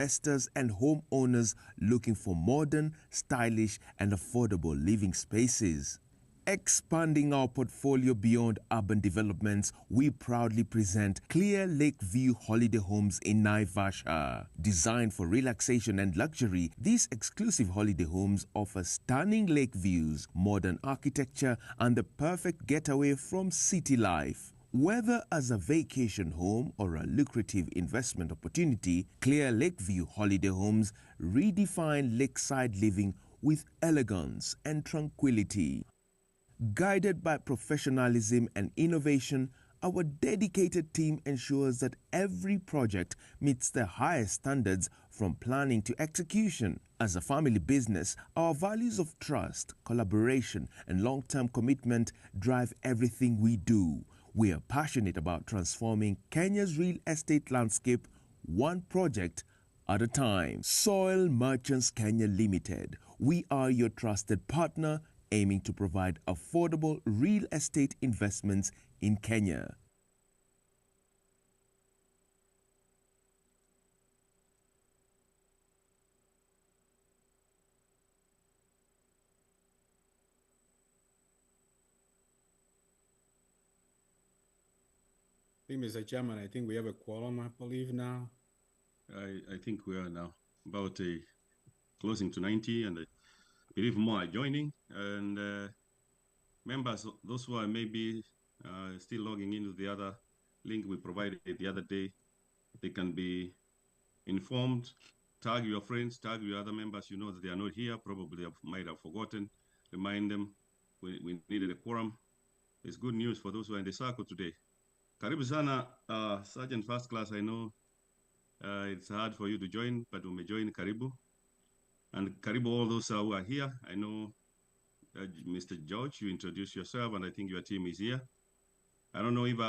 investors and homeowners looking for modern, stylish, and affordable living spaces. Expanding our portfolio beyond urban developments, we proudly present Clear Lake View Holiday Homes in Naivasha. Designed for relaxation and luxury, these exclusive holiday homes offer stunning lake views, modern architecture, and the perfect getaway from city life. Whether as a vacation home or a lucrative investment opportunity, Clear Lake View Holiday Homes redefine lakeside living with elegance and tranquility. Guided by professionalism and innovation, our dedicated team ensures that every project meets the highest standards from planning to execution. As a family business, our values of trust, collaboration, and long-term commitment drive everything we do. We are passionate about transforming Kenya's real estate landscape one project at a time. Soil Merchants Kenya Limited. We are your trusted partner, aiming to provide affordable real estate investments in Kenya. Mr. Chairman, I think we have a quorum, I believe now. I think we are now about closing to 90, and I believe more are joining. And members, those who are maybe still logging into the other link we provided the other day, they can be informed. Tag your friends, tag your other members you know that they are not here, probably might have forgotten. Remind them we needed a quorum. It's good news for those who are in the circle today. Karibu sana, Sergeant First Class, I know it's hard for you to join, but we may join Karibu. And Karibu all those who are here. I know Mr. George, you introduced yourself, and I think your team is here. I don't know if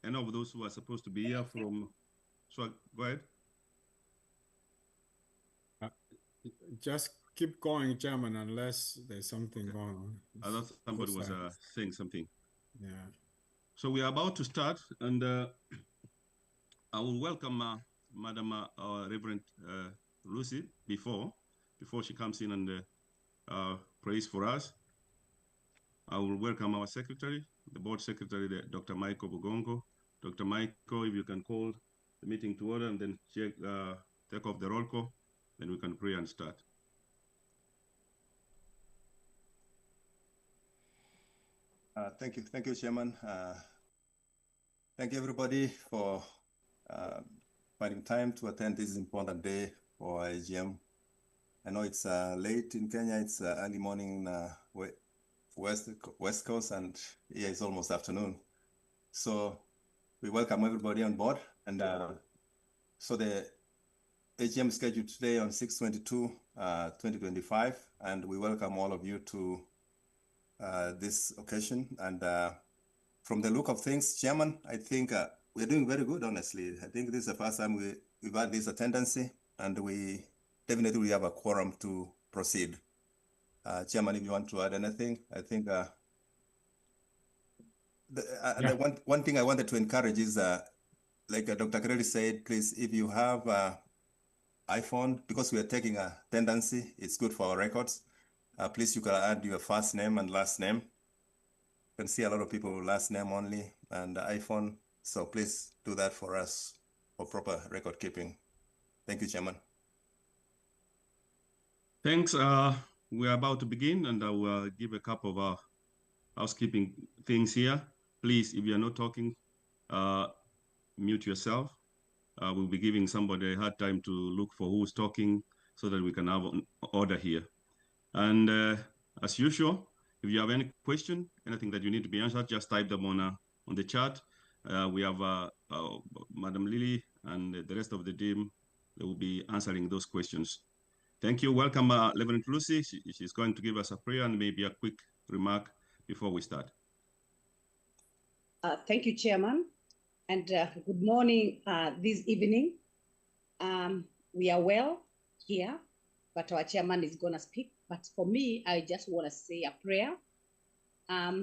any of those who are supposed to be here from, so go ahead. Just keep going, Chairman, unless there's something going on. I thought somebody was saying something. Yeah. So we are about to start, and I will welcome Madam Reverend Lucy before she comes in and prays for us. I will welcome our secretary, the board secretary, Dr. Michael Bugongo. Dr. Michael, if you can call the meeting to order and then take off the roll call, then we can pray and start. Thank you, Chairman. Thank you, everybody, for finding time to attend this important day for AGM. I know it's late in Kenya. It's early morning West Coast, and here it's almost afternoon. So we welcome everybody on board. And so the AGM scheduled today on 6/22/2025, and we welcome all of you to this occasion. And from the look of things, Chairman, I think we're doing very good, honestly. I think this is the first time we've had this attendance, and we definitely have a quorum to proceed. Chairman, if you want to add anything, I think one thing I wanted to encourage is, like Dr. Kerry said, please, if you have iPhone, because we are taking a tendency, it's good for our records. Please, you can add your first name and last name. You can see a lot of people with last name only and iPhone. So please do that for us for proper record keeping. Thank you, Chairman. Thanks. We're about to begin, and I will give a couple of housekeeping things here. Please, if you're not talking, mute yourself. We'll be giving somebody a hard time to look for who's talking so that we can have an order here. And as usual, if you have any question, anything that you need to be answered, just type them on the chat. We have Madam Lily and the rest of the team that will be answering those questions. Thank you. Welcome, Reverend Lucy. She's going to give us a prayer and maybe a quick remark before we start. Thank you, Chairman, and good morning this evening. We are well here, but our chairman is going to speak. But for me, I just want to say a prayer.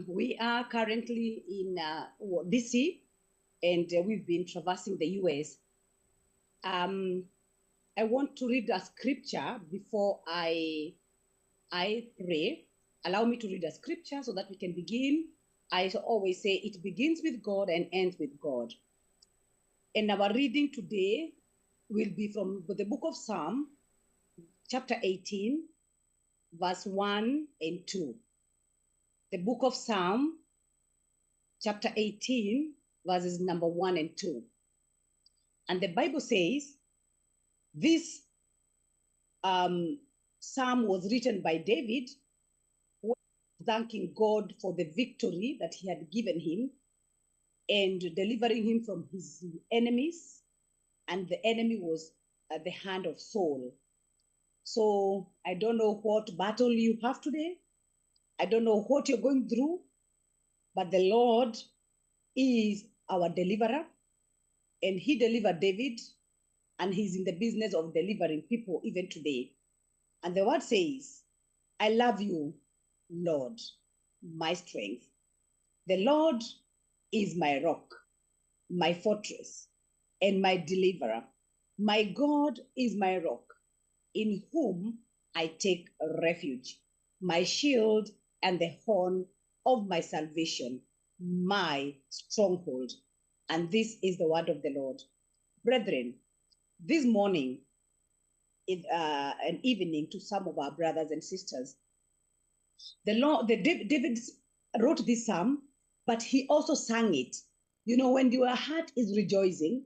We are currently in DC, and we've been traversing the US. I want to read a scripture before I pray. Allow me to read a scripture so that we can begin. I always say it begins with God and ends with God. And our reading today will be from the book of Psalm, chapter 18, verse 1 and 2. The book of Psalm, chapter 18, verses number 1 and 2. And the Bible says, this psalm was written by David, thanking God for the victory that he had given him and delivering him from his enemies. And the enemy was at the hand of Saul. So I don't know what battle you have today. I don't know what you're going through, but the Lord is our deliverer, and he delivered David, and he's in the business of delivering people even today. And the word says, I love you, Lord, my strength. The Lord is my rock, my fortress, and my deliverer. My God is my rock, in whom I take refuge, my shield and the horn of my salvation, my stronghold. And this is the word of the Lord. Brethren, this morning is an evening to some of our brothers and sisters. David wrote this psalm, but he also sang it. You know, when your heart is rejoicing,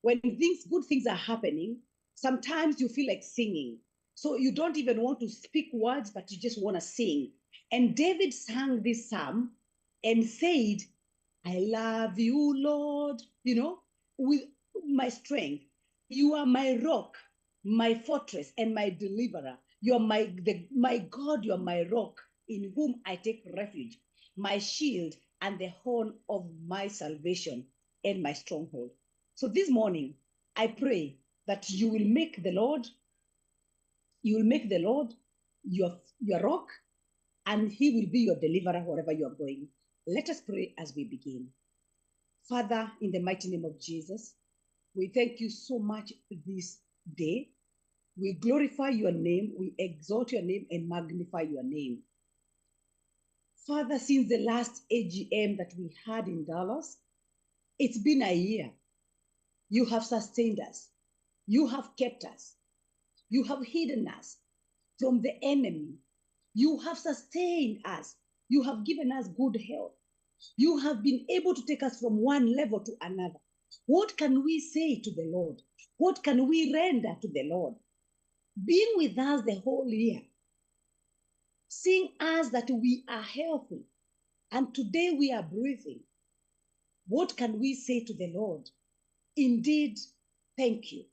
when good things are happening, sometimes you feel like singing. So you don't even want to speak words, but you just want to sing. And David sang this psalm and said, I love you, Lord, you know, with my strength. You are my rock, my fortress, and my deliverer. You are my God, you are my rock, in whom I take refuge, my shield and the horn of my salvation and my stronghold. So this morning, I pray that you will make the Lord your rock, and he will be your deliverer wherever you are going. Let us pray as we begin. Father, in the mighty name of Jesus, we thank you so much this day. We glorify your name, we exalt your name and magnify your name. Father, since the last AGM that we had in Dallas, it's been a year. You have sustained us. You have kept us. You have hidden us from the enemy. You have sustained us. You have given us good health. You have been able to take us from one level to another. What can we say to the Lord? What can we render to the Lord? Being with us the whole year, seeing us that we are healthy, and today we are breathing. What can we say to the Lord? Indeed, thank you.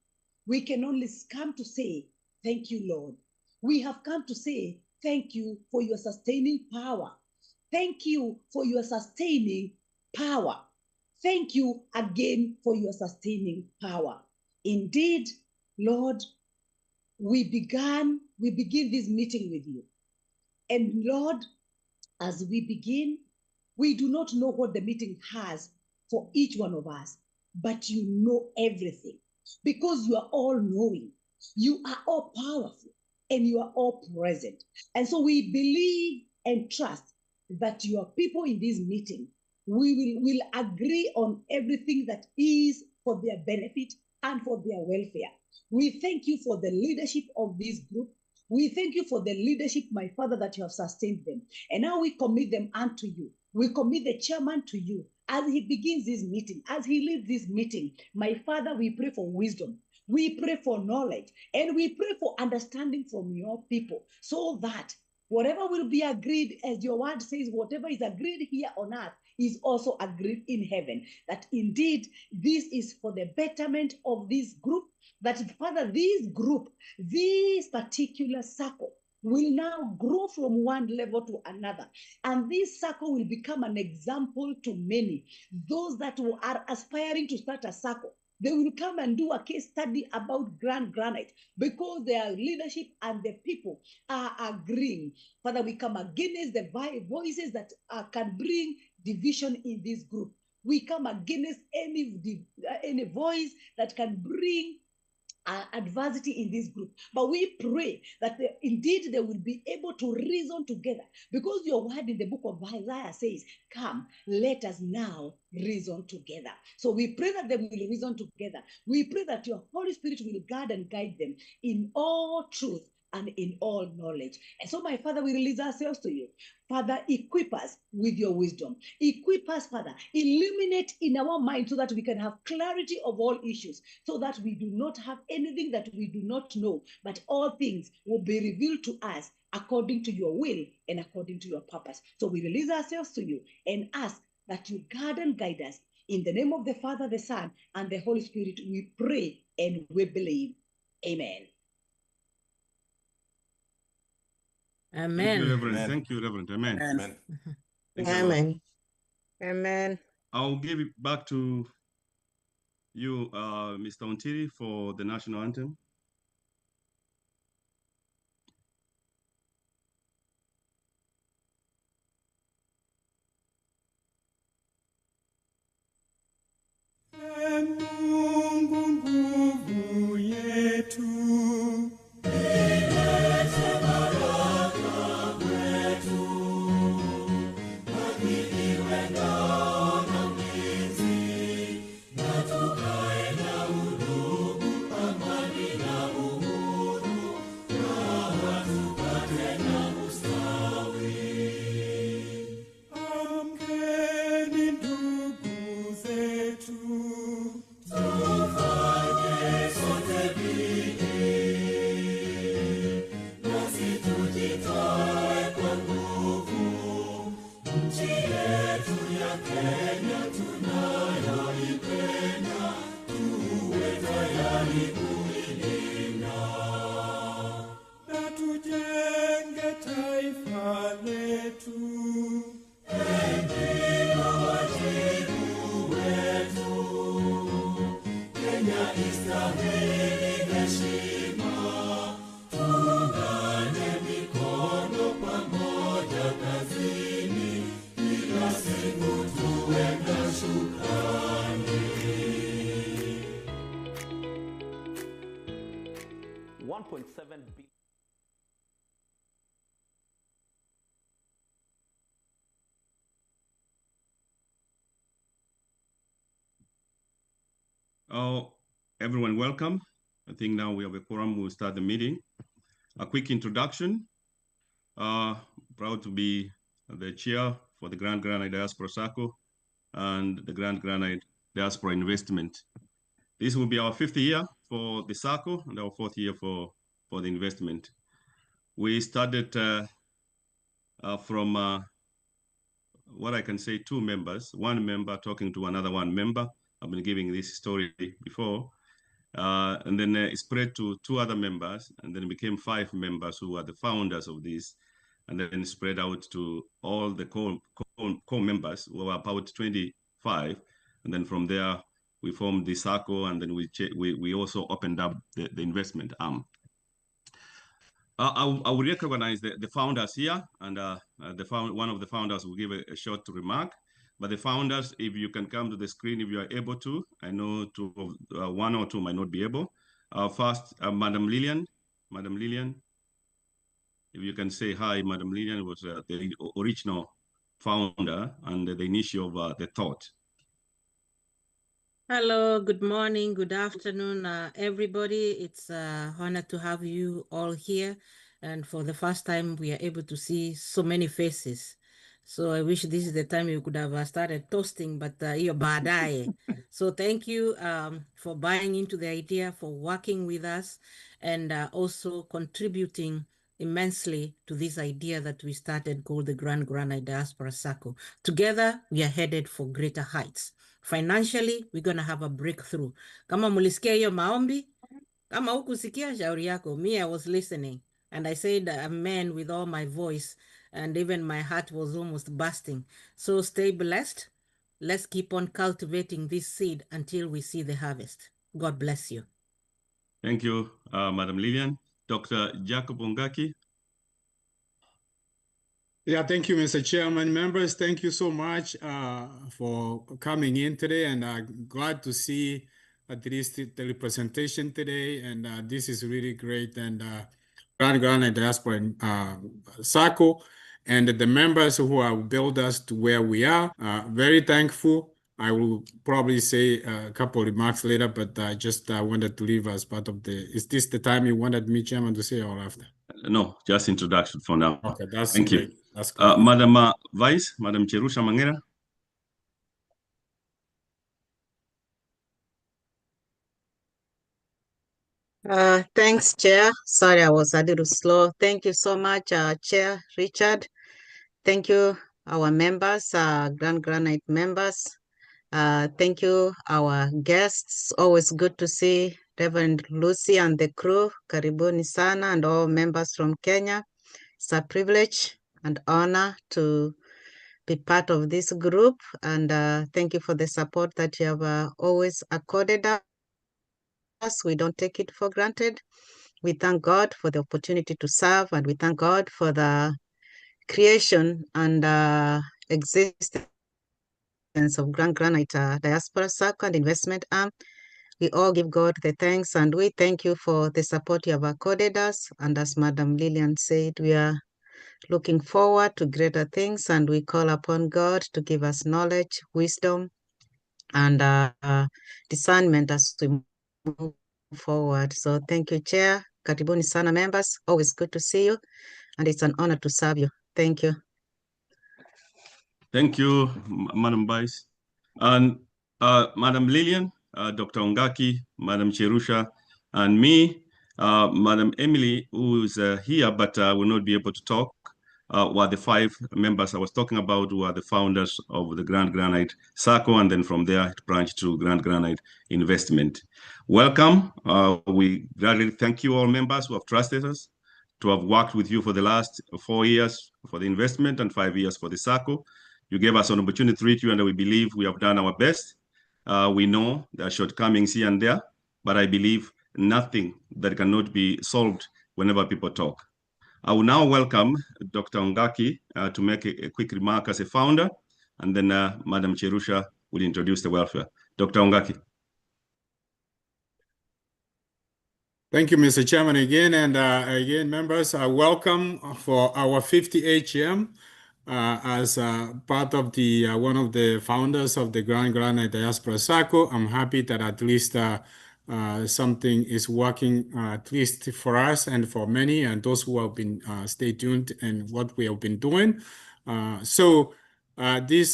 We can only come to say, thank you, Lord. We have come to say, thank you for your sustaining power. Thank you for your sustaining power. Thank you again for your sustaining power. Indeed, Lord, we begin this meeting with you. And Lord, as we begin, we do not know what the meeting has for each one of us, but you know everything because you are all knowing. You are all powerful and you are all present. And so we believe and trust that your people in this meeting will agree on everything that is for their benefit and for their welfare. We thank you for the leadership of this group. We thank you for the leadership, my Father, that you have sustained them. And now we commit them unto you. We commit the chairman to you as he begins this meeting, as he leads this meeting. My Father, we pray for wisdom. We pray for knowledge. And we pray for understanding from your people so that whatever will be agreed, as your word says, whatever is agreed here on earth is also agreed in heaven. That indeed, this is for the betterment of this group. That Father, this group, this particular SACCO will now grow from one level to another. And this SACCO will become an example to many. Those that are aspiring to start a SACCO, they will come and do a case study about granite because their leadership and the people are agreeing. Father, we come against the voices that can bring division in this group. We come against any voice that can bring adversity in this group. But we pray that indeed they will be able to reason together, because your word in the book of Isaiah says, come, let us now reason together. So we pray that they will reason together. We pray that your Holy Spirit will guide and guide them in all truth and in all knowledge. And so, my Father, we release ourselves to you. Father, equip us with your wisdom. Equip us, Father. Illuminate in our mind so that we can have clarity of all issues, so that we do not have anything that we do not know, but all things will be revealed to us according to your will and according to your purpose. So we release ourselves to you and ask that you guard and guide us. In the name of the Father, the Son, and the Holy Spirit, we pray and we believe. Amen. Amen. Thank you, Reverend. Amen. Thank you, Reverend. Amen. Amen. Thank you, Lord. Amen. Amen. I'll give it back to you, Mr. Ontiri, for the national anthem. Mungu nguvu yetu, amkeni ndugu zetu, na tujenge taifa letu. Oh, everyone, welcome. I think now we have a quorum. We'll start the meeting. A quick introduction. Proud to be the chair for the granite Diaspora SACCO and the granite Diaspora Investment. This will be our 5th year for the SACCO and our 4th year for the investment. We started from what I can say, 2 members, 1 member talking to another 1 member. I've been giving this story before. And then it spread to 2 other members, and then it became 5 members who are the founders of this, and then spread out to all the co-members who are about 25. And then from there, we formed the SACCO, and then we also opened up the investment arm. I will recognize the founders here, and one of the founders will give a short remark. But the founders, if you can come to the screen, if you are able to, I know 1 or 2 might not be able. First, Madam Lillian. Madam Lillian, if you can say hi. Madam Lillian was the original founder and the initial of the thought. Hello, good morning, good afternoon, everybody. It's an honor to have you all here. And for the first time, we are able to see so many faces. So I wish this is the time you could have started toasting, but you're baadaye. So thank you for buying into the idea, for working with us, and also contributing immensely to this idea that we started called the granite Diaspora SACCO. Together, we are headed for greater heights. Financially, we're going to have a breakthrough. Kama mulisikia hiyo maombi, kama hukusikia shauri yako, me, I was listening. And I said amen with all my voice, and even my heart was almost bursting. So stay blessed. Let's keep on cultivating this seed until we see the harvest. God bless you. Thank you, Madam Lillian. Dr. Jacob Ongaki. Yeah, thank you, Mr. Chairman. Members, thank you so much for coming in today, and glad to see at least the representation today, and this is really great. And granite Diaspora SACCO and the members who have built us to where we are, very thankful. I will probably say a couple of remarks later, but I just wanted to leave as part of the. Is this the time you wanted me, Chairman, to say, or after? No, just introduction for now. Okay, that's Thank great. you. That's great. Madam Vice, Madam Cherusha Mangera. Thanks, Chair. Sorry, I was a little slow. Thank you so much, Chair Richard. Thank you, our members, Granite members. Thank you, our guests. Always good to see Reverend Lucy and the crew. Karibuni sana, and all members from Kenya. It's a privilege and honor to be part of this group. And thank you for the support that you have always accorded us. We don't take it for granted. We thank God for the opportunity to serve, and we thank God for the creation and existence of Granite Diaspora SACCO and investment arm. We all give God the thanks, and we thank you for the support you have accorded us. And as Madam Lillian said, we are looking forward to greater things, and we call upon God to give us knowledge, wisdom, and discernment as we move forward. So thank you, Chair. Karibuni sana, members. Always good to see you, and it's an honor to serve you. Thank you. Thank you, Madam Vice. And Madam Lillian, Dr. Ongaki, Madam Cherusha, and me, Madam Emily, who is here but will not be able to talk, were the 5 members I was talking about, who are the founders of the Granite SACCO, and then from there it branched to Granite Investment. Welcome. We gladly thank you all members who have trusted us, to have worked with you for the last 4 years for the investment and 5 years for the SACCO. You gave us an opportunity to reach you, and we believe we have done our best. We know there are shortcomings here and there, but I believe nothing that cannot be solved whenever people talk. I will now welcome Dr. Ongaki to make a quick remark as a founder, and then Madam Cherusha will introduce the welfare. Dr. Ongaki. Thank you, Mr. Chairman, again. And again, members, welcome for our 50 AGM. As part of the one of the founders of the Granite Diaspora SACCO, I'm happy that at least something is working, at least for us and for many, and those who have been stay tuned in what we have been doing. This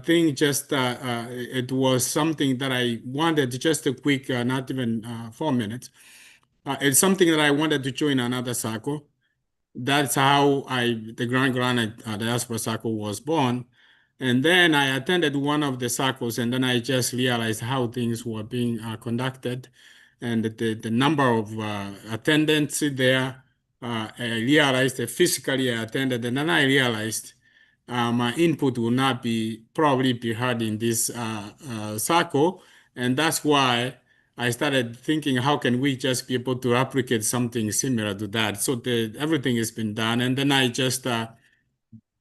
thing just it was something that I wanted, just a quick, not even 4 minutes. It's something that I wanted to join another SACCO. That's how the Granite Diaspora SACCO was born. And then I attended one of the SACCOs, and then I just realized how things were being conducted, and the number of attendants there. I realized that physically I attended, and then I realized my input will not probably be heard in this SACCO, and that's why I started thinking, how can we just be able to replicate something similar to that? So everything has been done. And then I just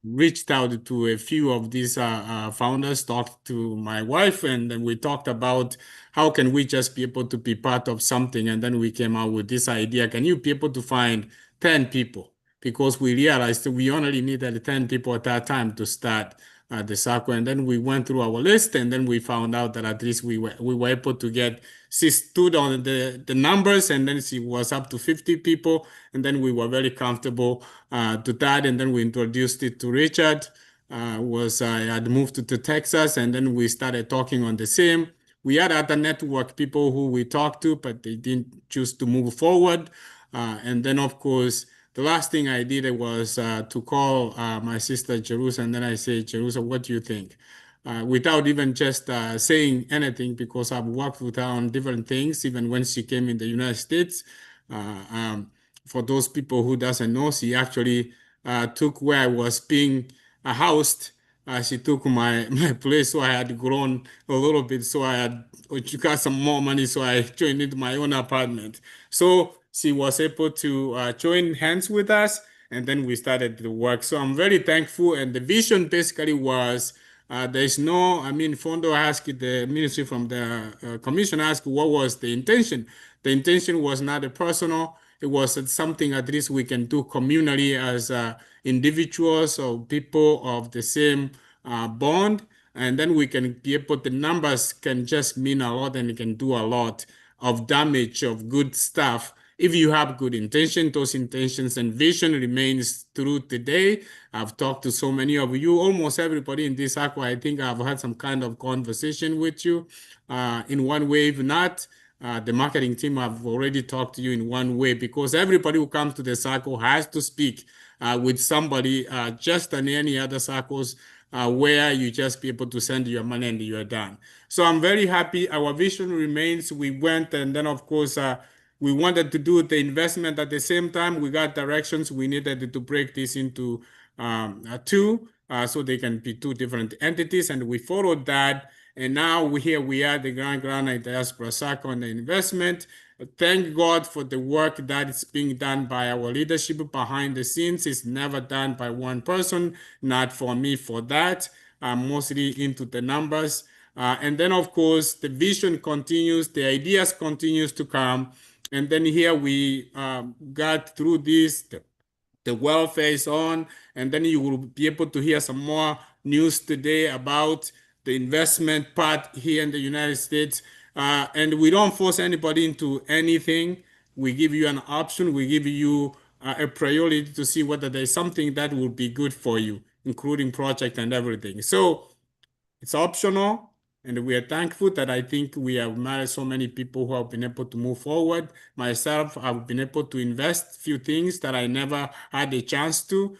reached out to a few of these founders, talked to my wife, and then we talked about how can we just be able to be part of something. And then we came out with this idea, can you be able to find 10 people? Because we realized that we only needed 10 people at that time to start the SACCO. And then we went through our list, and then we found out that at least we were able to get, she stood on the numbers, and then she was up to 50 people. And then we were very comfortable to that. And then we introduced it to Richard. I had moved to Texas, and then we started talking on the same. We had other network people who we talked to, but they didn't choose to move forward. And then, of course, the last thing I did was to call my sister Jerusa, and then I say, Jerusa, what do you think? Without even just saying anything, because I've worked with her on different things, even when she came in the United States. For those people who doesn't know, she actually took where I was being housed. She took my place, so I had grown a little bit, so I got some more money, so I joined into my own apartment. So she was able to join hands with us, and then we started the work. So I'm very thankful, and the vision basically was There is no, I mean, Fondo asked the ministry from the commission asked what was the intention. The intention was not a personal, it was something at least we can do communally as individuals or people of the same bond. And then we can be able, the numbers can just mean a lot and it can do a lot of damage of good stuff. If you have good intention, those intentions and vision remains true today. I've talked to so many of you, almost everybody in this SACCO. I think I've had some kind of conversation with you in one way. If not, the marketing team have already talked to you in one way, because everybody who comes to the SACCO has to speak with somebody just than any other SACCOs where you just be able to send your money and you're done. So I'm very happy. Our vision remains. We went, and then of course, we wanted to do the investment at the same time. We got directions. We needed to break this into two, so they can be two different entities, and we followed that. And now here we are, the granite Diaspora SACCO on the investment. Thank God for the work that is being done by our leadership behind the scenes. It's never done by one person, not for me for that. I'm mostly into the numbers. And then, of course, the vision continues, the ideas continues to come. And then here we got through this, the welfare is on, and then you will be able to hear some more news today about the investment part here in the United States. And we don't force anybody into anything. We give you an option. We give you a priority to see whether there's something that will be good for you, including project and everything. So it's optional, and we are thankful that I think we have met so many people who have been able to move forward. Myself, I've been able to invest a few things that I never had a chance to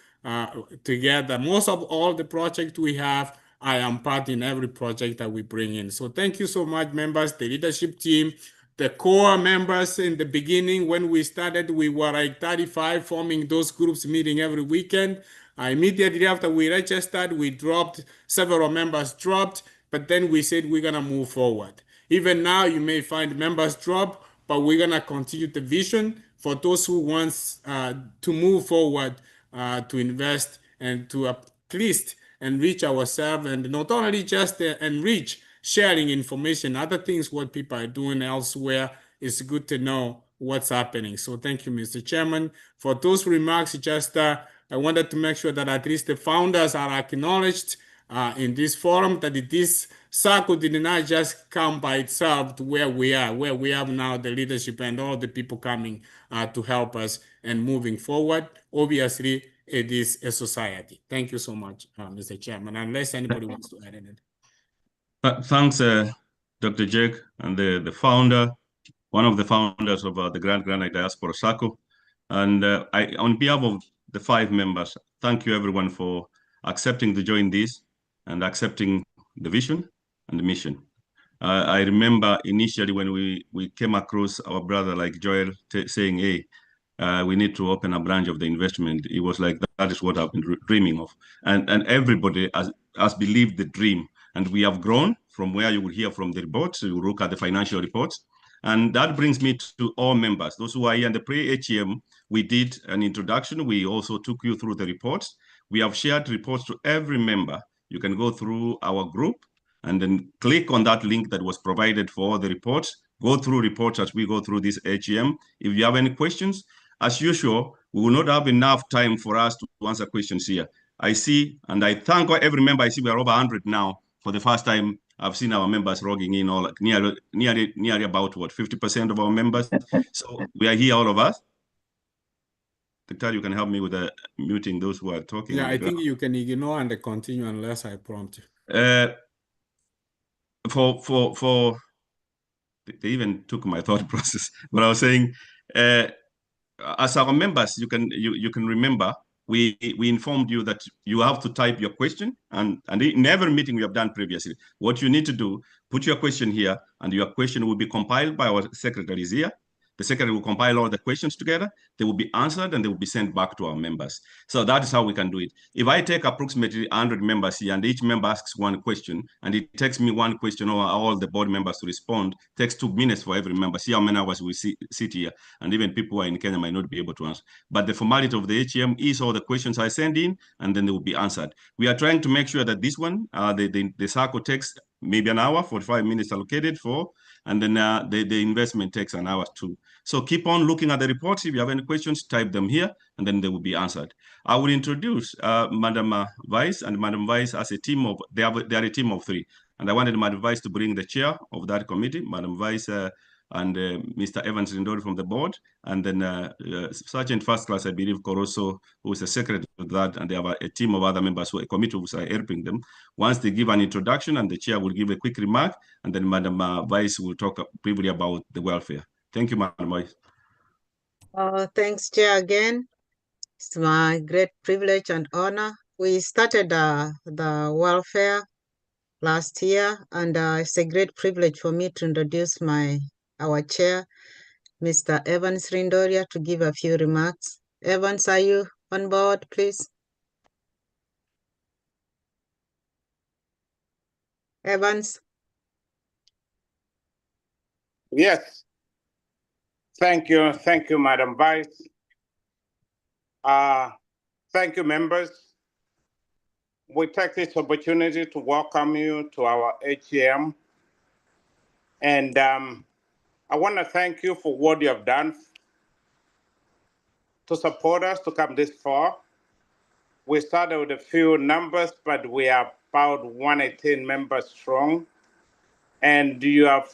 together. Most of all the projects we have, I am part in every project that we bring in. So thank you so much, members, the leadership team, the core members. In the beginning, when we started, we were like 35 forming those groups, meeting every weekend. Immediately after we registered, we dropped, several members dropped, but then we said we're gonna move forward. Even now, you may find members drop, but we're gonna continue the vision for those who want to move forward, to invest and to at least enrich ourselves, and not only just enrich, sharing information, other things what people are doing elsewhere. It's good to know what's happening. So thank you, Mr. Chairman, for those remarks. Just I wanted to make sure that at least the founders are acknowledged in this forum, that this SACCO did not just come by itself to where we have now the leadership and all the people coming to help us and moving forward. Obviously, it is a society. Thank you so much, Mr. Chairman, unless anybody wants to add anything. Thanks, Dr. Jake, and the founder, one of the founders of the granite Diaspora SACCO. And on behalf of the 5 members, thank you everyone for accepting to join this and accepting the vision and the mission. I remember initially when we came across our brother like Joel saying, hey, we need to open a branch of the investment. It was like, that is what I've been dreaming of. And everybody has believed the dream. And we have grown from where you will hear from the reports, you look at the financial reports. And that brings me to all members. Those who are here in the pre-AGM, we did an introduction. We also took you through the reports. We have shared reports to every member. You can go through our group and then click on that link that was provided for all the reports. Go through reports as we go through this AGM. If you have any questions, as usual, we will not have enough time for us to answer questions here. I see, and I thank every member. I see we are over 100 now. For the first time, I've seen our members logging in, all nearly about what, 50% of our members. So we are here, all of us. Dr. You can help me with muting those who are talking. Yeah, I think you can ignore and continue unless I prompt you. They even took my thought process. But I was saying, as our members, you can remember, we informed you that you have to type your question, and in every meeting we have done previously, what you need to do, put your question here, and your question will be compiled by our secretaries here, The secretary will compile all the questions together. They will be answered and they will be sent back to our members. So that is how we can do it. If I take approximately 100 members here and each member asks one question and it takes me one question or all the board members to respond, it takes 2 minutes for every member. See how many hours we sit here. And even people who are in Kenya might not be able to answer. But the formality of the AGM is all the questions I send in and then they will be answered. We are trying to make sure that this one, the SACCO takes maybe an hour, 45 minutes allocated for, and then the investment takes an hour too. So keep on looking at the reports. If you have any questions, type them here, and then they will be answered. I will introduce Madam Vice, and Madam Vice as a team of, they are a team of 3. And I wanted Madam Vice to bring the chair of that committee, Madam Vice and Mr. Evans Rindori from the board, and then Sergeant First Class, I believe, Coroso, who is the secretary of that, and they have a team of other members, who a committee who are helping them. Once they give an introduction, and the chair will give a quick remark, and then Madam Vice will talk briefly about the welfare. Thank you, Madam Vice. Thanks, Chair, again. It's my great privilege and honor. We started the welfare last year, and it's a great privilege for me to introduce our chair, Mr. Evans Rindoria, to give a few remarks. Evans, are you on board, please? Evans? Yes. Thank you, Madam Vice. Thank you, members. We take this opportunity to welcome you to our AGM. And I want to thank you for what you have done to support us to come this far. We started with a few numbers, but we are about 118 members strong. And you have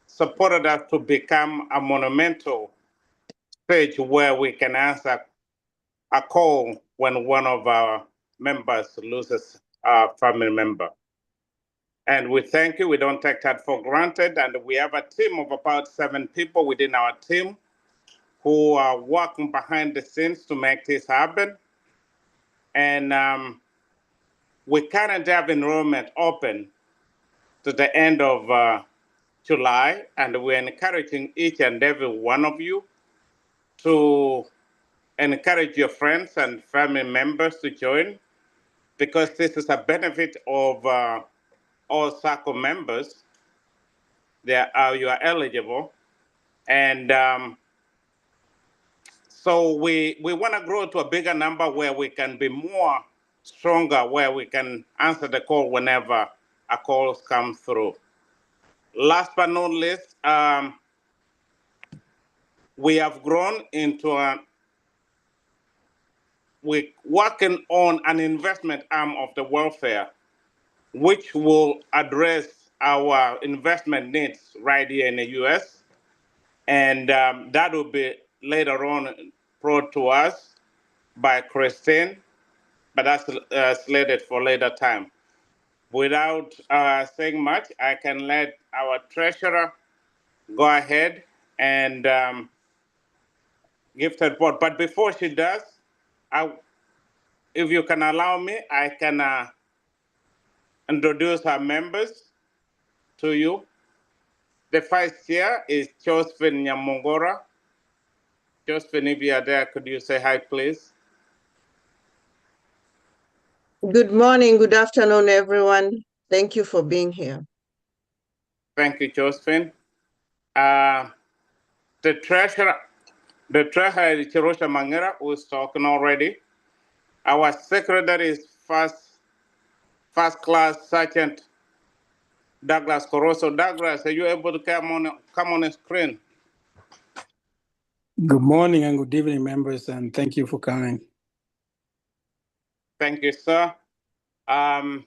supported us to become a monumental stage where we can answer a call when one of our members loses a family member. And we thank you. We don't take that for granted. And we have a team of about 7 people within our team who are working behind the scenes to make this happen. And we currently have enrollment open to the end of July. And we're encouraging each and every one of you to encourage your friends and family members to join, because this is a benefit of all SACCO members. You are eligible. And so we want to grow to a bigger number where we can be more stronger, where we can answer the call whenever a call comes through. Last but not least, we have grown into we're working on an investment arm of the welfare, which will address our investment needs right here in the US. And that will be later on brought to us by Christine, but that's slated for later time. Without saying much, I can let our treasurer go ahead and give the report. But before she does, if you can allow me, I can introduce our members to you. The vice chair is Josephine Nyamongora. Josephine, if you are there, could you say hi, please? Good morning, good afternoon, everyone. Thank you for being here. Thank you, Josephine. The treasurer is Chirosha Mangera, who is talking already. Our secretary is first class Sergeant Douglas Coroso. Douglas, are you able to come on the screen? Good morning and good evening, members, and thank you for coming. Thank you, sir. Chair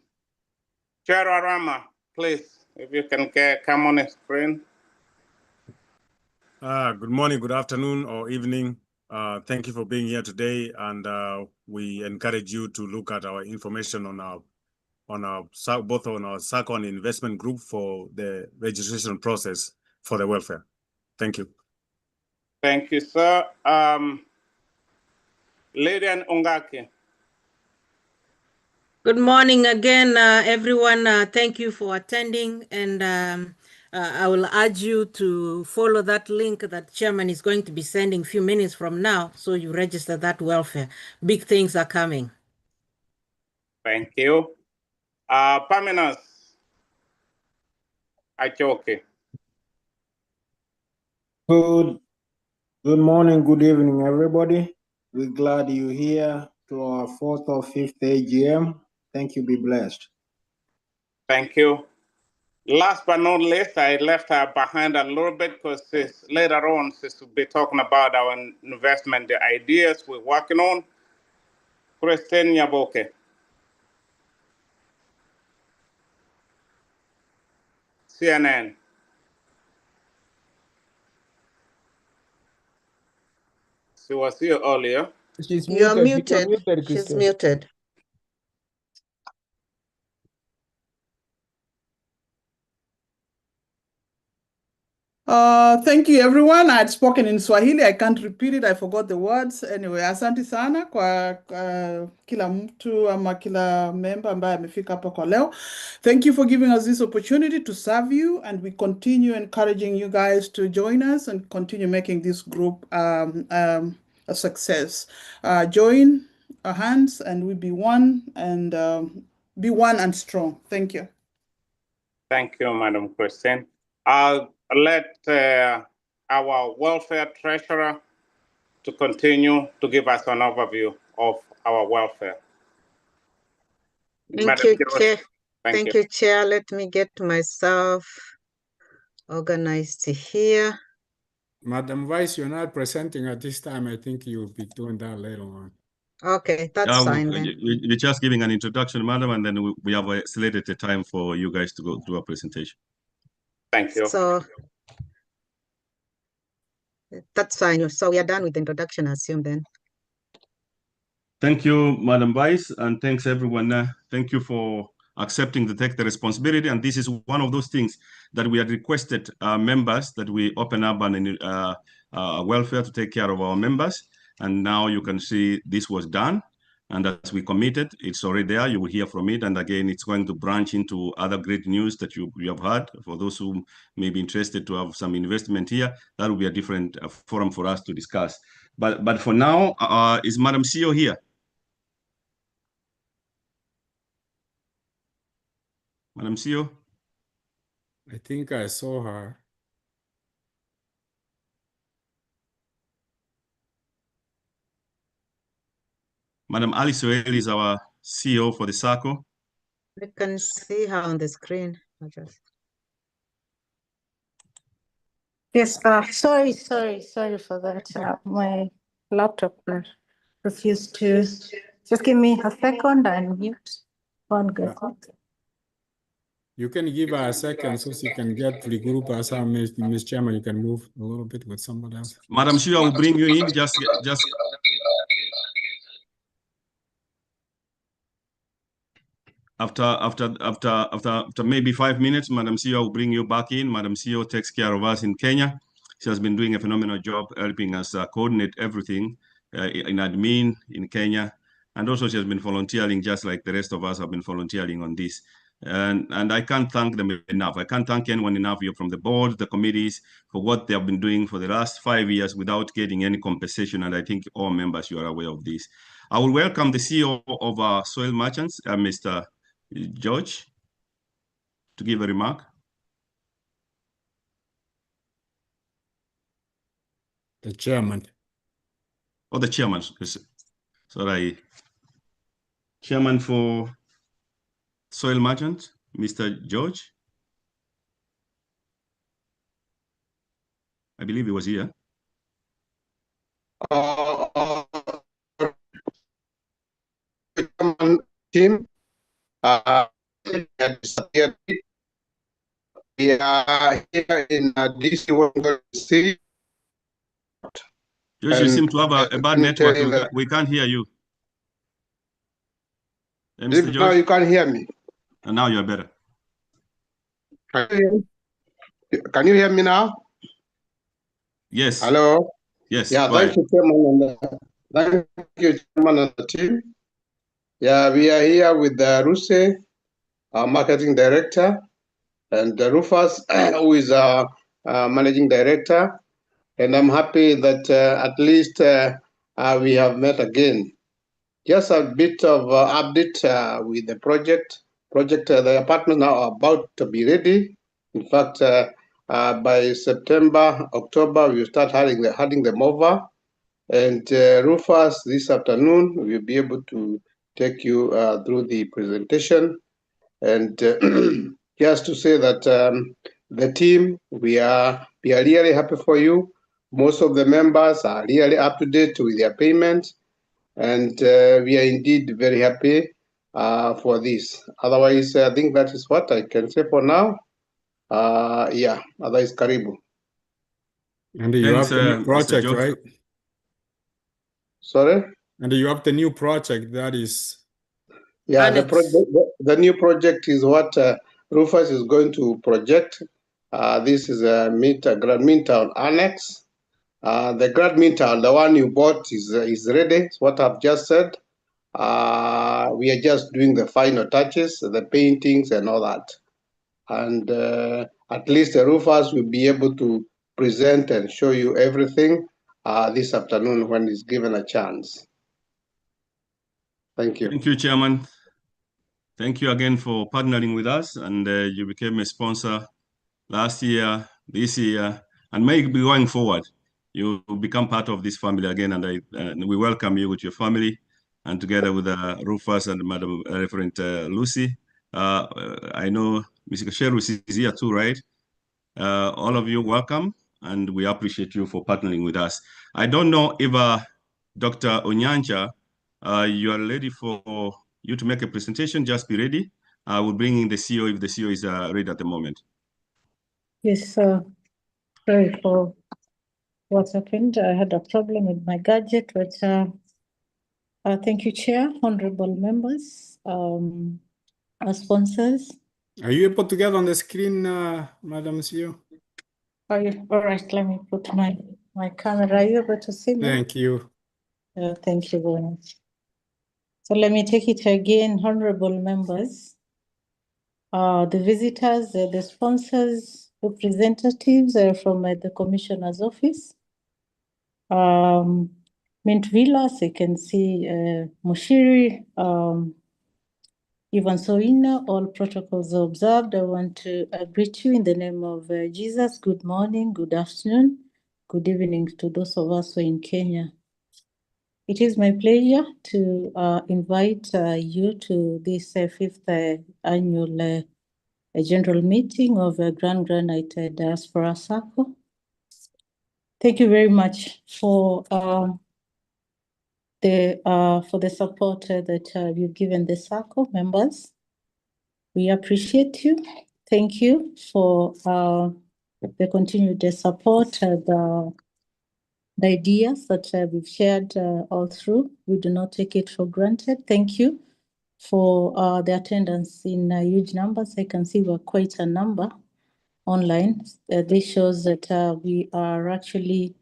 Arama, please, if you can come on the screen. Good morning, good afternoon, or evening. Thank you for being here today, and we encourage you to look at our information on our both on our SACCO and investment group for the registration process for the welfare. Thank you. Thank you, sir. Lilian Ongaki. Good morning again, everyone. Thank you for attending. And I will urge you to follow that link that Chairman is going to be sending a few minutes from now, so you register that welfare. Big things are coming. Thank you. Paminas Achoke. Good morning, good evening, everybody. We're glad you're here to our 4th or 5th AGM. Thank you, be blessed. Thank you. Last but not least, I left her behind a little bit because later on she's will be talking about our investment, the ideas we're working on. Christine Nyaboke. CNN. She was here earlier. She's muted. You're muted. She's muted. Thank you everyone. I had spoken in Swahili. I can't repeat it. I forgot the words. Anyway, asante sana kwa kila mtu ama kila member ambaye amefika hapa kwa leo. Thank you for giving us this opportunity to serve you, and we continue encouraging you guys to join us and continue making this group a success. Join our hands and we be one and strong. Thank you. Thank you, Madam Christine. I'll let our welfare treasurer to continue to give us an overview of our welfare. Thank you, Chair. Thank you, Chair. Let me get myself organized here. Madam Vice, you're not presenting at this time. I think you'll be doing that later on. Okay, that's fine then. We're just giving an introduction, Madam, and then we have selected a time for you guys to go through a presentation. Thank you. So that's fine. So we are done with the introduction, I assume then. Thank you, Madam Vice, and thanks everyone. Thank you for accepting to take the responsibility. And this is one of those things that we had requested members that we open up an welfare to take care of our members. And now you can see this was done. And as we committed, it's already there. You will hear from it. And again, it's going to branch into other great news that you have heard. For those who may be interested to have some investment here, that will be a different forum for us to discuss. But for now, is Madam CEO here? Madam CEO? I think I saw her. Madam Alice Soel is our CEO for the SACCO. We can see her on the screen. Yes, sorry for that. My laptop refused to. Just give me a second and mute. One good. You can give her a second so she can get to the group as our Ms. Chairman. You can move a little bit with someone else. Madam CEO, I will bring you in. Just after maybe 5 minutes, Madam CEO will bring you back in. Madam CEO takes care of us in Kenya. She has been doing a phenomenal job helping us coordinate everything in admin in Kenya. And also she has been volunteering just like the rest of us have been volunteering on this. And I can't thank them enough. I can't thank anyone enough here from the board, the committees, for what they have been doing for the last 5 years without getting any compensation. And I think all members, you are aware of this. I will welcome the CEO of Soil Merchants, Mr. George, to give a remark. The chairman. Oh, the chairman. Sorry. Chairman for Soil Merchants, Mr. George. I believe he was here. Team. We are here in DC Washington State. George, you seem to have a bad network. We can't hear you. If now you can't hear me. And now you're better. Can you hear me now? Yes. Hello? Yes. Yeah, thank you, Chairman. Thank you, Chairman and the team. Yeah, we are here with Ruse, our marketing director, and Rufus, who is our managing director. And I'm happy that at least we have met again. Just a bit of update with the project. The apartments now are about to be ready. In fact, by September, October, we will start handing them over. And Rufus, this afternoon, will be able to take you through the presentation. And just to say that the team, we are really happy for you. Most of the members are really up to date with their payments, and we are indeed very happy for this. Otherwise, I think that is what I can say for now. Yeah, otherwise, Karibu. And you Thanks, have the new Mr. project, Joe. right? Sorry? And you have the new project that is. Yeah, Annex. the new project is what Rufus is going to project. This is a Grand Midtown Annex. The Grand Midtown, the one you bought, is ready. It's what I've just said. We are just doing the final touches, the paintings and all that. And at least the Rufus will be able to present and show you everything this afternoon when he's given a chance. Thank you. Thank you, Chairman. Thank you again for partnering with us, and you became a sponsor last year, this year, and maybe going forward. You become part of this family again, and we welcome you with your family, and together with Rufus and Madam Reverend Lucy. I know Mr. Sherus is here too, right? All of you, welcome, and we appreciate you for partnering with us. I don't know if Dr. Onyancha, you are ready for you to make a presentation. Just be ready. I will bring in the CEO if the CEO is ready at the moment. Yes, sorry for what happened. I had a problem with my gadget, but thank you, Chair, honorable members, our sponsors. Are you able to get on the screen, Madam CEO? Are you all right? Let me put my camera. Are you able to see me? Thank you. Thank you very much. So let me take it again, honorable members, the visitors, the sponsors, representatives from the Commissioner's Office. Mint Villas, you can see Mushiri, Ivan Soina, all protocols are observed. I want to greet you in the name of Jesus. Good morning, good afternoon, good evening to those of us who are in Kenya. It is my pleasure to invite you to this fifth annual general meeting of granite Diaspora SACCO. Thank you very much for the support that you've given the SACCO members. We appreciate you. Thank you for the continued support, the ideas that we've shared all through. We do not take it for granted. Thank you for the attendance in huge numbers. I can see we're quite a number online. This shows that we are actually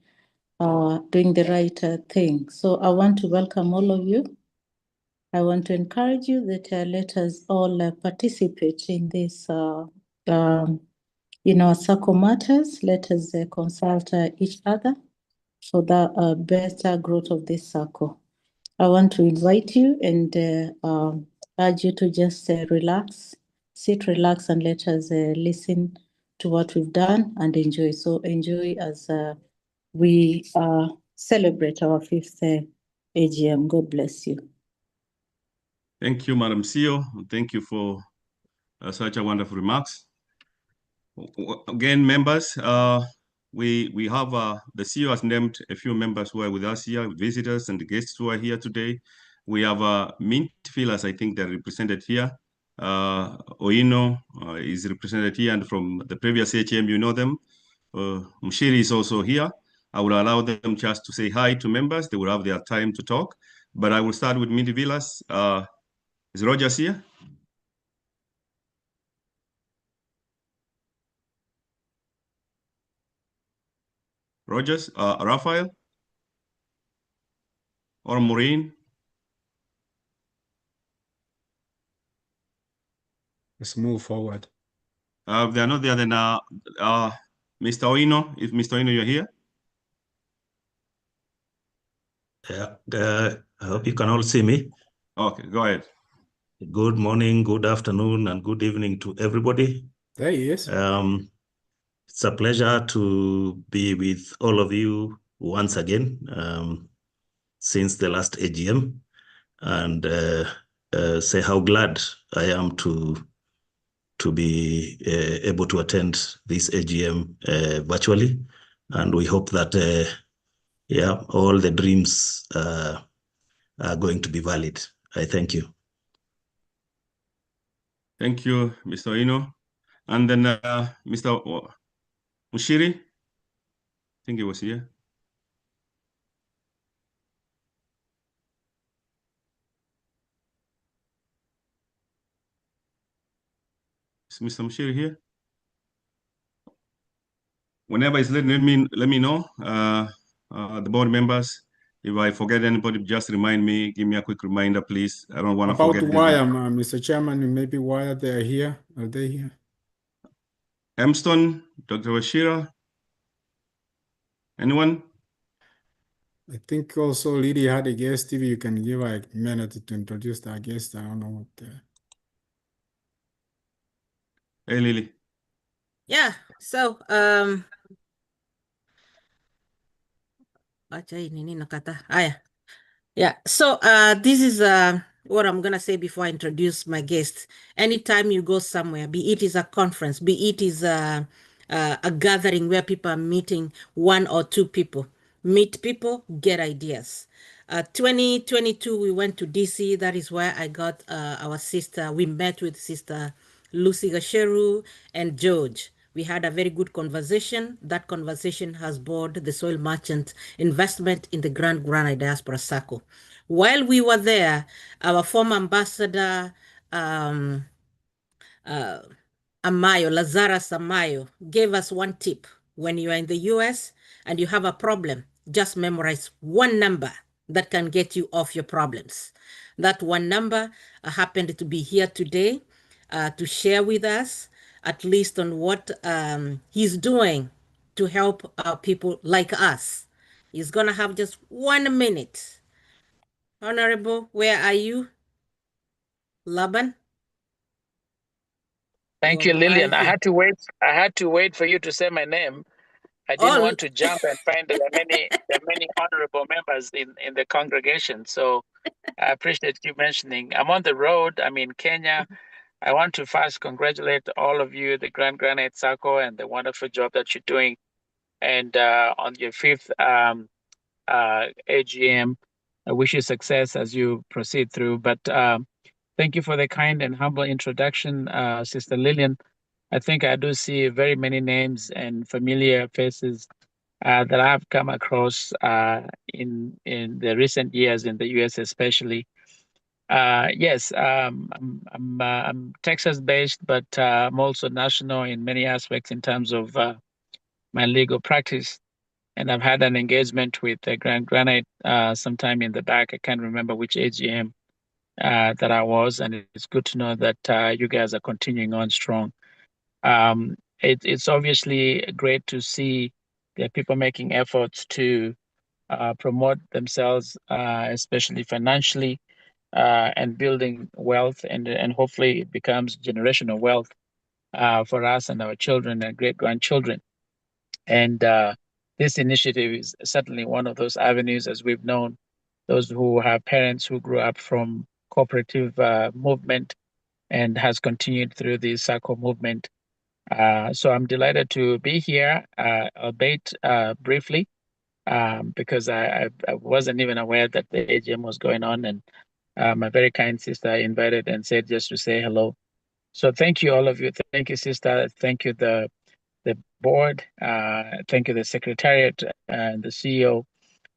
doing the right thing. So I want to welcome all of you. I want to encourage you that let us all participate in this, SACCO matters. Let us consult each other for the better growth of this SACCO. I want to invite you and urge you to just relax, relax, and let us listen to what we've done and enjoy. So enjoy as we celebrate our fifth AGM. God bless you. Thank you, Madam CEO. Thank you for such a wonderful remarks. Again, members, we have the CEO has named a few members who are with us here, visitors and guests who are here today. We have Mint Villas, I think they're represented here. Oino is represented here, and from the previous AGM, you know them. Mshiri is also here. I will allow them just to say hi to members. They will have their time to talk. But I will start with Mint Villas. Is Rogers here? Rogers, Raphael, or Maureen? Let's move forward. If they are not there, then Mr. Oino, if Mr. Oino, you're here. Yeah, I hope you can all see me. Okay, go ahead. Good morning, good afternoon, and good evening to everybody. There he is. It's a pleasure to be with all of you once again since the last AGM, and say how glad I am to be able to attend this AGM virtually, and we hope that yeah, all the dreams are going to be valid. I thank you. Thank you, Mr. Oino. And then Mr. Mushiri, I think he was here. Is Mr. Mushiri here? Whenever it's let me know. The board members, if I forget anybody, just remind me. Give me a quick reminder, please. I don't want to forget. About why Mr. Chairman, maybe why they're here? Are they here? Emston, Dr. Washira, anyone? I think also Lily had a guest. If you can give her a minute to introduce that guest, I don't know what. Hey, Lily. Yeah, so yeah, so this is what I'm gonna say before I introduce my guest. Anytime you go somewhere, be it is a conference, be it is a gathering where people are meeting one or two people, meet people, get ideas. 2022, we went to DC. That is where I got our sister. We met with Sister Lucy Gasheru and George. We had a very good conversation. That conversation has brought the soil merchant investment in the granite Diaspora SACCO. While we were there, our former ambassador, Amayo, Lazarus Amayo, gave us one tip. When you are in the US and you have a problem, just memorize one number that can get you off your problems. That one number happened to be here today to share with us, at least on what he's doing to help people like us. He's going to have just 1 minute. Honorable, where are you? Laban? Thank you, Lillian. I had to wait for you to say my name. I didn't want to jump and find there are many honorable members in the congregation. So I appreciate you mentioning. I'm on the road. I'm in Kenya. I want to first congratulate all of you, the granite SACCO, and the wonderful job that you're doing. And on your 5th AGM, I wish you success as you proceed through. But thank you for the kind and humble introduction, Sister Lillian. I think I do see very many names and familiar faces that I've come across in the recent years in the US, especially. Yes, I'm Texas-based, but I'm also national in many aspects in terms of my legal practice. And I've had an engagement with granite sometime in the back. I can't remember which AGM that I was, and it's good to know that you guys are continuing on strong. It's obviously great to see the people making efforts to promote themselves, especially financially, and building wealth, and hopefully it becomes generational wealth for us and our children and great-grandchildren. And this initiative is certainly one of those avenues, as we've known, those who have parents who grew up from cooperative movement and has continued through the SACCO movement. So I'm delighted to be here, albeit briefly, because I wasn't even aware that the AGM was going on, and my very kind sister invited and said just to say hello. So thank you, all of you. Thank you, sister. Thank you, the board. Thank you, the secretariat and the CEO.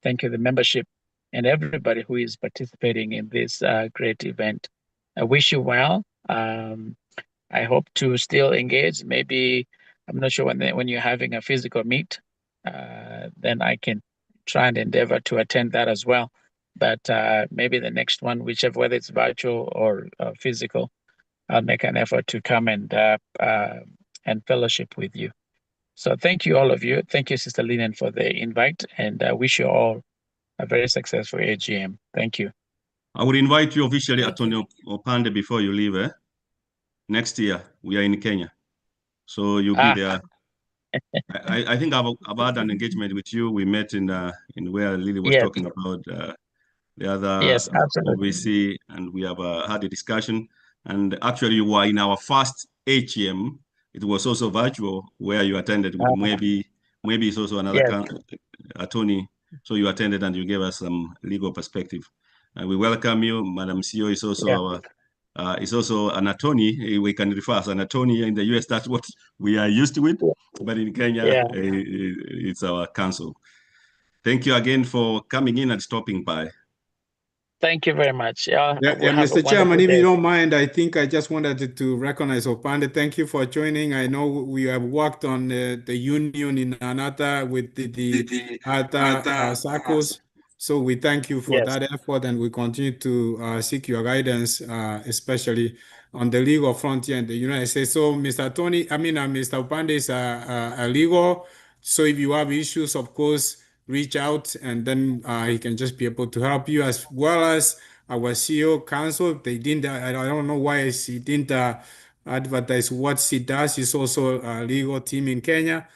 Thank you, the membership, and everybody who is participating in this great event. I wish you well. I hope to still engage. Maybe, I'm not sure when you're having a physical meet, then I can try and endeavor to attend that as well. But maybe the next one, whichever, whether it's virtual or physical, I'll make an effort to come and and fellowship with you. So thank you, all of you. Thank you, Sister Lillian, for the invite, and I wish you all a very successful AGM. Thank you. I would invite you officially, Attorney Opande, before you leave. Next year, we are in Kenya. So you'll be there. I think I've had an engagement with you. We met in where Lily was talking about the other OVC, and we have had a discussion. And actually, you were in our first AGM. It was also virtual, where you attended with maybe it's also another attorney. So you attended and you gave us some legal perspective. We welcome you. Madam CEO is also is also an attorney. We can refer as an attorney in the US. That's what we are used to it. But in Kenya, it's our counsel. Thank you again for coming in and stopping by. Thank you very much. Mr. Chairman, if you don't mind, I think I just wanted to recognize Opande. Thank you for joining. I know we have worked on the union in Anata with the other SACCOs. So we thank you for that effort, and we continue to seek your guidance, especially on the legal frontier in the United States. So Mr. Opande is a legal. So if you have issues, of course, reach out, and then he can just be able to help you, as well as our CEO counsel. They didn't, I don't know why she didn't advertise what she does. She's also a legal team in Kenya.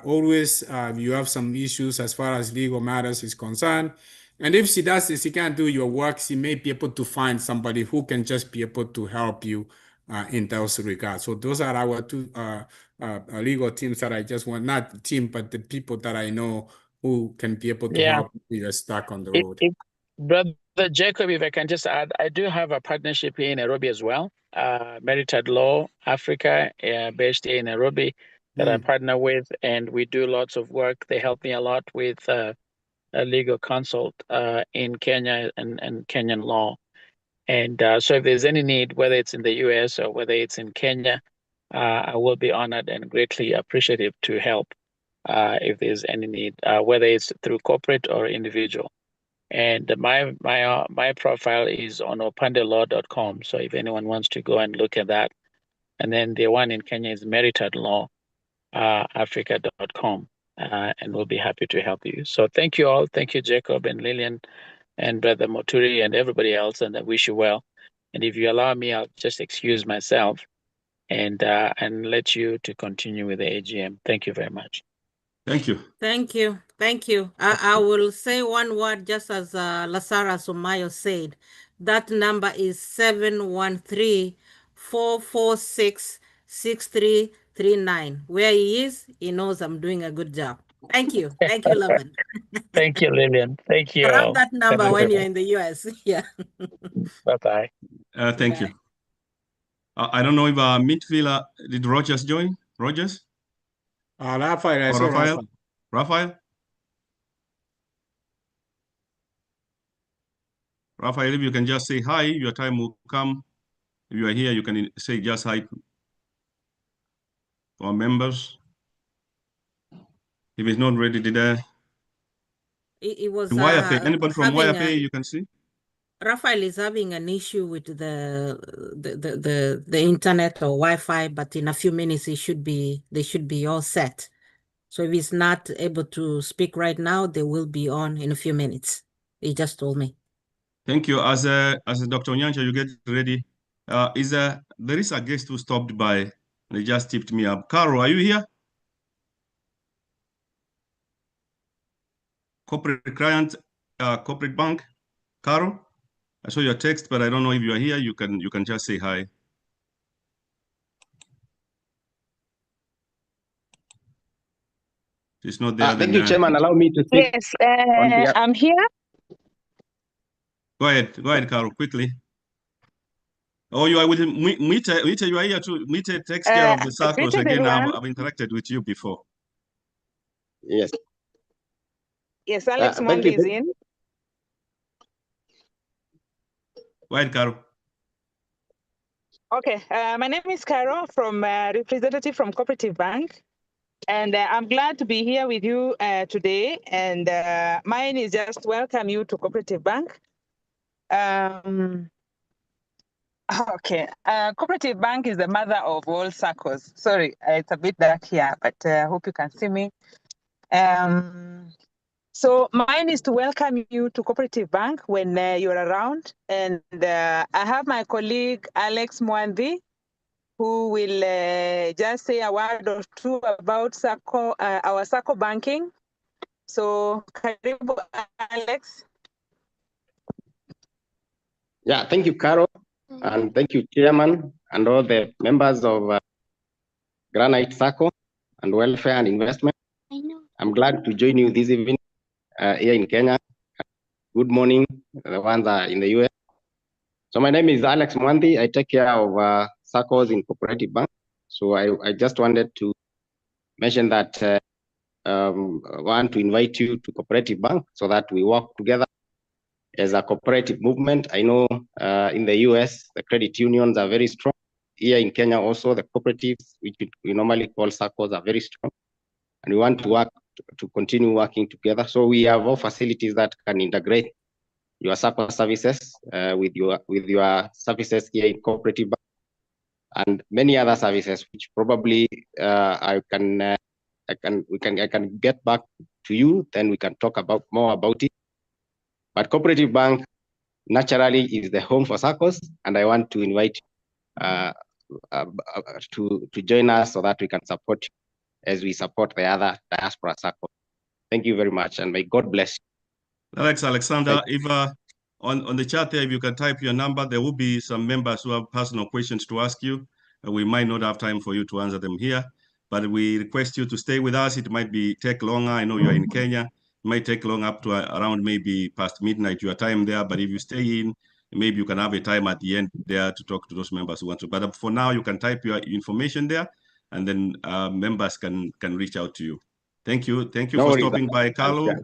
Always, you have some issues as far as legal matters is concerned. And if she does this, she can't do your work, she may be able to find somebody who can just be able to help you in those regards. So those are our two legal teams that I just want, not the team, but the people that I know who can be able to help if you're stuck on the road. Brother Jacob, if I can just add, I do have a partnership here in Nairobi as well. Merited Law Africa, based here in Nairobi, that I partner with, and we do lots of work. They help me a lot with a legal consult in Kenya and Kenyan law. And so if there's any need, whether it's in the US or whether it's in Kenya, I will be honored and greatly appreciative to help if there's any need, whether it's through corporate or individual. And my profile is on opandelaw.com. So if anyone wants to go and look at that, and then the one in Kenya is meritedlawafrica.com, and we'll be happy to help you. So thank you all. Thank you, Jacob and Lillian and Brother Moturi and everybody else, and I wish you well. And if you allow me, I'll just excuse myself and let you to continue with the AGM. Thank you very much. Thank you. Thank you. Thank you. I will say one word, just as Lasara Somayo said. That number is 713-446-6339. Where he is, he knows I'm doing a good job. Thank you. Thank you, Laban. Thank you, Lillian. Thank you. Grab that number when you're in the US. Yeah. Bye-bye. Thank you. I don't know if midfielder, did Rogers join? Rogers? Raphael, I or saw Raphael? Raphael? Raphael, if you can just say hi, your time will come. If you are here, you can say just hi to our members. If it's not ready, It was anybody from YFA you can see? Raphael is having an issue with the internet or Wi-Fi, but in a few minutes they should be all set. So if he's not able to speak right now, they will be on in a few minutes. He just told me. Thank you. As Dr. Onyancha, you get ready. There is a guest who stopped by and they just tipped me up. Carol, are you here? Corporate client, corporate bank. Carol, I saw your text, but I don't know if you are here. You can just say hi. It's not there. Thank you, Chairman. Allow me to speak. Yes, I'm here. Go ahead, Carol, quickly. Oh, you are with Mita, you are here too. Mita takes care of the SACCOs. Again, I've interacted with you before. Yes. Yes, Alex Mondi is in. Go ahead, Carol. Okay, my name is Carol, from representative from Cooperative Bank. And I'm glad to be here with you today. And mine is just welcome you to Cooperative Bank. Okay. Cooperative Bank is the mother of all SACCOs. Sorry, it's a bit dark here, but I hope you can see me. So mine is to welcome you to Cooperative Bank when you're around. And I have my colleague, Alex Mwandhi, who will just say a word or two about SACCO, our SACCO banking. So, karibu, Alex. Yeah, thank you, Carol, and thank you, Chairman, and all the members of Granite SACCO and Welfare and Investment. I'm glad to join you this evening here in Kenya. Good morning, the ones that are in the US. So my name is Alex Mwandhi. I take care of SACCOs in Cooperative Bank. So I just wanted to mention that I want to invite you to Cooperative Bank so that we work together as a cooperative movement. I know in the US, the credit unions are very strong. Here in Kenya also, the cooperatives, which we normally call SACCOs, are very strong. And we want to work to continue working together. So we have all facilities that can integrate your SACCO services with your services here in Cooperative Bank, and many other services, which probably I can get back to you. Then we can talk about more about it. But Cooperative Bank naturally is the home for SACCOs, and I want to invite to join us so that we can support you as we support the other Diaspora SACCO. Thank you very much, and may God bless you. Alexander, if on the chat there, if you can type your number, there will be some members who have personal questions to ask you. We might not have time for you to answer them here, but we request you to stay with us. It might take longer. I know you're in Kenya. It might take long up to around maybe past midnight your time there, but if you stay in, maybe you can have a time at the end there to talk to those members who want to. But for now, you can type your information there, and then members can reach out to you. Thank you. Thank you for stopping by, Carlo.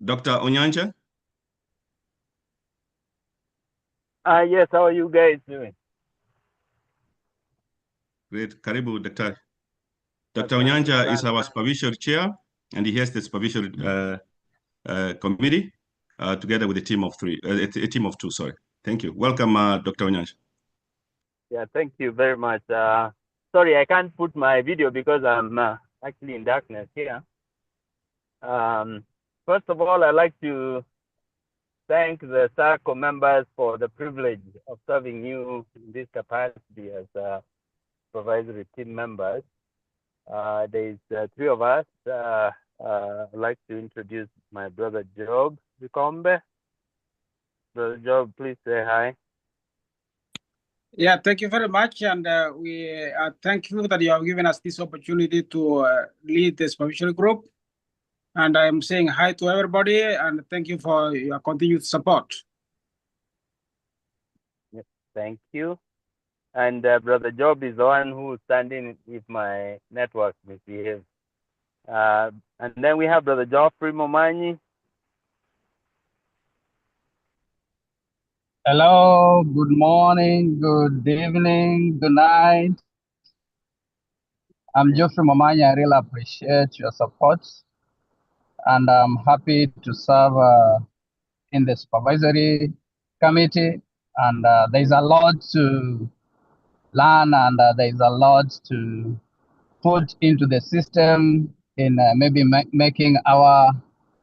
Dr. Onyancha? Yes, how are you guys doing? Great. Karibu, Dr. Dr. Onyancha is our supervisory chair, and he has the supervisory committee together with a team of two, sorry. Thank you. Welcome, Dr. Onyancha. Yeah, thank you very much. Sorry, I can't put my video because I'm actually in darkness here. First of all, I'd like to thank the SACCO members for the privilege of serving you in this capacity as supervisory team members. There's three of us. I'd like to introduce my brother Job Vikombe. Brother Job, please say hi. Yeah, thank you very much. And we thank you that you have given us this opportunity to lead the supervisory group. And I'm saying hi to everybody and thank you for your continued support. Yes, thank you. And Brother Job is the one who's standing if my network misbehaves. And then we have Brother Geoffrey Momanyi. Hello, good morning, good evening, good night. I'm Geoffrey Momanyi. I really appreciate your support. And I'm happy to serve in the supervisory committee. And there's a lot to learn and there's a lot to put into the system in maybe making our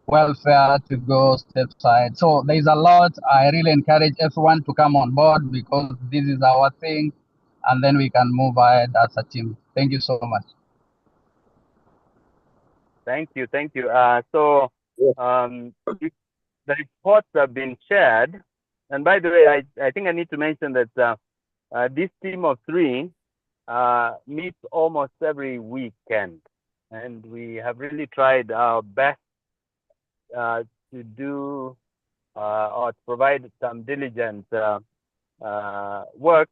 welfare to go step side. So there's a lot. I really encourage everyone to come on board because this is our thing and then we can move ahead as a team. Thank you so much. Thank you, thank you. So the reports have been shared. And by the way, I think I need to mention that this team of three meets almost every weekend. And we have really tried our best to do or to provide some diligent work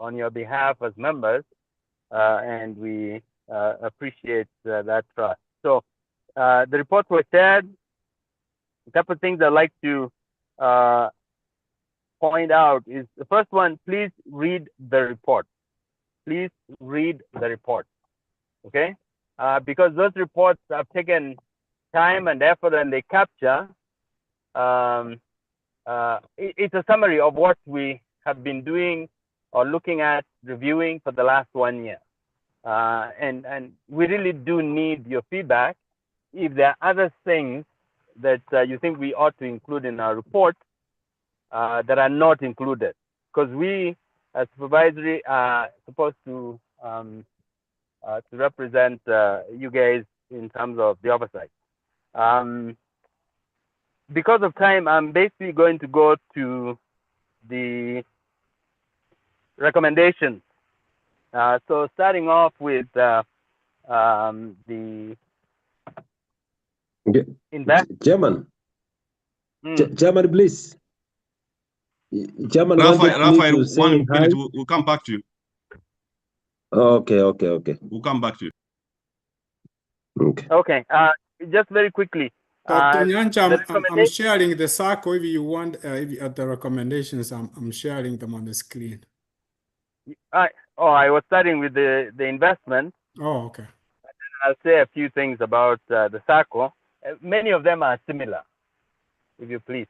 on your behalf as members. And we appreciate that trust. So the reports were shared. A couple of things I'd like to point out is the first one, please read the report. Please read the report, okay? Because those reports have taken time and effort and they capture it's a summary of what we have been doing or looking at, reviewing for the last 1 year. And we really do need your feedback. If there are other things that you think we ought to include in our report that are not included, because we as supervisory are supposed to represent you guys in terms of the oversight. Because of time, I'm basically going to go to the recommendations. So starting off with the Chairman, Chairman, please. Chairman wanted me to say 1 minute. hi. We'll come back to you. Okay. We'll come back to you. Okay. Just very quickly. Dr. Nyancha, I'm recommendation- sharing the SACCO if you want, at the recommendations, I'm sharing them on the screen. I was starting with the investment. Oh, okay. I'll say a few things about the SACCO. Many of them are similar, if you please.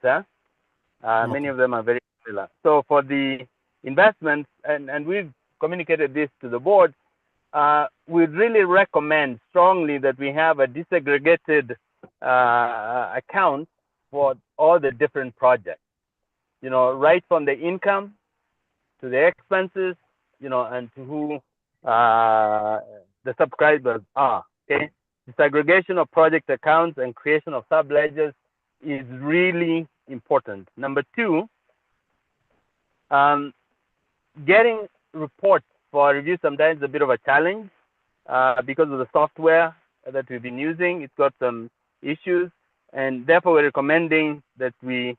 Many of them are very similar. So for the investments, and we've communicated this to the board, we really recommend strongly that we have a disaggregated account for all the different projects. You know, right from the income to the expenses, you know, and to who the subscribers are. Okay, disaggregation of project accounts and creation of subledgers is really important. Number two, getting reports for review sometimes is a bit of a challenge because of the software that we've been using. It's got some issues, and therefore we're recommending that we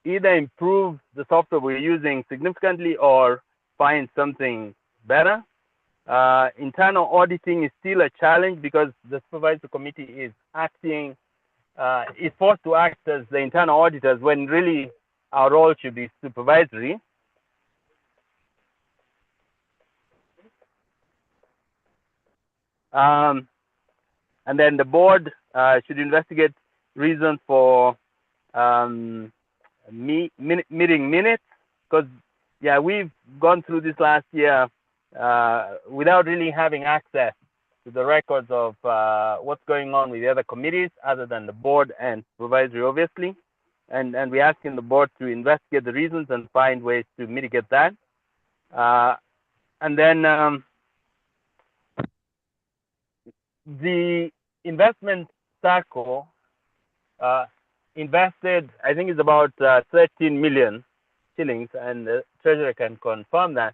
either improve the software we're using significantly or find something better. Internal auditing is still a challenge because the supervisory committee is acting, is forced to act as the internal auditors when really our role should be supervisory. And then the board should investigate reasons for meeting minutes, because we've gone through this last year without really having access to the records of what's going on with the other committees other than the board and supervisory, obviously. And we're asking the board to investigate the reasons and find ways to mitigate that. And then the investment SACCO invested, I think it's about 13 million shillings, and the treasurer can confirm that,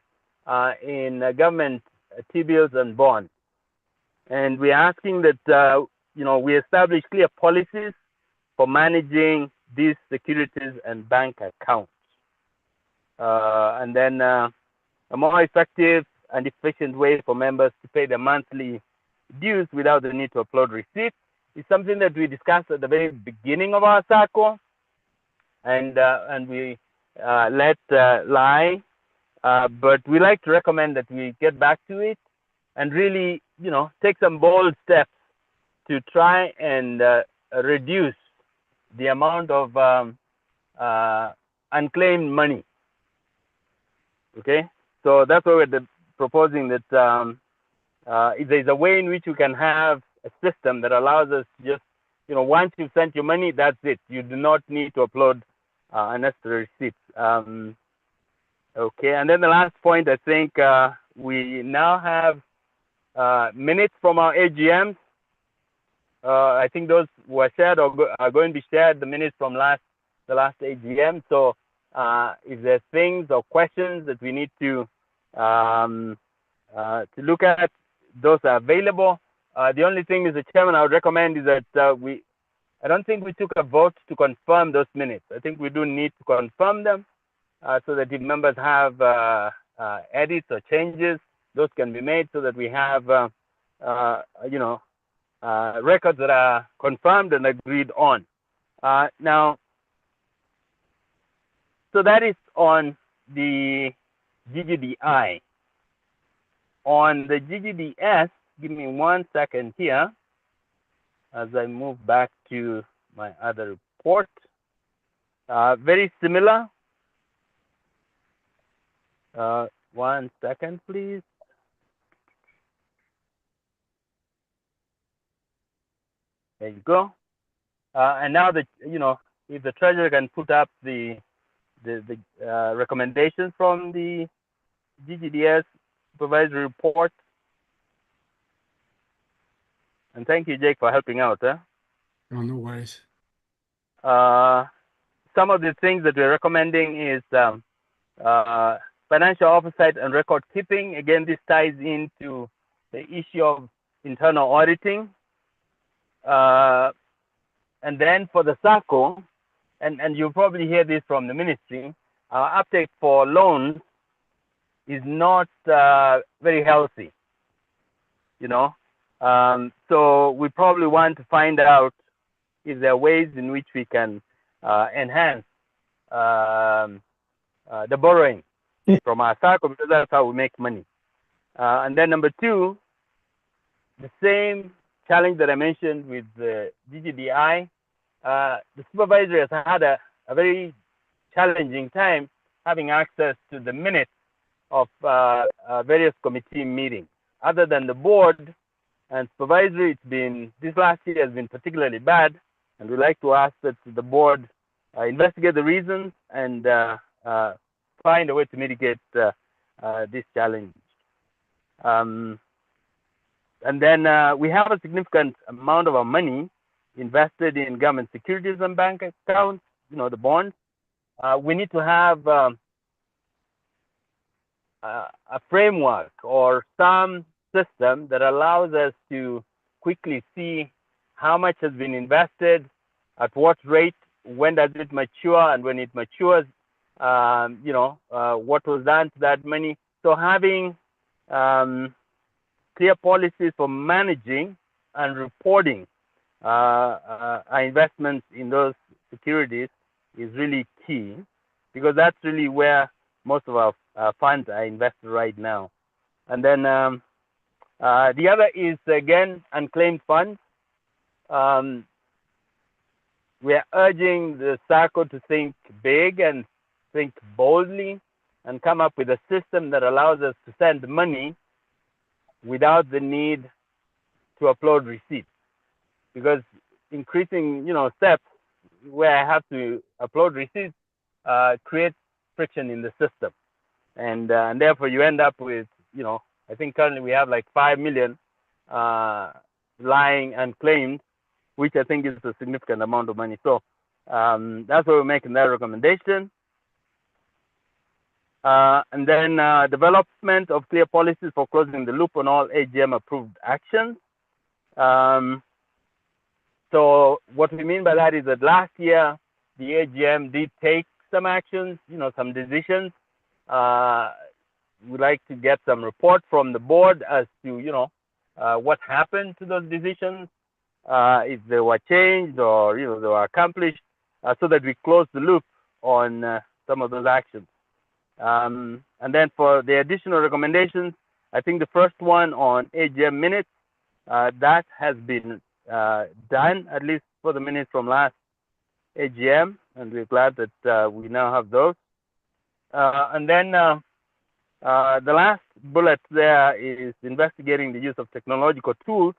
in government T-bills and bonds. And we're asking that, we establish clear policies for managing these securities and bank accounts. And then a more effective and efficient way for members to pay their monthly dues without the need to upload receipts is something that we discussed at the very beginning of our SACCO, and we let lie. But we like to recommend that we get back to it and really, take some bold steps to try and reduce the amount of unclaimed money. Okay, so that's why we're proposing that if there's a way in which you can have a system that allows us just, once you've sent your money, that's it. You do not need to upload unnecessary receipts. Okay, and then the last point, I think we now have minutes from our AGMs. I think those were shared or are going to be shared, the minutes from the last AGM. So if there's things or questions that we need to look at, those are available. The only thing, Mr. Chairman, I would recommend is that I don't think we took a vote to confirm those minutes. I think we do need to confirm them so that if members have edits or changes, those can be made so that we have, records that are confirmed and agreed on. Now, so that is on the GGDI. On the GGDS, give me 1 second here as I move back to my other report. very similar. 1 second, please. There you go. And now that, if the treasurer can put up the recommendations from the GGDS supervisory report. And thank you, Jake, for helping out. Oh, no worries. Some of the things that we're recommending is financial oversight and record keeping. Again, this ties into the issue of internal auditing. And then for the SACCO, and you'll probably hear this from the ministry, our uptake for loans is not very healthy, so we probably want to find out if there are ways in which we can enhance the borrowing from our SACCO, because that's how we make money. And then number two, the same challenge that I mentioned with the GGDI, the supervisor has had a very challenging time having access to the minutes of various committee meetings. Other than the board and supervisory, this last year has been particularly bad, and we'd like to ask that the board investigate the reasons and find a way to mitigate this challenge. And then we have a significant amount of our money invested in government securities and bank accounts, the bonds. We need to have a framework or some system that allows us to quickly see how much has been invested, at what rate, when does it mature, and when it matures, what was done to that money. So having clear policies for managing and reporting our investments in those securities is really key, because that's really where most of our funds are invested right now. And then the other is, again, unclaimed funds. We are urging the SACCO to think big and think boldly and come up with a system that allows us to send money without the need to upload receipts, because increasing steps where I have to upload receipts creates friction in the system, and therefore you end up with I think currently we have like 5 million lying unclaimed, which I think is a significant amount of money. So that's why we're making that recommendation. And then development of clear policies for closing the loop on all AGM approved actions. So what we mean by that is that last year the AGM did take some actions, some decisions. We'd like to get some report from the board as to what happened to those decisions, if they were changed or they were accomplished, so that we close the loop on some of those actions. And then for the additional recommendations, I think the first one on AGM minutes, that has been done, at least for the minutes from last AGM, and we're glad that we now have those. And then the last bullet there is investigating the use of technological tools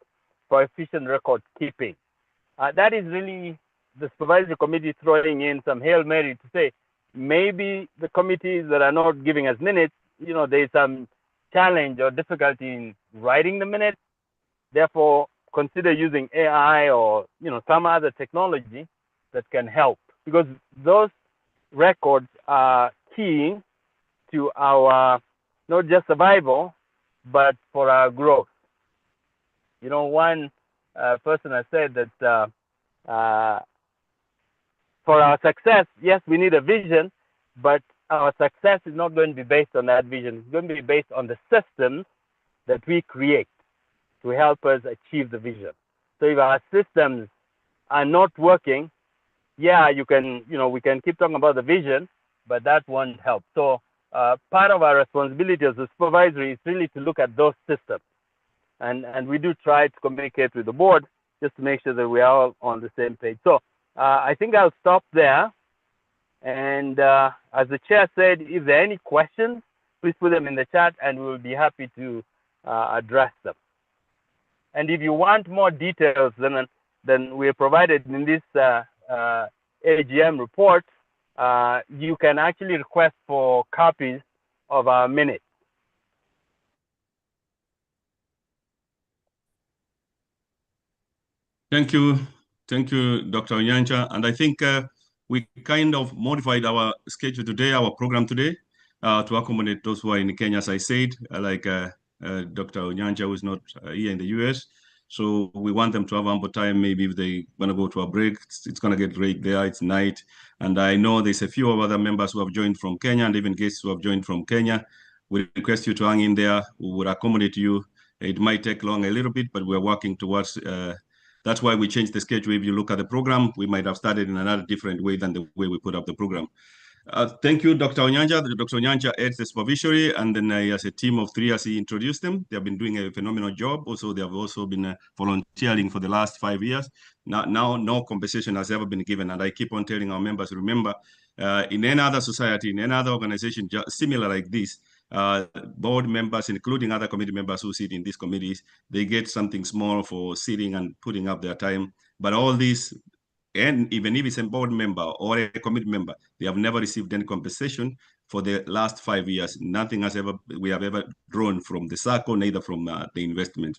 for efficient record keeping. That is really the supervisory committee throwing in some Hail Mary to say, maybe the committees that are not giving us minutes, there's some challenge or difficulty in writing the minutes. Therefore, consider using AI or some other technology that can help, because those records are key to our not just survival, but for our growth. One person has said that for our success, yes, we need a vision, but our success is not going to be based on that vision. It's going to be based on the systems that we create to help us achieve the vision. So if our systems are not working, yeah, we can keep talking about the vision, but that won't help. So part of our responsibility as a supervisory is really to look at those systems. And we do try to communicate with the board just to make sure that we are all on the same page. So I think I'll stop there. And as the chair said, if there are any questions, please put them in the chat and we will be happy to address them. And if you want more details than we have provided in this AGM report, you can actually request for copies of our minutes. Thank you, Dr. Onyancha. And I think we kind of modified our schedule today, our program today, to accommodate those who are in Kenya, as I said, like Dr. Onyancha, who is not here in the US. So we want them to have ample time. Maybe if they want to go to a break, it's going to get late there. It's night. And I know there's a few other members who have joined from Kenya and even guests who have joined from Kenya. We request you to hang in there. We will accommodate you. It might take long a little bit, but we're working towards that's why we changed the schedule. If you look at the program, we might have started in another different way than the way we put up the program. Thank you, Dr. Onyancha. Dr. Onyancha heads the supervisory, and then as a team of 3, as he introduced them, they have been doing a phenomenal job. Also, they have also been volunteering for the last 5 years. Now, no compensation has ever been given, and I keep on telling our members, remember, in any other society, in any other organization similar like this, board members, including other committee members who sit in these committees, they get something small for sitting and putting up their time. But all these, and even if it's a board member or a committee member, they have never received any compensation for the last 5 years. Nothing we have ever drawn from the SACCO, neither from the investment.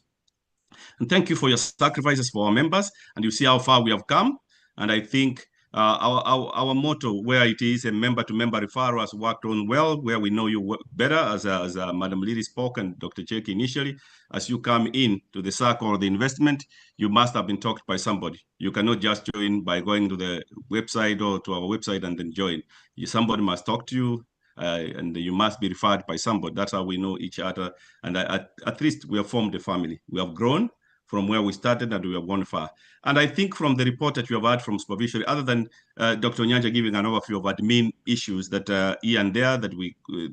And thank you for your sacrifices for our members. And you see how far we have come. And I think our motto, where it is a member-to-member referral, has worked on well, where we know you better, as Madam Lily spoke and Dr. Cheki initially. As you come in to the SACCO or the investment, you must have been talked by somebody. You cannot just join by going to the website or to our website and then join. Somebody must talk to you, and you must be referred by somebody. That's how we know each other. And at least we have formed a family. We have grown from where we started and we have gone far. And I think from the report that you have had from supervisory, other than Dr. Onyancha giving an overview of admin issues that here and there, that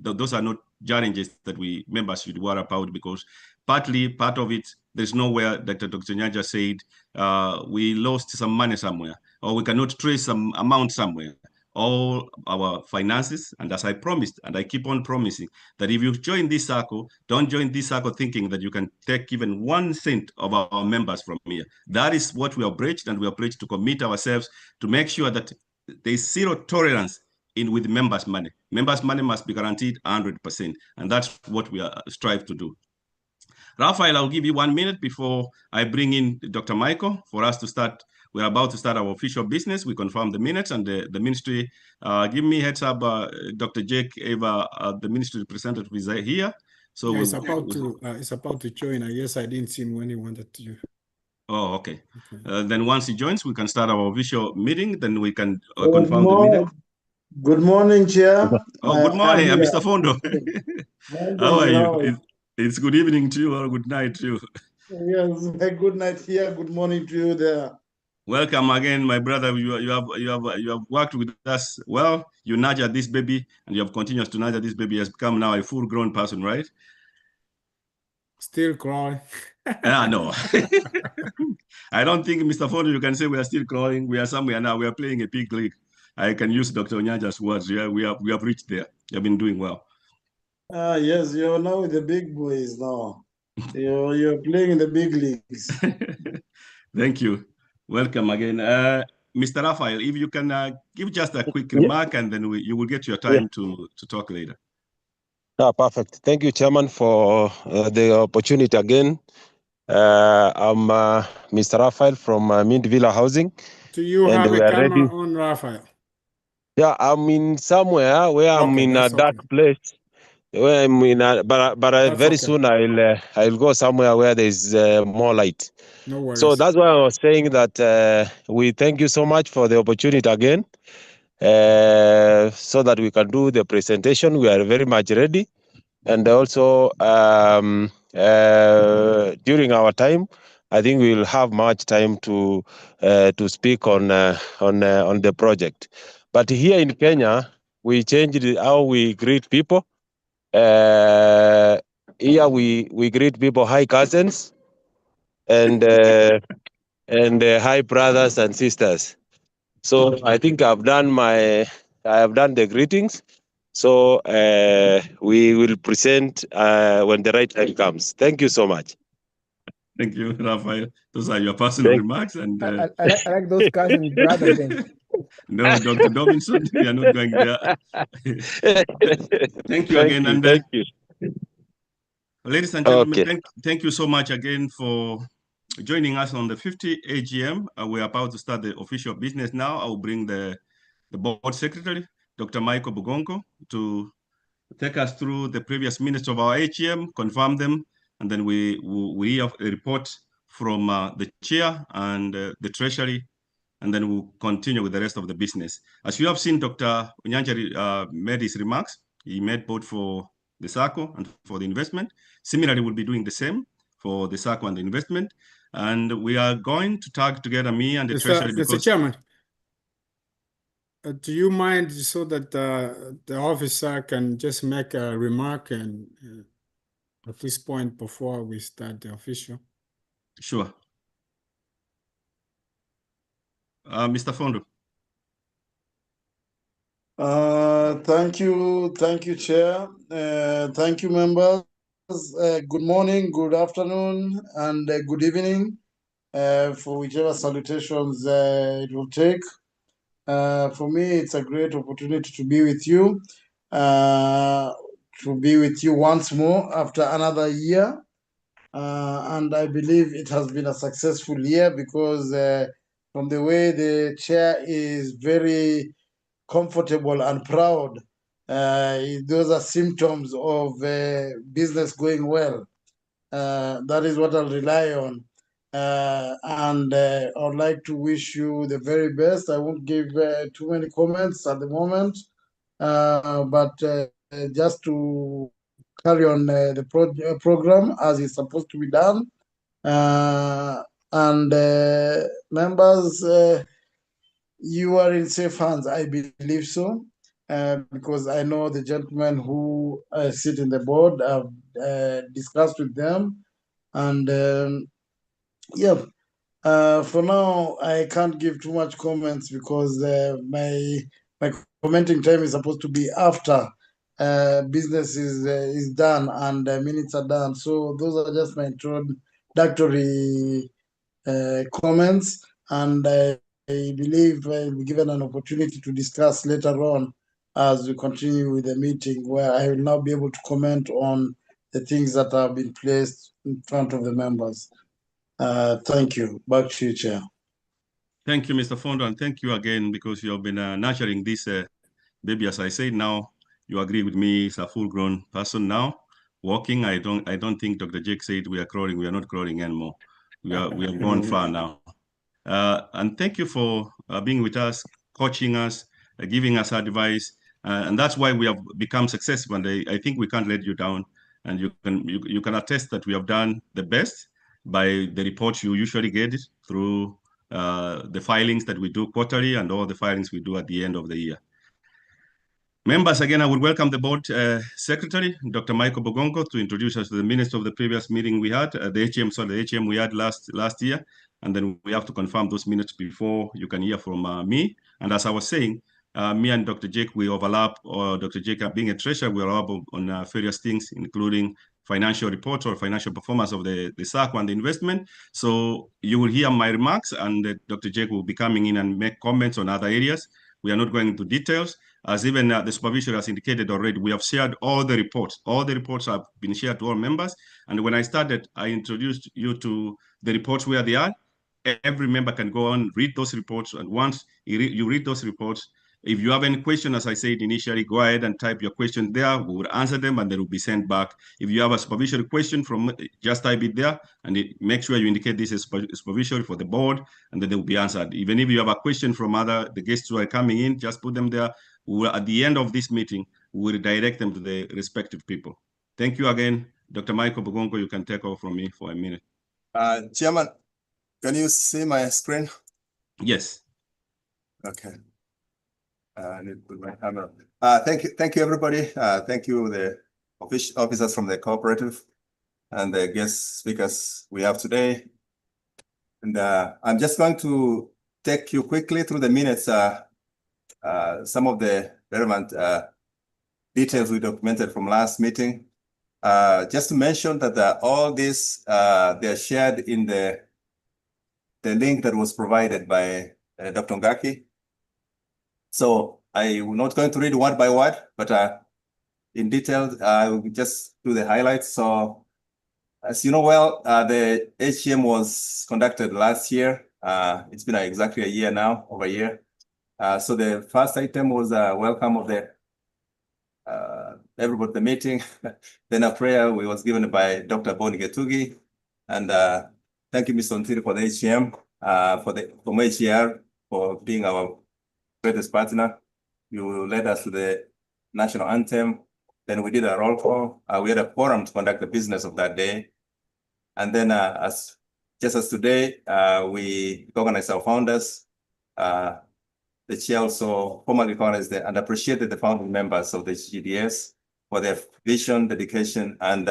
those are not challenges that we members should worry about, because part of it, there's nowhere that Dr. Onyancha said we lost some money somewhere, or we cannot trace some amount somewhere. All our finances, and as I promised, and I keep on promising, that if you join this SACCO, don't join this SACCO thinking that you can take even 1 cent of our members from here. That is what we have preached, and we have preached to commit ourselves to make sure that there is zero tolerance with members' money. Members' money must be guaranteed 100%, and that's what we strive to do. Raphael, I'll give you 1 minute before I bring in Dr. Michael for us to start. We're about to start our official business. We confirm the minutes, and the ministry, give me heads up, Dr. Jake Eva, the ministry representative is here. So yeah, it's about to join. I guess I didn't see him when he wanted to. Oh, okay. Then once he joins, we can start our official meeting. Then we can confirm the meeting. Good morning, Chair. Oh, good morning, Mr. Fondo. How are you? It's good evening to you or good night to you. Yes, good night here. Good morning to you there. Welcome again, my brother. You have worked with us well. You nurtured this baby, and you have continued to nurture this baby. He has become now a full-grown person, right? Still crawling. No. I don't think, Mr. Fondo, you can say we are still crawling. We are somewhere now. We are playing a big league. I can use Dr. Onyancha's words. Yeah, we have reached there. You have been doing well. Yes, you're now with the big boys now. You're playing in the big leagues. Thank you. Welcome again. Mr. Raphael, if you can give just a quick remark, and then you will get your time to talk later. Perfect. Thank you, Chairman, for the opportunity again. I'm Mr. Raphael from Mint Villa Housing. Do you have a camera on, Raphael? Yeah, I'm in somewhere where I'm in a dark place. Where I'm in but very soon I'll go somewhere where there's more light. No worries. So that's why I was saying that we thank you so much for the opportunity again, so that we can do the presentation. We are very much ready, and also during our time, I think we will have much time to speak on the project. But here in Kenya, we changed how we greet people. Here we greet people hi cousins and hi brothers and sisters. So I think I've done my I have done the greetings. So we will present when the right time comes. Thank you so much. Thank you, Raphael. Those are your personal remarks. And I like those cousin brother things. no, Dr. Dobinson, we are not going there. Thank you again. Thank you. Ladies and gentlemen, thank you so much again for joining us on the 50th AGM. We're about to start the official business now. I will bring the board secretary, Dr. Michael Bugongo, to take us through the previous minutes of our AGM, confirm them, and then we have a report from the chair and the treasury, and then we'll continue with the rest of the business. As you have seen, Dr. Unyanjari made his remarks. He made both for the SACCO and for the investment. Similarly, we'll be doing the same for the SACCO and the investment. And we are going to tag together me and the treasury because... Mr. Chairman, do you mind so that the officer can just make a remark and at this point before we start the official? Sure. Mr. Fondo. Thank you, Chair. Thank you, members. Good morning, good afternoon, and good evening for whichever salutations it will take. For me, it's a great opportunity to be with you, once more after another year. And I believe it has been a successful year because from the way the chair is very comfortable and proud, those are symptoms of business going well. That is what I'll rely on. And I would like to wish you the very best. I won't give too many comments at the moment, but just to carry on the program as it's supposed to be done. And members, you are in safe hands, I believe so, because I know the gentlemen who sit in the board. I've discussed with them, and for now I can't give too much comments because my commenting time is supposed to be after business is done and minutes are done. So those are just my introductory comments, and I believe I'll be given an opportunity to discuss later on as we continue with the meeting, where I will now be able to comment on the things that have been placed in front of the members. Thank you. Back to you, Chair. Thank you, Mr. Fondo, and thank you again because you have been nurturing this baby. As I say now, you agree with me. He's a full-grown person now, walking. I don't think Dr. Jake said we are crawling. We are not crawling anymore. We have gone far now. And thank you for being with us, coaching us, giving us advice, and that's why we have become successful. And I think we can't let you down. And you can attest that we have done the best by the reports you usually get through the filings that we do quarterly and all the filings we do at the end of the year. Members, again, I would welcome the board secretary, Dr. Michael Bugongo, to introduce us to the minutes of the previous meeting we had, the AGM we had last year. And then we have to confirm those minutes before you can hear from me. And as I was saying, me and Dr. Jake, we overlap, or Dr. Jake being a treasurer, we overlap on various things, including financial reports or financial performance of the SACCO and the investment. So you will hear my remarks, and Dr. Jake will be coming in and make comments on other areas. We are not going into details. As even the supervisor has indicated already, we have shared all the reports. All the reports have been shared to all members. And when I started, I introduced you to the reports where they are. Every member can go on, read those reports. And once you read those reports, if you have any question, as I said initially, go ahead and type your question there. We will answer them and they will be sent back. If you have a supervisory question, just type it there and make sure you indicate this is supervisory for the board, and then they will be answered. Even if you have a question from the guests who are coming in, just put them there. At the end of this meeting, we will direct them to the respective people. Thank you again. Dr. Michael Bugongo, you can take over from me for a minute. Chairman, can you see my screen? Yes. Okay. I need to put my camera. Thank you, everybody. Thank you, the officers from the cooperative and the guest speakers we have today. And I'm just going to take you quickly through the minutes some of the relevant details we documented from last meeting. Just to mention that all these they're shared in the link that was provided by Dr. Ngaki. So I will not going to read word by word, but in detail, I will just do the highlights. So as you know well, the AGM was conducted last year. It's been exactly a year now, over a year. So the first item was a welcome of the everybody at the meeting. Then a prayer was given by Dr. Boni Getugi. And thank you, Mr. Ontiri, for the AGM, from HCR for being our greatest partner. You led us to the national anthem. Then we did a roll call. We had a forum to conduct the business of that day. And then just as today, we recognized our founders. The chair also formally recognized and appreciated the founding members of the GDS for their vision, dedication, and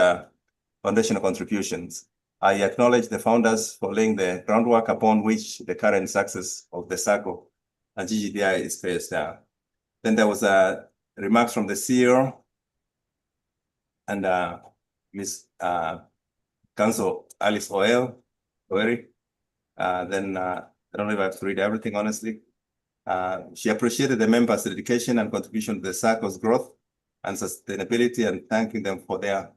foundational contributions. I acknowledge the founders for laying the groundwork upon which the current success of the SACCO and GGDI is based. Then there was a remarks from the CEO and Ms. Council Alice Oeri. Then I don't know if I have to read everything, honestly. She appreciated the members' dedication and contribution to the SACCO's growth and sustainability, and thanking them for their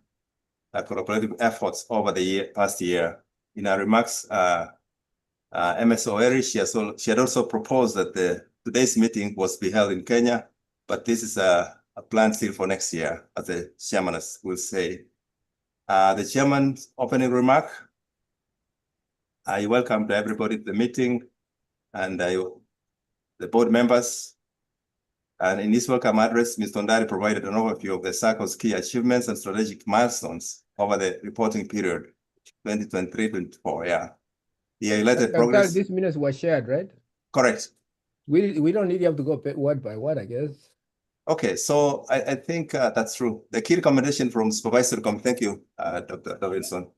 collaborative efforts over the past year. In her remarks, MS Oeri, she had also proposed that today's meeting was to be held in Kenya, but this is a plan still for next year, as the chairman will say. The chairman's opening remark, I welcome everybody to the meeting and the board members. And in this welcome address, Mr. Ondari provided an overview of the SACCO's key achievements and strategic milestones over the reporting period, 2023-24, yeah. The highlighted progress. These minutes were shared, right? Correct. We don't need you have to go word by word, I guess. Okay, so I think that's true. The key recommendation from Supervisory Committee, thank you, Dr. Wilson.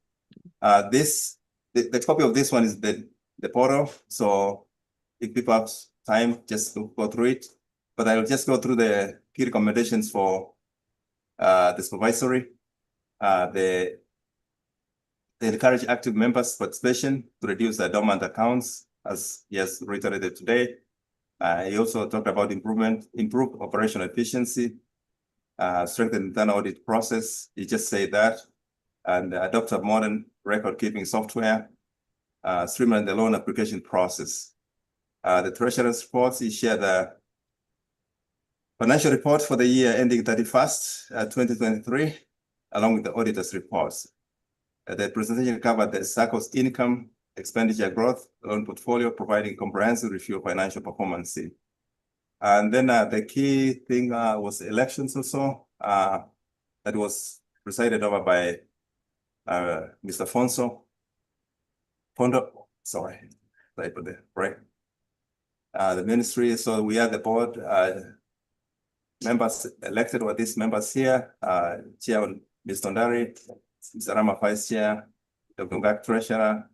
The copy of this one is the portal. So if people have time, just to go through it. But I'll just go through the key recommendations for the supervisory. They encourage active members' participation to reduce the dormant accounts, as he has reiterated today. He also talked about improved operational efficiency, strengthen internal audit process. He just said that, and adopt a modern record-keeping software, streamline the loan application process. The treasurer's reports, he shared the financial report for the year ending 31st, 2023, along with the auditor's reports. The presentation covered the SACCO's income, expenditure growth, loan portfolio, providing comprehensive review of financial performance. And then the key thing was elections also, that was presided over by Mr. Sorry, I put there, right? The ministry, so we are the board members elected, or these members here, Chair Mr. Ondari, Mr. Rama Vice Chair, Dr. Ngak Treasurer,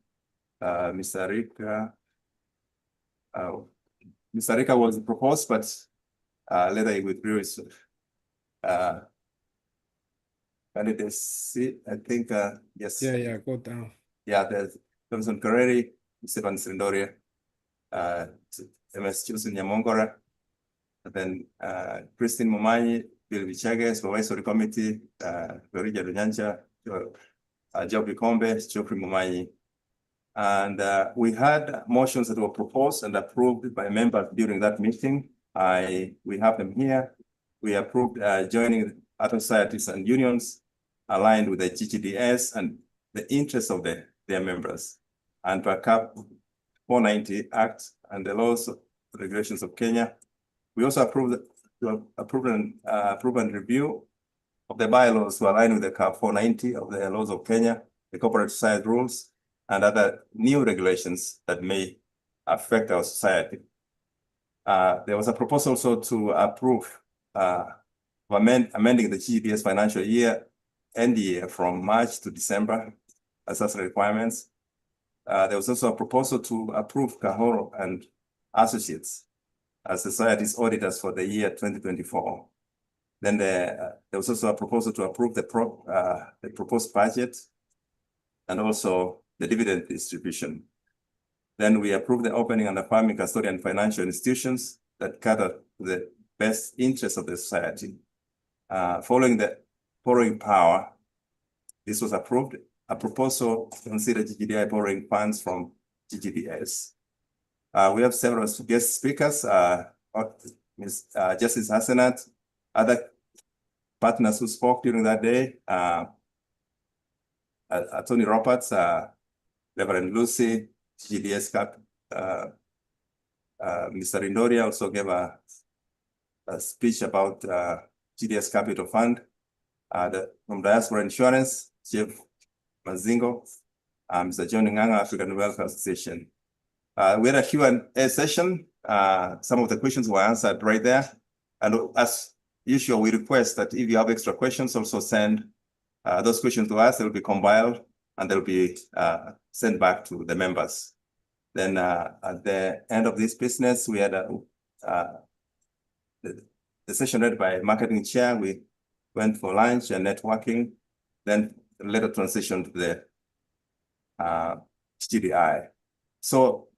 Mr. Rika. Mr. Rika was proposed, but later he withdrew his candidacy. I think, yes. Yeah, go down. Yeah, there's Thompson Kareri, Stephen Srindoria, MS Chusin Nyamongora, and then Christine Momanyi, Bill Vichage, Supervisory Committee, Florija Dunyancha, Job Bikombe, Geoffrey Momanyi. And we had motions that were proposed and approved by members during that meeting. We have them here. We approved joining other societies and unions aligned with the GGDS and the interests of their members, and to cap 490 Act and the laws and regulations of Kenya. We also approved and review of the bylaws to align with the CAP 490 of the laws of Kenya, the corporate society rules, and other new regulations that may affect our society. There was a proposal also to approve amending the GDS financial year end year from March to December as requirements. There was also a proposal to approve Kahoro and Associates as the society's auditors for the year 2024. Then there was also a proposal to approve the proposed budget and also the dividend distribution. Then we approved the opening and affirming custodian financial institutions that cater to the best interests of the society. Following the borrowing power, this was approved, a proposal to consider GGDI borrowing funds from GGDS. We have several guest speakers, Ms. Justice Hassanat, other partners who spoke during that day, Attorney Roberts, Reverend Lucy, GGDS Cap, Mr. Indoria also gave a speech about GDS Capital Fund, from Diaspora Insurance, Chief Mazingo, Mr. John Nganga, African Welfare Association. We had a Q&A session. Some of the questions were answered right there. And as usual, we request that if you have extra questions, also send those questions to us. They will be compiled and they'll be sent back to the members. Then at the end of this business, we had the session led by marketing chair. We went for lunch and networking, then later transition to the GDI. So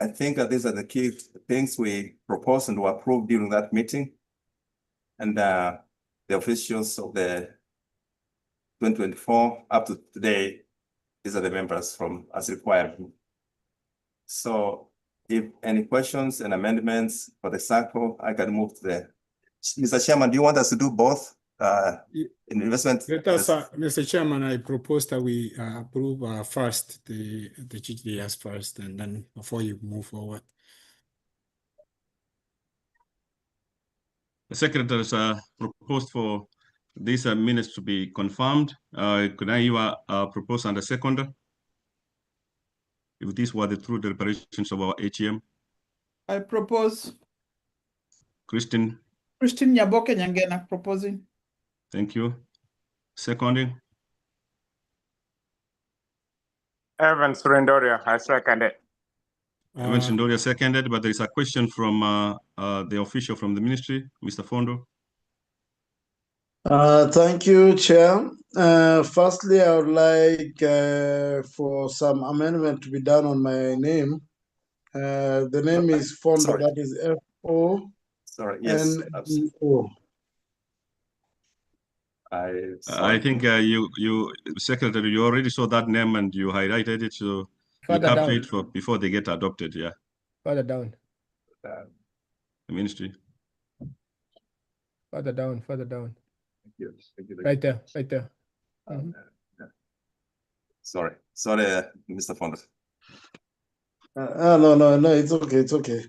I think that these are the key things we proposed and were approved during that meeting. And the officials of the 2024 up to today, these are the members from as required. So if any questions and amendments for the SACCO, I can move to the, Mr. Chairman, do you want us to do both in investment? Let us, Mr. Chairman, I propose that we approve first the GGDS first, and then before you move forward. The secretaries proposed for these minutes to be confirmed. Could I hear a proposal and a seconder? If these were the true deliberations of our AGM. I propose. Christine Nyaboke Nyangena proposing. Thank you. Seconding. Evans Rendoria, I second it. Evans Rendoria seconded, but there is a question from the official from the ministry, Mr. Fondo. Thank you, Chair. Firstly, I would like for some amendment to be done on my name. The name is Fondo, that is F-O. Sorry, yes. N-D-O. I think you secretary, you already saw that name and you highlighted it, so you capture it for before they get adopted. Yeah. Further down. The ministry. Further down. Further down. Thank you. Right there. Right there. Sorry, Mr. Fondo. No, it's okay. It's okay.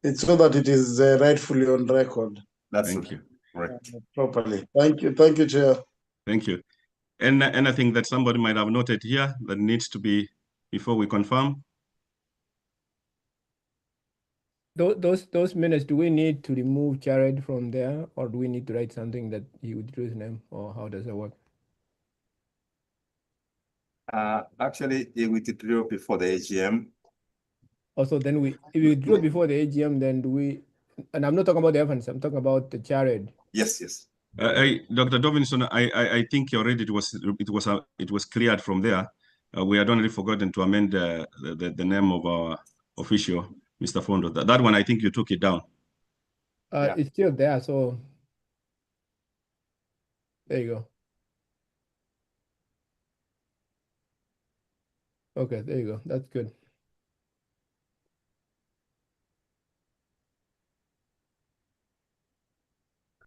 It's so that it is rightfully on record. Thank you. Right. Properly. Thank you, Chair. Thank you. And anything that somebody might have noted here that needs to be before we confirm? Those minutes, do we need to remove Jared from there, or do we need to write something that he withdrew his name, or how does it work? Actually, he withdrew before the AGM. Also, then if we withdrew before the AGM, then do we? And I'm not talking about the Evans. I'm talking about the Jared. Yes. Dr. Dovinson, I think already it was cleared from there. We had only forgotten to amend the name of our official, Mr. Fondo. That one, I think you took it down. Yeah. It's still there, so there you go. Okay, there you go. That's good.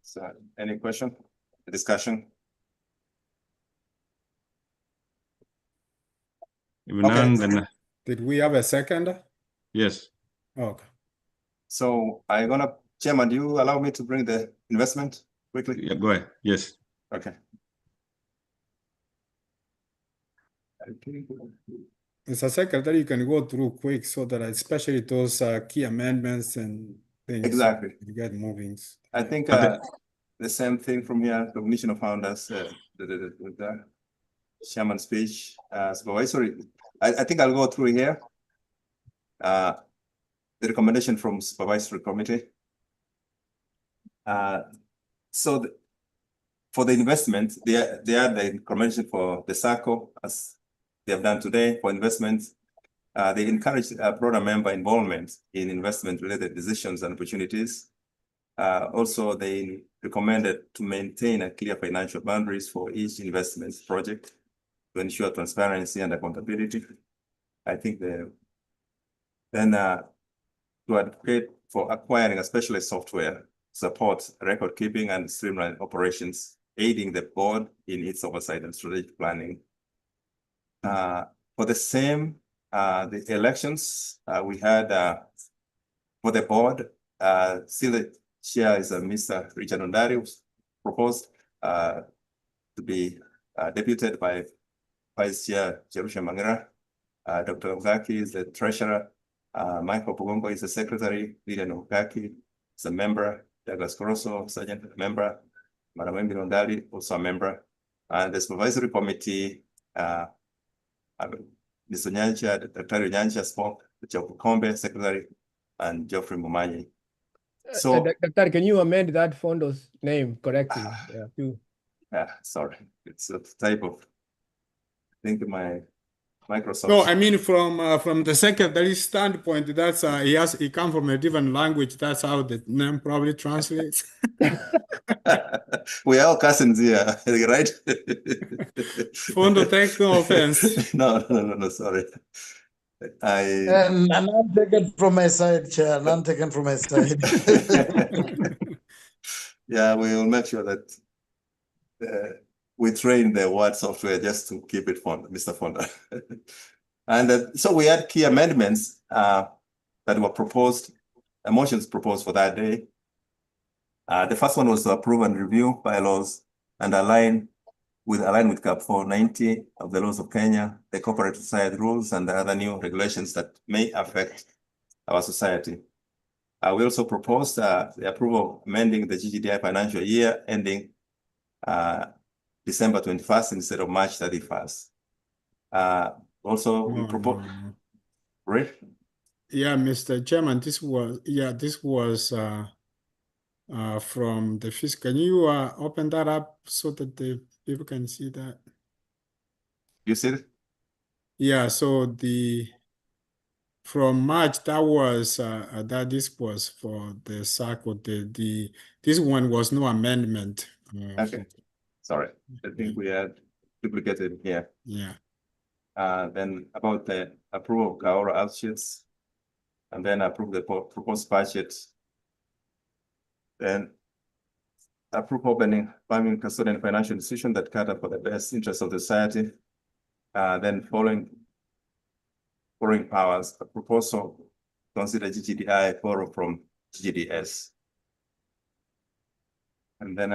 So, any question, discussion? If none, then did we have a second? Yes. Okay. So Chairman, do you allow me to bring the investment quickly? Yeah, go ahead. Yes. Okay. Mr. Secretary, you can go through quick so that especially those key amendments and things. Exactly. You get moving. I think the same thing from here, recognition of founders, the chairman's speech, supervisory. I think I'll go through here. the recommendation from supervisory committee. So for the investment, they are the recommendation for the SACCO, as they have done today for investments. They encourage broader member involvement in investment-related decisions and opportunities. Also, they recommended to maintain a clear financial boundaries for each investment project to ensure transparency and accountability. I think to advocate for acquiring a specialized software, support record keeping and streamline operations, aiding the board in its oversight and strategic planning. For the same, the elections, we had for the board, still the chair is Mr. Richard Ondari, who's proposed to be deputed by Vice Chair Jerusha Mangira. Dr. Ogaki is the treasurer. Michael Pugongo is the secretary. Lilian Ogaki is a member. Douglas Coroso, sergeant member. Madam Embi Ondali, also a member. And the supervisory committee, Mr. Nyancha, Dr. Nyancha spoke, Joe Kombe, secretary, and Geoffrey Mumanyi. So, Doctor, can you amend that Fondo's name correctly? Yeah, too. Sorry, it's a type of. I think my Microsoft. No, I mean from the secretary standpoint, that's he come from a different language. That's how the name probably translates. We are all cousins here, right? Fondo, take no offense. No, sorry. And none taken from my side, Chair. None taken from my side. Yeah, we will make sure that we train the word software just to keep it Fonda, Mr. Fonda. And so we had key amendments that were proposed, motions proposed for that day. The first one was to approve and review bylaws and align with Cap 490 of the laws of Kenya, the corporate society rules, and the other new regulations that may affect our society. We also proposed the approval of amending the GGDI financial year ending December 21st instead of March 31st. Also, we proposed. Right? Yeah, Mr. Chairman, this was from the fiscal. Can you open that up so that the people can see that? You see it? Yeah, so from March, that was this was for the SACCO. This one was no amendment. Okay, sorry. I think we had duplicated here. Yeah. Then about the approval of Gaora Associates, and then approve the proposed budget. Then approve opening farming custodian financial institution that cater for the best interest of the society. Then following powers, a proposal consider GGDI borrow from GGDS. And then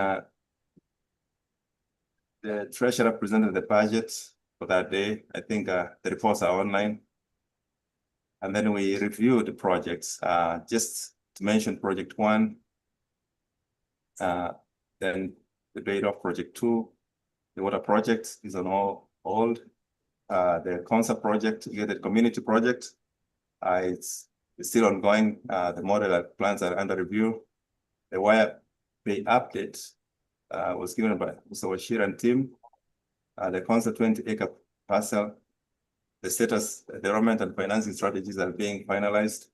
the treasurer presented the budget for that day. I think the reports are online. And then we reviewed the projects. Just to mention project 1, then the date of project 2, the water project is on hold. The concept project, the community project, it's still ongoing. The model plans are under review. The wire pay update was given by Mr. Washira and team. The concept 20-acre parcel, the status, development and financing strategies are being finalized.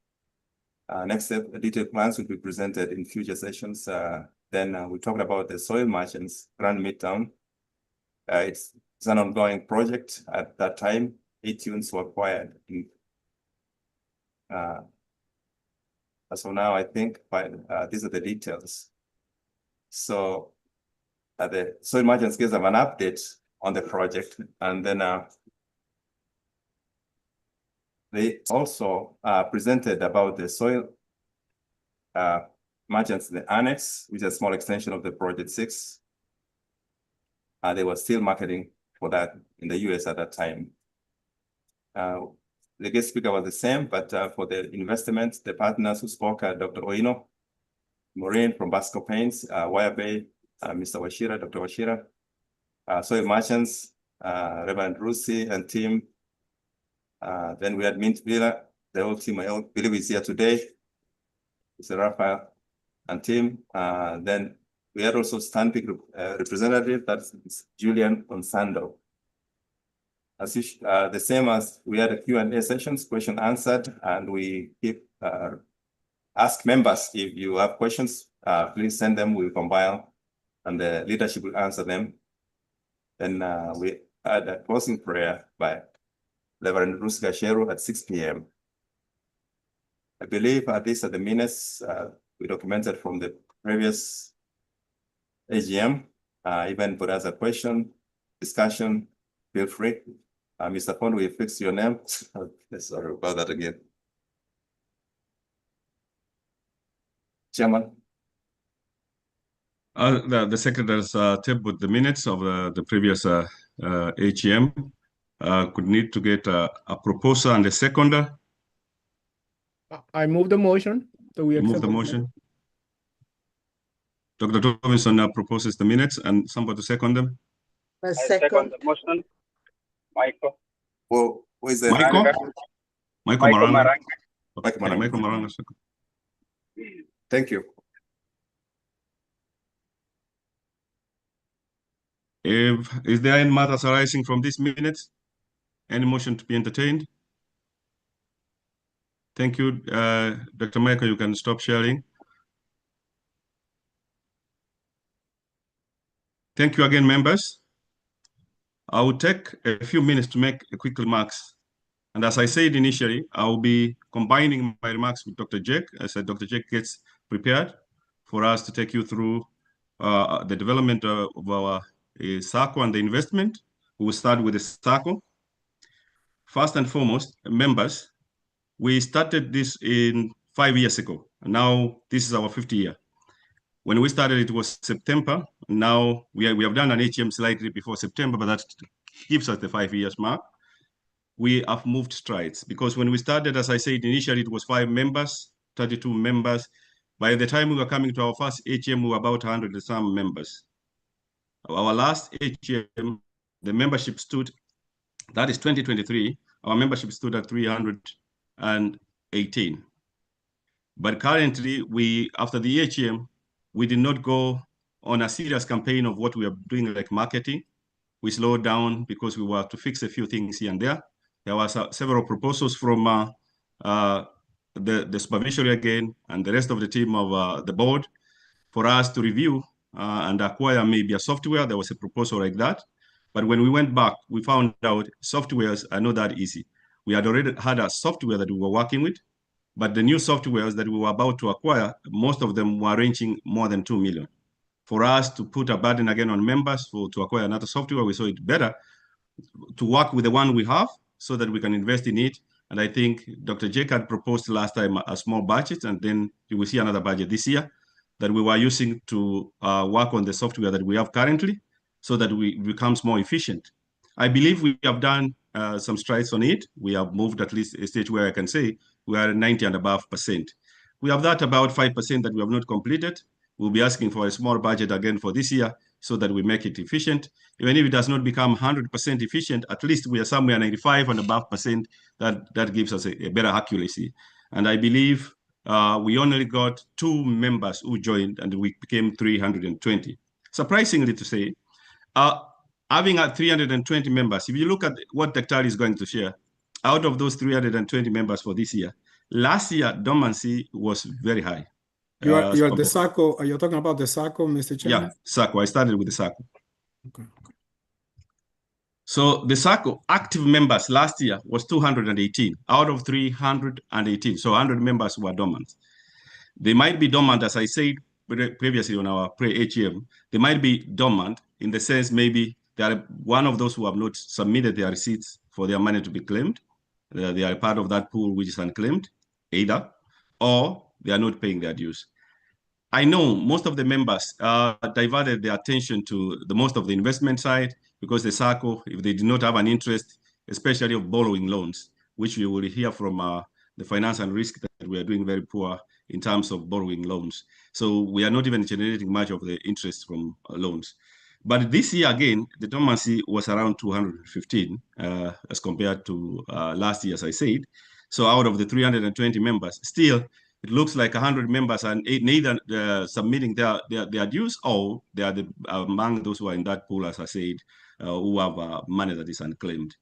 Next step, the detailed plans will be presented in future sessions. Then we talked about the soil merchants, Grand Midtown. It's an ongoing project. At that time, 8 units were acquired. As of now, I think these are the details. So the soil merchants gives them an update on the project, and then they also presented about the soil merchants in the annex, which is a small extension of the project 6. They were still marketing for that in the US at that time. The guest speaker was the same, but for the investment, the partners who spoke are Dr. Oino, Maureen from Basco Paints, Wire Bay, Mr. Washira, Dr. Washira, soil merchants, Reverend Rusi and team. Then we had Mint Villa, the whole team, I believe is here today. It's Raphael and team. Then we had also standing representative, that's Julian Onsando. As the same as we had a Q&A sessions, question answered, and we keep ask members if you have questions, please send them, we'll compile, and the leadership will answer them. Then we had a closing prayer by Reverend Bruce Gashero at 6 p.m. I believe these are the minutes we documented from the previous AGM. Even if there's a question, discussion, feel free. Mr. Pond, we fix your name. Sorry about that again. Chairman. The secretaries tabled the minutes of the previous AGM. Could need to get a proposer and a seconder. I move the motion. So we move the motion. Dr. Robinson proposes the minutes, and somebody to second them. I second the motion. Michael. Well, who is the Michael? Michael Maranga. Michael Maranga. Michael Maranga. Thank you. Is there any matters arising from this minute? Any motion to be entertained? Thank you. Dr. Michael, you can stop sharing. Thank you again, members. I will take a few minutes to make a quick remarks. And as I said initially, I will be combining my remarks with Dr. Jake, as Dr. Jake gets prepared for us to take you through the development of our SACCO and the investment. We will start with the SACCO. First and foremost, members, we started this 5 years ago, and now this is our 5th year. When we started, it was September. Now we have done an AGM slightly before September, but that gives us the 5 years mark. We have moved strides because when we started, as I said, initially it was 5 members, 32 members. By the time we were coming to our first AGM, we were about 100 and some members. Our last AGM, the membership stood, that is 2023, our membership stood at 318. But currently, after the AGM, we did not go on a serious campaign of what we are doing, like marketing. We slowed down because we were to fix a few things here and there. There was several proposals from the supervisory again and the rest of the team of the board for us to review and acquire maybe a software. There was a proposal like that. But when we went back, we found out softwares are not that easy. We had already had a software that we were working with, but the new softwares that we were about to acquire, most of them were ranging more than 2 million. For us to put a burden again on members to acquire another software, we saw it better to work with the one we have so that we can invest in it. And I think Dr. Jake had proposed last time a small budget, and then you will see another budget this year that we were using to work on the software that we have currently so that it becomes more efficient. I believe we have done some strides on it. We have moved at least a stage where I can say we are 90 and above %. We have that about 5% that we have not completed. We'll be asking for a small budget again for this year so that we make it efficient. Even if it does not become 100% efficient, at least we are somewhere 95 and above %. That gives us a better accuracy. And I believe we only got 2 members who joined, and we became 320. Surprisingly to say, having 320 members, if you look at what Dr. is going to share, out of those 320 members for this year, last year dormancy was very high. You are the SACCO. Are you talking about the SACCO, Mr. Chairman? Yeah, SACCO. I started with the SACCO. Okay. So the SACCO active members last year was 218 out of 318. So 100 members were dormant. They might be dormant, as I said previously on our pre-AGM. They might be dormant in the sense maybe they are one of those who have not submitted their receipts for their money to be claimed. They are part of that pool which is unclaimed, either, or they are not paying their dues. I know most of the members diverted their attention to most of the investment side because the SACCO, if they did not have an interest, especially of borrowing loans, which we will hear from the finance and risk that we are doing very poor in terms of borrowing loans. So we are not even generating much of the interest from loans. But this year, again, the dormancy was around 215 as compared to last year, as I said. So out of the 320 members, still it looks like 100 members are neither submitting their dues, or they are among those who are in that pool, as I said, who have money that is unclaimed.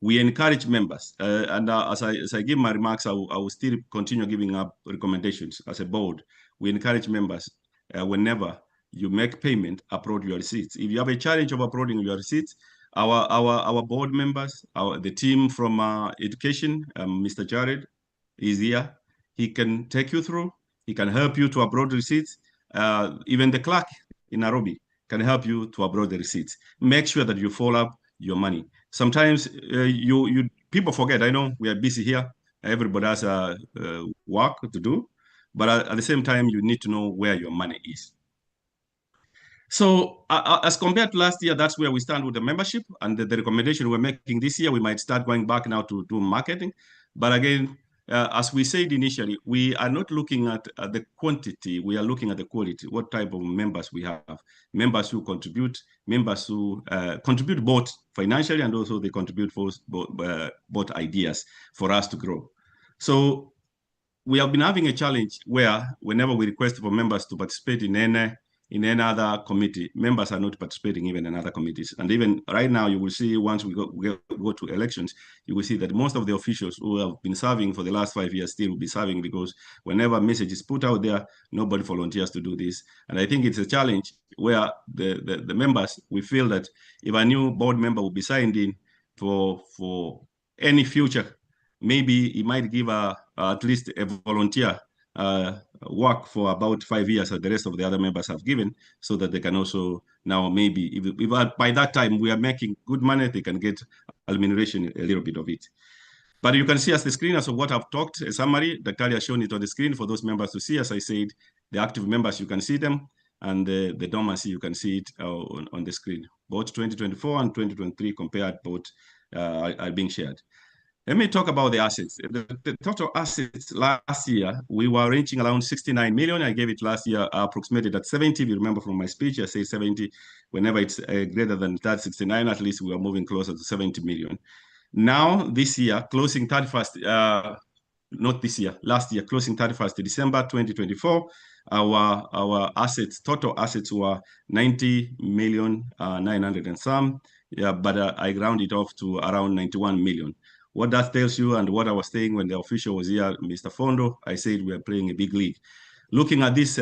We encourage members, and as I give my remarks, I will still continue giving up recommendations as a board. We encourage members, whenever you make payment, upload your receipts. If you have a challenge of uploading your receipts, our board members, the team from education, Mr. Jared is here. He can take you through. He can help you to upload receipts. Even the clerk in Nairobi can help you to upload the receipts. Make sure that you follow up your money. Sometimes people forget. I know we are busy here. Everybody has work to do, but at the same time, you need to know where your money is. So as compared to last year, that's where we stand with the membership, and the recommendation we're making this year. We might start going back now to do marketing, but again, as we said initially, we are not looking at the quantity, we are looking at the quality, what type of members we have. Members who contribute, members who contribute both financially, and also they contribute for both ideas for us to grow. So we have been having a challenge where whenever we request for members to participate in any other committee, members are not participating even in other committees. And even right now, you will see once we go to elections, you will see that most of the officials who have been serving for the last 5 years still will be serving, because whenever a message is put out there, nobody volunteers to do this. And I think it's a challenge where the members, we feel that if a new board member will be signed in for any future, maybe he might give at least a volunteer work for about 5 years that the rest of the other members have given, so that they can also now maybe, if by that time we are making good money, they can get remuneration, a little bit of it. But you can see as the screen, as of what I've talked, a summary, Dr. has shown it on the screen for those members to see. As I said, the active members, you can see them, and the dormancy, you can see it on the screen. Both 2024 and 2023 compared, both are being shared. Let me talk about the assets. The total assets last year, we were ranging around 69 million. I gave it last year approximated at 70. If you remember from my speech, I say 70. Whenever it's greater than that 69, at least we are moving closer to 70 million. Now, this year, closing 31st, not this year, last year, closing 31st December 2024, our assets, total assets were 90 million 900 and some, but I round it off to around 91 million. What that tells you, and what I was saying when the official was here, Mr. Fondo, I said we are playing a big league. Looking at this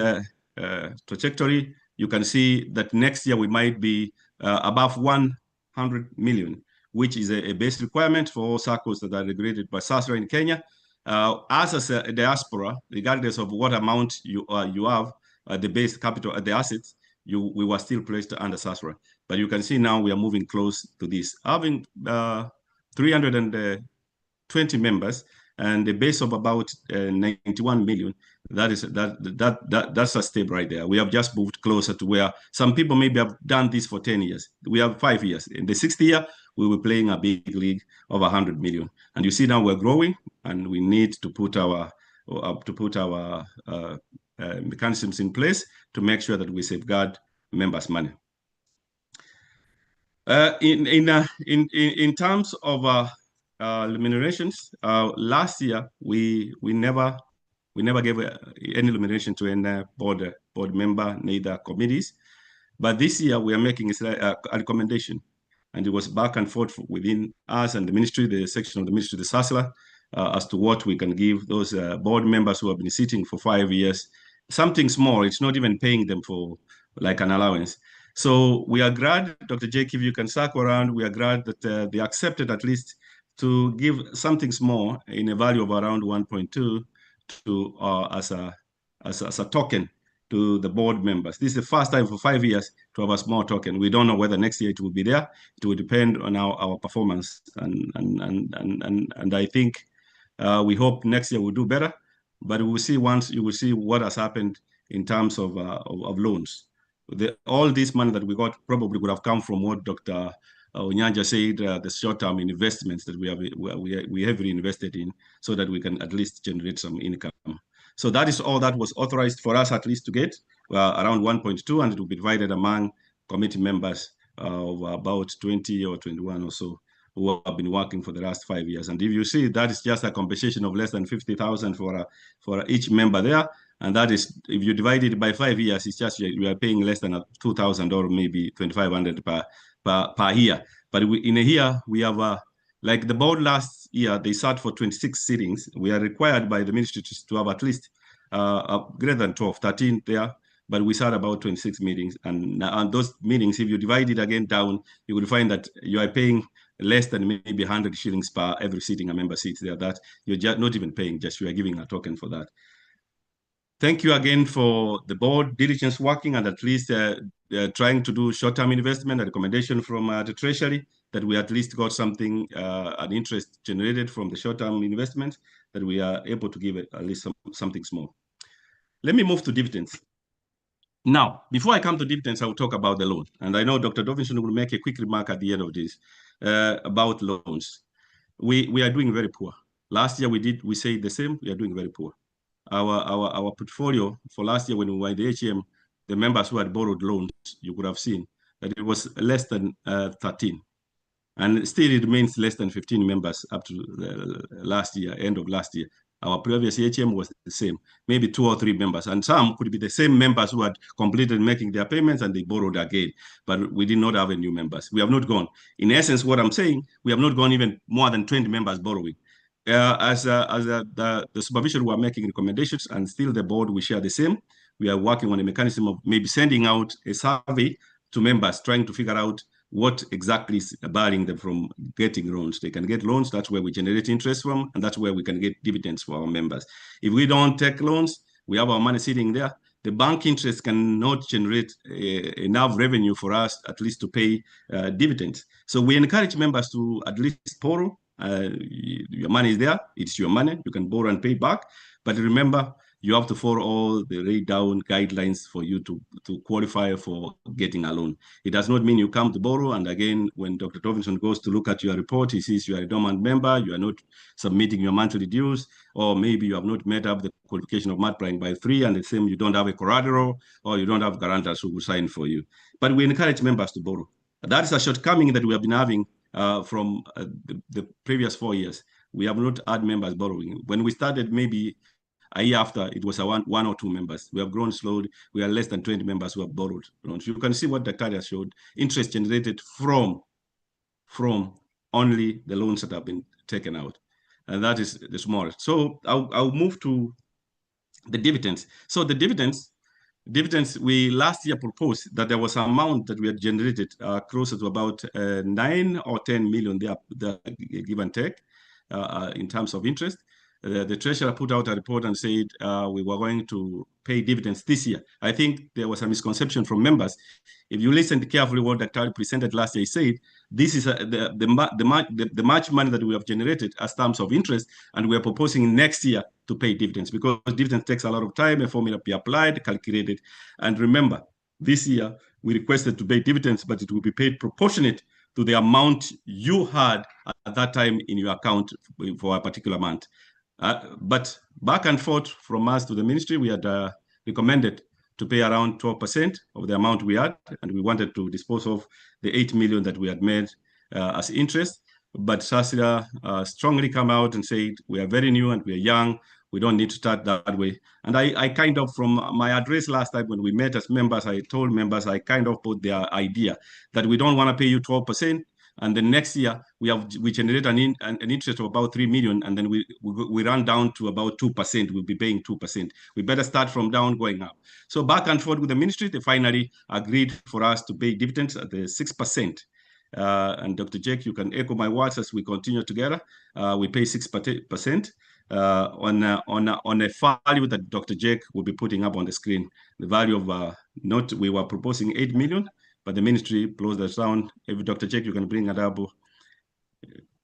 trajectory, you can see that next year we might be above 100 million, which is a base requirement for all SACCOs that are regulated by SASRA in Kenya. As a diaspora, regardless of what amount you have, the base capital, the assets, we were still placed under SASRA. But you can see now we are moving close to this. Having 320 members and a base of about 91 million, that's a step right there. We have just moved closer to where some people maybe have done this for 10 years. We have 5 years. In the 6th year, we were playing a big league of 100 million. And you see now we're growing, and we need to put our mechanisms in place to make sure that we safeguard members' money. In terms of remunerations, last year we never gave any remuneration to any board member, neither committees. But this year we are making a recommendation, and it was back and forth within us and the ministry, the section of the ministry, the SASLA, as to what we can give those board members who have been sitting for 5 years. Something small. It's not even paying them for like an allowance. So we are glad, Dr. Jake, if you can circle around, we are glad that they accepted at least to give something small in a value of around 1.2 to as a token to the board members. This is the first time for 5 years to have a small token. We don't know whether next year it will be there. It will depend on our performance, and I think we hope next year we'll do better. But we will see once you will see what has happened in terms of loans. All this money that we got probably would have come from what Dr. Onyanja said, the short-term investments that we heavily invested in, so that we can at least generate some income. So that is all that was authorized for us at least to get, around 1.2, and it will be divided among committee members of about 20 or 21 or so who have been working for the last 5 years. And if you see, that is just a compensation of less than 50,000 for each member there. And that is, if you divide it by 5 years, it's just you are paying less than 2,000 or maybe 2,500 per year. But in a year, we have like the board last year, they sat for 26 sittings. We are required by the ministry to have at least greater than 12, 13 there. But we sat about 26 meetings. And those meetings, if you divide it again down, you will find that you are paying less than maybe 100 shillings per every sitting a member sits there. That you're just not even paying, just you are giving a token for that. Thank you again for the board diligence working and at least trying to do short-term investment, a recommendation from the Treasury that we at least got something, an interest generated from the short-term investment, that we are able to give at least something small. Let me move to dividends. Now, before I come to dividends, I will talk about the loan. And I know Dr. Davidson will make a quick remark at the end of this about loans. We are doing very poor. Last year we said the same, we are doing very poor. Our portfolio for last year when we were in the AGM, the members who had borrowed loans, you could have seen that it was less than 13. And still it remains less than 15 members up to last year, end of last year. Our previous AGM was the same, maybe 2 or 3 members. And some could be the same members who had completed making their payments and they borrowed again. But we did not have any new members. We have not gone. In essence, what I'm saying, we have not gone even more than 20 members borrowing. As the supervision, we are making recommendations, and still the board, we share the same. We are working on a mechanism of maybe sending out a survey to members, trying to figure out what exactly is barring them from getting loans. They can get loans, that's where we generate interest from, and that's where we can get dividends for our members. If we don't take loans, we have our money sitting there. The bank interest cannot generate enough revenue for us at least to pay dividends. So we encourage members to at least borrow. Your money is there, it's your money, you can borrow and pay back. But remember, you have to follow all the laid down guidelines for you to qualify for getting a loan. It does not mean you come to borrow, and again, when Dr. Robinson goes to look at your report, he sees you are a dormant member, you are not submitting your monthly dues, or maybe you have not met up the qualification of multiplying by 3, and the same, you don't have a collateral, or you don't have guarantors who will sign for you. But we encourage members to borrow. That is a shortcoming that we have been having from the previous 4 years. We have not had members borrowing. When we started, maybe a year after, it was one or two members. We have grown slowly. We are less than 20 members who have borrowed loans. You can see what the Dr. showed, interest generated from only the loans that have been taken out. And that is the smallest. So I'll move to the dividends. So the dividends, we last year proposed that there was an amount that we had generated closer to about 9 or 10 million there, give and take, in terms of interest. The treasurer put out a report and said we were going to pay dividends this year. I think there was a misconception from members. If you listened carefully what Dr. presented last year, he said this is the much money that we have generated as terms of interest, and we are proposing next year to pay dividends, because dividends takes a lot of time, a formula be applied, calculated. And remember, this year we requested to pay dividends, but it will be paid proportionate to the amount you had at that time in your account for a particular month. But back and forth from us to the ministry, we had recommended to pay around 12% of the amount we had, and we wanted to dispose of the 8 million that we had made as interest. But SACCO strongly come out and said, we are very new and we are young, we don't need to start that way. And I kind of, from my address last time when we met as members, I told members, I kind of put their idea that we don't want to pay you 12%, and then next year we generate an interest of about 3 million, and then we run down to about 2%. We'll be paying 2%. We better start from down going up. So back and forth with the ministry, they finally agreed for us to pay dividends at the 6%. And Dr. Jake, you can echo my words as we continue together. We pay 6% on a value that Dr. Jake will be putting up on the screen. The value of we were proposing 8 million. But the ministry closed us down. If Dr. Jake, you can bring it up.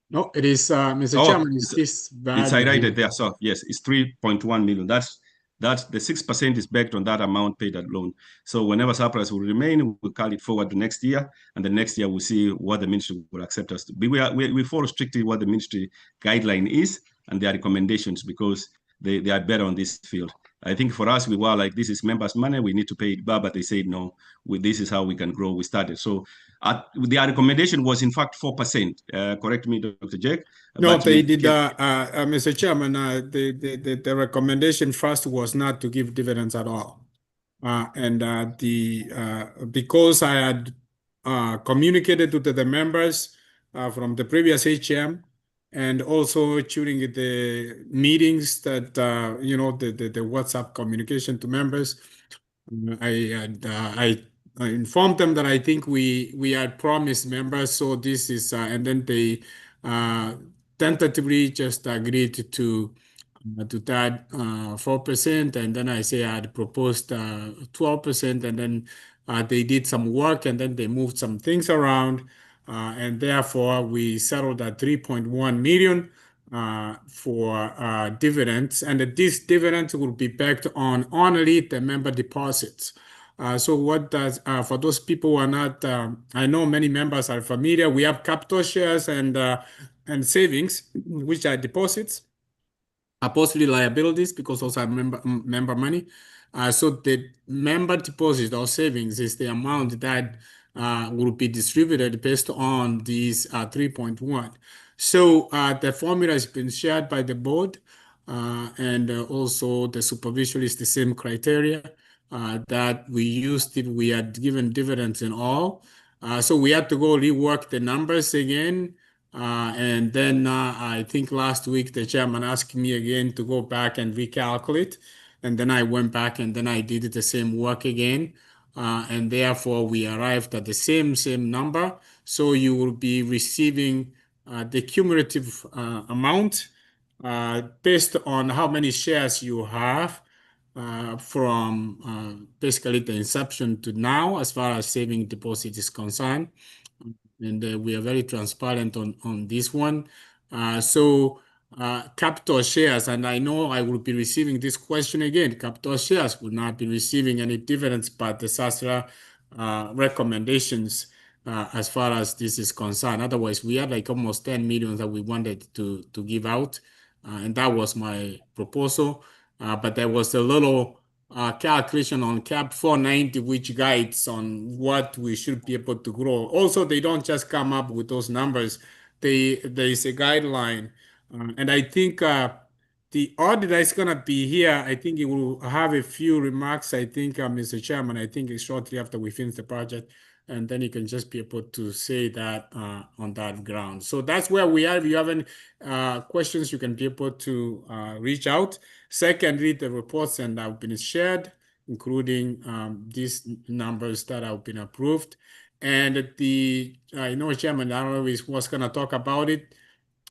No, it is, Mr. Chairman, it's highlighted there. So yes, it's 3.1 million. That's the 6% is backed on that amount paid at loan. So whenever surplus will remain, we'll carry it forward to next year, and the next year we'll see what the ministry will accept us to be. We follow strictly what the ministry guideline is and their recommendations, because they are better on this field. I think for us, we were like, this is members' money, we need to pay it back, but they said, no, this is how we can grow. We started. So the recommendation was, in fact, 4%. Correct me, Dr. Jake. No, they did, Mr. Chairman, the recommendation first was not to give dividends at all. Because I had communicated to the members from the previous HM, and also during the meetings that, the WhatsApp communication to members, I informed them that I think we had promised members, so this is, and then they tentatively just agreed to that 4%, and then I say I had proposed 12%, and then they did some work, and then they moved some things around, and therefore we settled at 3.1 million for dividends, and these dividends will be backed on only the member deposits. So what does, for those people who are not, I know many members are familiar, we have capital shares and savings, which are deposits, possibly liabilities, because those are member money. So the member deposit or savings is the amount that will be distributed based on these 3.1. So the formula has been shared by the board, and also the supervision is the same criteria that we used if we had given dividends in all. So we had to go rework the numbers again. And then I think last week the chairman asked me again to go back and recalculate. And then I went back and then I did the same work again. And therefore we arrived at the same number. So you will be receiving the cumulative amount based on how many shares you have from basically the inception to now, as far as saving deposit is concerned. And we are very transparent on this one. So capital shares, and I know I will be receiving this question again, capital shares will not be receiving any dividends, but the SASRA recommendations as far as this is concerned. Otherwise, we had like almost 10 million that we wanted to give out, and that was my proposal. But there was a little calculation on CAP 490, which guides on what we should be able to grow. Also, they don't just come up with those numbers. There is a guideline. And I think the auditor is going to be here. I think he will have a few remarks, I think, Mr. Chairman, I think it's shortly after we finish the project. And then he can just be able to say that on that ground. So that's where we are. If you have any questions, you can be able to reach out. Secondly, the reports and have been shared, including these numbers that have been approved. And I know Chairman Arnold was going to talk about it.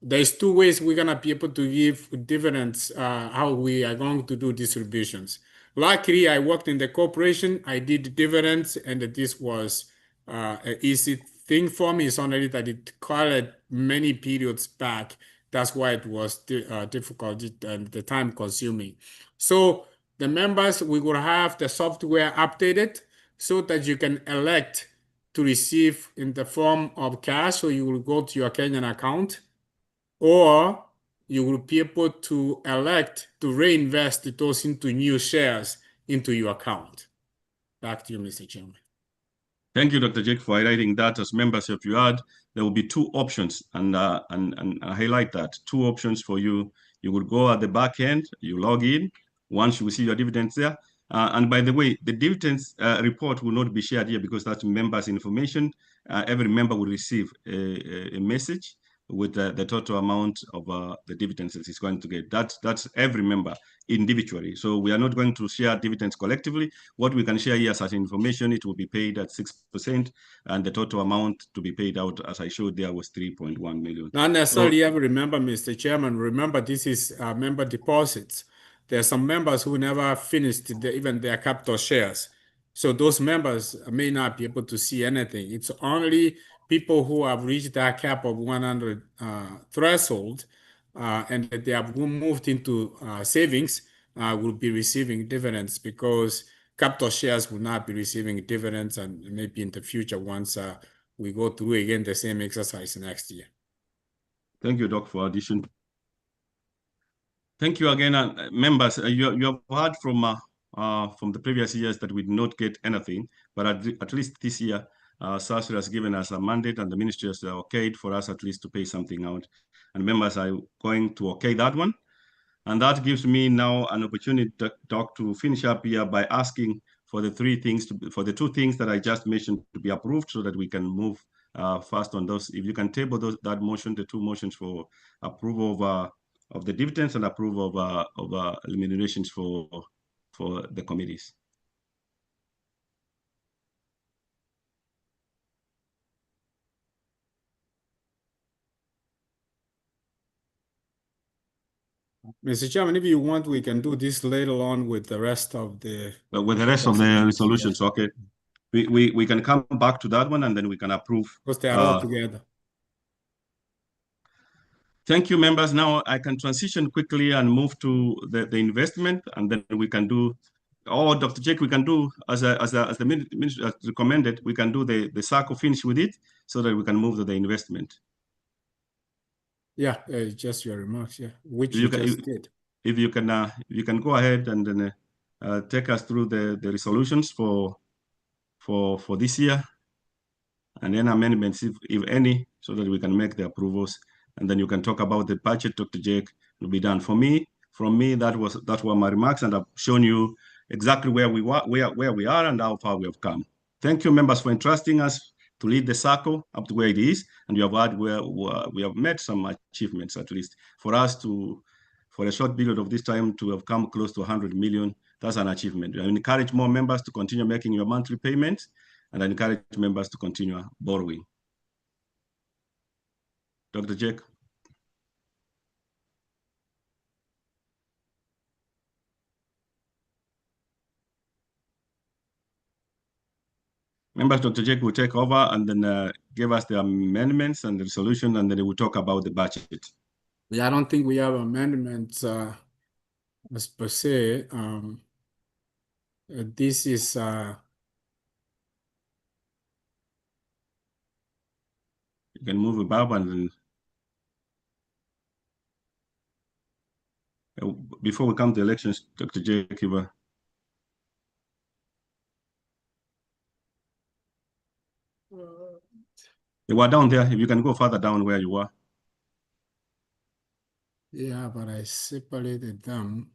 There's two ways we're going to be able to give dividends, how we are going to do distributions. Luckily, I worked in the corporation. I did dividends, and this was an easy thing for me. It's only that it colored many periods back. That's why it was difficult and the time consuming. So the members, we will have the software updated so that you can elect to receive in the form of cash. So you will go to your Kenyan account, or you will be able to elect to reinvest those into new shares into your account. Back to you, Mr. Chairman. Thank you, Dr. Jake, for highlighting that. As members of UAD, there will be two options, and I highlight that. Two options for you. You will go at the back end, you log in, once you will see your dividends there. And by the way, the dividends report will not be shared here because that's members' information. Every member will receive a message with the total amount of the dividends that he's going to get. That's every member individually. So we are not going to share dividends collectively. What we can share here as information, it will be paid at 6%, and the total amount to be paid out, as I showed there, was 3.1 million. Not necessarily ever remember, Mr. Chairman. Remember, this is member deposits. There are some members who never finished even their capital shares. So those members may not be able to see anything. It's only people who have reached that cap of 100 threshold and they have moved into savings will be receiving dividends, because capital shares will not be receiving dividends, and maybe in the future once we go through again the same exercise next year. Thank you, Doc, for addition. Thank you again, members. You have heard from the previous years that we did not get anything, but at least this year, SACCO has given us a mandate, and the ministry has okayed for us at least to pay something out, and members are going to okay that one, and that gives me now an opportunity to finish up here by asking for the the two things that I just mentioned to be approved, so that we can move fast on those. If you can table that motion, the two motions for approval of the dividends and approval of remunerations for the committees. Mr. Chairman, if you want, we can do this later on with the rest of the Resolutions, okay. We can come back to that one, and then we can approve. Because they are all together. Thank you, members. Now I can transition quickly and move to the investment, and then we can do, Dr. Jake, we can do as the minister recommended, we can do the SACCO, finish with it, so that we can move to the investment. Yeah, just your remarks, yeah, which you just did. If you can go ahead and then take us through the resolutions for this year, and then amendments, if any, so that we can make the approvals, and then you can talk about the budget, Dr. Jake, will be done. From me, that were my remarks, and I've shown you exactly where we are and how far we have come. Thank you, members, for entrusting us to lead the SACCO up to where it is, and you have heard where we have met some achievements, at least. For us for a short period of this time to have come close to 100 million, that's an achievement. I encourage more members to continue making your monthly payments, and I encourage members to continue borrowing. Dr. Jake. Members, Dr. Jake will take over and then give us the amendments and the resolution, and then he will talk about the budget. Yeah, I don't think we have amendments as per se. This is you can move above, and then before we come to elections, Dr. Jake, you were down there. If you can go further down where you were. Yeah, but I separated them.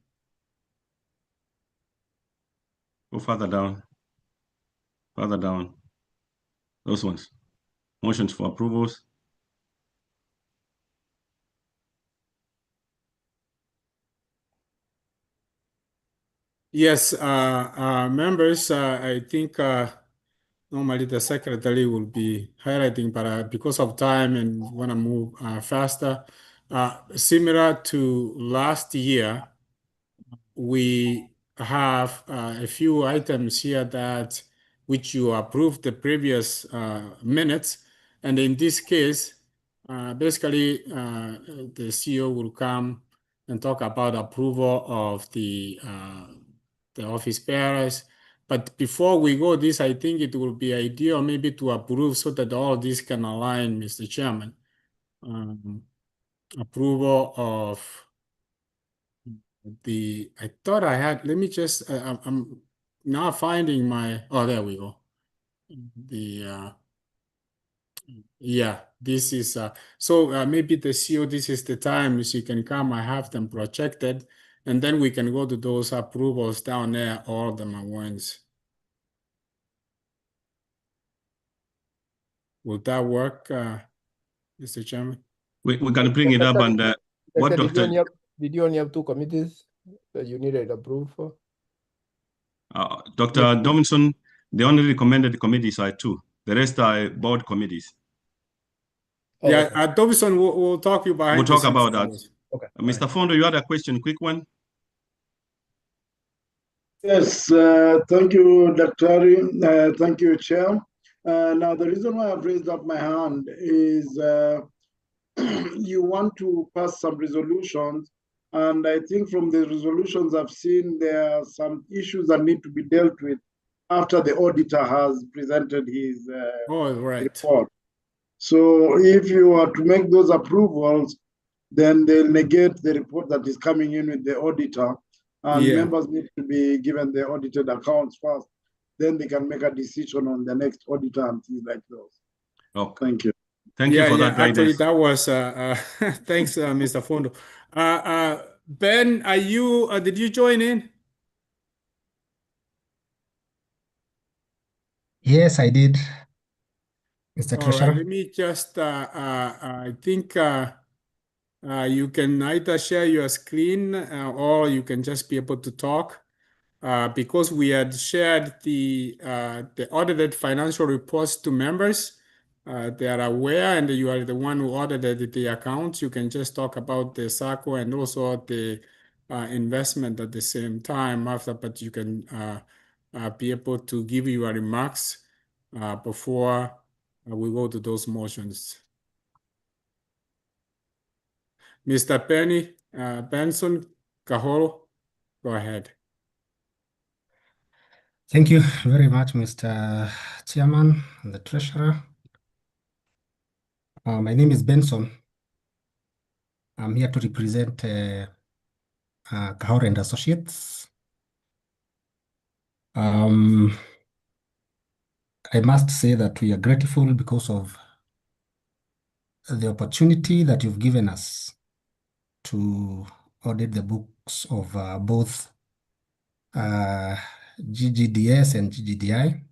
Go further down. Further down. Those ones. Motions for approvals. Yes, members, I think normally the secretary will be highlighting, but because of time and want to move faster, similar to last year, we have a few items here that which you approved the previous minutes, and in this case, basically the CEO will come and talk about approval of the office bearers. But before we go this, I think it will be ideal maybe to approve so that all this can align, Mr. Chairman. Approval of I thought I had, let me just, I'm now finding oh, there we go. Yeah, this is, so maybe the CEO, this is the time she can come, I have them projected, and then we can go to those approvals down there, all of them at once. Will that work, Mr. Chairman? We can bring it up, and what Dr. Did you only have two committees that you needed approved for? Dr. Domington, the only recommended committees are two. The rest are board committees. Oh, yeah, okay. Domington, we'll talk about. We'll talk about that. Okay. Mr. Fondo, you had a question, quick one. Yes, thank you, Dr. Thank you, Chair. Now, the reason why I've raised up my hand is you want to pass some resolutions, and I think from the resolutions I've seen, there are some issues that need to be dealt with after the auditor has presented his report. So if you are to make those approvals, then they'll negate the report that is coming in with the auditor, and Yeah. members need to be given the audited accounts first. Then they can make a decision on the next auditor and things like those. Okay. Thank you. Thank you for that Actually, guidance. that was thanks, Mr. Fondo. Ben, are you? Did you join in? Yes, I did, Mr. All right. Treasurer. Let me just. I think you can either share your screen or you can just be able to talk. Because we had shared the audited financial reports to members. They are aware, and you are the one who audited the accounts. You can just talk about the SACCO and also the investment at the same time after, but you can be able to give your remarks before we go to those motions. Mr. Penny Benson Kaholo, go ahead. Thank you very much, Mr. Chairman and the Treasurer. My name is Benson. I'm here to represent Kahore and Associates. I must say that we are grateful because of the opportunity that you've given us to audit the books of both GGDS and GGDI.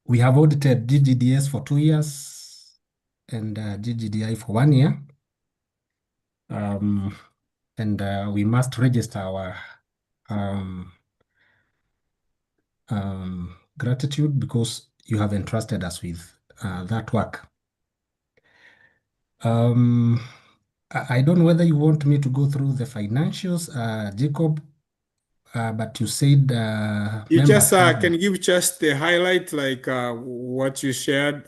We have audited GGDS for 2 years and GGDI for 1 year. We must register our gratitude because you have entrusted us with that work. I don't know whether you want me to go through the financials, Jacob, but you said You members just have can give just the highlight, like what you shared,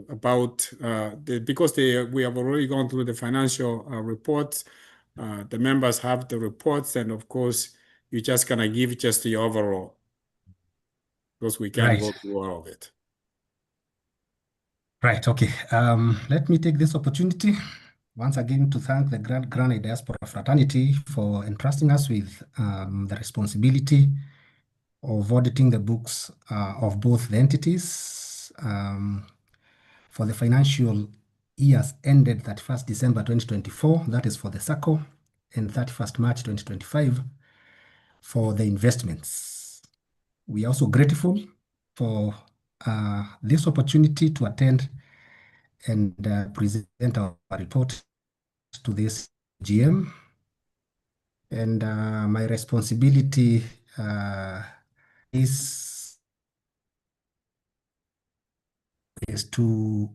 about because we have already gone through the financial reports. The members have the reports, and of course, you just gonna give just the overall, because we can't go Right. through all of it. Right, okay. Let me take this opportunity once again to thank the granite Diaspora fraternity for entrusting us with the responsibility of auditing the books of both the entities for the financial years ended 31st December 2024, that is for the SACCO, and 31st March 2025 for the investments. We are also grateful for this opportunity to attend and present our report to this GM. And my responsibility is to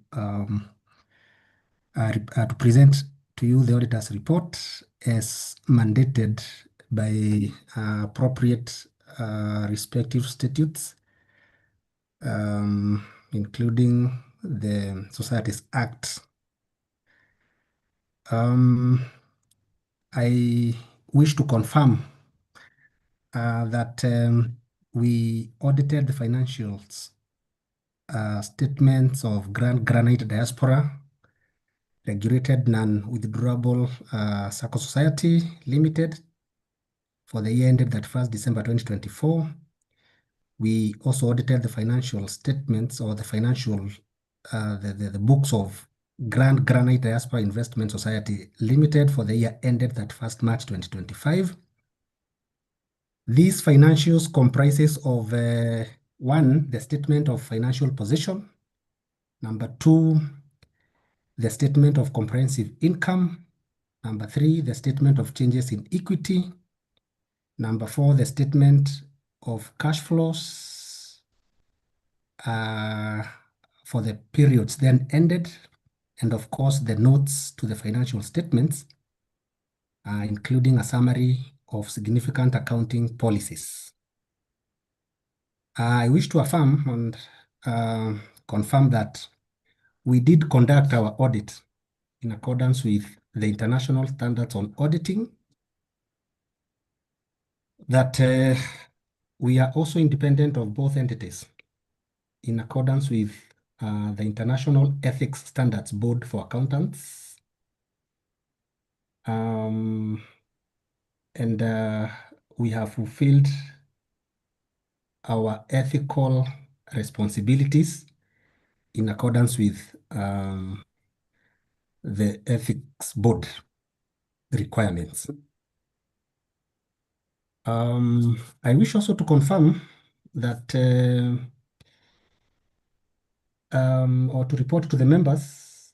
present to you the auditor's report as mandated by appropriate respective statutes, including the Societies Act. I wish to confirm that we audited the financials statements of granite Diaspora regulated non-withdrawable SACCO Society Limited for the year ended 31st December 2024. We also audited the financial statements or the financial the books of granite Diaspora Investment Society Limited for the year ended 31st March 2025. These financials comprises of 1, the statement of financial position; number 2, the statement of comprehensive income; number 3, the statement of changes in equity; number 4, the statement of cash flows for the periods then ended, and of course the notes to the financial statements, including a summary of significant accounting policies. I wish to affirm and confirm that we did conduct our audit in accordance with the international standards on auditing, that we are also independent of both entities in accordance with the International Ethics Standards Board for Accountants. And we have fulfilled our ethical responsibilities in accordance with the Ethics Board requirements. I wish also to confirm that or to report to the members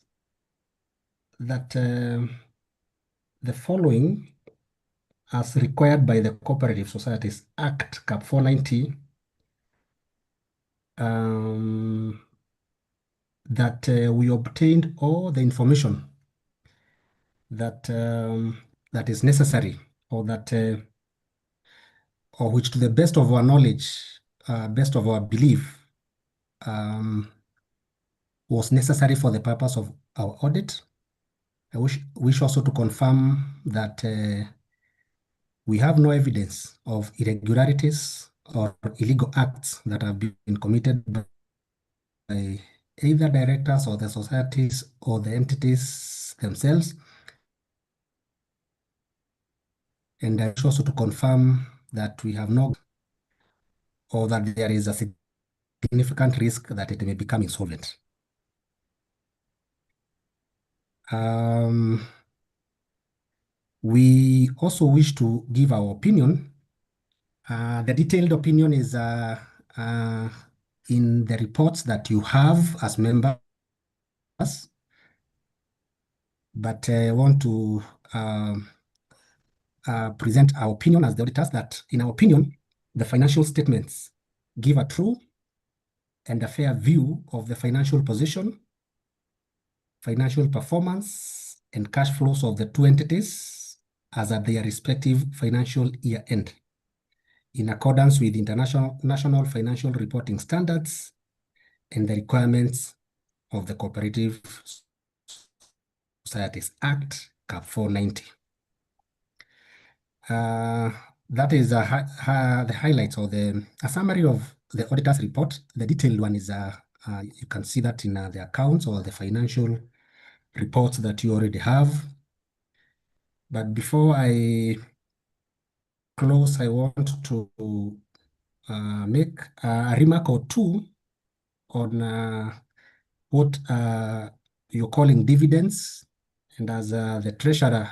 that the following, as required by the Cooperative Societies Act, Cap 490, that we obtained all the information that that is necessary, or that or which, to the best of our knowledge, best of our belief, was necessary for the purpose of our audit. I wish also to confirm that we have no evidence of irregularities or illegal acts that have been committed by either directors or the societies or the entities themselves. And I wish also to confirm that we have no, or that there is a significant risk that it may become insolvent. We also wish to give our opinion. The detailed opinion is in the reports that you have as members, but I want to present our opinion as the auditors, that in our opinion, the financial statements give a true and a fair view of the financial position, financial performance, and cash flows of the two entities as at their respective financial year end, in accordance with international national financial reporting standards and the requirements of the Cooperative Societies Act, Cap 490. That is the highlights, or a summary of the auditor's report. The detailed one is, you can see that in the accounts or the financial reports that you already have. But before I close, I want to make a remark or two on what you're calling dividends. And as the treasurer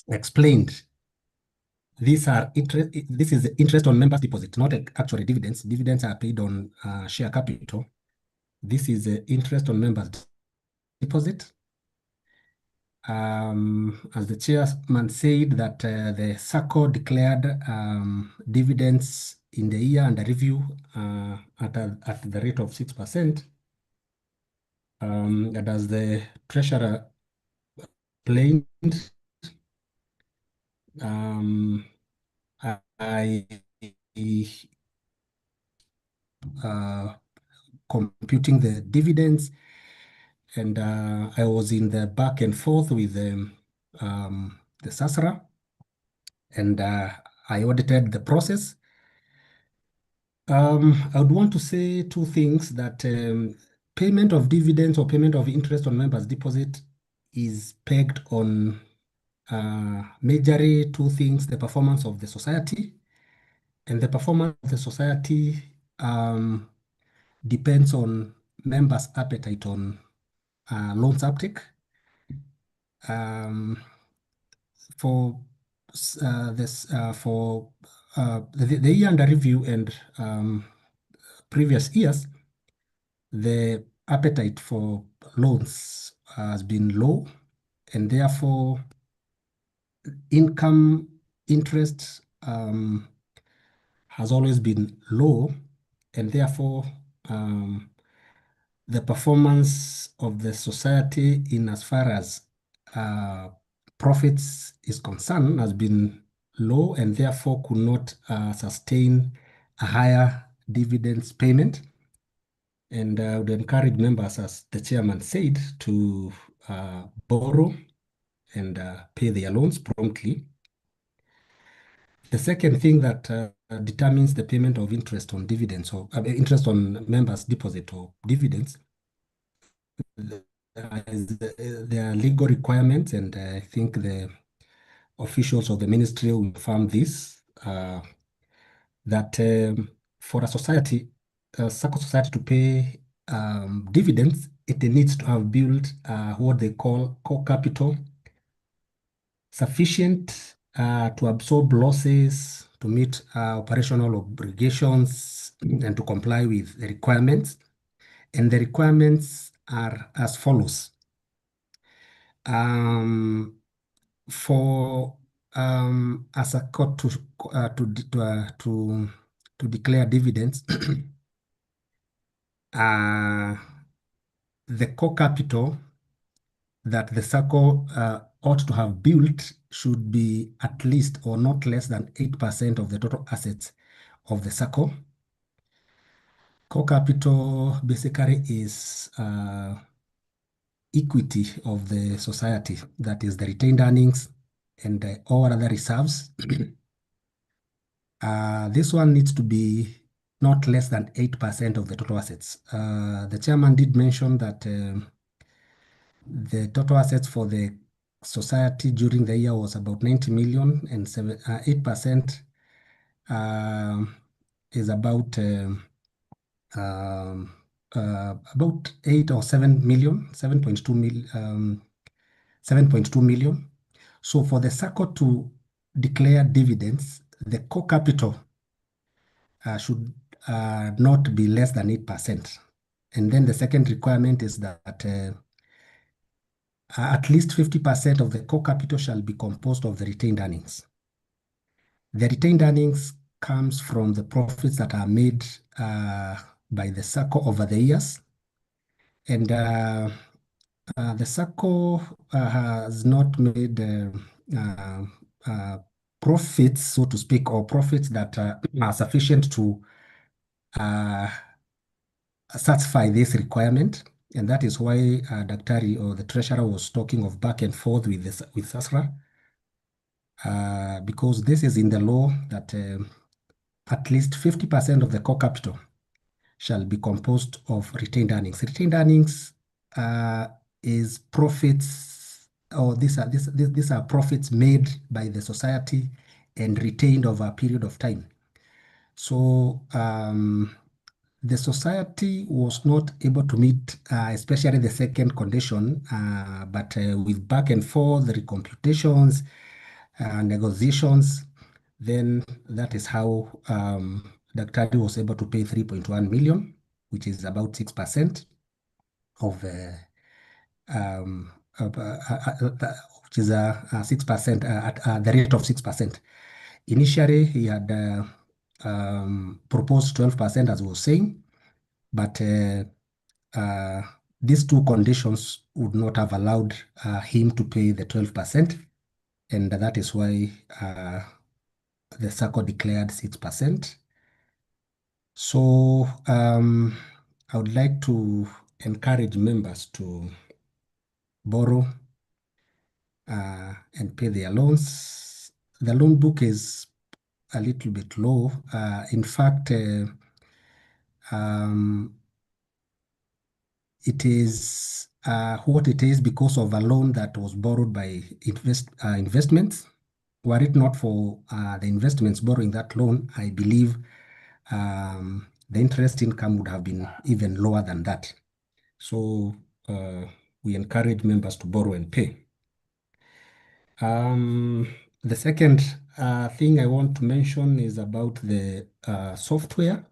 explained, this is the interest on members' deposit, not actually dividends. Dividends are paid on share capital. This is the interest on members' deposit. As the chairman said, that the SACCO declared dividends in the year under review at the rate of 6%. And as the treasurer explained, I computing the dividends, and I was in the back and forth with the SASRA, and I audited the process. I would want to say two things: that payment of dividends or payment of interest on members' deposit is pegged on majorly two things: the performance of the society, and the performance of the society depends on members' appetite on loans uptake. For the year under review and previous years, the appetite for loans has been low, and therefore income interest has always been low, and therefore the performance of the society in as far as profits is concerned has been low, and therefore could not sustain a higher dividends payment. And I would encourage members, as the chairman said, to borrow and pay their loans promptly. The second thing that determines the payment of interest on dividends or interest on members' deposit or dividends. There are legal requirements, and I think the officials of the ministry will confirm this, that for a society, a SACCO society to pay dividends, it needs to have built what they call core capital sufficient to absorb losses, to meet operational obligations, and to comply with the requirements. And the requirements are as follows. For a SACCO to declare dividends, the core capital that the SACCO ought to have built should be at least or not less than 8% of the total assets of the SACCO. Core capital basically is equity of the society, that is the retained earnings and all other reserves. This one needs to be not less than 8% of the total assets. The chairman did mention that the total assets for the society during the year was about 90 million, and 8% is about 8 or 7 million, 7.2 million. 7.2 million. So for the SACCO to declare dividends, the core capital should not be less than 8%. And then the second requirement is that at least 50% of the core capital shall be composed of the retained earnings. The retained earnings comes from the profits that are made by the SACCO over the years. And the SACCO has not made profits, so to speak, or profits that are sufficient to satisfy this requirement. And that is why Daktari or the treasurer was talking of back and forth with SASRA, because this is in the law that at least 50% of the core capital shall be composed of retained earnings. Retained earnings is profits, or these are profits made by the society and retained over a period of time. So the society was not able to meet, especially the second condition, but with back and forth, the recomputations, negotiations, then that is how Daktari was able to pay 3.1 million, which is about 6% of which is 6% at the rate of 6%. Initially, he had proposed 12%, as we were saying, but these two conditions would not have allowed him to pay the 12%, and that is why the SACCO declared 6%. So I would like to encourage members to borrow and pay their loans. The loan book is a little bit low. In fact, it is what it is because of a loan that was borrowed by investments. Were it not for the investments borrowing that loan, I believe the interest income would have been even lower than that. So we encourage members to borrow and pay. The second thing I want to mention is about the software.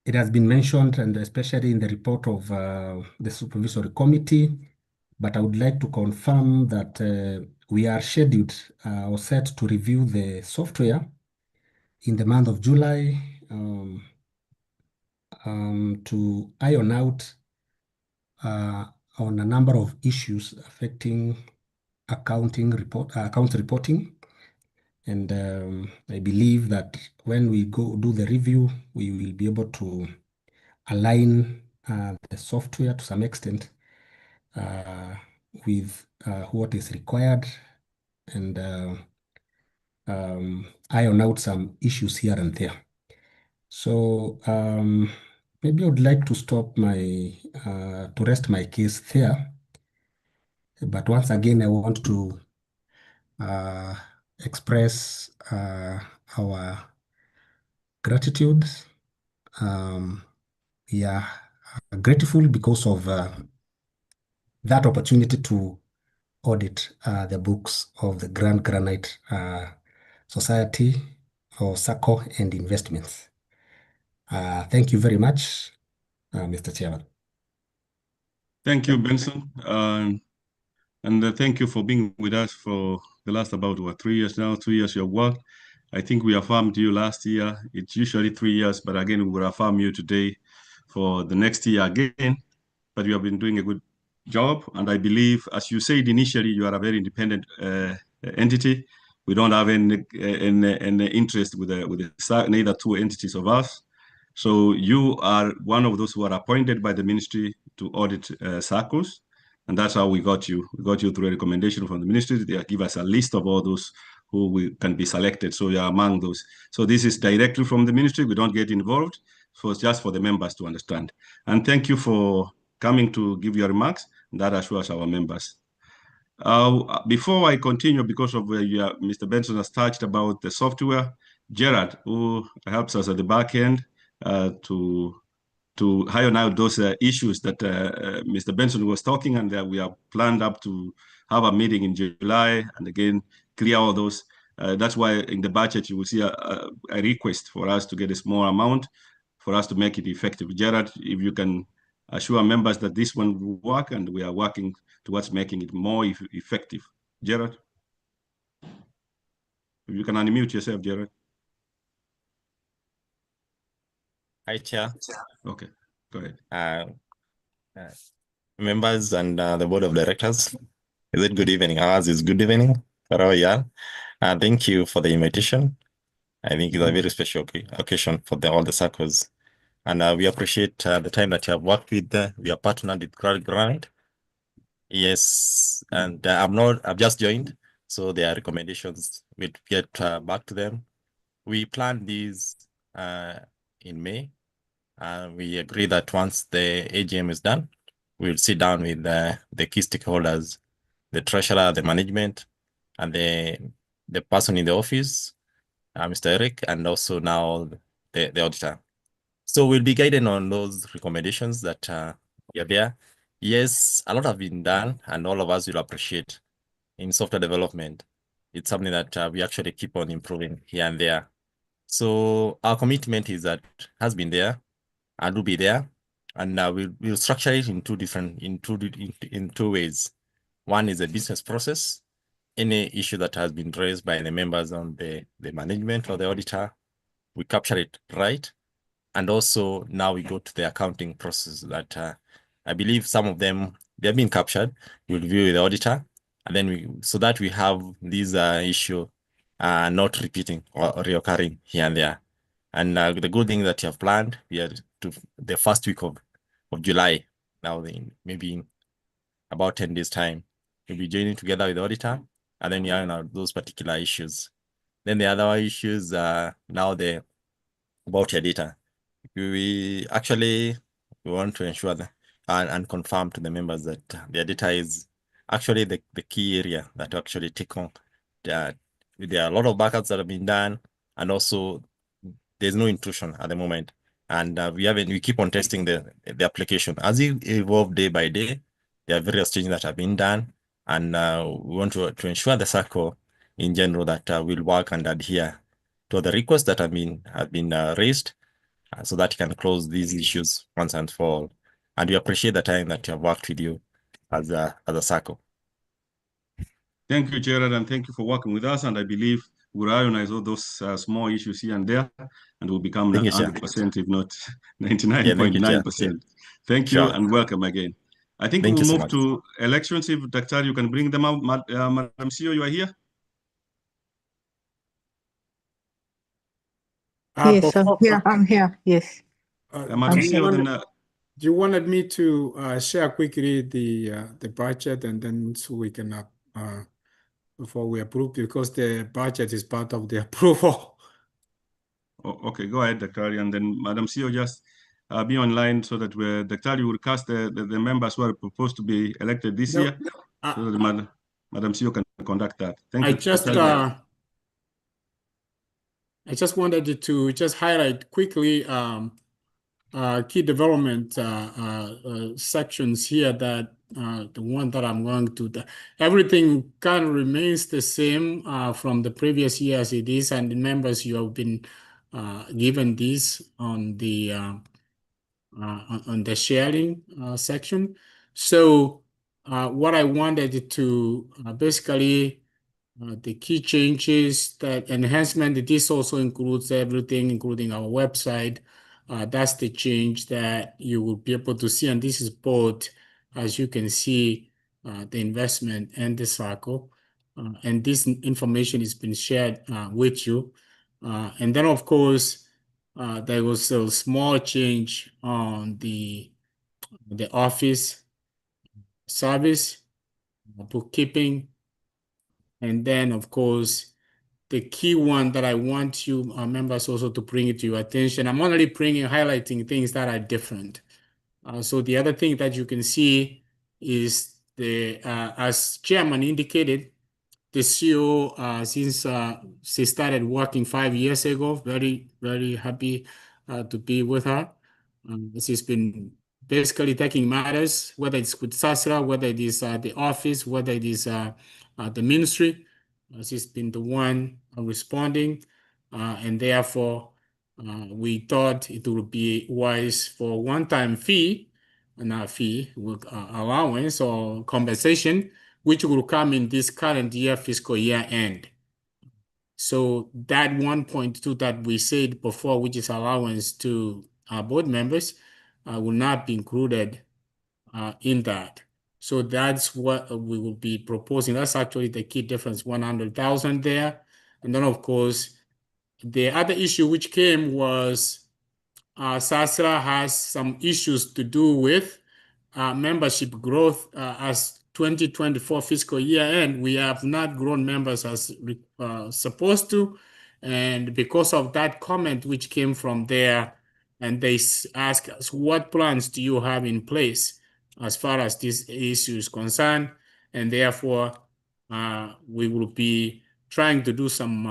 It has been mentioned, and especially in the report of the supervisory committee, but I would like to confirm that we are scheduled or set to review the software in the month of July to iron out on a number of issues affecting accounts reporting. And I believe that when we go do the review, we will be able to align the software to some extent with what is required. And iron out some issues here and there. So maybe I would like to stop to rest my case there. But once again, I want to express our gratitude. We are grateful because of that opportunity to audit the books of the Grand Granite Society or SACCO and Investments. Thank you very much, Mr. Chairman. Thank you, Benson. And thank you for being with us for the last about 3 years now, 2 years your work. I think we affirmed you last year. It's usually 3 years, but again, we will affirm you today for the next year again. But you have been doing a good job. And I believe, as you said initially, you are a very independent entity. We don't have any interest with neither two entities of us. So you are one of those who are appointed by the ministry to audit SACCOs. And that's how we got you. We got you through a recommendation from the ministry. They give us a list of all those who can be selected. So you are among those. So this is directly from the ministry. We don't get involved. So it's just for the members to understand. And thank you for coming to give your remarks. That assures our members. Before I continue, because of Mr. Benson has touched about the software, Gerard, who helps us at the back end to iron out those issues that Mr. Benson was talking, and we are planned up to have a meeting in July and again clear all those. That's why in the budget you will see a request for us to get a small amount for us to make it effective. Gerard, if you can assure members that this one will work, and we are working towards making it more effective. Gerard, if you can unmute yourself, Gerard. Hi, Chair. Okay, go ahead. Members and the board of directors, is it good evening? Ours is good evening. Thank you for the invitation. I think it's a very special occasion for all the SACCOs. And we appreciate the time that you have worked with. We are partnered with Granite. Yes, and I've just joined, so their recommendations will get back to them. We planned these in May. We agree that once the AGM is done, we'll sit down with the key stakeholders, the treasurer, the management, and the person in the office, Mr. Eric, and also now the auditor. So we'll be guided on those recommendations that are there. Yes, a lot have been done, and all of us will appreciate in software development. It's something that we actually keep on improving here and there. So our commitment is that has been there and will be there, and we'll structure it in two ways. One is a business process. Any issue that has been raised by the members on the management or the auditor, we capture it right. And also now we go to the accounting process that I believe some of them, they've been captured. We'll review with the auditor, and then so that we have these issue not repeating or reoccurring here and there. And the good thing that you have planned, we are to the first week of July, now maybe in about 10 days time, we'll be joining together with the auditor, and then we iron out those particular issues. Then the other issues are now about your data. We want to ensure that and confirm to the members that their data is actually the key area that actually take on. There are a lot of backups that have been done, and also there's no intrusion at the moment. And we keep on testing the application. As it evolves day by day, there are various changes that have been done, and we want to ensure the SACCO in general that will work and adhere to the requests that have been raised, so that you can close these issues once and for all. And we appreciate the time that you have worked with you as a SACCO. Thank you, Gerard, and thank you for working with us. And I believe we'll ionize all those small issues here and there, and we'll become 100%, if not 99.9%. Thank you, and welcome again. I think we'll move to elections. If Dr. you can bring them out. Madam CEO, you are here? Yes, I'm here. Yes. Madam CEO, then you wanted me to share quickly the budget, and then so we can before we approve, because the budget is part of the approval. Okay, go ahead, Dr. Ali, and then Madam CEO, just be online so that Dr. Ali will cast the members who are proposed to be elected this year, so that Madam CEO can conduct that. Thank you. I just wanted to just highlight quickly key development sections here that the one that I'm going to, everything kind of remains the same from the previous year as it is, and the members, you have been given these on the sharing section. So what I wanted to basically the key changes, that enhancement, this also includes everything, including our website. That's the change that you will be able to see, and this is both, as you can see, the investment and the SACCO. And this information has been shared with you. And then, of course, there was a small change on the office service, bookkeeping, and then, of course, the key one that I want you members also to bring it to your attention. I'm only highlighting things that are different. So the other thing that you can see is the, as chairman indicated, the CEO, since she started working 5 years ago, very, very happy to be with her. She's been basically taking matters, whether it's with SASRA, whether it is the office, whether it is the ministry. She's been the one responding, and therefore we thought it would be wise for one-time fee, not fee, allowance or compensation, which will come in this current year fiscal year end. So that 1.2 that we said before, which is allowance to our board members, will not be included in that. So that's what we will be proposing. That's actually the key difference, 100,000 there. And then, of course, the other issue which came was SASRA has some issues to do with membership growth. As 2024 fiscal year end, we have not grown members as supposed to. And because of that comment which came from there, and they asked us, what plans do you have in place as far as this issue is concerned? And therefore, we will be trying to do some,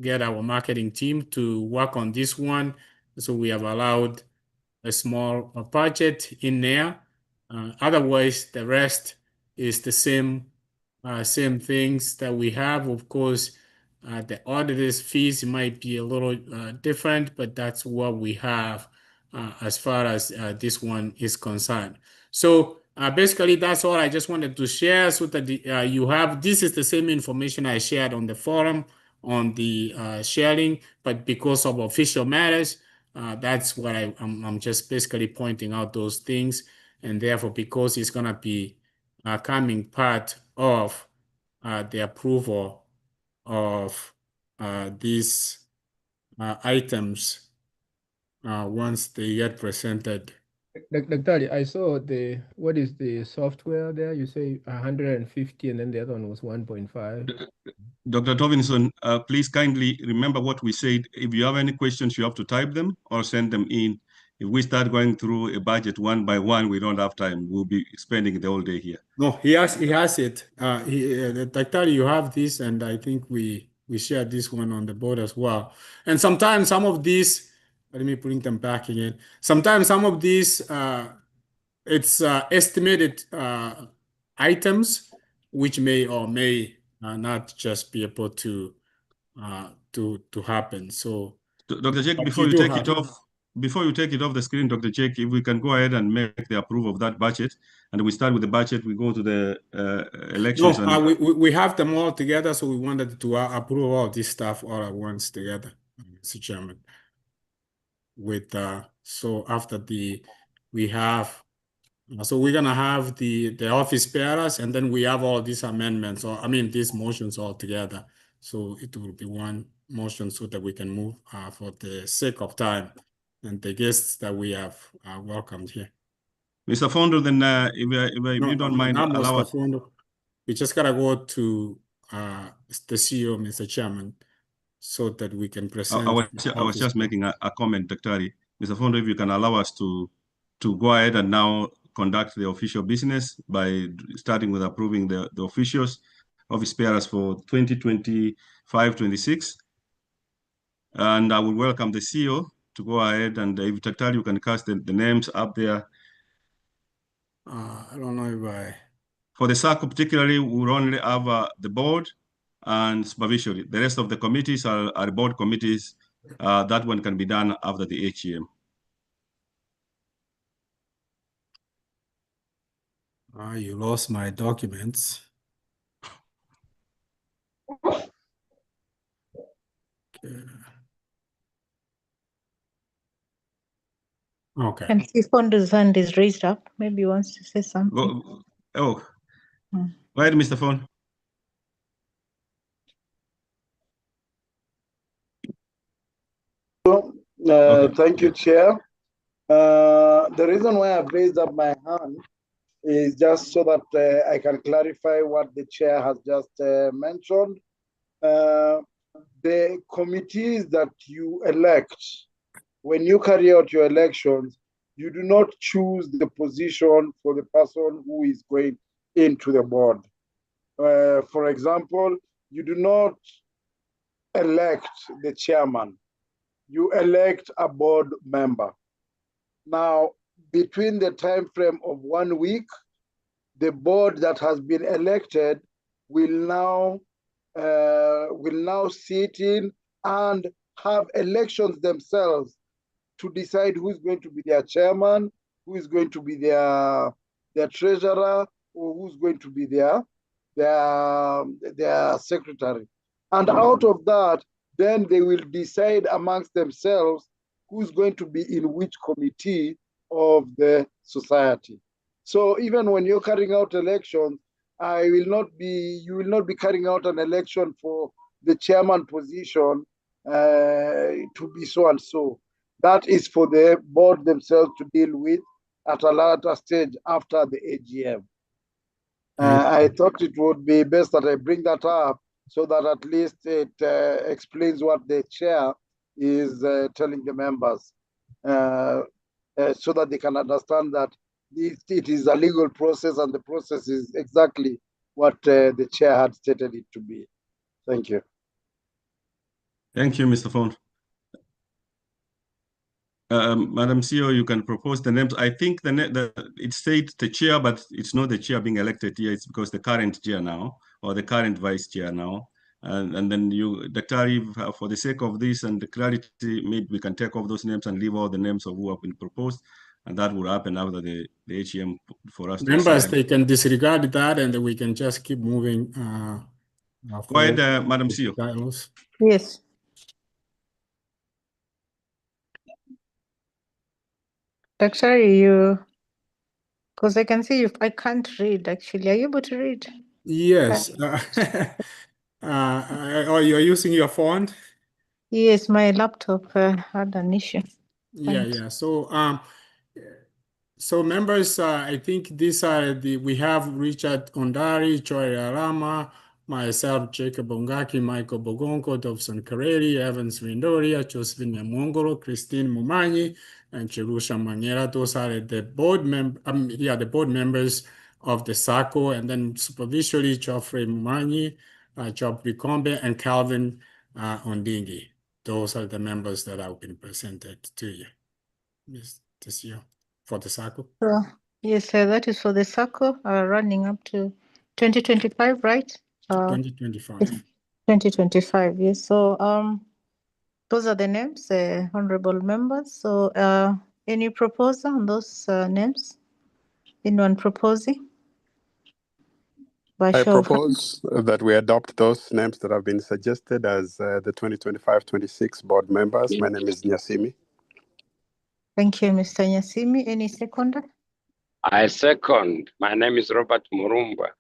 get our marketing team to work on this one. So we have allowed a small budget in there. Otherwise, the rest is the same things that we have. Of course, the auditor's fees might be a little different, but that's what we have as far as this one is concerned. So basically, that's all I just wanted to share, so that you have, this is the same information I shared on the forum on the sharing, but because of official matters, that's what I'm just basically pointing out those things. And therefore, because it's going to be coming part of the approval of these items once they get presented. Dr. I saw what is the software there? You say 150 and then the other one was 1.5. Dr. Tovinson, please kindly remember what we said. If you have any questions, you have to type them or send them in. If we start going through a budget one by one, we don't have time. We'll be spending the whole day here. No, he has it. Dr. You have this, and I think we share this one on the board as well. And sometimes some of these, let me bring them back again. Sometimes some of these, it's estimated items which may or may not just be able to happen. So, Dr. Jake, before you take it off the screen, Dr. Jake, if we can go ahead and make the approval of that budget, and we start with the budget, we go to the elections. No, we have them all together, so we wanted to approve all this stuff all at once together, Mr. Chairman. With so after we have. So we're gonna have the office bearers, and then we have all these amendments, or I mean these motions all together. So it will be one motion so that we can move for the sake of time and the guests that we have welcomed here. Mr. Fondo, then if you don't mind, allow us. We just gotta go to the CEO, Mr. Chairman, so that we can present. I was just making a comment, Dr. Mr. Fondo, if you can allow us to go ahead and now conduct the official business by starting with approving the officials office bearers for 2025-26. And I will welcome the CEO to go ahead, and if Dr. you can cast the names up there. I don't know if I... For the SACCO particularly, we will only have the board and supervisory. The rest of the committees are board committees. That one can be done after the AGM. You lost my documents. Okay. And see Fondo's hand is raised up. Maybe he wants to say something. Go ahead, Mr. Fon. Thank you, Chair. The reason why I've raised up my hand is just so that I can clarify what the Chair has just mentioned. The committees that you elect, when you carry out your elections, you do not choose the position for the person who is going into the board. For example, you do not elect the chairman. You elect a board member. Now, between the time frame of 1 week, the board that has been elected will now sit in and have elections themselves to decide who is going to be their chairman, who is going to be their treasurer, or who's going to be their secretary. And out of that, then they will decide amongst themselves who's going to be in which committee of the society. So even when you're carrying out elections, you will not be carrying out an election for the chairman position to be so and so. That is for the board themselves to deal with at a later stage after the AGM. I thought it would be best that I bring that up so that at least it explains what the chair is telling the members so that they can understand that it is a legal process and the process is exactly what the chair had stated it to be. Thank you. Thank you, Mr. Font. Madam CEO, you can propose the names. I think it states the chair, but it's not the chair being elected here. It's because the current chair now, or the current vice chair now. And then you, Dr. for the sake of this and the clarity, maybe we can take off those names and leave all the names of who have been proposed. And that will happen after the AGM for us. Members, they can disregard that and we can just keep moving. Go ahead, Madam CEO. Yes. Dr. Because I can see I can't read actually. Are you able to read? Yes. Oh, you're using your phone? Yes, my laptop had an issue. Yeah. So members, I think these are we have Richard Ondari, Choi Arama, myself, Jacob Ongaki, Michael Bogonko, Dobson Kareli, Evans Vindoria, Josephine Mongolo, Christine Mumanyi, and Chirusha Mangera. Those are the board the board members of the SACCO, and then supervisory Geoffrey Mumanyi, Job Bikombe, and Calvin Ondingi. Those are the members that have been presented to you this year for the SACCO. Yes, that is for the SACCO running up to 2025, right? 2025. 2025, yes. So those are the names, honorable members. So any proposal on those names? Anyone proposing? I propose that we adopt those names that have been suggested as the 2025-26 board members. My name is Nyasimi. Thank you, Mr. Nyasimi. Any seconder? I second. My name is Robert Murumba.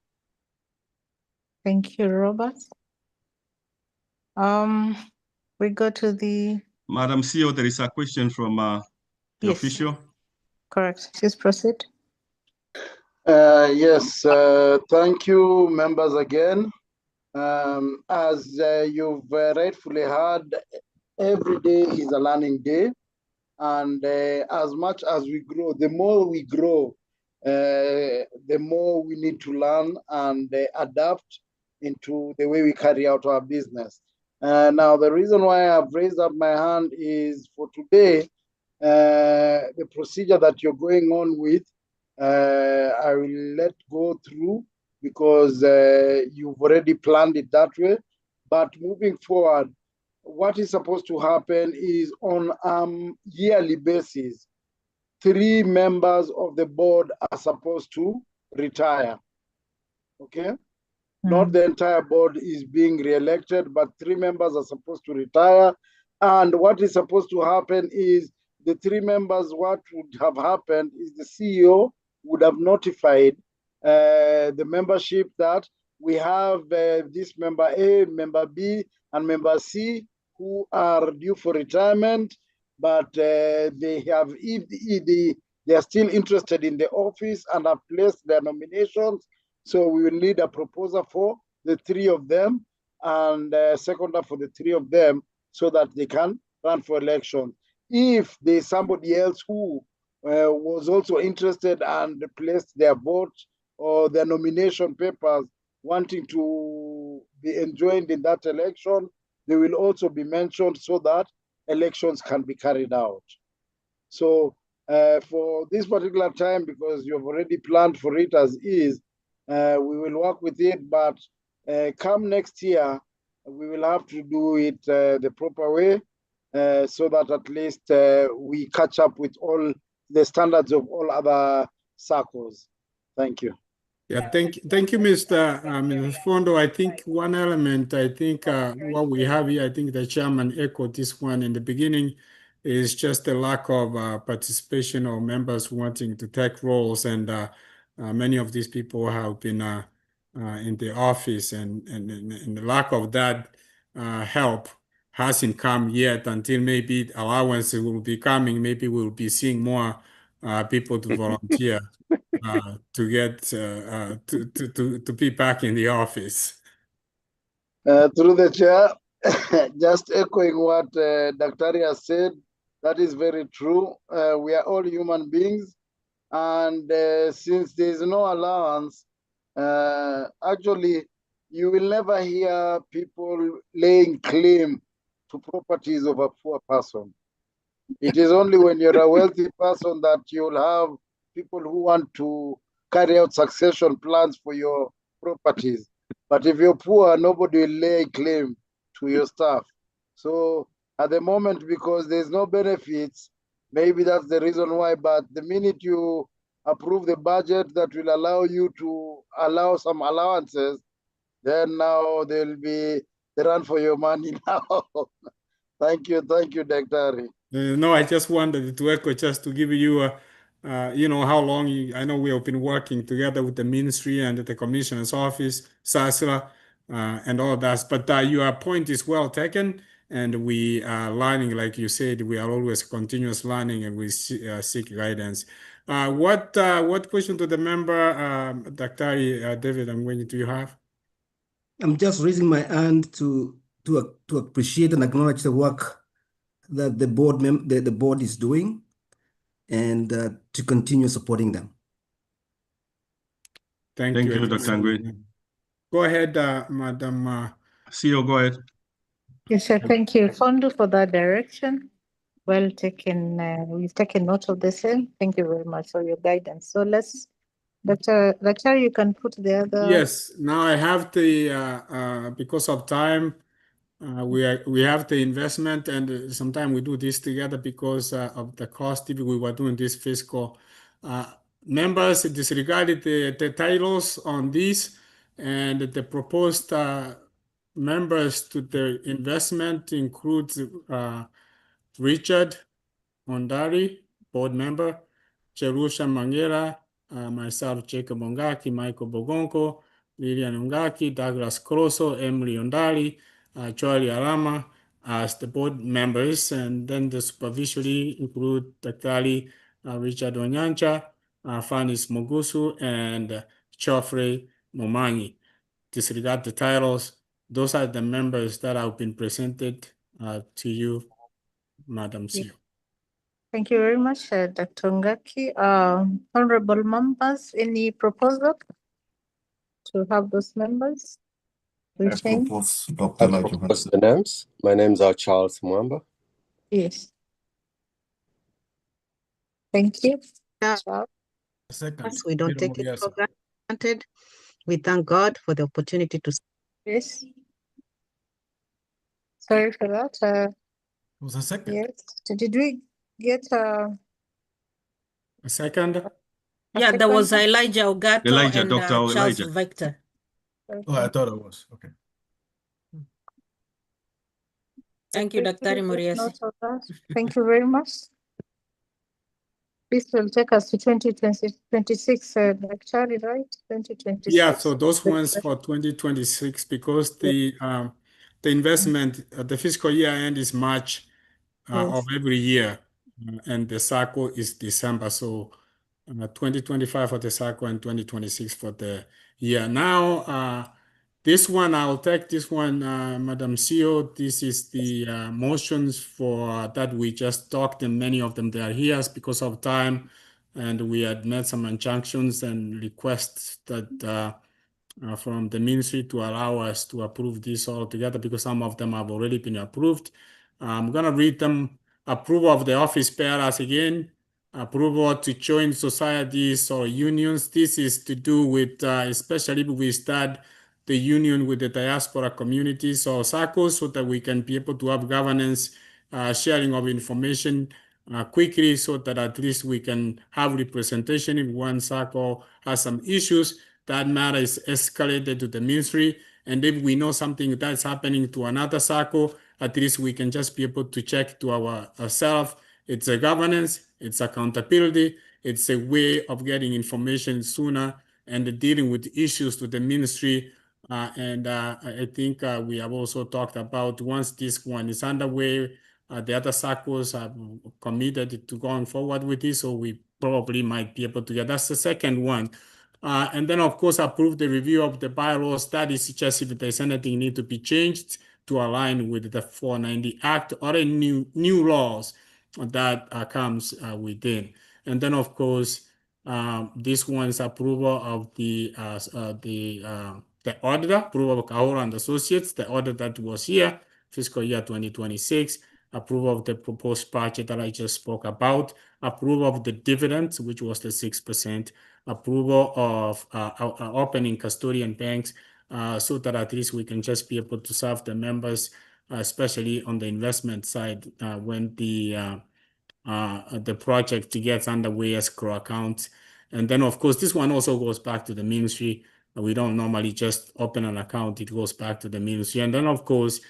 Thank you, Robert. We go to the... Madam CEO, there is a question from the official. Correct. Please proceed. Yes, thank you, members, again. As you've rightfully heard, every day is a learning day. And as much as we grow, the more we grow, the more we need to learn and adapt into the way we carry out our business. Now, the reason why I've raised up my hand is for today, the procedure that you're going on with, I will let go through because you've already planned it that way. But moving forward, what is supposed to happen is on a yearly basis, 3 members of the board are supposed to retire. Okay? Not the entire board is being re-elected, but 3 members are supposed to retire. And what is supposed to happen is the 3 members, what would have happened is the CEO would have notified the membership that we have this member A, member B, and member C who are due for retirement, but they are still interested in the office and have placed their nominations. So we will need a proposal for the 3 of them and a seconder for the 3 of them so that they can run for election. If there's somebody else who was also interested and placed their vote or their nomination papers wanting to be enjoined in that election, they will also be mentioned so that elections can be carried out. So for this particular time, because you've already planned for it as is, we will work with it, but come next year, we will have to do it the proper way so that at least we catch up with all the standards of all other SACCOs. Thank you. Yeah, thank you, Mr. Fondo. I think one element, what we have here, I think the chairman echoed this one in the beginning, is just the lack of participation of members wanting to take roles. And many of these people have been in the office, and the lack of that help hasn't come yet until maybe allowances will be coming. Maybe we'll be seeing more people to volunteer to get to be back in the office. Through the chair, just echoing what Dr. has said, that is very true. We are all human beings, and since there is no allowance, actually, you will never hear people laying claim to properties of a poor person. It is only when you're a wealthy person that you'll have people who want to carry out succession plans for your properties. But if you're poor, nobody will lay claim to your stuff. So at the moment, because there's no benefits, maybe that's the reason why. But the minute you approve the budget that will allow you to allow some allowances, then now there'll be the run for your money now. Thank you, Dr. No, I just wanted to echo just to give you how long I know we have been working together with the ministry and the commissioner's office, SASRA, and all that. But your point is well taken, and we are learning, like you said, we are always continuous learning, and we seek guidance. What question to the member, Dr. David, do you have? I'm just raising my hand to appreciate and acknowledge the work that the board is doing, and to continue supporting them. Thank you, Dr. Ngwe. Go ahead, Madam. CEO, go ahead. Yes, sir. Thank you, Fondo, for that direction. Well taken. We've taken note of the same. Thank you very much for your guidance. So let's, Dr. you can put the other. Yes. Now I have the because of time. We have the investment, and sometimes we do this together because of the cost. If we were doing this fiscal, members disregarded the titles on this, and the proposed members to the investment includes Richard Mondari, board member, Cherusha Mangera, myself, Jacob Ongaki, Michael Bogonko, Lilian Ongaki, Douglas Coroso, Emily Ondari, Charlie Arama as the board members, and then the supervisory include Dr. Richard Onyancha, Fanis Mogusu, and Geoffrey Momanyi. Disregard the titles. Those are the members that have been presented to you, Madam CEO. Thank you very much, Dr. Ngaki. Honorable members, any proposal to have those members? I propose Dr. What's the names? My names are Charles Mwamba. Yes. Thank you. Second. We don't take it for granted. We thank God for the opportunity to. Yes. Sorry for that. It was a second. Yes. Did we get a second? Yeah, there was Elijah Ogato and Dr. Charles Elijah. Victor. Oh, I thought it was. Okay. Thank you, Dr. Muriasi. Thank you very much. This will take us to 2026, actually, right? 2026. Yeah, so those ones for 2026, because the investment, the fiscal year end is March of every year, and the SACCO is December. So 2025 for the SACCO and 2026 for the year. Now, this one, I'll take this one, Madam CEO. This is the motions for that we just talked, and many of them, they are here because of time. And we had made some injunctions and requests that from the ministry to allow us to approve this all together, because some of them have already been approved. I'm going to read them. Approval of the office bearers again. Approval to join societies or unions. This is to do with, especially if we start the union with the diaspora communities or SACCOs, so that we can be able to have governance, sharing of information quickly, so that at least we can have representation. If one SACCO has some issues, that matter is escalated to the ministry. And if we know something that's happening to another SACCO, at least we can just be able to check to ourselves. It's a governance, it's accountability, it's a way of getting information sooner and dealing with issues to the ministry. I think we have also talked about, once this one is underway, the other SACCOs are committed to going forward with this, so we probably might be able to get. That's the second one. And then, of course, approve the review of the bylaws. That is just if there's anything need to be changed to align with the 490 Act or any new laws that comes within. And then, of course, this one's approval of the auditor, approval of Kahura and Associates, the audit that was here, fiscal year 2026, approval of the proposed budget that I just spoke about, approval of the dividends, which was the 6%, approval of opening custodian banks, so that at least we can just be able to serve the members, especially on the investment side, when the project gets underway, escrow accounts. And then, of course, this one also goes back to the ministry. We don't normally just open an account, it goes back to the ministry. And then, of course,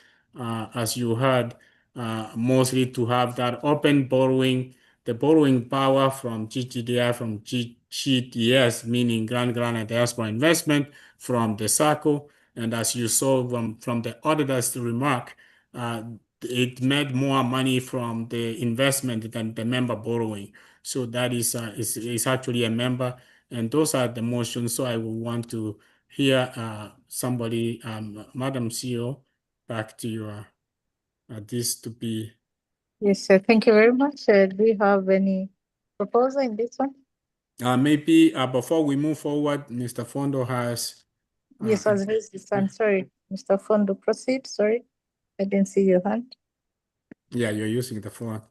as you heard, mostly to have that open borrowing, the borrowing power from GTDI, from GTS, meaning granite Diaspora Investment, from the SACCO. And as you saw from the auditor's remark, it made more money from the investment than the member borrowing. So that is actually a member. And those are the motions. So I will want to hear somebody, Madam CEO, back to you. This to be. Yes, sir. Thank you very much. Do we have any proposal in this one? Maybe before we move forward, Mr. Fondo has. Yes, as raised his hand. Sorry, Mr. Fondo, proceed. Sorry, I didn't see your hand. Yeah, you're using the phone.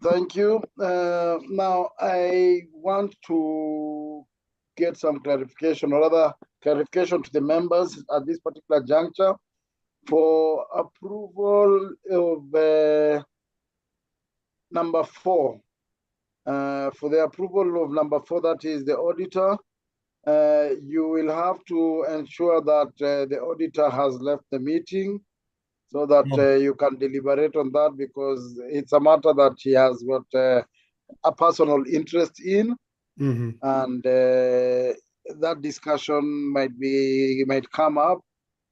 Thank you. Now, I want to get some clarification, or rather clarification to the members at this particular juncture for approval of number 4. For the approval of number 4, that is the auditor, you will have to ensure that the auditor has left the meeting, so that you can deliberate on that, because it's a matter that he has got a personal interest in. Mm-hmm. And that discussion might come up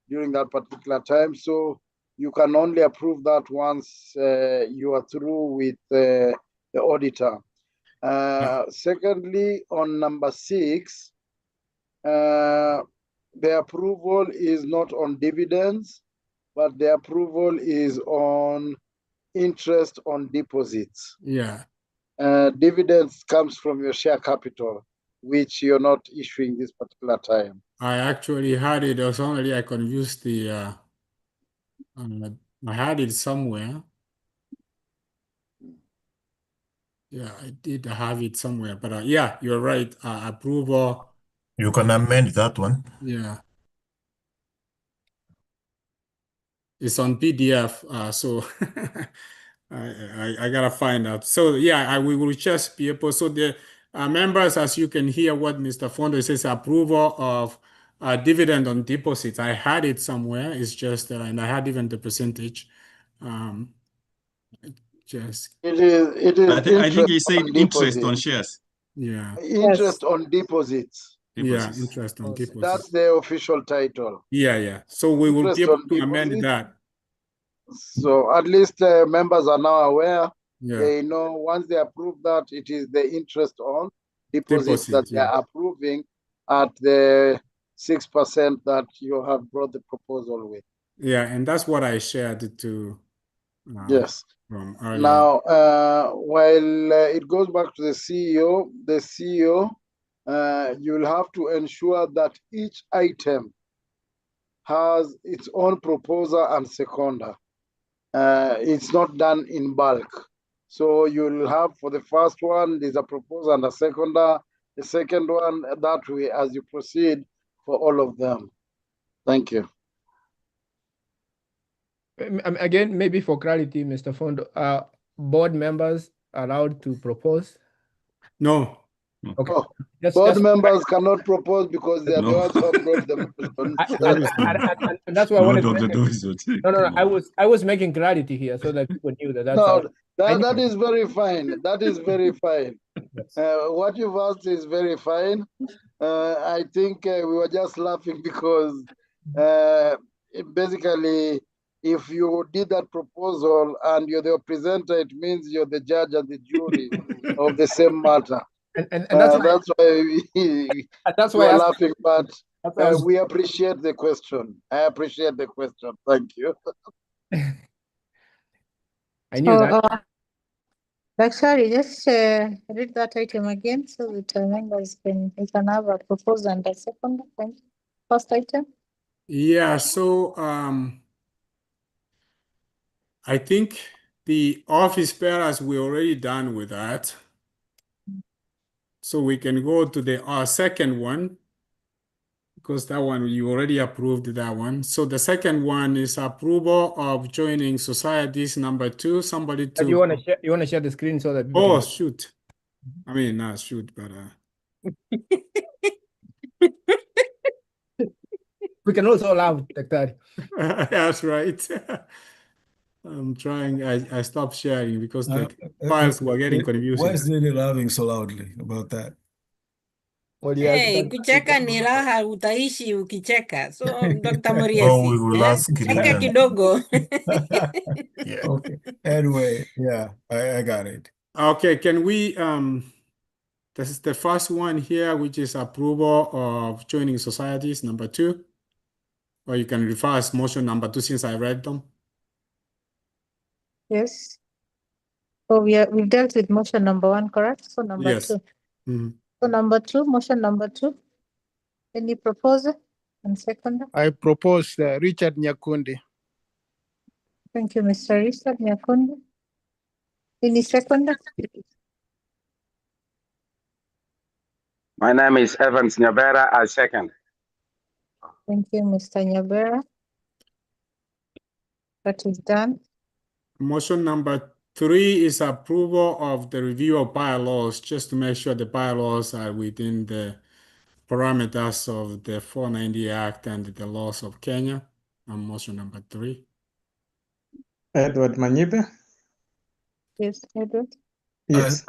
during that particular time. So you can only approve that once you are through with the auditor. Secondly, on number 6, the approval is not on dividends, but the approval is on interest on deposits. Yeah. Dividends comes from your share capital, which you're not issuing this particular time. I actually had it. It was only I confused the. I had it somewhere. Yeah, I did have it somewhere, but yeah, you're right. Approval. You can amend that one. Yeah. It's on PDF, so I gotta find out. So yeah, we will just be able. So the members, as you can hear, what Mr. Fondo says, approval of dividend on deposits. I had it somewhere. It's just and I had even the percentage. Just It is I think he said interest on shares. yeah. Interest on deposits. Yeah, interest on deposits. That's the official title. Yeah. So we will Interest be able on to amend deposits. that. So at least members are now aware. Yeah. They know once they approve that, it is the interest on deposits that they are approving at the 6% that you have brought the proposal with. Yeah, and that's what I shared to. Yes. From earlier. Now, while it goes back to the CEO, you'll have to ensure that each item has its own proposer and seconder. It's not done in bulk. So you'll have, for the first one, there's a proposer and a seconder. The second one, that way, as you proceed for all of them. Thank you. Again, maybe for clarity, Mr. Fondo, are board members allowed to propose? No. Okay. Oh, board members cannot propose because they are the ones who have brought the motion. And that's why I wanted to No. I was making clarity here so that people knew that that's no, that is very fine. That is very fine. What you've asked is very fine. I think we were just laughing because basically, if you did that proposal and you're the presenter, it means you're the judge and the jury of the same matter. And that's why we are laughing, but we appreciate the question. I appreciate the question. Thank you. I knew that. Sorry, just read that item again so that members can have a proposal and a second. Thank you. First item. Yeah, so I think the office bearers, we're already done with that. So we can go to the second one, because that one, you already approved that one. So the second one is approval of joining societies number 2. Somebody to... You want to share the screen so that people Oh, can... shoot. I mean, not shoot, but... We can also laugh like that. That's right. I'm trying. I stopped sharing because the files were getting confusing. Why is Lily laughing so loudly about that? Well, Hey, kucheka ni raha, utaishi ukicheka. So, Dr. Oh, Muriasi, we will ask cheka Lilian. kidogo. Yeah. Okay. Anyway, yeah, I got it. Okay, can we this is the first one here, which is approval of joining societies number 2. Or you can refer as motion number 2 since I read them. Yes. So we've dealt with motion number 1, correct? So number Yes. 2. Mm-hmm. So number 2, motion number 2. Any proposer and seconder? I propose Richard Nyakundi. Thank you, Mr. Richard Nyakundi. Any seconder? My name is Evans Nyabera. I second. Thank you, Mr. Nyabera. That is done. Motion number 3 is approval of the review of bylaws, just to make sure the bylaws are within the parameters of the 490 Act and the laws of Kenya. And motion number 3. Edward Manyibe. Yes, Edward. Yes.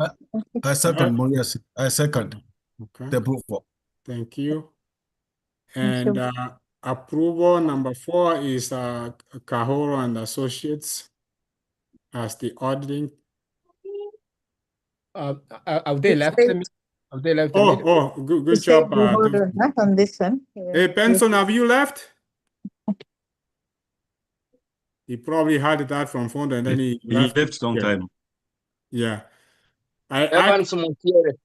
I second Muriasi. I second the approval. Thank you. And approval number 4 is Kahoro and Associates as the auditing. Have they left the meeting? Have they left the meeting? Good job. Hold on, not on this one. Hey, Benson, have you left? He probably had that from phone and then he left. Long time. Yeah. Evans Monsiere.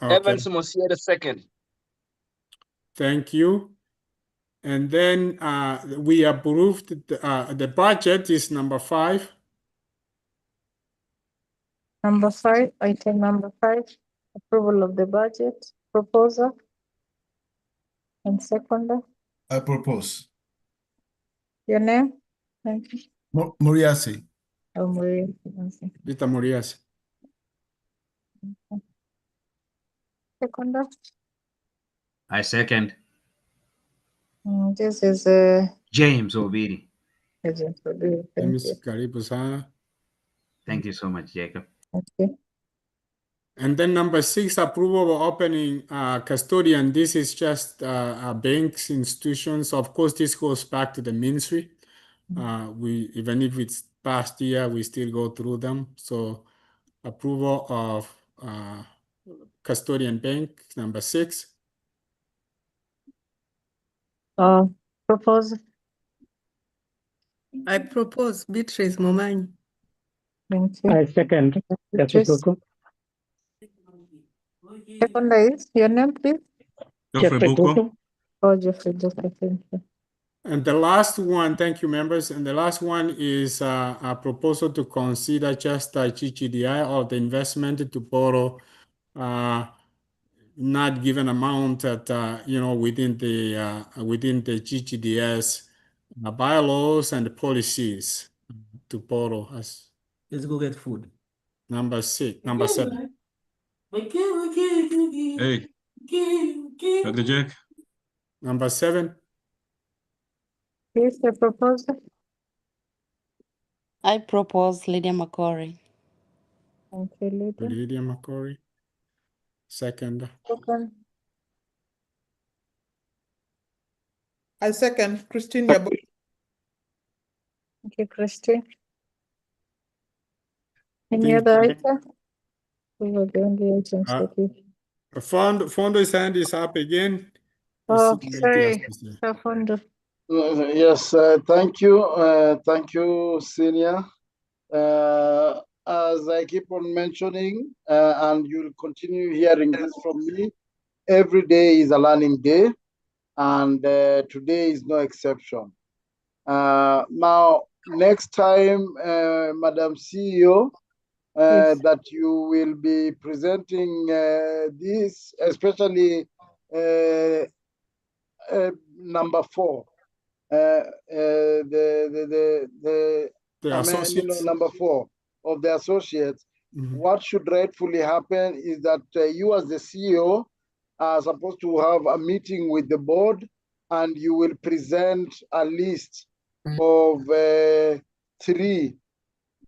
Okay. Evans Monsiere second. Thank you. And then we approved the budget is number 5. Number 5, item number 5, approval of the budget proposal. And seconder, I propose. your name? Thank you. Muriasi. Oh, Maria. Vita Morias. Seconder. I second. This is James Obiri. Thank you. Karibu sana. Thank you so much, Jacob. Okay. And then number 6, approval of opening custodian. This is just banks, institutions. Of course, this goes back to the ministry. We even if it's past year, we still go through them. So approval of custodian bank, number 6. Propose. I propose Beatrice Momanyi. Thank you. I second. Beatrice. Seconder is your name, please? Geoffrey Buko. Oh, Geoffrey Buko, thank you. And the last one, thank you, members. And the last one is a proposal to consider just GGDI or the investment to borrow not given amount at within the GGDS bylaws and policies to borrow us. Let's go get food. Number 7. Hey, Dr. Jack. Number 7. Here's the proposal. I propose Lydia McCory. Thank you, Lydia. Lydia McCory. Second. I second. Christine Yabo. Thank you, Christine. Any other item? We were the only items that we... Fondo's hand is up again. Oh, sorry. Fondo. Yes, thank you. Thank you, Senior. As I keep on mentioning, and you'll continue hearing this from me, every day is a learning day, and today is no exception. Now, next time, Madam CEO, that you will be presenting this, especially number 4, the associates. number 4 of the associates. What should rightfully happen is that you as the CEO are supposed to have a meeting with the board, and you will present a list of 3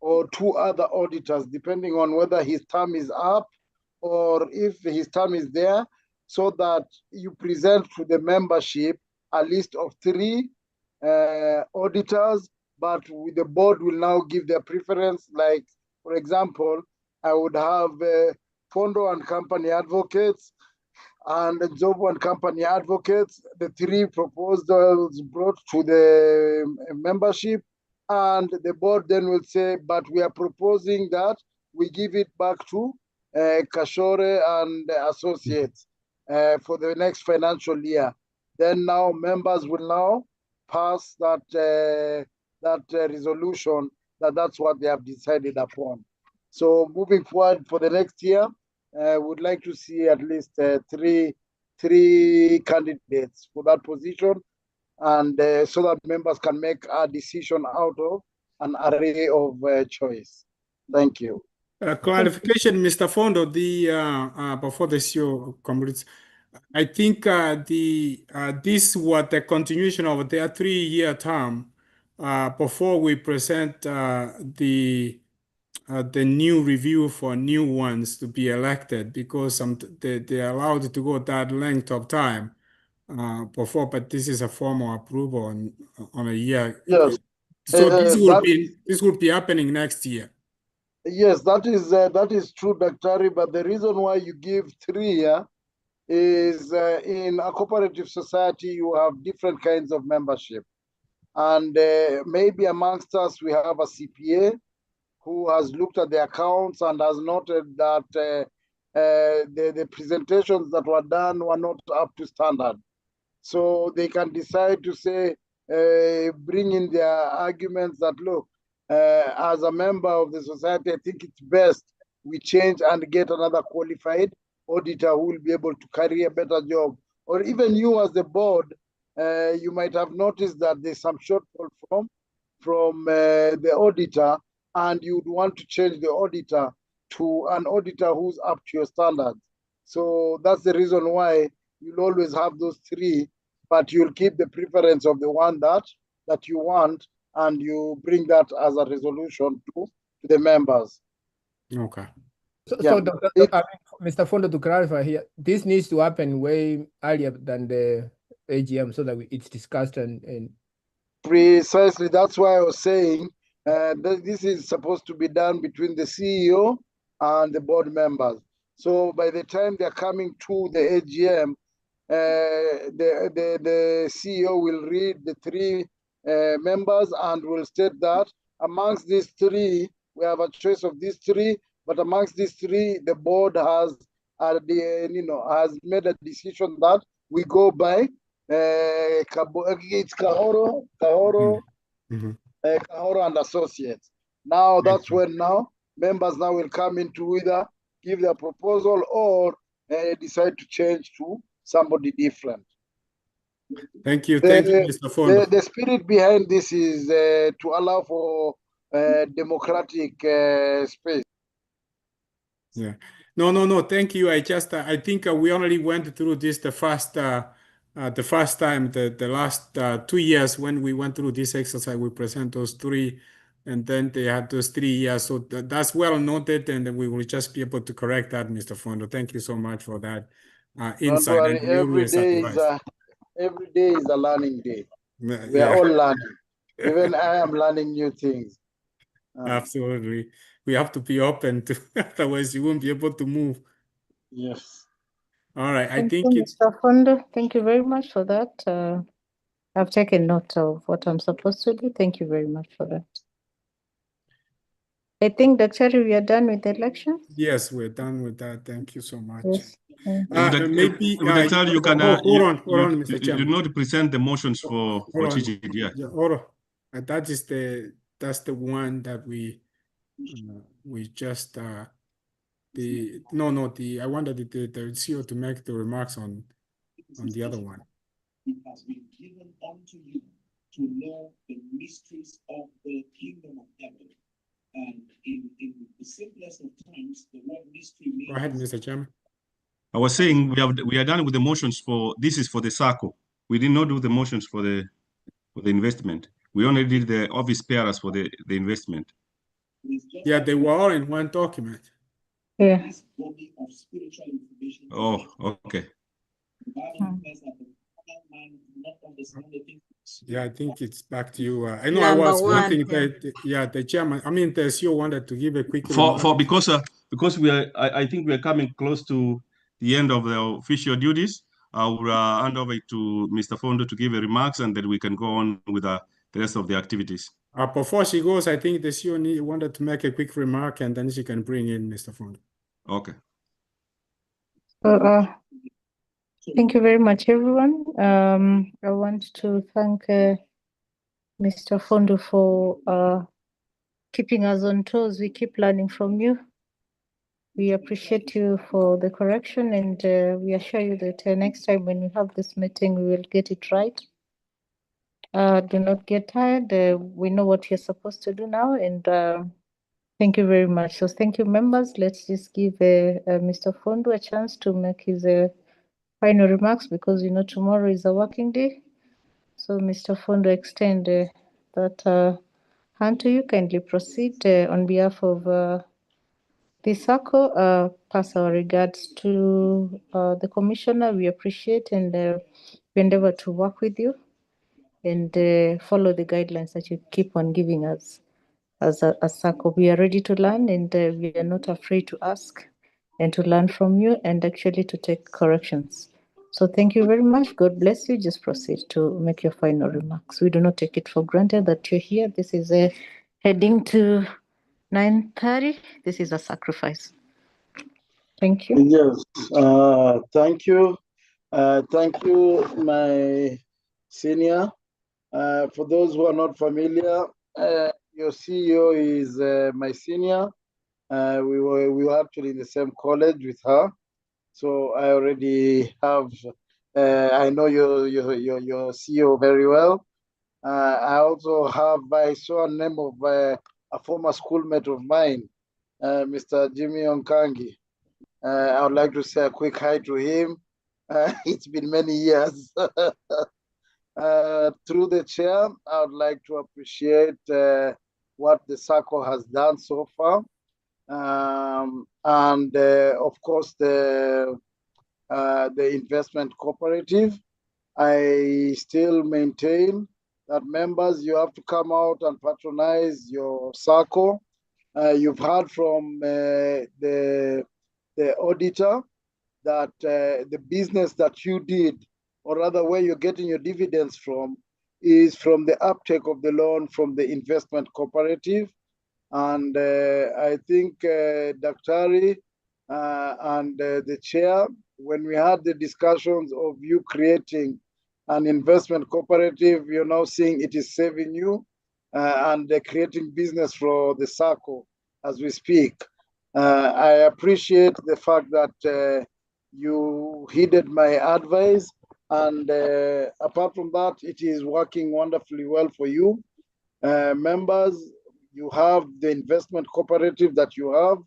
or 2 other auditors, depending on whether his term is up or if his term is there, so that you present to the membership a list of 3 auditors, but the board will now give their preference. Like, for example, I would have Fondo and Company Advocates and Zobo and Company Advocates, the 3 proposals brought to the membership, and the board then will say, but we are proposing that we give it back to Kashore and Associates for the next financial year. Then now members will now pass that resolution that's what they have decided upon. So moving forward for the next year, would like to see at least 3 candidates for that position, and so that members can make a decision out of an array of choice. Thank you. Clarification, Mr. Fondo, before the CEO completes, I think this was the continuation of their 3-year term before we present the new review for new ones to be elected, because they're allowed to go that length of time before, but this is a formal approval on a year. Yes. So this will be happening next year. Yes, that is true, Daktari. But the reason why you give 3 here is in a cooperative society, you have different kinds of membership. And maybe amongst us, we have a CPA who has looked at the accounts and has noted that the presentations that were done were not up to standard. So they can decide to say, bring in their arguments that, look, as a member of the society, I think it's best we change and get another qualified auditor who will be able to carry a better job. Or even you as the board, you might have noticed that there's some shortfall from the auditor, and you'd want to change the auditor to an auditor who's up to your standards. So that's the reason why you'll always have those 3, but you'll keep the preference of the one that you want, and you bring that as a resolution to the members. Okay. So, Yeah. Mr. Fondo, to clarify here, this needs to happen way earlier than the AGM so that it's discussed and Precisely, that's why I was saying this is supposed to be done between the CEO and the board members. So by the time they're coming to the AGM, the CEO will read the 3 members and will state that amongst these 3, we have a choice of these 3, but amongst these 3, the board has made a decision that we go by. It's Kahoro and Associates. Now that's when members will come in to either give their proposal or decide to change to somebody different. Thank you. Thank you, Mr. Fondo. The spirit behind this is to allow for democratic space. Yeah. No. Thank you. I think we already went through this the first time, the last 2 years when we went through this exercise. We present those 3, and then they had those 3 years. So that's well noted, and we will just be able to correct that, Mr. Fondo. Thank you so much for that insight. Don't worry, And every day is a learning day. We are yeah. all learning. Even I am learning new things. Absolutely. We have to be open to, otherwise you won't be able to move. Yes. All right. Thank you, Mr. Fondo. Thank you very much for that. I've taken note of what I'm supposed to do. Thank you very much for that. I think, Dr. we are done with the elections. Yes, we're done with that. Thank you so much. Yes. Maybe Dr. you can hold on, Mr. you Chairman. do not present the motions for TGD. Yeah, hold on. That's the one that we just I wanted the CEO to make the remarks on the other one. It has been given unto you to know the mysteries of the kingdom of heaven. And in the simplest of terms, the word mystery means. Go ahead, Mr. Chairman. I was saying we are done with the motions for this is for the SACCO. We did not do the motions for the investment. We only did the office bearers for the investment. Yeah, they were all in one document. Yeah. Oh, okay. Yeah, I think it's back to you. I know I was wanting the chairman. I mean, the CEO wanted to give a quick because we are. I think we are coming close to the end of the official duties. I will hand over to Mr. Fondo to give a remarks, and then we can go on with the rest of the activities. Before she goes, I think the CEO wanted to make a quick remark, and then she can bring in Mr. Fondo. Okay. Thank you very much, everyone. I want to thank Mr. Fondo for keeping us on toes. We keep learning from you. We appreciate you for the correction, and we assure you that next time when we have this meeting, we will get it right. Do not get tired. We know what you're supposed to do now, and thank you very much. So thank you, members. Let's just give Mr. Fondo a chance to make his final remarks, because tomorrow is a working day. So Mr. Fondo, extend that hand to you. Kindly proceed on behalf of the SACCO. Pass our regards to the commissioner. We appreciate and we endeavor to work with you and follow the guidelines that you keep on giving us. as a SACCO. We are ready to learn, and we are not afraid to ask and to learn from you and actually to take corrections. So thank you very much. God bless you. Just proceed to make your final remarks. We do not take it for granted that you're here. This is a heading to 9:30. This is a sacrifice. Thank you. Yes, thank you. Thank you, my senior. For those who are not familiar, your CEO is my senior. We were actually in the same college with her, so I already have. I know your CEO very well. I also have. I saw a name of a former schoolmate of mine, Mr. Jimmy Onkangi. I would like to say a quick hi to him. It's been many years. Through the chair, I would like to appreciate what the SACCO has done so far. And of course, the investment cooperative. I still maintain that members, you have to come out and patronize your SACCO. You've heard from the auditor that the business that you did, or rather where you're getting your dividends from, is from the uptake of the loan from the investment cooperative. And I think Daktari and the chair, when we had the discussions of you creating an investment cooperative, you're now seeing it is saving you and creating business for the SACCO as we speak. I appreciate the fact that you heeded my advice, and apart from that, it is working wonderfully well for you. Members, you have the investment cooperative that you have.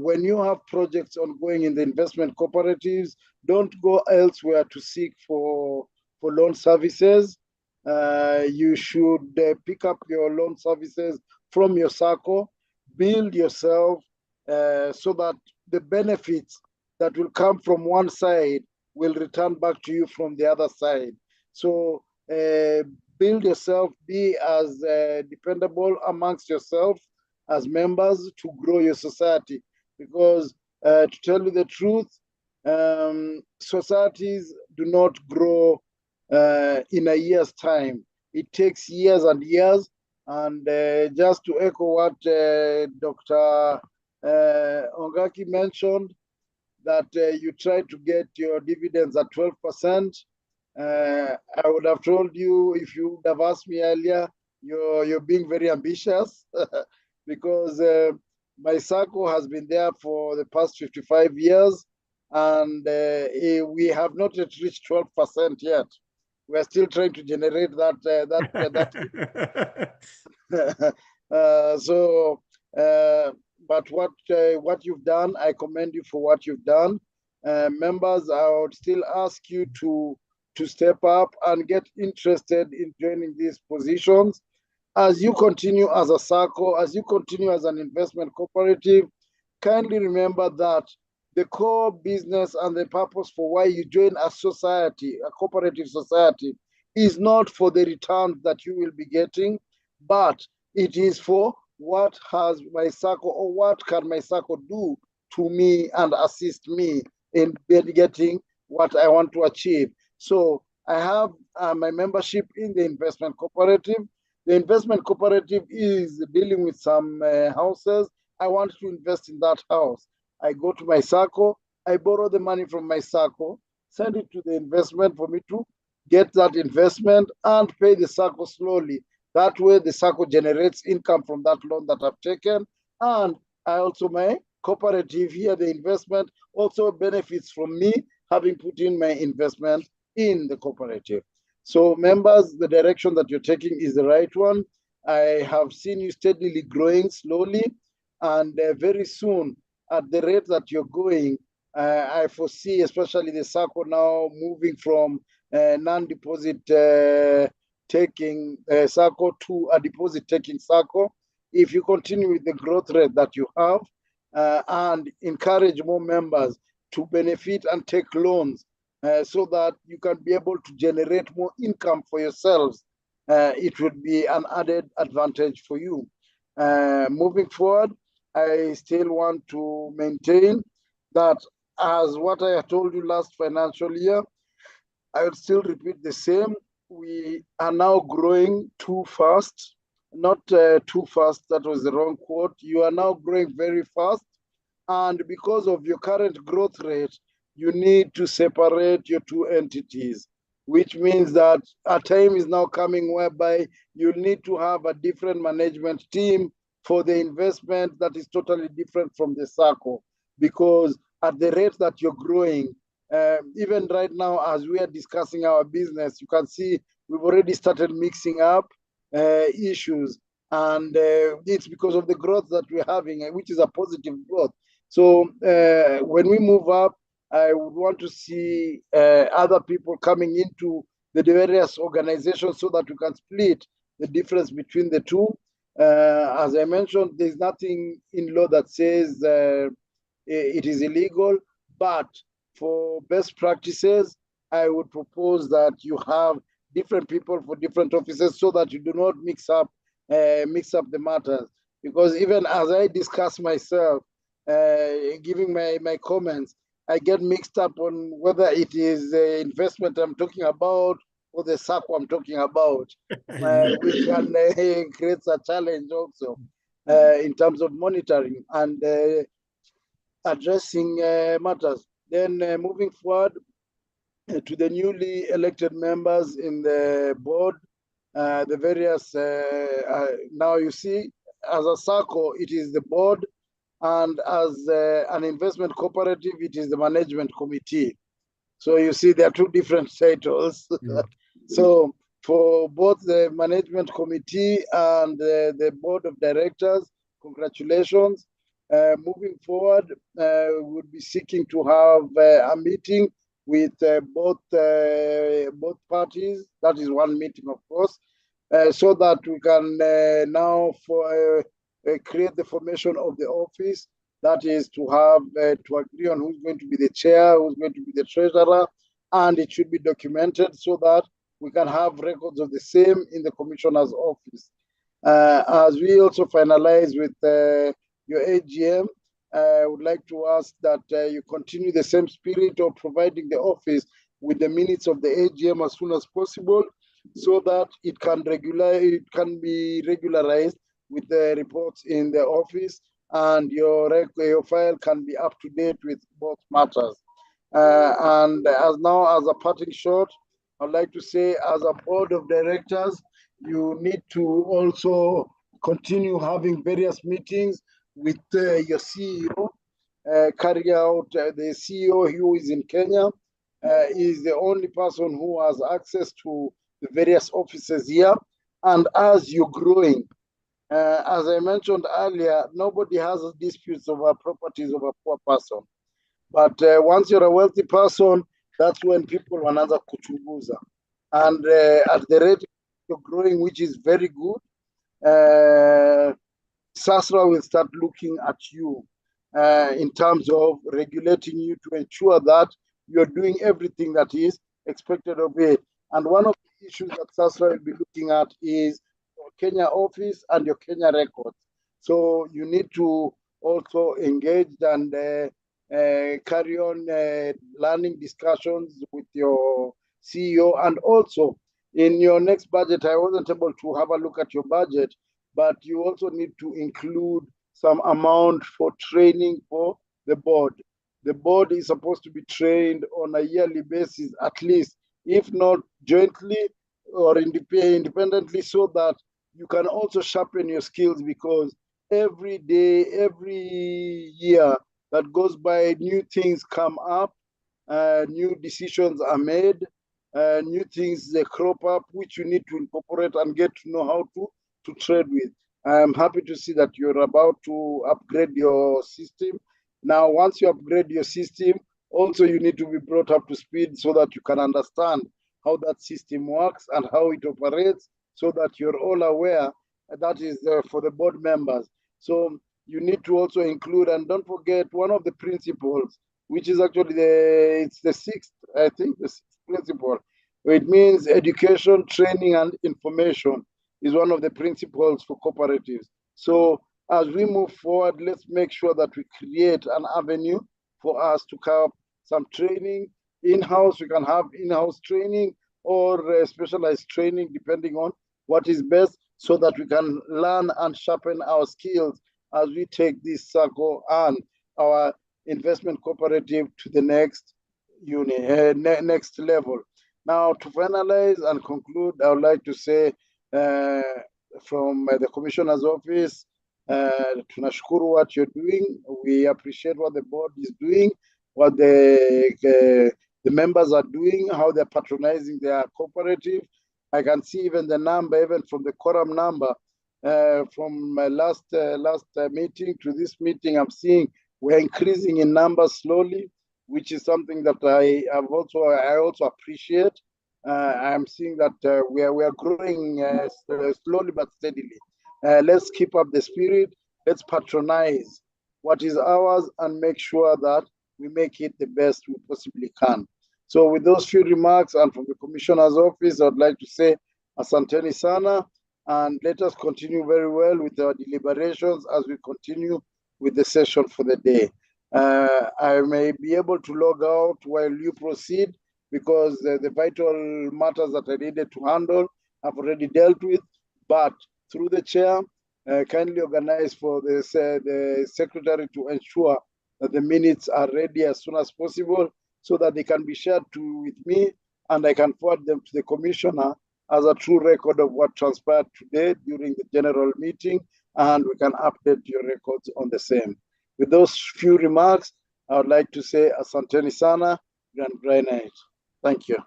When you have projects ongoing in the investment cooperatives, don't go elsewhere to seek for loan services. You should pick up your loan services from your SACCO, build yourself so that the benefits that will come from one side will return back to you from the other side. So build yourself, be as dependable amongst yourself as members to grow your society. Because to tell you the truth, societies do not grow in a year's time. It takes years and years. And just to echo what Dr. Ongaki mentioned, that you try to get your dividends at 12%. I would have told you, if you would have asked me earlier, you're being very ambitious because my SACCO has been there for the past 55 years, and we have not yet reached 12% yet. We're still trying to generate that. But what you've done, I commend you for what you've done. Members, I would still ask you to step up and get interested in joining these positions. As you continue as a SACCO, as you continue as an investment cooperative, kindly remember that the core business and the purpose for why you join a society, a cooperative society, is not for the returns that you will be getting, but it is for what has my SACCO, or what can my SACCO do to me and assist me in getting what I want to achieve. So I have my membership in the investment cooperative. The investment cooperative is dealing with some houses. I want to invest in that house. I go to my SACCO, I borrow the money from my SACCO, send it to the investment for me to get that investment and pay the SACCO slowly. That way the SACCO generates income from that loan that I've taken. And I also, my cooperative here, the investment also benefits from me having put in my investment in the cooperative. So members, the direction that you're taking is the right one. I have seen you steadily growing slowly, and very soon, at the rate that you're going, I foresee, especially the SACCO now moving from non-deposit taking SACCO to a deposit-taking SACCO. If you continue with the growth rate that you have and encourage more members to benefit and take loans so that you can be able to generate more income for yourselves, it would be an added advantage for you. Moving forward, I still want to maintain that as what I told you last financial year, I will still repeat the same. We are now growing too fast, not too fast, that was the wrong quote. You are now growing very fast. And because of your current growth rate, you need to separate your two entities, which means that a time is now coming whereby you need to have a different management team for the investment that is totally different from the SACCO. Because at the rate that you're growing, even right now, as we are discussing our business, you can see we've already started mixing up issues. And it's because of the growth that we're having, which is a positive growth. So when we move up, I would want to see other people coming into the various organizations so that we can split the difference between the two. As I mentioned, there's nothing in law that says it is illegal, but for best practices, I would propose that you have different people for different offices so that you do not mix up the matters. Because even as I discuss myself, giving my comments, I get mixed up on whether it is investment I'm talking about or the SACCO I'm talking about, which can create a challenge also in terms of monitoring and addressing matters. Then moving forward to the newly elected members in the board, the various, now you see, as a SACCO, it is the board, and as an investment cooperative, it is the management committee. So you see, there are two different titles. So for both the management committee and the board of directors, congratulations. Moving forward, we would be seeking to have a meeting with both parties. That is one meeting, of course, so that we can now create the formation of the office. That is to have to agree on who's going to be the chair, who's going to be the treasurer, and it should be documented so that we can have records of the same in the commissioner's office. As we also finalize with your AGM, I would like to ask that you continue the same spirit of providing the office with the minutes of the AGM as soon as possible, so that it can be regularized with the reports in the office, and your file can be up to date with both matters. And as a parting shot, I'd like to say, as a board of directors, you need to also continue having various meetings with your CEO. Carry out the CEO who is in Kenya is the only person who has access to the various offices here. And as you're growing, as I mentioned earlier, nobody has disputes over properties of a poor person. But once you're a wealthy person, that's when people wanaanza kuchunguza. And at the rate you're growing, which is very good, SASRA will start looking at you in terms of regulating you to ensure that you're doing everything that is expected of it. And one of the issues that SASRA will be looking at is your Kenya office and your Kenya records. So you need to also engage and carry on learning discussions with your CEO. And also in your next budget, I wasn't able to have a look at your budget, but you also need to include some amount for training for the board. The board is supposed to be trained on a yearly basis, at least, if not jointly or independently, so that you can also sharpen your skills, because every day, every year that goes by, new things come up, new decisions are made, new things they crop up, which you need to incorporate and get to know how to trade with. I'm happy to see that you're about to upgrade your system. Now, once you upgrade your system, also you need to be brought up to speed so that you can understand how that system works and how it operates, so that you're all aware. That is for the board members. So you need to also include, and don't forget, one of the principles, which is actually it's the sixth, I think, the sixth principle. It means education, training, and information is one of the principles for cooperatives. So as we move forward, let's make sure that we create an avenue for us to have some training in-house. We can have in-house training or specialized training, depending on what is best, so that we can learn and sharpen our skills as we take this SACCO and our investment cooperative to the next next level. Now, to finalize and conclude, I would like to say from the Commissioner's Office, tunashukuru what you're doing. We appreciate what the board is doing, what the members are doing, how they're patronizing their cooperative. I can see even the number, even from the quorum number, from my last meeting to this meeting, I'm seeing we're increasing in numbers slowly, which is something that I also appreciate. I'm seeing that we are growing slowly but steadily. Let's keep up the spirit. Let's patronize what is ours and make sure that we make it the best we possibly can. So with those few remarks and from the Commissioner's Office, I'd like to say asanteni sana, and let us continue very well with our deliberations as we continue with the session for the day. I may be able to log out while you proceed, because the vital matters that I needed to handle I've already dealt with, but through the chair, kindly organize for the secretary to ensure that the minutes are ready as soon as possible, so that they can be shared with me, and I can forward them to the commissioner as a true record of what transpired today during the general meeting, and we can update your records on the same. With those few remarks, I would like to say asanteni sana, Grand Granite. Thank you.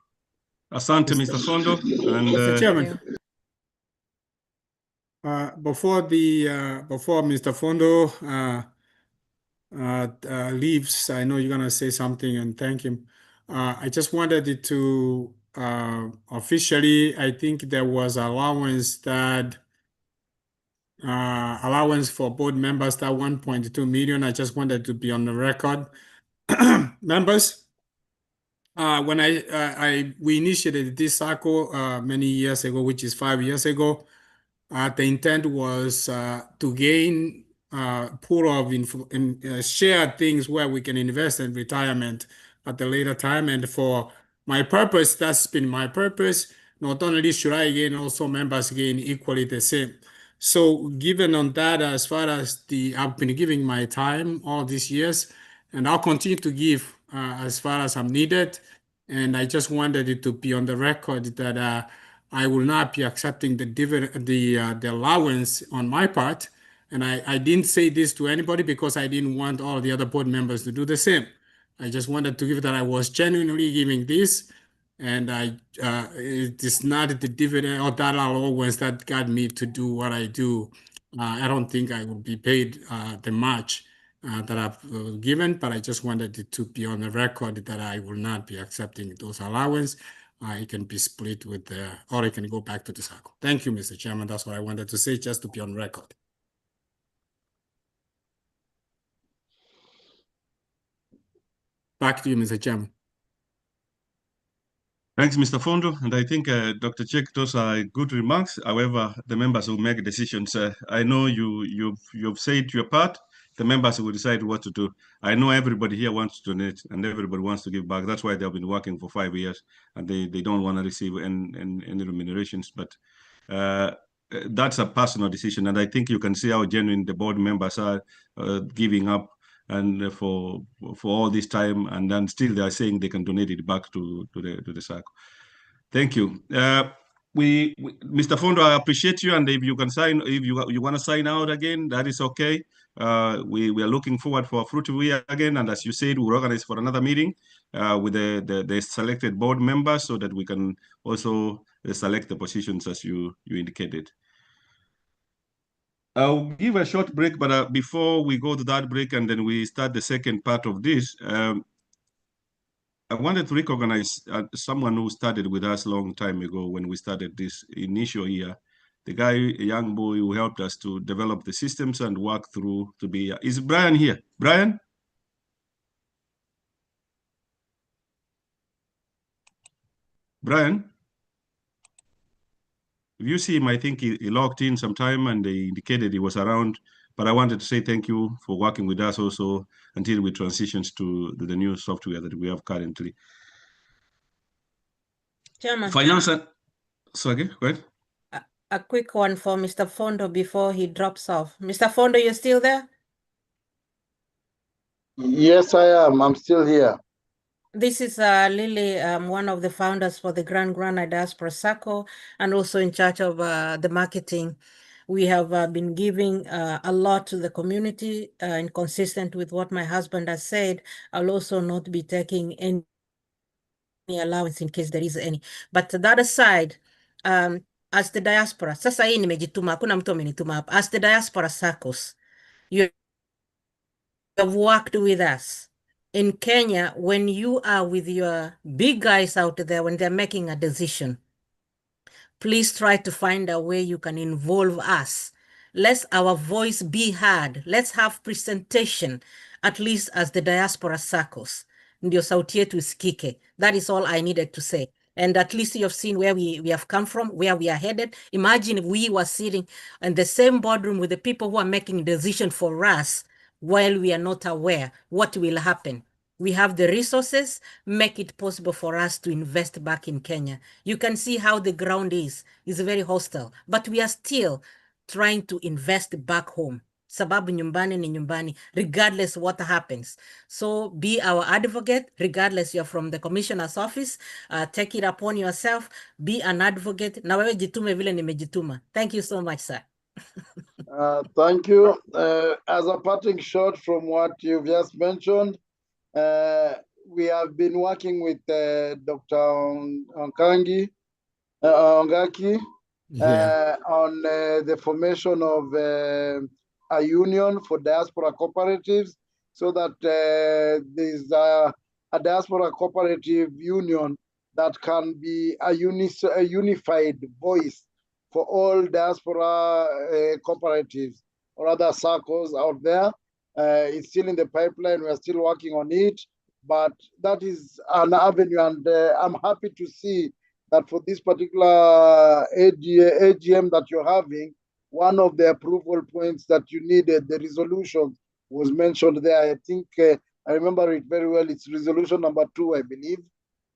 Asante, Mr. Fondo. And Mr. Chairman, before Mr. Fondo leaves, I know you're gonna say something and thank him. I just wanted to officially, I think there was allowance for board members, that 1.2 million. I just wanted to be on the record. Members, when we initiated this SACCO many years ago, which is 5 years ago, the intent was to gain pool of share things where we can invest in retirement at a later time. And for my purpose, that's been my purpose. Not only should I gain, also members gain equally the same. So given on that, as far as I've been giving my time all these years, and I'll continue to give as far as I'm needed. And I just wanted it to be on the record that I will not be accepting the allowance on my part. And I didn't say this to anybody because I didn't want all the other board members to do the same. I just wanted to give that I was genuinely giving this, and it is not the dividend or that allowance that got me to do what I do. I don't think I will be paid the much that I've given, but I just wanted it to be on the record that I will not be accepting those allowance. It can be split with or it can go back to the SACCO. Thank you, Mr. Chairman. That's what I wanted to say, just to be on record. Back to you, Mr. Chairman. Thanks, Mr. Fondo. And I think Dr. Chek, those are good remarks. However, the members will make decisions. I know you've said your part. The members will decide what to do. I know everybody here wants to donate and everybody wants to give back. That's why they've been working for 5 years and they don't want to receive any remunerations. But that's a personal decision. And I think you can see how genuine the board members are giving up and for all this time, and then still they are saying they can donate it back to the SACCO. Thank you. Mr. Fondo, I appreciate you, and if you can sign, if you want to sign out again, that is okay. We are looking forward for a fruitful year again, and as you said, we'll organize for another meeting with the selected board members so that we can also select the positions as you indicated. I'll give a short break, but before we go to that break and then we start the second part of this, I wanted to recognize someone who started with us a long time ago when we started this initial year. The guy, a young boy who helped us to develop the systems and work through to be, is Brian here? Brian? Brian? If you see him, I think he logged in sometime and they indicated he was around. But I wanted to say thank you for working with us also until we transitions to the new software that we have currently. Chairman. Finance. Sorry, go ahead. A quick one for Mr. Fondo before he drops off. Mr. Fondo, you still there? Yes, I am. I'm still here. This is Lily, one of the founders for the granite Diaspora SACCO and also in charge of the marketing. We have been giving a lot to the community and consistent with what my husband has said. I'll also not be taking any allowance in case there is any. But that aside, as the diaspora, sasa hii nimejituma, hakuna mtu amenituma hapa. As the diaspora SACCOs, you have worked with us. In Kenya, when you are with your big guys out there, when they're making a decision, please try to find a way you can involve us. Let our voice be heard. Let's have presentation, at least as the diaspora SACCOs. Ndio sauti yetu isikike. That is all I needed to say. And at least you have seen where we have come from, where we are headed. Imagine if we were sitting in the same boardroom with the people who are making decisions for us while we are not aware what will happen. We have the resources, make it possible for us to invest back in Kenya. You can see how the ground is very hostile, but we are still trying to invest back home. Sababu nyumbani ni nyumbani, regardless what happens. So be our advocate, regardless you're from the commissioner's office. Take it upon yourself, be an advocate. Na wewe jitume vile nimejituma. Thank you so much, sir. Thank you. As a parting shot from what you've just mentioned, we have been working with Dr. Ongaki on the formation of a union for diaspora cooperatives, so that there's a diaspora cooperative union that can be a unified voice for all diaspora cooperatives or other SACCOs out there. It's still in the pipeline. We're still working on it, but that is an avenue, and I'm happy to see that for this particular AGM that you're having, one of the approval points that you needed, the resolution was mentioned there. I think I remember it very well. It's resolution number 2, I believe,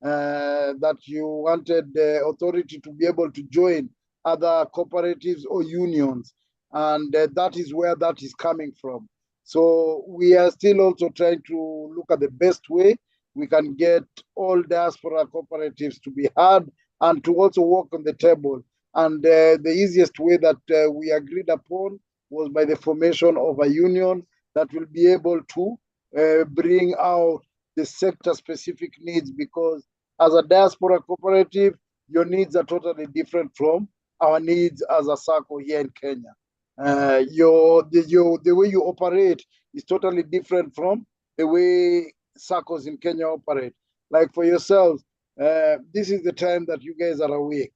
that you wanted the authority to be able to join other cooperatives or unions, and that is where that is coming from. So we are still also trying to look at the best way we can get all diaspora cooperatives to be heard and to also work on the table. And the easiest way that we agreed upon was by the formation of a union that will be able to bring out the sector-specific needs, because as a diaspora cooperative, your needs are totally different from our needs as a SACCO here in Kenya. The way you operate is totally different from the way SACCOs in Kenya operate. Like for yourselves, this is the time that you guys are awake,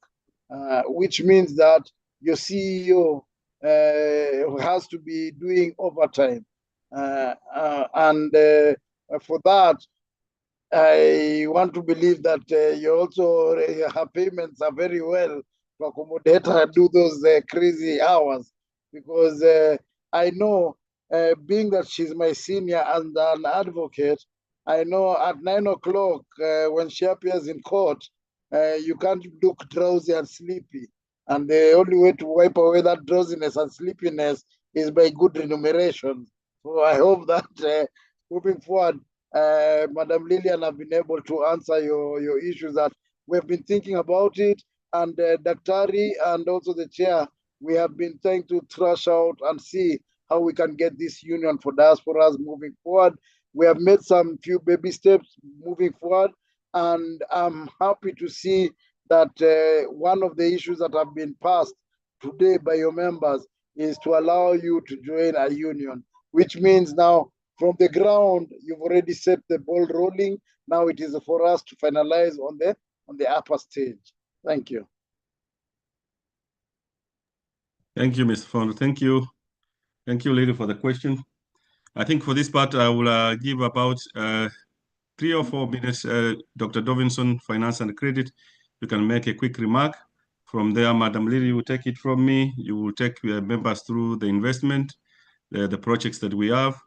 which means that your CEO has to be doing overtime. And for that, I want to believe that her payments are very well to accommodate her do those crazy hours, because I know, being that she's my senior and an advocate, I know at 9 o'clock when she appears in court, you can't look drowsy and sleepy. And the only way to wipe away that drowsiness and sleepiness is by good remuneration. So I hope that moving forward, Madam Lillian have been able to answer your issues, that we've been thinking about it, and Daktari and also the chair, we have been trying to thrash out and see how we can get this union for diasporas moving forward. We have made some few baby steps moving forward, and I'm happy to see that one of the issues that have been passed today by your members is to allow you to join a union, which means now from the ground, you've already set the ball rolling. Now it is for us to finalize on the upper stage. Thank you. Thank you, Mr. Fondo. Thank you. Thank you, lady, for the question. I think for this part, I will give about 3 or 4 minutes. Dr. Dovinson, Finance and Credit, you can make a quick remark. From there, Madam Lily will take it from me. You will take members through the investment, the projects that we have,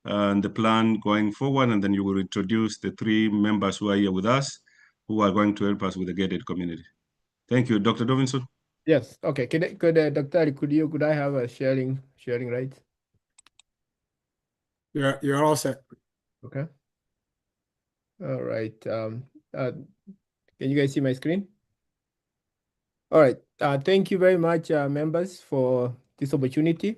and the plan going forward, and then you will introduce the 3 members who are here with us, who are going to help us with the gated community. Thank you, Dr. Dovinson. Yes. Okay. Could Dr. Could I have a sharing right? Yeah, you're all set. Okay. All right. Can you guys see my screen? All right. Thank you very much, members, for this opportunity.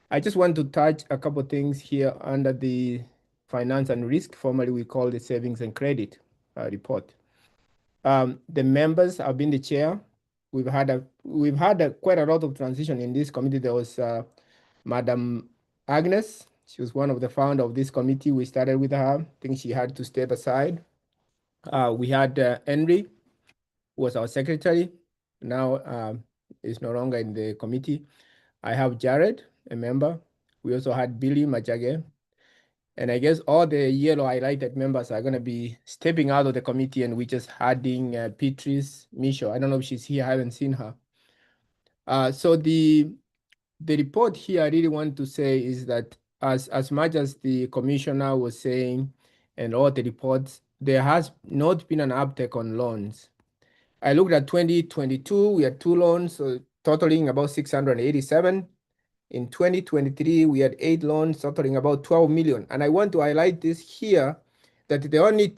I just want to touch a couple of things here under the finance and risk, formerly we call the savings and credit report. The members have been the chair. We've had quite a lot of transition in this committee. There was Madam Agnes. She was one of the founder of this committee. We started with her. I think she had to step aside. We had Henry, who was our secretary. Now is no longer in the committee. I have Jared, a member. We also had Billy Machage. And I guess all the yellow highlighted members are going to be stepping out of the committee, and we're just adding Beatrice Micho. I don't know if she's here. I haven't seen her. So the report here I really want to say is that as much as the commissioner was saying and all the reports, there has not been an uptake on loans. I looked at 2022, we had 2 loans, so totaling about 687. In 2023, we had 8 loans totaling about 12 million. And I want to highlight this here, that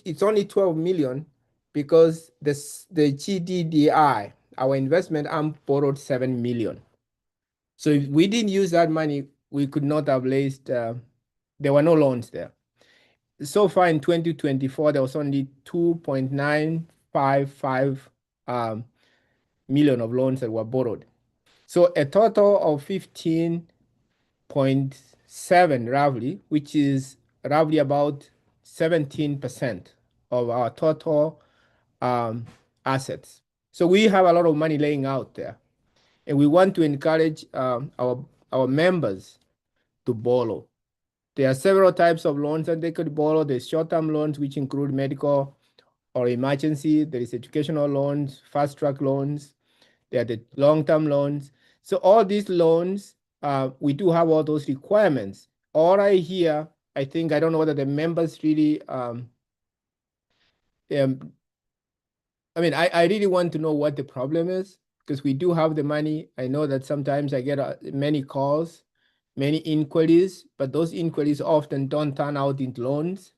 it's only 12 million because the GDDI, our investment arm, borrowed 7 million. So if we didn't use that money, we could not have raised, there were no loans there. So far in 2024, there was only 2.955 million of loans that were borrowed. So a total of 15.7 roughly, which is roughly about 17% of our total assets. So we have a lot of money laying out there, and we want to encourage our members to borrow. There are several types of loans that they could borrow. There's short-term loans, which include medical or emergency. There is educational loans, fast-track loans. There are the long-term loans. So all these loans, we do have all those requirements. All I hear, I think, I don't know whether the members really, I mean, I really want to know what the problem is, because we do have the money. I know that sometimes I get many calls, many inquiries, but those inquiries often don't turn out into loans.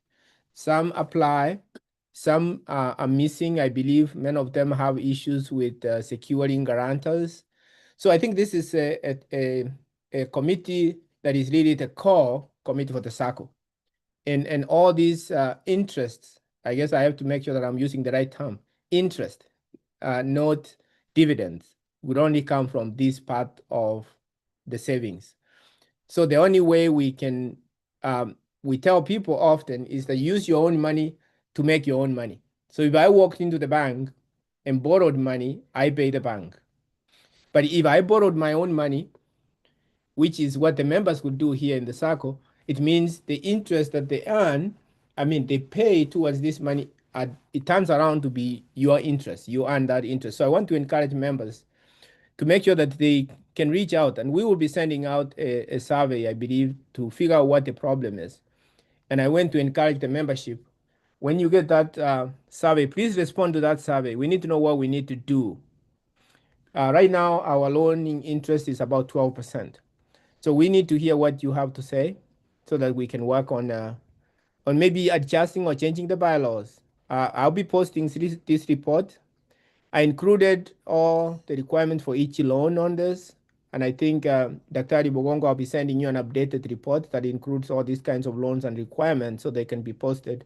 Some apply, some are missing. I believe many of them have issues with securing guarantors. So I think this is a committee that is really the core committee for the SACCO. And all these interests, I guess I have to make sure that I'm using the right term, interest, not dividends, would only come from this part of the savings. So the only way we can, we tell people often, is to use your own money to make your own money. So if I walked into the bank and borrowed money, I pay the bank. But if I borrowed my own money, which is what the members would do here in the SACCO, it means the interest that they earn, I mean, they pay towards this money, it turns around to be your interest. You earn that interest. So I want to encourage members to make sure that they can reach out, and we will be sending out a survey, I believe, to figure out what the problem is. And I want to encourage the membership. When you get that survey, please respond to that survey. We need to know what we need to do. Right now, our loaning interest is about 12%. So we need to hear what you have to say so that we can work on maybe adjusting or changing the bylaws. I'll be posting this report. I included all the requirements for each loan on this. And I think Dr. Bogongo, I'll be sending you an updated report that includes all these kinds of loans and requirements so they can be posted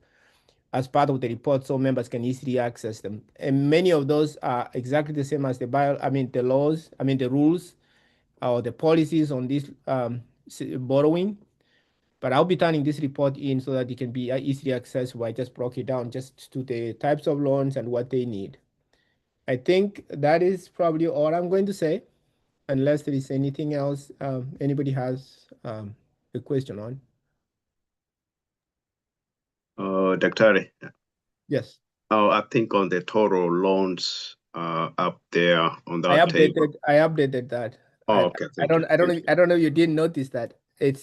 as part of the report so members can easily access them. And many of those are exactly the same as the laws, the rules or the policies on this borrowing. But I'll be turning this report in so that it can be easily accessible. I just broke it down just to the types of loans and what they need. I think that is probably all I'm going to say, unless there is anything else anybody has a question on. Dr. Yes. I think on the total loans, up there on I that table. updated that. Oh, okay. I don't know if you didn't notice that. It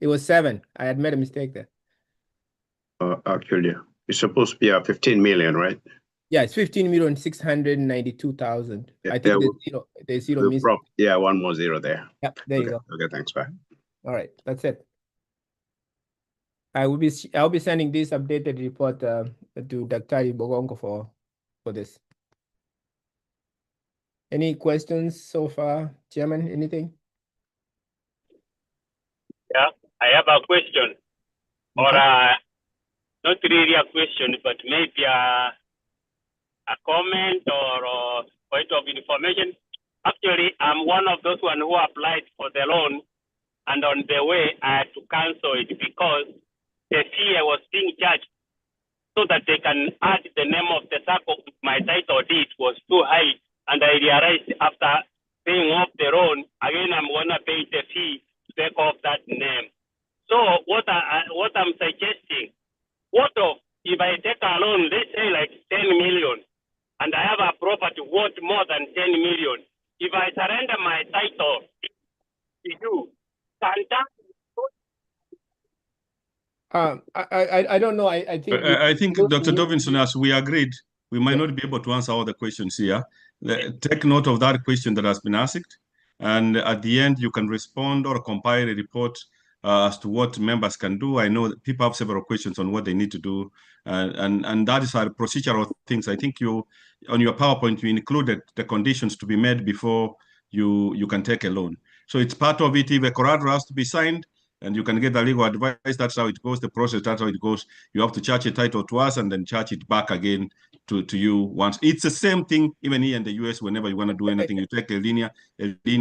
was 7. I had made a mistake there. Actually, it's supposed to be 15 million, right? Yeah, it's 15,692,000. I think there's zero the missing. Yeah, one more zero there. Yep, there you go. Okay, thanks. Bye. All right, that's it. I'll be sending this updated report to Dr. Bogongo for this. Any questions so far, Chairman? Anything? Yeah, I have a question, or not really a question, but maybe a comment or point of information. Actually, I'm one of those who applied for the loan, and on the way I had to cancel it because the fee I was being charged so that they can add the name of the SACCO to my title deed was too high, and I realized after paying off the loan, again I'm gonna pay the fee to take off that name. So what I'm suggesting, what if I take a loan, let's say like 10 million, and I have a property worth more than 10 million, if I surrender my title to you, can that? I don't know. I think I think Dr. Dovinson, as we agreed, we might not be able to answer all the questions here. Take note of that question that has been asked, and at the end you can respond or compile a report as to what members can do. I know that people have several questions on what they need to do, and that is our procedural things. I think you, on your PowerPoint, you included the conditions to be met before you can take a loan. So it's part of it. If a collateral has to be signed, and you can get the legal advice. That's how it goes. The process, that's how it goes. You have to charge a title to us and then charge it back again to you once. It's the same thing even here in the US. Whenever you want to do anything, you take a linear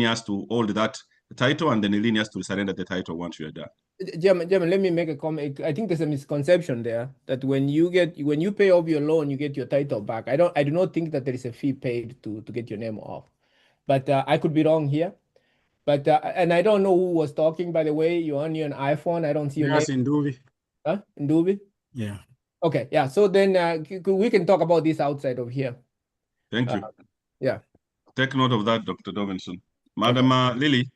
has to hold that title, and then a linear has to surrender the title once you are done. German, let me make a comment. I think there's a misconception there that when you pay off your loan, you get your title back. I do not think that there is a fee paid to get your name off, but I could be wrong here. But and I don't know who was talking, by the way. You're on your iPhone. I don't see your Yes, name. Ndubi. Huh? Ndubi? Yeah. Okay, yeah. So then we can talk about this outside of here. Thank you. Yeah. Take note of that, Dr. Dovinson. Madam Lily.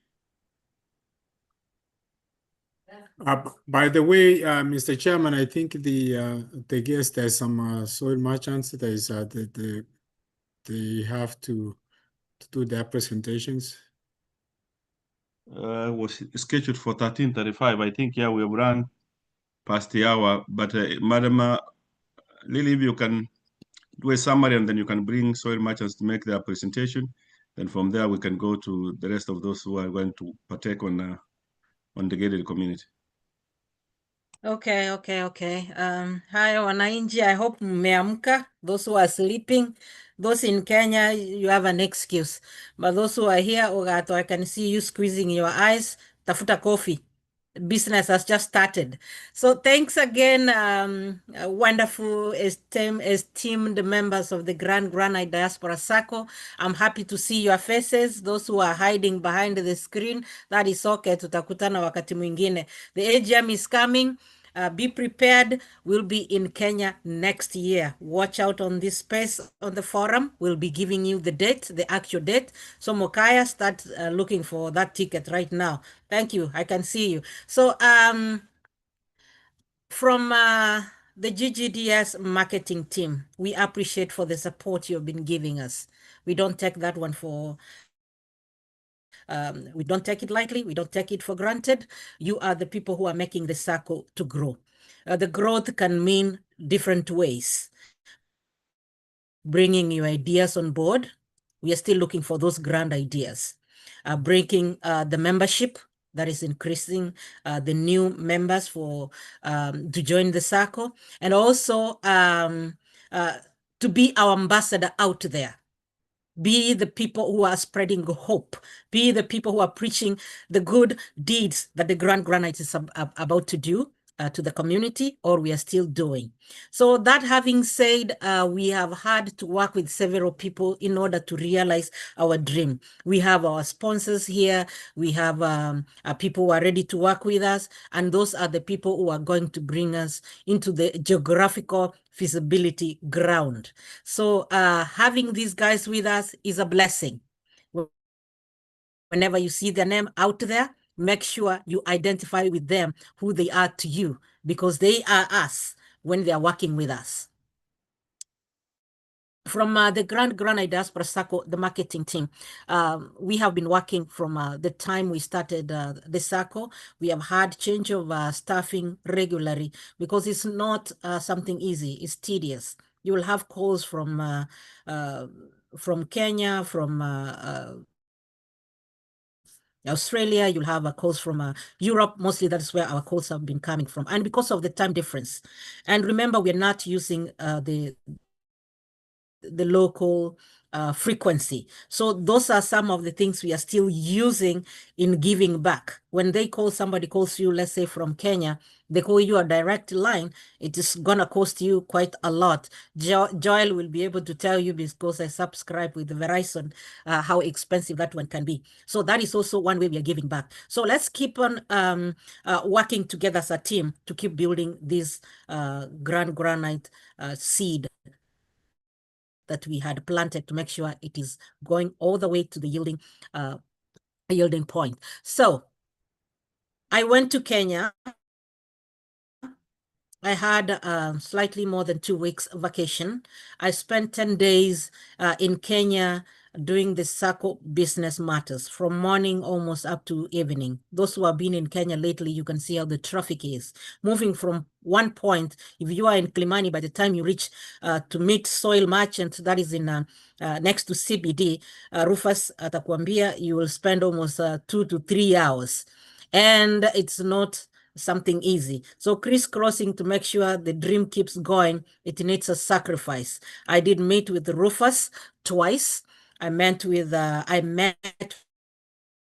By the way, Mr. Chairman, I think the guest, there's some soil merchants. There's they have to do their presentations. Was scheduled for 13:35. I think, yeah, we have run past the hour. But Madam Lily, if you can do a summary and then you can bring soil merchants to make their presentation. Then from there, we can go to the rest of those who are going to partake on the gated community. Okay. Hi, wananchi. I hope mmeamka. Those who are sleeping, those in Kenya, you have an excuse. But those who are here, Ogato, I can see you squeezing your eyes. Tafuta coffee. Business has just started. So thanks again, wonderful esteemed members of the granite Diaspora SACCO. I'm happy to see your faces. Those who are hiding behind the screen, that is okay. Tutakutana wakati mwingine. The AGM is coming. Be prepared. We'll be in Kenya next year. Watch out on this space on the forum. We'll be giving you the date, the actual date. So Mokaya, start looking for that ticket right now. Thank you. I can see you. So from the GGDS marketing team, we appreciate for the support you've been giving us. We don't take that one for we don't take it lightly. We don't take it for granted. You are the people who are making the SACCO to grow. The growth can mean different ways. Bringing your ideas on board. We are still looking for those grand ideas. Breaking the membership, that is increasing the new members for to join the SACCO, and also to be our ambassador out there. Be the people who are spreading hope. Be the people who are preaching the good deeds that the Granite is about to do. to the community, or we are still doing. So that having said, we have had to work with several people in order to realize our dream. We have our sponsors here. We have people who are ready to work with us, and those are the people who are going to bring us into the geographical feasibility ground. So having these guys with us is a blessing. Whenever you see their name out there, make sure you identify with them who they are to you, because they are us when they are working with us. From the granite Diaspora SACCO, the marketing team, we have been working from the time we started the SACCO. We have had change of staffing regularly, because it's not something easy. It's tedious. You will have calls from Kenya, from Australia, you'll have calls from Europe. Mostly that's where our calls have been coming from. And because of the time difference. And remember, we're not using the local frequency. So those are some of the things we are still using in giving back. When they call, somebody calls you, let's say from Kenya, they call you a direct line, it is gonna cost you quite a lot. Joel will be able to tell you, because I subscribe with Verizon, how expensive that one can be. So that is also one way we are giving back. So let's keep on working together as a team to keep building this granite seed that we had planted, to make sure it is going all the way to the yielding point. So I went to Kenya. I had slightly more than 2 weeks vacation. I spent 10 days in Kenya doing the SACCO business matters, from morning almost up to evening. Those who have been in Kenya lately, you can see how the traffic is. Moving from one point, if you are in Kilimani, by the time you reach to meet Soil Merchant, that is in next to CBD, Rufus atakwambia, you will spend almost 2 to 3 hours. And it's not something easy. So crisscrossing to make sure the dream keeps going, it needs a sacrifice. I did meet with Rufus twice. I met with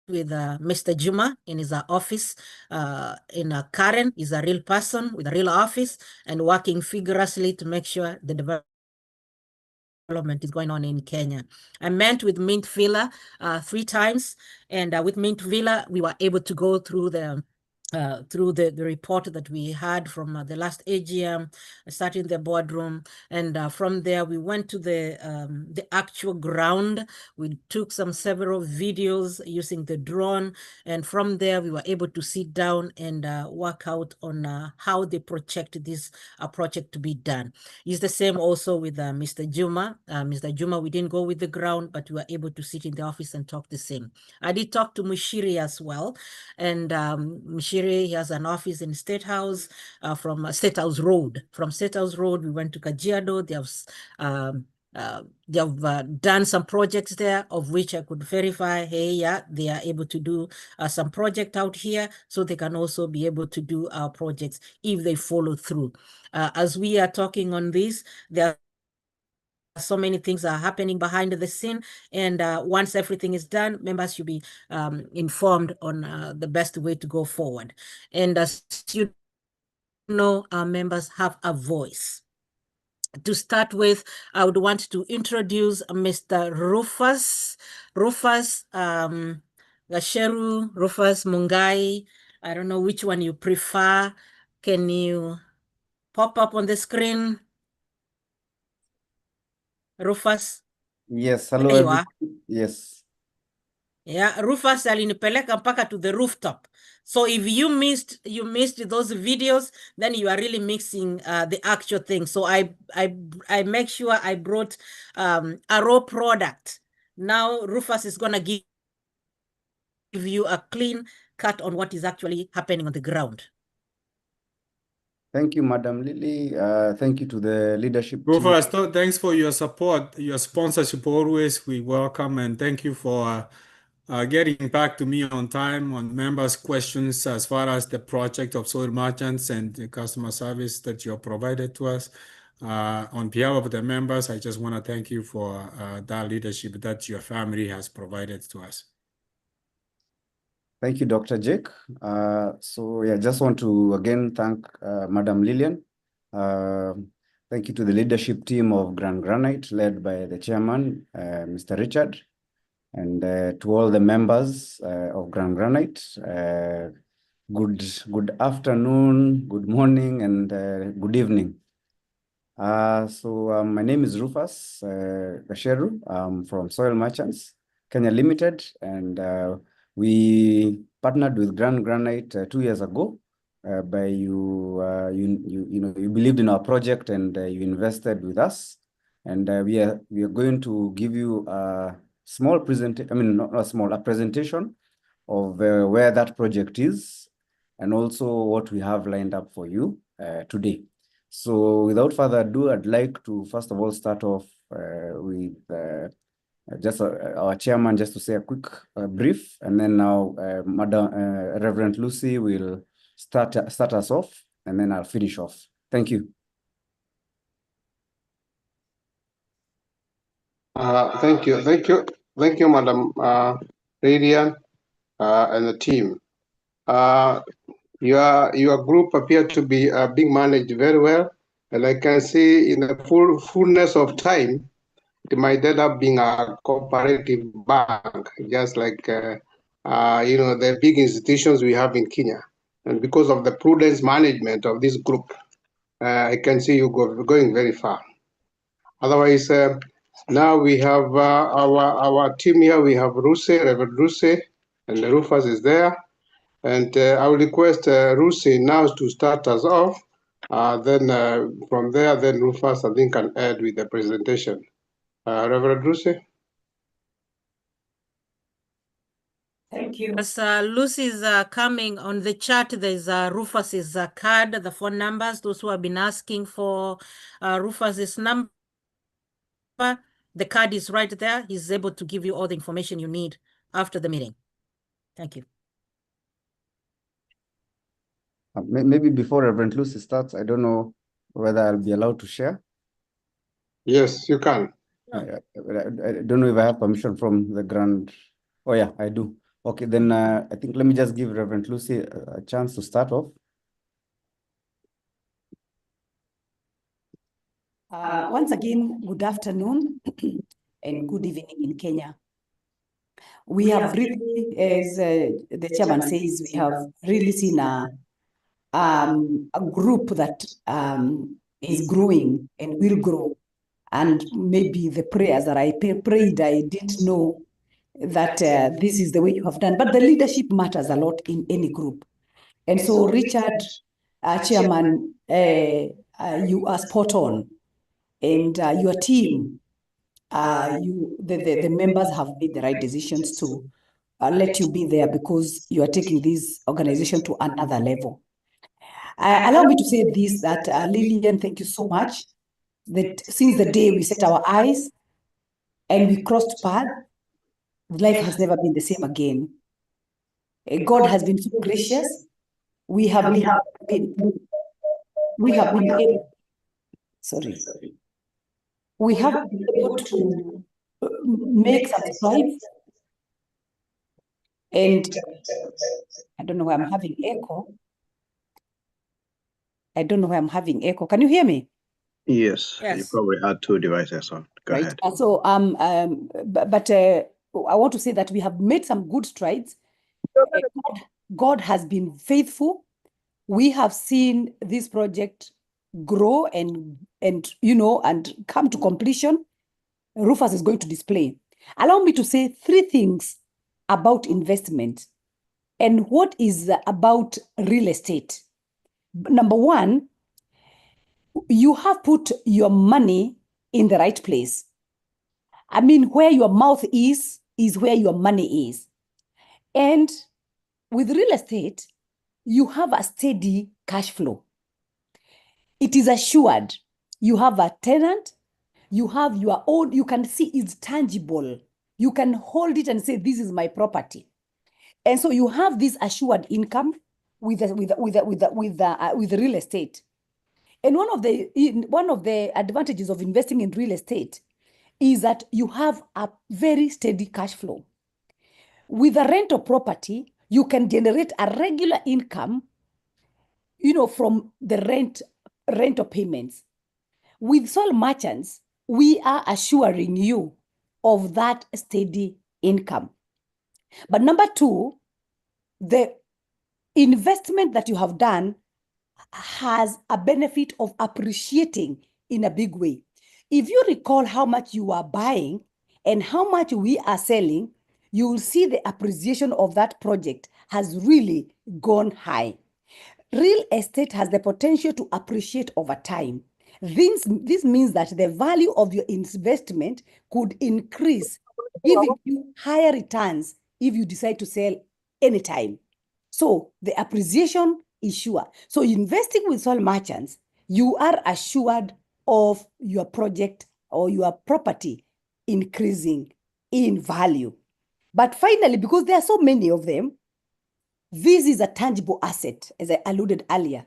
Mr. Juma in his office in Karen. He's a real person with a real office and working vigorously to make sure the development is going on in Kenya. I met with Mint Villa 3 times, and with Mint Villa, we were able to go through the report that we had from the last AGM, starting the boardroom, and from there we went to the actual ground. We took several videos using the drone, and from there we were able to sit down and work out on how they project this project to be done. It's the same also with Mr. Juma. Mr. Juma, we didn't go with the ground, but we were able to sit in the office and talk the same. I did talk to Mushiri as well, and Mushiri, he has an office in State House, from State House Road. From State House Road, we went to Kajiado. They have done some projects there, of which I could verify, hey, yeah, they are able to do some project out here, so they can also be able to do our projects if they follow through. As we are talking on this, there are so many things are happening behind the scene, and once everything is done, members should be informed on the best way to go forward. And as you know, our members have a voice. To start with, I would want to introduce Mr. Rufus Gasheru, Rufus Mungai. I don't know which one you prefer. Can you pop up on the screen? Rufus? Yes, hello There you are. everybody. Yes. Yeah, Rufus alinipeleka mpaka to the rooftop. So if you missed those videos, then you are really mixing the actual thing. So I make sure I brought a raw product. Now Rufus is gonna give you a clean cut on what is actually happening on the ground. Thank you, Madam Lily. Thank you to the leadership team. Rufus, thanks for your support, your sponsorship always. We welcome, and thank you for getting back to me on time on members' questions as far as the project of soil merchants and the customer service that you have provided to us. On behalf of the members, I just want to thank you for that leadership that your family has provided to us. Thank you, Dr. Jake. So yeah, just want to again thank Madam Lillian. Thank you to the leadership team of Grand Granite, led by the chairman, Mr. Richard, and to all the members of Grand Granite. Good afternoon, good morning, and good evening. My name is Rufus Gasheru. I'm from Soil Merchants Kenya Limited, and we partnered with Grand Granite 2 years ago. You believed in our project and you invested with us, and we are going to give you a small presentation. I mean, not a small, a presentation of where that project is, and also what we have lined up for you today. So without further ado, I'd like to first of all start off with just our chairman, just to say a quick brief, and then now Madam Reverend Lucy will start us off, and then I'll finish off. Thank you. Thank you, Madam Lillian and the team. Your group appear to be being managed very well, and I can see in the fullness of time, it might end up being a cooperative bank, just like the big institutions we have in Kenya. And because of the prudence management of this group, I can see you going very far. Otherwise, now we have our team here. We have Reverend Ruse, and Rufus is there. And I will request Rusi now to start us off. Then from there, then Rufus, I think, can add with the presentation. Reverend Rusi. Thank you. As Lucy's coming on the chat, there's Rufus's card, the phone numbers, those who have been asking for Rufus's number. The card is right there. He's able to give you all the information you need after the meeting. Thank you. Maybe before Reverend Lucy starts, I don't know whether I'll be allowed to share. Yes, you can. I don't know if I have permission from the Grand. Oh yeah, I do. Okay, then I think let me just give Reverend Lucy a chance to start off. Once again, good afternoon and good evening in Kenya. We have really, as the chairman says, we have really seen a group that is growing and will grow. And maybe the prayers that I prayed, I didn't know that this is the way you have done. But the leadership matters a lot in any group. And so, Richard, chairman, you are spot on. And your team, the members have made the right decisions to let you be there because you are taking this organization to another level. Allow me to say this, that Lillian, thank you so much. That since the day we set our eyes and we crossed paths, life has never been the same again. God has been so gracious. We have been able, we have been able to make some strides. And I don't know why I'm having echo. Can you hear me? Yes, Yes. you probably had two devices on. Go ahead. So, but I want to say that we have made some good strides. God has been faithful. We have seen this project grow and come to completion. Rufus is going to display. Allow me to say three things about investment and what is about real estate. Number one, you have put your money in the right place. I mean, where your mouth is where your money is. And with real estate, you have a steady cash flow. It is assured. You have a tenant, you have your own, you can see it's tangible. You can hold it and say, this is my property. And so you have this assured income with real estate. And one of the advantages of investing in real estate is that you have a very steady cash flow. With a rental property, you can generate a regular income, from the rental payments. With soil merchants, we are assuring you of that steady income. But number two, the investment that you have done has a benefit of appreciating in a big way. If you recall how much you are buying and how much we are selling, you will see the appreciation of that project has really gone high. Real estate has the potential to appreciate over time. This means that the value of your investment could increase, giving you higher returns if you decide to sell anytime. So the appreciation is sure. So investing with soil merchants, you are assured of your project or your property increasing in value. But finally, because there are so many of them, this is a tangible asset, as I alluded earlier.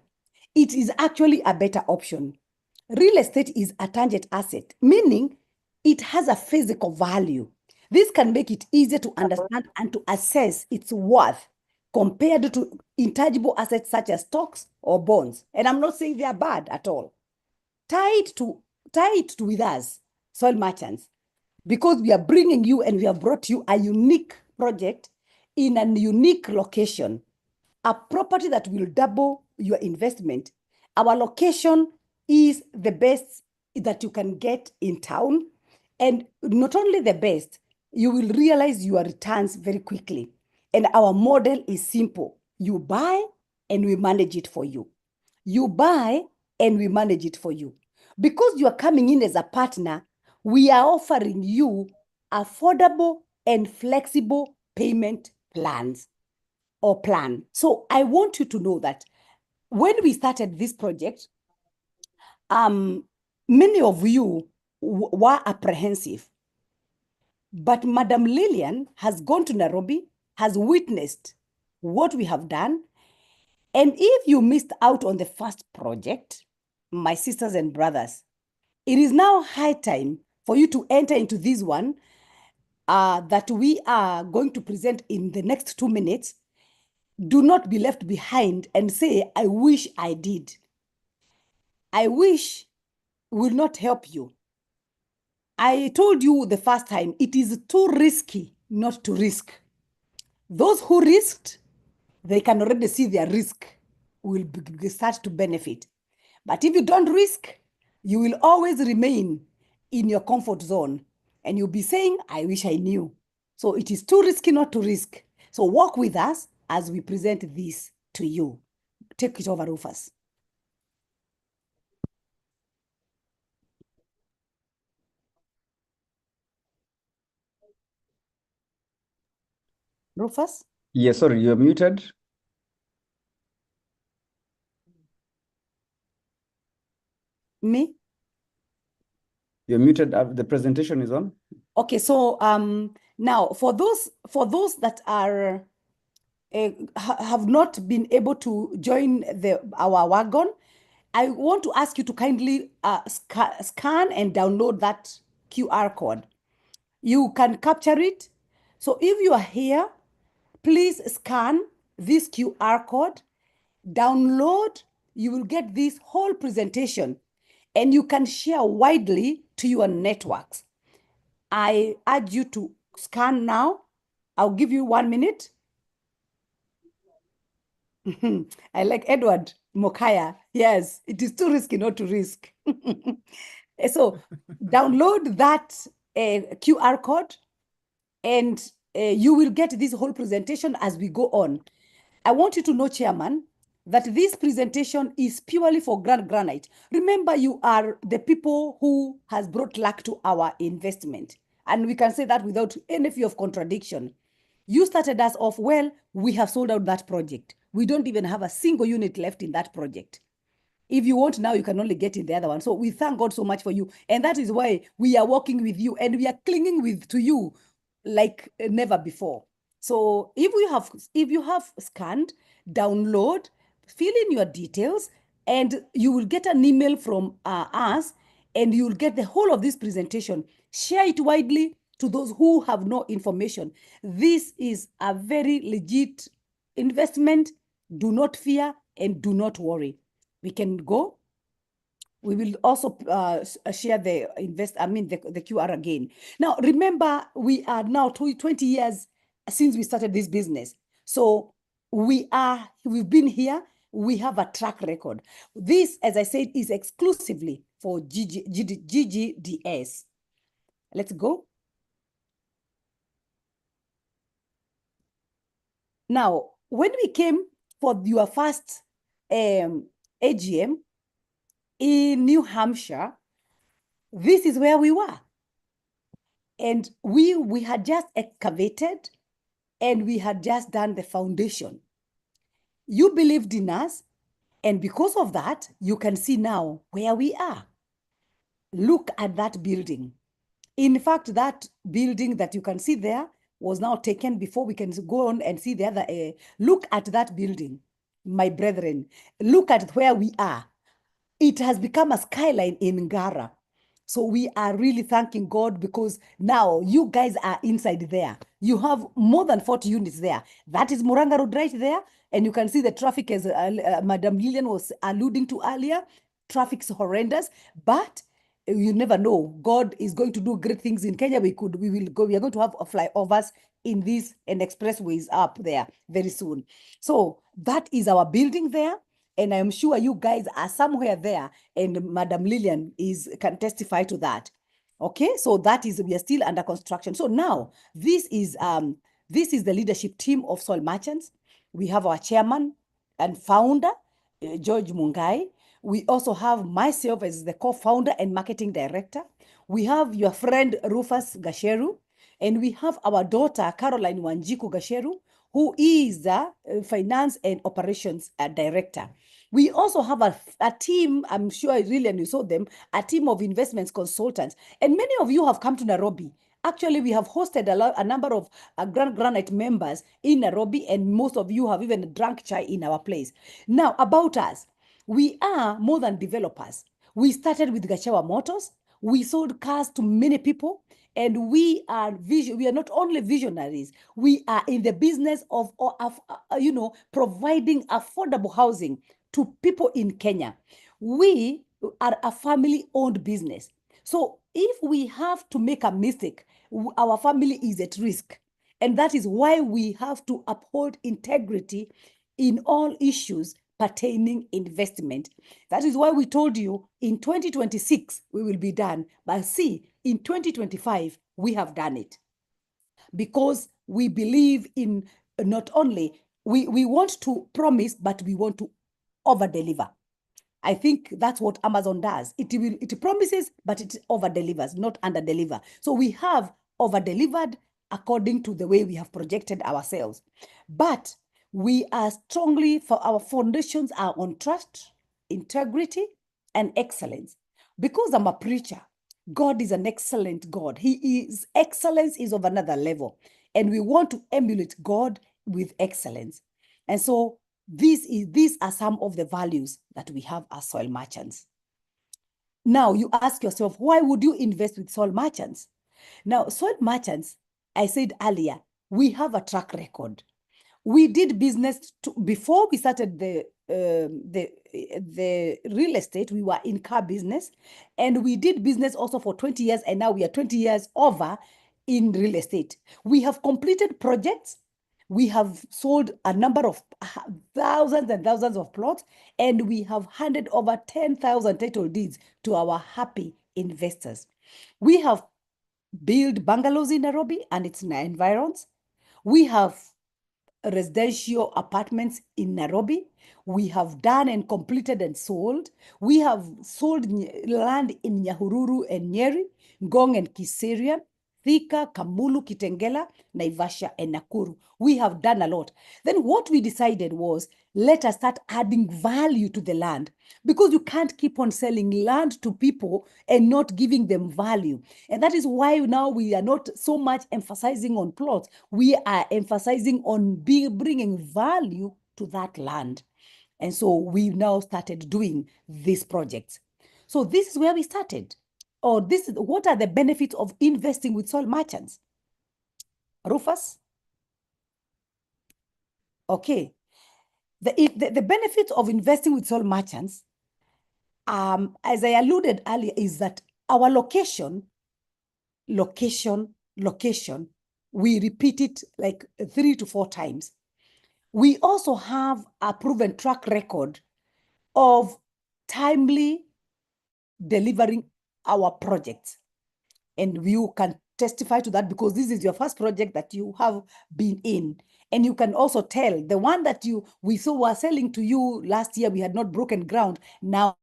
It is actually a better option. Real estate is a tangible asset, meaning it has a physical value. This can make it easier to understand and to assess its worth compared to intangible assets such as stocks or bonds. And I'm not saying they are bad at all. Tie it with us, soil merchants, because we are bringing you and we have brought you a unique project in a unique location, a property that will double your investment. Our location is the best that you can get in town. And not only the best, you will realize your returns very quickly. And our model is simple. You buy and we manage it for you. You buy and we manage it for you. Because you are coming in as a partner, we are offering you affordable and flexible payment plans or plan. So I want you to know that when we started this project, many of you were apprehensive. But Madam Lillian has gone to Nairobi, has witnessed what we have done. And if you missed out on the first project, my sisters and brothers, it is now high time for you to enter into this one that we are going to present in the next 2 minutes. Do not be left behind and say, I wish I did. I wish will not help you. I told you the first time, it is too risky not to risk. Those who risked, they can already see their risk will start to benefit. But if you don't risk, you will always remain in your comfort zone and you'll be saying, I wish I knew. So it is too risky not to risk. So walk with us as we present this to you. Take it over, Rufus. Rufus? Yes, sorry, you're muted. Me? You're muted. The presentation is on. Okay, so now for those that are have not been able to join our wagon, I want to ask you to kindly scan and download that QR code. You can capture it. So if you are here, please scan this QR code, download, you will get this whole presentation and you can share widely to your networks. I urge you to scan now. I'll give you 1 minute. I like Edward Mokaya. Yes, it is too risky not to risk. So download that QR code and you will get this whole presentation as we go on. I want you to know, Chairman, that this presentation is purely for granite. Remember, you are the people who has brought luck to our investment. And we can say that without any fear of contradiction. You started us off, well, we have sold out that project. We don't even have a single unit left in that project. If you want now, you can only get in the other one. So we thank God so much for you. And that is why we are working with you and we are clinging to you like never before. So if you have scanned, download, fill in your details, and you will get an email from us, and you will get the whole of this presentation. Share it widely to those who have no information. This is a very legit investment, do not fear and do not worry. We can go. We will also share the the QR again. Now, remember, we are now 20 years since we started this business. So we've been here, we have a track record. This, as I said, is exclusively for GGDS. Let's go. Now, when we came for your first AGM in New Hampshire, this is where we were. And we had just excavated and we had just done the foundation. You believed in us, and because of that, you can see now where we are. Look at that building. In fact, that building that you can see there was now taken before we can go on and see the other. Look at that building, my brethren. Look at where we are. It has become a skyline in Ngara. So we are really thanking God because now you guys are inside there. You have more than 40 units there. That is Muranga Road right there. And you can see the traffic as Madam Lillian was alluding to earlier. Traffic's horrendous, but you never know. God is going to do great things in Kenya. We are going to have flyovers in these and expressways up there very soon. So that is our building there. And I'm sure you guys are somewhere there, and Madam Lillian can testify to that. Okay, so that is, we are still under construction. So now this is the leadership team of soil merchants. We have our chairman and founder, George Mungai. We also have myself as the co-founder and marketing director. We have your friend Rufus Gasheru, and we have our daughter Caroline Wanjiku Gasheru, who is the finance and operations director. We also have a team, I'm sure Lillian, you saw them, a team of investments consultants. And many of you have come to Nairobi. Actually, we have hosted a number of granite members in Nairobi, and most of you have even drank chai in our place. Now, about us, we are more than developers. We started with Gachawa Motors. We sold cars to many people. And we are not only visionaries, we are in the business of providing affordable housing to people in Kenya. We are a family-owned business. So if we have to make a mistake, our family is at risk. And that is why we have to uphold integrity in all issues pertaining investment. That is why we told you in 2026, we will be done. But see, in 2025, we have done it. Because we believe in not only, we want to promise, but we want to over-deliver. I think that's what Amazon does. It promises, but it over-delivers, not under-deliver. So we have over-delivered according to the way we have projected ourselves. But we are strongly, our foundations are on trust, integrity, and excellence. Because I'm a preacher, God is an excellent God. Excellence is of another level. And we want to emulate God with excellence. And so these are some of the values that we have as soil merchants. Now you ask yourself, why would you invest with soil merchants? Now, soil merchants, I said earlier, we have a track record. We did business before we started the real estate. We were in car business, and we did business also for 20 years, and now we are 20 years over in real estate. We have completed projects. We have sold a number of thousands and thousands of plots, and we have handed over 10,000 title deeds to our happy investors. We have built bungalows in Nairobi and its environs. We have residential apartments in Nairobi. We have done and completed and sold. We have sold land in Nyahururu and Nyeri, Ngong and Kiserian, Thika, Kamulu, Kitengela, Naivasha, and Nakuru. We have done a lot. Then what we decided was, let us start adding value to the land, because you can't keep on selling land to people and not giving them value. And that is why now we are not so much emphasizing on plots. We are emphasizing on bringing value to that land. And so we've now started doing these projects. So this is where we started. Or what are the benefits of investing with soil merchants? Rufus? Okay. The benefits of investing with sole merchants, as I alluded earlier, is that our location, we repeat it like 3 to 4 times. We also have a proven track record of timely delivering our projects. And you can testify to that because this is your first project that you have been in. And you can also tell the one that we were selling to you last year, we had not broken ground. Now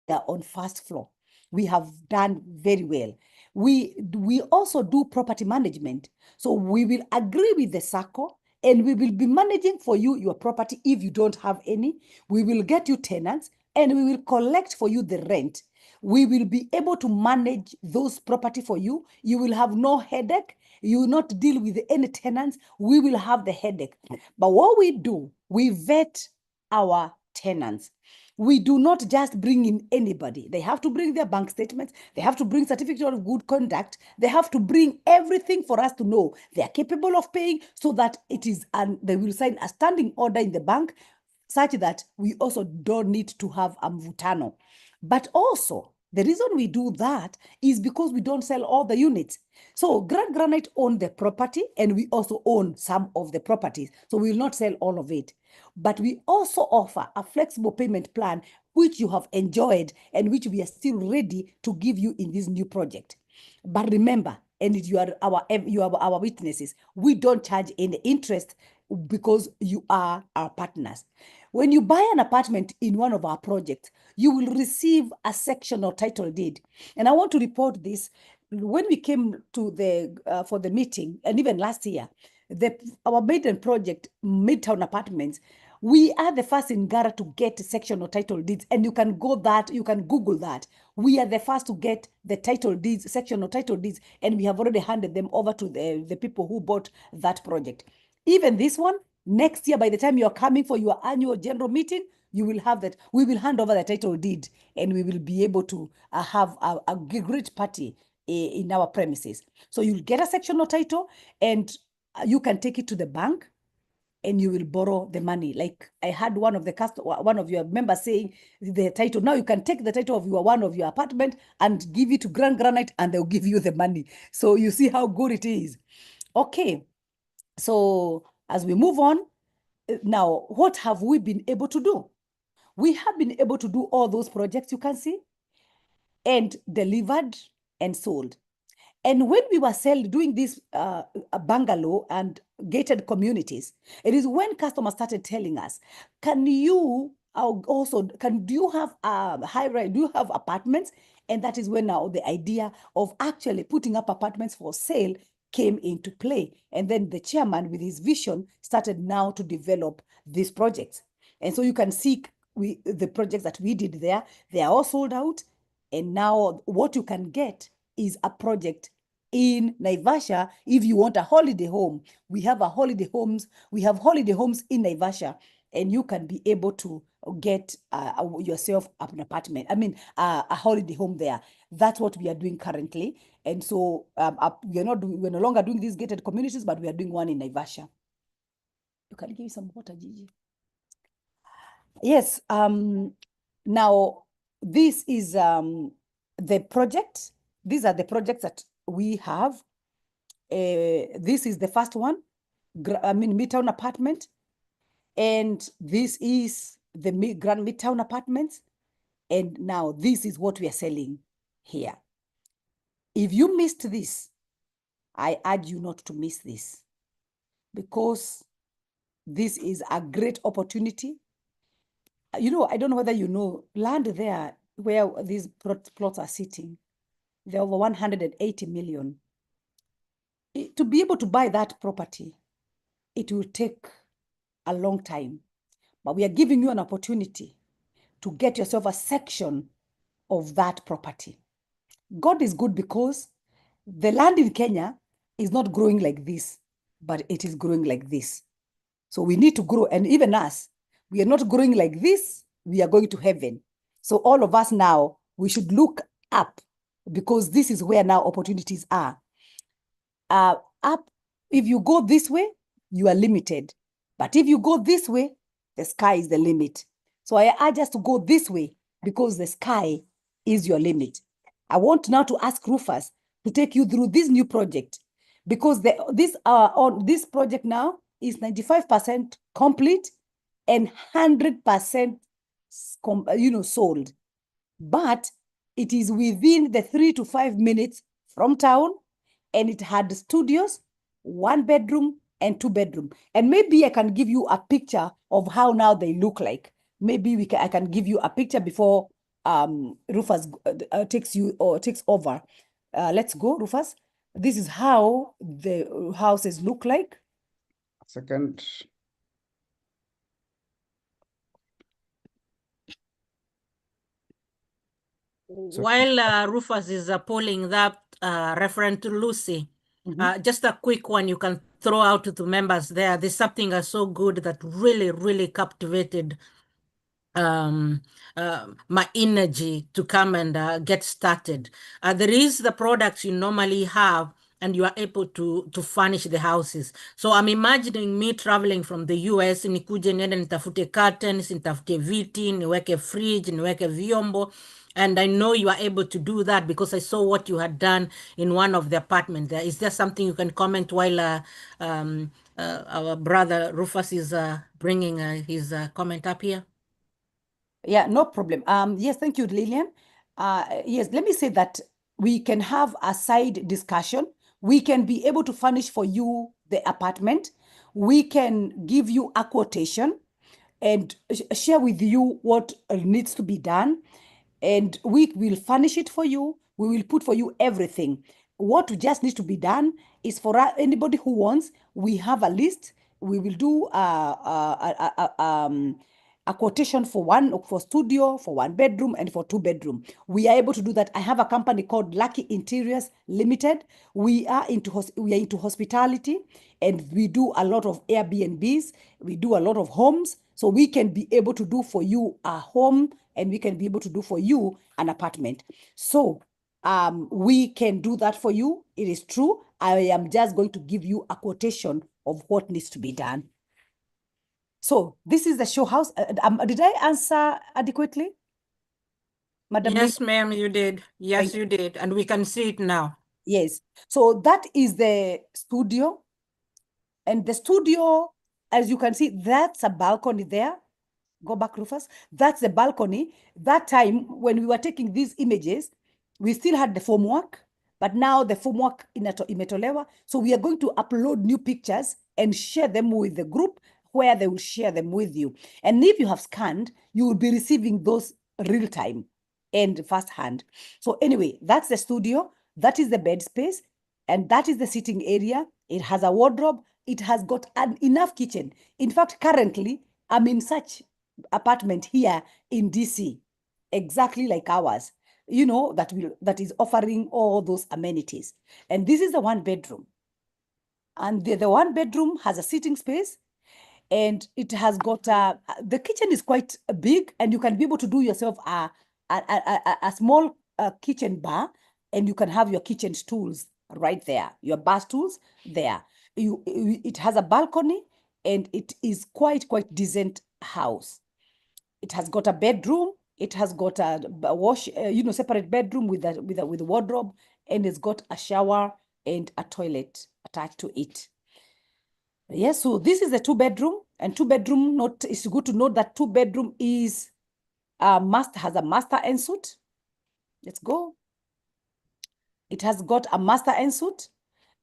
we are on first floor. We have done very well. We also do property management. So we will agree with the SACCO and we will be managing for you your property if you don't have any. We will get you tenants and we will collect for you the rent. We will be able to manage those property for you. You will have no headache. You will not deal with any tenants. We will have the headache. But what we do, we vet our tenants. We do not just bring in anybody. They have to bring their bank statements. They have to bring certificate of good conduct. They have to bring everything for us to know they are capable of paying so that it is, and they will sign a standing order in the bank such that we also don't need to have a mvutano. But also, the reason we do that is because we don't sell all the units. So Granite own the property and we also own some of the properties. So we will not sell all of it. But we also offer a flexible payment plan, which you have enjoyed and which we are still ready to give you in this new project. But remember, and you are our witnesses, we don't charge any interest because you are our partners. When you buy an apartment in one of our projects, you will receive a section or title deed. And I want to report this. When we came to for the meeting, and even last year, our maiden project, Midtown Apartments, we are the first in Gara to get section or title deeds. And you can Google that. We are the first to get the title deeds, section or title deeds, and we have already handed them over to the people who bought that project. Even this one, next year, by the time you are coming for your annual general meeting, you will have that. We will hand over the title deed and we will be able to have a great party in our premises. So you'll get a section or title and you can take it to the bank and you will borrow the money. Like I had one of your members saying the title. Now you can take the title of one of your apartment and give it to Granite and they'll give you the money. So you see how good it is. Okay. So as we move on, now what have we been able to do? We have been able to do all those projects you can see and delivered and sold. And when we were doing this bungalow and gated communities, it is when customers started telling us, do you have high rise, do you have apartments? And that is when now the idea of actually putting up apartments for sale came into play. And then the chairman with his vision started now to develop these projects. And so you can see the projects that we did there, they are all sold out. And now what you can get is a project in Naivasha. If you want a holiday home, we have holiday homes in Naivasha, and you can be able to get yourself an apartment. A holiday home there. That's what we are doing currently. And so we're no longer doing these gated communities, but we are doing one in Naivasha. You can give me some water, Gigi. Yes. Now this is the project. These are the projects that we have. This is the first one, Midtown Apartment. And this is the Grand Midtown Apartments. And now this is what we are selling here. If you missed this, I urge you not to miss this, because this is a great opportunity. I don't know whether you know, land there where these plots are sitting, they're over 180 million. To be able to buy that property, it will take a long time. But we are giving you an opportunity to get yourself a section of that property. God is good because the land in Kenya is not growing like this, but it is growing like this. So we need to grow. And even us, we are not growing like this. We are going to heaven. So all of us now, we should look up, because this is where now opportunities are. Up, if you go this way, you are limited. But if you go this way, the sky is the limit. So I urge us to go this way because the sky is your limit. I want now to ask Rufus to take you through this new project because this project now is 95% complete and 100% sold. But it is within the 3 to 5 minutes from town, and it had studios, 1 bedroom and 2 bedroom. And maybe I can give you a picture of how now they look like. Maybe I can give you a picture before Rufus takes over. Let's go, Rufus. This is how the houses look like. Second. While Rufus is polling that referent to Lucy, just a quick one you can throw out to the members there. There's something so good that really, really captivated my energy to come and get started. There is the products you normally have, and you are able to furnish the houses. So I'm imagining me traveling from the US, nikuje niende nitafute curtains, nitafute viti, niweke fridge, niweke vyombo. And I know you are able to do that because I saw what you had done in one of the apartments there. Is there something you can comment while our brother Rufus is bringing his comment up here? Yeah, no problem. Yes, thank you, Lillian. Yes, let me say that we can have a side discussion. We can be able to furnish for you the apartment. We can give you a quotation and share with you what needs to be done. And we will furnish it for you. We will put for you everything. What just needs to be done is for anybody who wants, we have a list. We will do a quotation for studio, for 1 bedroom, and for 2 bedroom. We are able to do that. I have a company called Lucky Interiors Limited. We are into hospitality, and we do a lot of Airbnbs. We do a lot of homes. So we can be able to do for you a home, and we can be able to do for you an apartment. So we can do that for you. It is true. I am just going to give you a quotation of what needs to be done. So this is the show house. Did I answer adequately, Madam? Yes, ma'am, you did. Yes, you did. And we can see it now. Yes. So that is the studio. And the studio, as you can see, that's a balcony there. Go back, Rufus. That's the balcony. That time when we were taking these images, we still had the formwork, but now the formwork imetolewa. So we are going to upload new pictures and share them with the group where they will share them with you. And if you have scanned, you will be receiving those real time and firsthand. So anyway, that's the studio. That is the bed space. And that is the sitting area. It has a wardrobe. It has got enough kitchen. In fact, currently, I'm in such apartment here in DC, exactly like ours, that is offering all those amenities. And this is the 1 bedroom. And the 1 bedroom has a sitting space, and it has got the kitchen is quite big, and you can be able to do yourself a small kitchen bar, and you can have your kitchen stools right there, your bar stools there. It has a balcony, and it is quite decent house. It has got a bedroom. It has got a separate bedroom with a wardrobe, and it's got a shower and a toilet attached to it. Yes, so this is a 2 bedroom, and 2 bedroom. It's good to note that 2 bedroom is has a master ensuite. Let's go. It has got a master ensuite,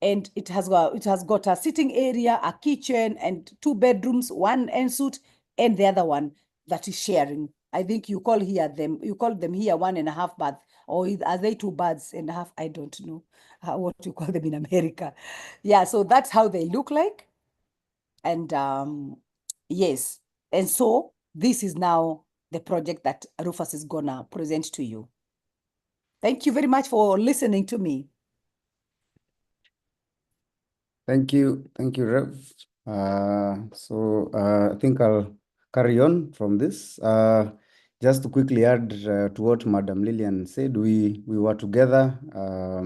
and it has got a sitting area, a kitchen, and 2 bedrooms, 1 ensuite, and the other one that is sharing. I think you call them here 1.5 bath, or are they 2 baths and a half? I don't know what you call them in America. Yeah, so that's how they look like. And yes, and so this is now the project that Rufus is gonna present to you. Thank you very much for listening to me. Thank you, Rev. I think I'll carry on from this. Just to quickly add to what Madam Lillian said, we were together a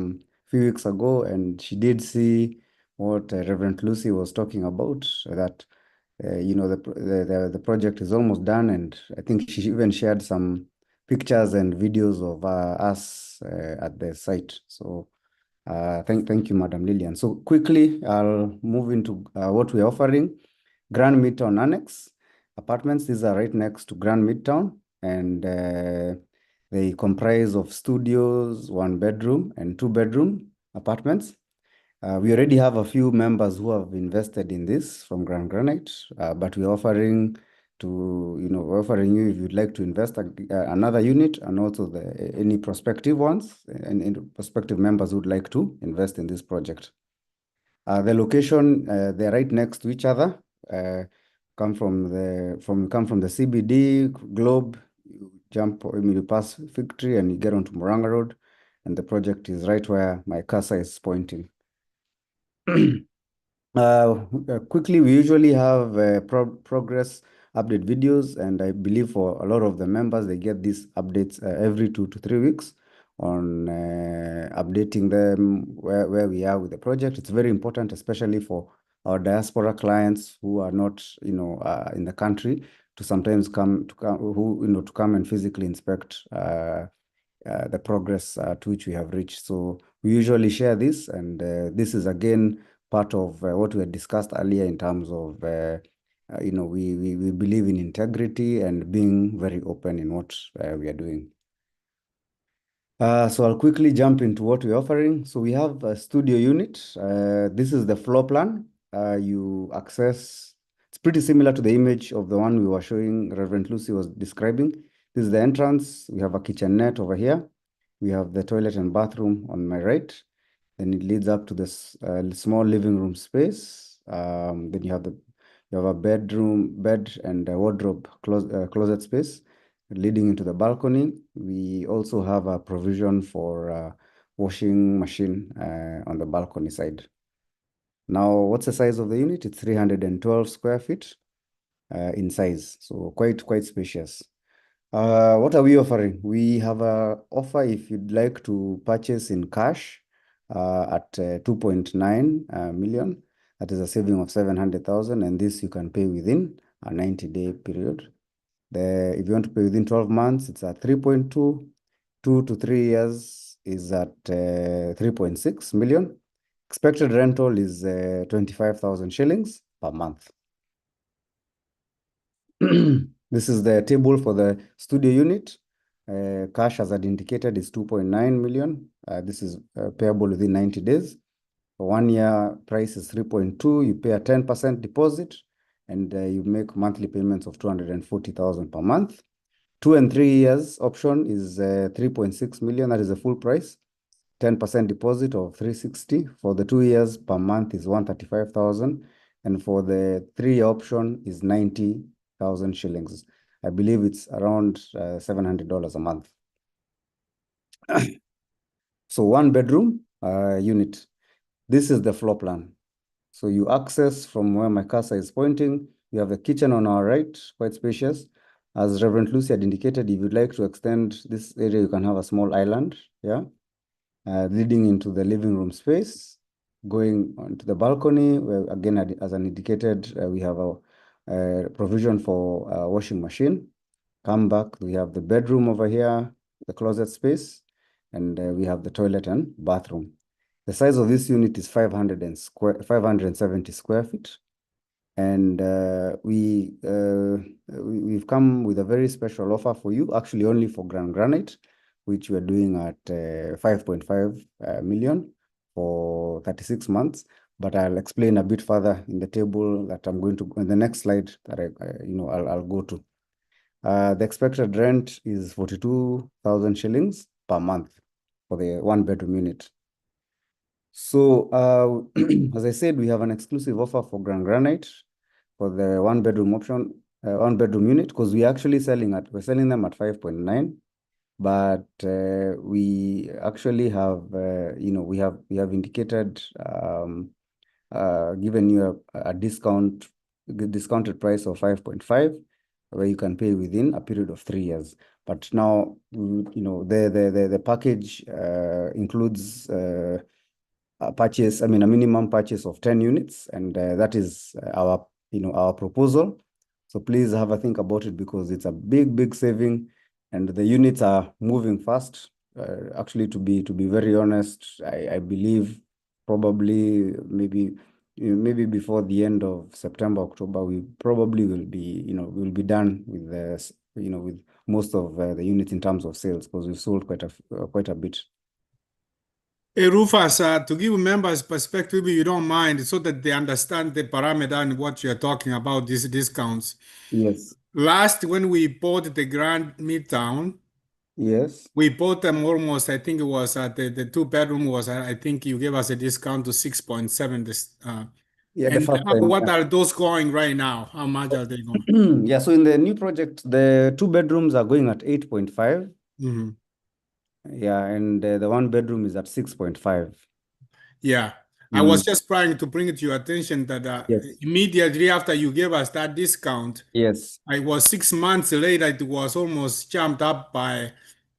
few weeks ago, and she did see what Reverend Lucy was talking about, that you know, the project is almost done, and I think she even shared some pictures and videos of us at the site. So thank you, Madam Lillian. So quickly, I'll move into what we're offering. Grand Midtown Annex apartments. These are right next to Grand Midtown, and they comprise of studios, 1 bedroom and 2 bedroom apartments. We already have a few members who have invested in this from Grand Granite, but we're offering we're offering you if you'd like to invest another unit, and also any prospective ones and prospective members who'd like to invest in this project. The location, they're right next to each other. Come from the CBD, Globe, you pass Fig Tree and you get onto Moranga Road, and the project is right where my cursor is pointing. Quickly, we usually have progress update videos, and I believe for a lot of the members, they get these updates every 2 to 3 weeks on updating them where we are with the project. It's very important, especially for our diaspora clients who are not, in the country, to sometimes come and physically inspect the progress to which we have reached. So we usually share this, and this is again part of what we had discussed earlier in terms of, we believe in integrity and being very open in what we are doing. So I'll quickly jump into what we're offering. So we have a studio unit. This is the floor plan. You access, it's pretty similar to the image of the one we were showing, Reverend Lucy was describing. This is the entrance. We have a kitchenette over here. We have the toilet and bathroom on my right. Then it leads up to this small living room space. Then you have a bed and a wardrobe closet space leading into the balcony. We also have a provision for a washing machine on the balcony side. Now, what's the size of the unit? It's 312 square feet in size, so quite spacious. What are we offering? We have an offer if you'd like to purchase in cash at 2.9 million. That is a saving of 700,000, and this you can pay within a 90-day period. If you want to pay within 12 months, it's at 3.2. 2 to 3 years is at 3.6 million. Expected rental is 25,000 shillings per month. This is the table for the studio unit. Cash, as I'd indicated, is 2.9 million. This is payable within 90 days. For 1 year, price is 3.2. You pay a 10% deposit, and you make monthly payments of 240,000 per month. 2 and 3 years option is 3.6 million. That is the full price. 10% deposit of 360. For the 2 years, per month is 135,000. And for the 3-year option is 90,000 shillings. I believe it's around $700 a month. So 1 bedroom unit. This is the floor plan. So you access from where my cursor is pointing. You have the kitchen on our right, quite spacious. As Reverend Lucy had indicated, if you'd like to extend this area, you can have a small island, leading into the living room space, going onto the balcony, where again, as indicated, we have a provision for a washing machine. Come back, we have the bedroom over here, the closet space, and we have the toilet and bathroom. The size of this unit is 570 square feet. And we've come with a very special offer for you, actually only for Grand Granite, which we're doing at 5.5 million for 36 months. But I'll explain a bit further in the table that I'm going to, in the next slide that I'll go to. The expected rent is 42,000 shillings per month for the 1 bedroom unit. So as I said, we have an exclusive offer for Grand Granite for the 1 bedroom option, 1 bedroom unit, because we're selling them at 5.9. But we actually have, we have indicated, given you a discounted price of 5.5, where you can pay within a period of 3 years. But now, the package includes a minimum purchase of 10 units, and that is our our proposal. So please have a think about it because it's a big saving, and the units are moving fast. Actually, to be very honest, I believe probably maybe before the end of September, October, we probably will be we'll be done with this, with most of the units in terms of sales, because we've sold quite a bit. Hey, Rufus, to give members perspective, if you don't mind, so that they understand the parameter and what you're talking about, these discounts. Yes. Last, when we bought the Grand Midtown, yes, we bought them almost, I think it was the 2-bedroom was, I think you gave us a discount to 6.7. Yeah, the and first time, what yeah. are those going right now? How much are they going? Yeah, so in the new project, the 2 bedrooms are going at 8.5. Mhm. Yeah, and the 1 bedroom is at 6.5. Yeah, I was just trying to bring it to your attention that Yes. immediately after you gave us that discount, Yes. I was 6 months later, it was almost jumped up by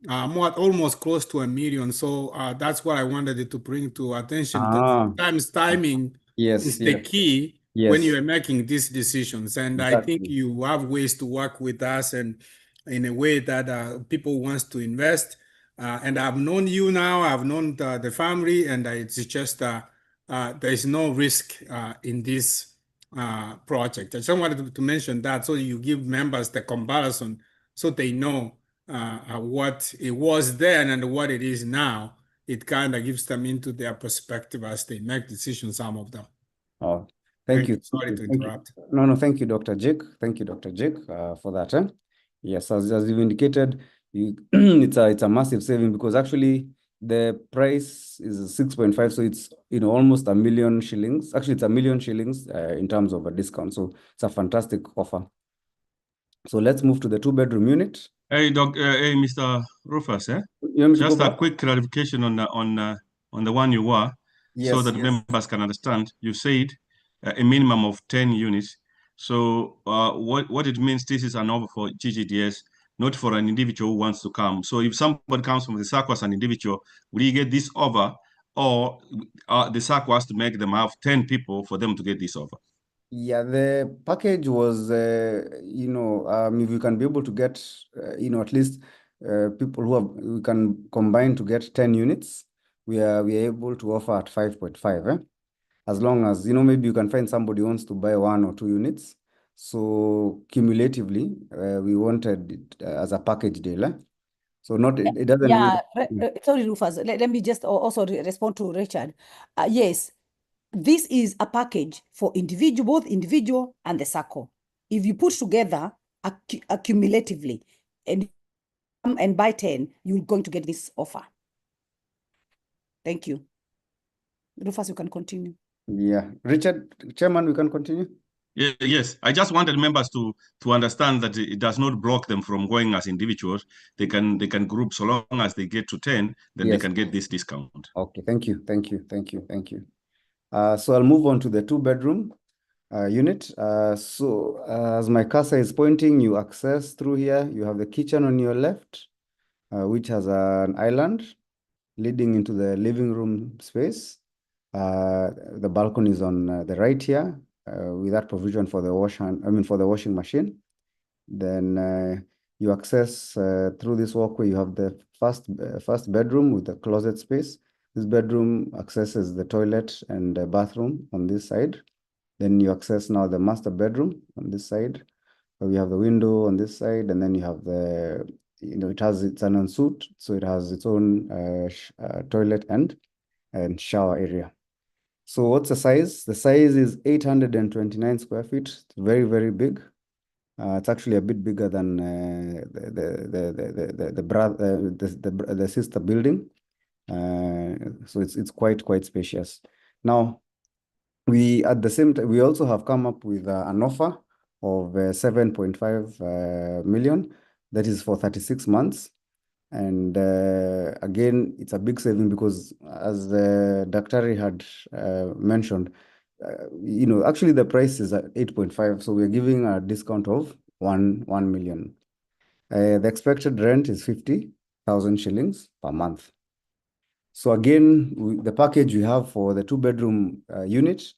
almost close to $1 million. So that's what I wanted to bring to attention. That sometimes timing is the key when you are making these decisions. And I think you have ways to work with us and in a way that people wants to invest. And I've known you now, I've known the family, and it's just there is no risk in this project. I just wanted to mention that so you give members the comparison so they know what it was then and what it is now. It kind of gives them into their perspective as they make decisions, some of them. Oh, thank you. Sorry to interrupt. No, thank you, Dr. Jake. Thank you, Dr. Jake, for that. Yes, as you've indicated, it's a massive saving because actually the price is 6.5, so it's almost $1 million shillings. Actually, it's $1 million shillings in terms of a discount. So it's a fantastic offer. So let's move to the 2-bedroom unit. Hey, hey, Mr. Rufus, just a quick clarification on the one you were, so that members can understand. You said a minimum of 10 units. So what it means, this is an offer for GGDS, not for an individual who wants to come. So if somebody comes from the SACCO as an individual, will you get this offer, or the SACCO has to make them have 10 people for them to get this offer? Yeah, the package was, if we can be able to get, at least people we can combine to get 10 units, we are able to offer at 5.5. As long as, maybe you can find somebody who wants to buy 1 or 2 units. So cumulatively, we wanted it as a package deal. So it doesn't mean. Sorry, Rufus, let me just also respond to Richard. Yes. This is a package for both individual and the SACCO. If you put together accumulatively and buy 10, you're going to get this offer. Thank you. Rufus, you can continue. Yeah. Richard, Chairman, we can continue? Yes, I just wanted members to understand that it does not block them from going as individuals. They can group so long as they get to 10, then they can get this discount. Okay, thank you. So I'll move on to the 2-bedroom unit. So as my cursor is pointing, you access through here. You have the kitchen on your left, which has an island leading into the living room space. The balcony is on the right here, with that provision for the washing machine. Then you access through this walkway. You have the first bedroom with the closet space. This bedroom accesses the toilet and the bathroom on this side. Then you access now the master bedroom on this side. We have the window on this side, and then you have it's an ensuite, so it has its own toilet and shower area. So what's the size? The size is 829 square feet. It's very, very big. It's actually a bit bigger than the sister building. So it's quite spacious. Now, at the same time, we also have come up with an offer of 7.5 million. That is for 36 months. And again, it's a big saving because, as Dr. had mentioned, actually the price is at 8.5, so we're giving a discount of 1 million. The expected rent is 50,000 shillings per month. So again, the package we have for the 2-bedroom unit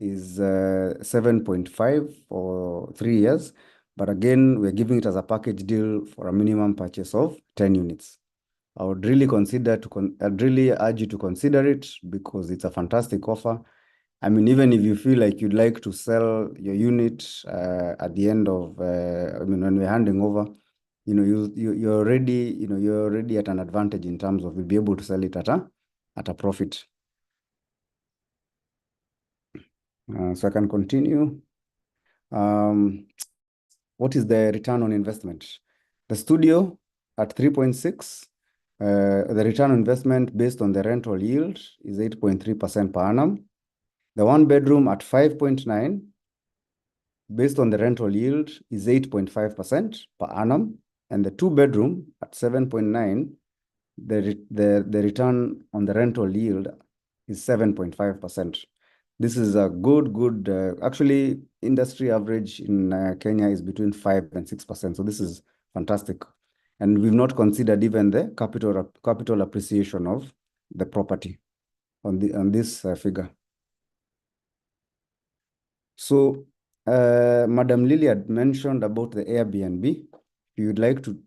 is 7.5 for 3 years. But again, we're giving it as a package deal for a minimum purchase of 10 units. I would really I'd really urge you to consider it because it's a fantastic offer. I mean, even if you feel like you'd like to sell your unit at the end of, when we're handing over, you're already, you're already at an advantage in terms of you'll be able to sell it at a profit. So I can continue. What is the return on investment? The studio at 3.6, the return on investment based on the rental yield is 8.3% per annum. The one bedroom at 5.9, based on the rental yield, is 8.5% per annum. And the two bedroom at 7.9, the return on the rental yield is 7.5%. This is a good, actually industry average in Kenya is between 5 and 6%. So this is fantastic. And we've not considered even the capital appreciation of the property on this figure. So Madam Lily had mentioned about the Airbnb. If you'd like to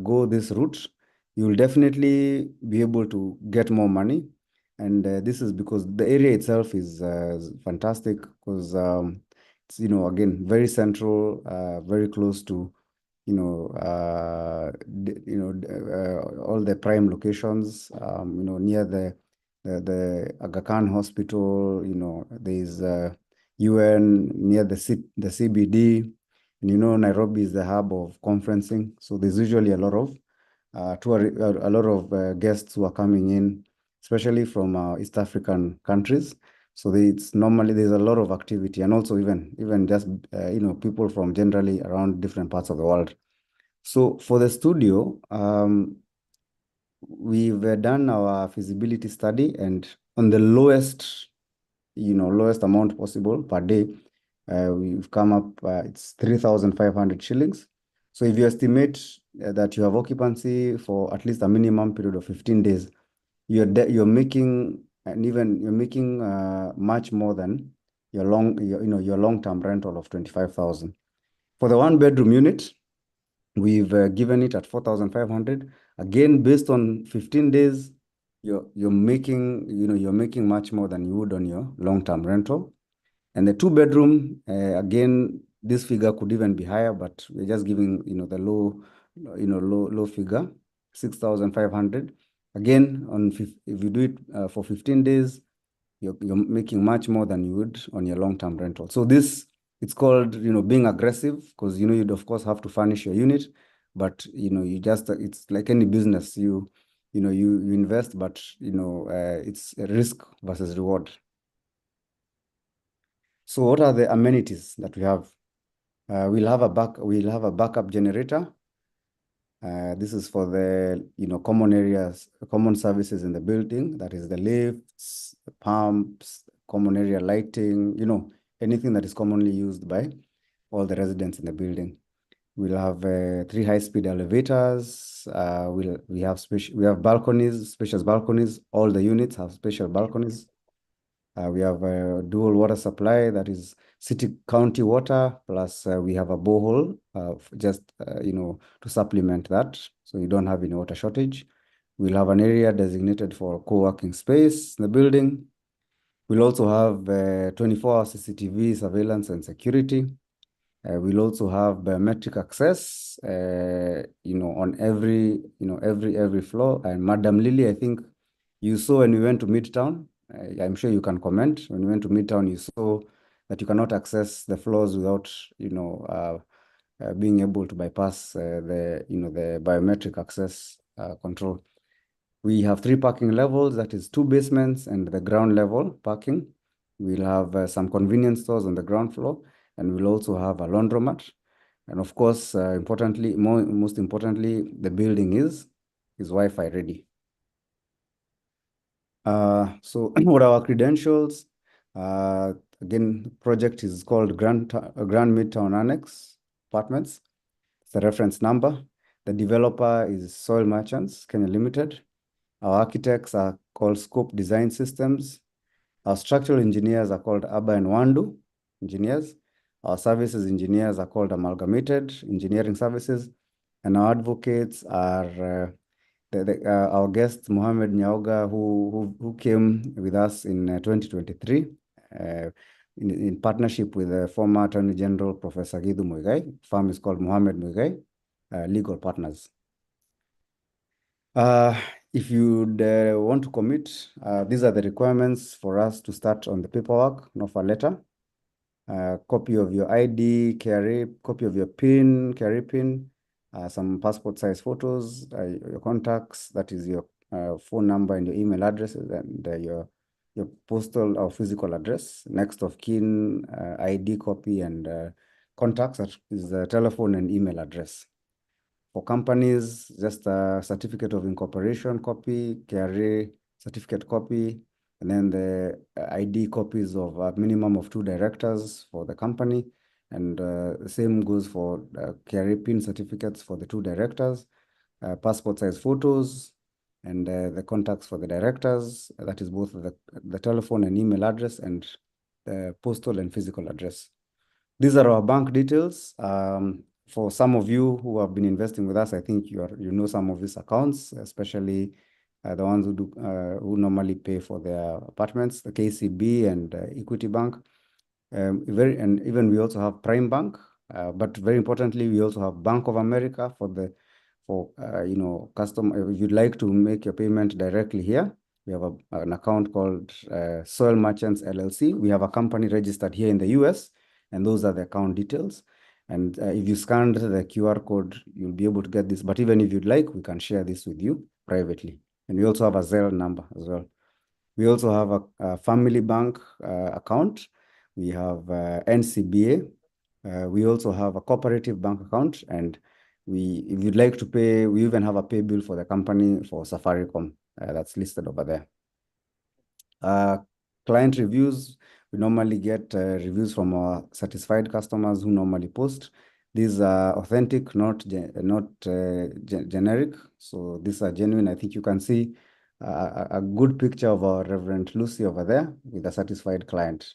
go this route, you will definitely be able to get more money. And this is because the area itself is fantastic because it's, again, very central, very close to, all the prime locations, near the Aga Khan Hospital, there's UN, near the CBD, and Nairobi is the hub of conferencing. So there's usually a lot of guests who are coming in, especially from East African countries. So there's a lot of activity, and also even just people from generally around different parts of the world. So for the studio, we've done our feasibility study, and on the lowest amount possible per day, we've come up, it's 3,500 shillings. So if you estimate that you have occupancy for at least a minimum period of 15 days, you're making much more than your long-term rental of 25,000. For the one bedroom unit, we've given it at 4,500. Again, based on 15 days, you're making much more than you would on your long-term rental. And the two bedroom, again, this figure could even be higher, but we're just giving the low figure, 6,500. Again, if you do it for 15 days, you're making much more than you would on your long-term rental. So it's called being aggressive, because you'd of course have to furnish your unit, but it's like any business, you invest, but it's a risk versus reward. So what are the amenities that we have? We'll have a backup generator. This is for the common areas, common services in the building. That is the lifts, the pumps, common area lighting. Anything that is commonly used by all the residents in the building. We'll have 3 high-speed elevators. We have balconies, spacious balconies. All the units have special balconies. We have a dual water supply, that is city county water, plus we have a borehole just to supplement that, so you don't have any water shortage. We'll have an area designated for co-working space in the building. We'll also have 24-hour CCTV surveillance and security. We'll also have biometric access, on every floor. And Madam Lily, I think you saw when we went to Midtown. I'm sure you can comment. When we went to Midtown, you saw that you cannot access the floors without, being able to bypass the biometric access control. We have 3 parking levels, that is 2 basements and the ground level parking. We'll have some convenience stores on the ground floor, and we'll also have a laundromat. And of course, most importantly, the building is Wi-Fi ready. So what are our credentials? Again, the project is called Grand Midtown Annex Apartments. It's the reference number. The developer is Soil Merchants Kenya Limited. Our architects are called Scope Design Systems. Our structural engineers are called Aba and Wandu engineers. Our services engineers are called Amalgamated Engineering Services. And our advocates are our guest, Mohammed Nyauga, who came with us in 2023 in partnership with the former Attorney General, Professor Githu Muigai. Firm is called Mohammed Muigai, Legal Partners. If you'd want to commit, these are the requirements for us to start on the paperwork, an offer letter, copy of your ID, KRA, copy of your PIN, KRA PIN, some passport size photos, your contacts, that is your phone number and your email addresses, and your postal or physical address, next of kin, ID copy, and contacts, that is the telephone and email address. For companies, just a certificate of incorporation copy, KRA certificate copy, and then the ID copies of a minimum of 2 directors for the company. And the same goes for KRA PIN certificates for the 2 directors, passport size photos, and the contacts for the directors. That is both the telephone and email address, and the postal and physical address. These are our bank details. For some of you who have been investing with us, I think you know some of these accounts, especially the ones who normally pay for their apartments, the KCB and Equity Bank. And even we also have Prime Bank, but very importantly, we also have Bank of America for customer. If you'd like to make your payment directly here, we have an account called Soil Merchants LLC. We have a company registered here in the US, and those are the account details. And if you scanned the QR code, you'll be able to get this. But even if you'd like, we can share this with you privately. And we also have a Zelle number as well. We also have a family bank account. We have NCBA. We also have a cooperative bank account. And if you'd like to pay, we even have a pay bill for the company for Safaricom that's listed over there. Client reviews. We normally get reviews from our satisfied customers who normally post. These are authentic, not generic. So these are genuine. I think you can see a good picture of our Reverend Lucy over there with a satisfied client.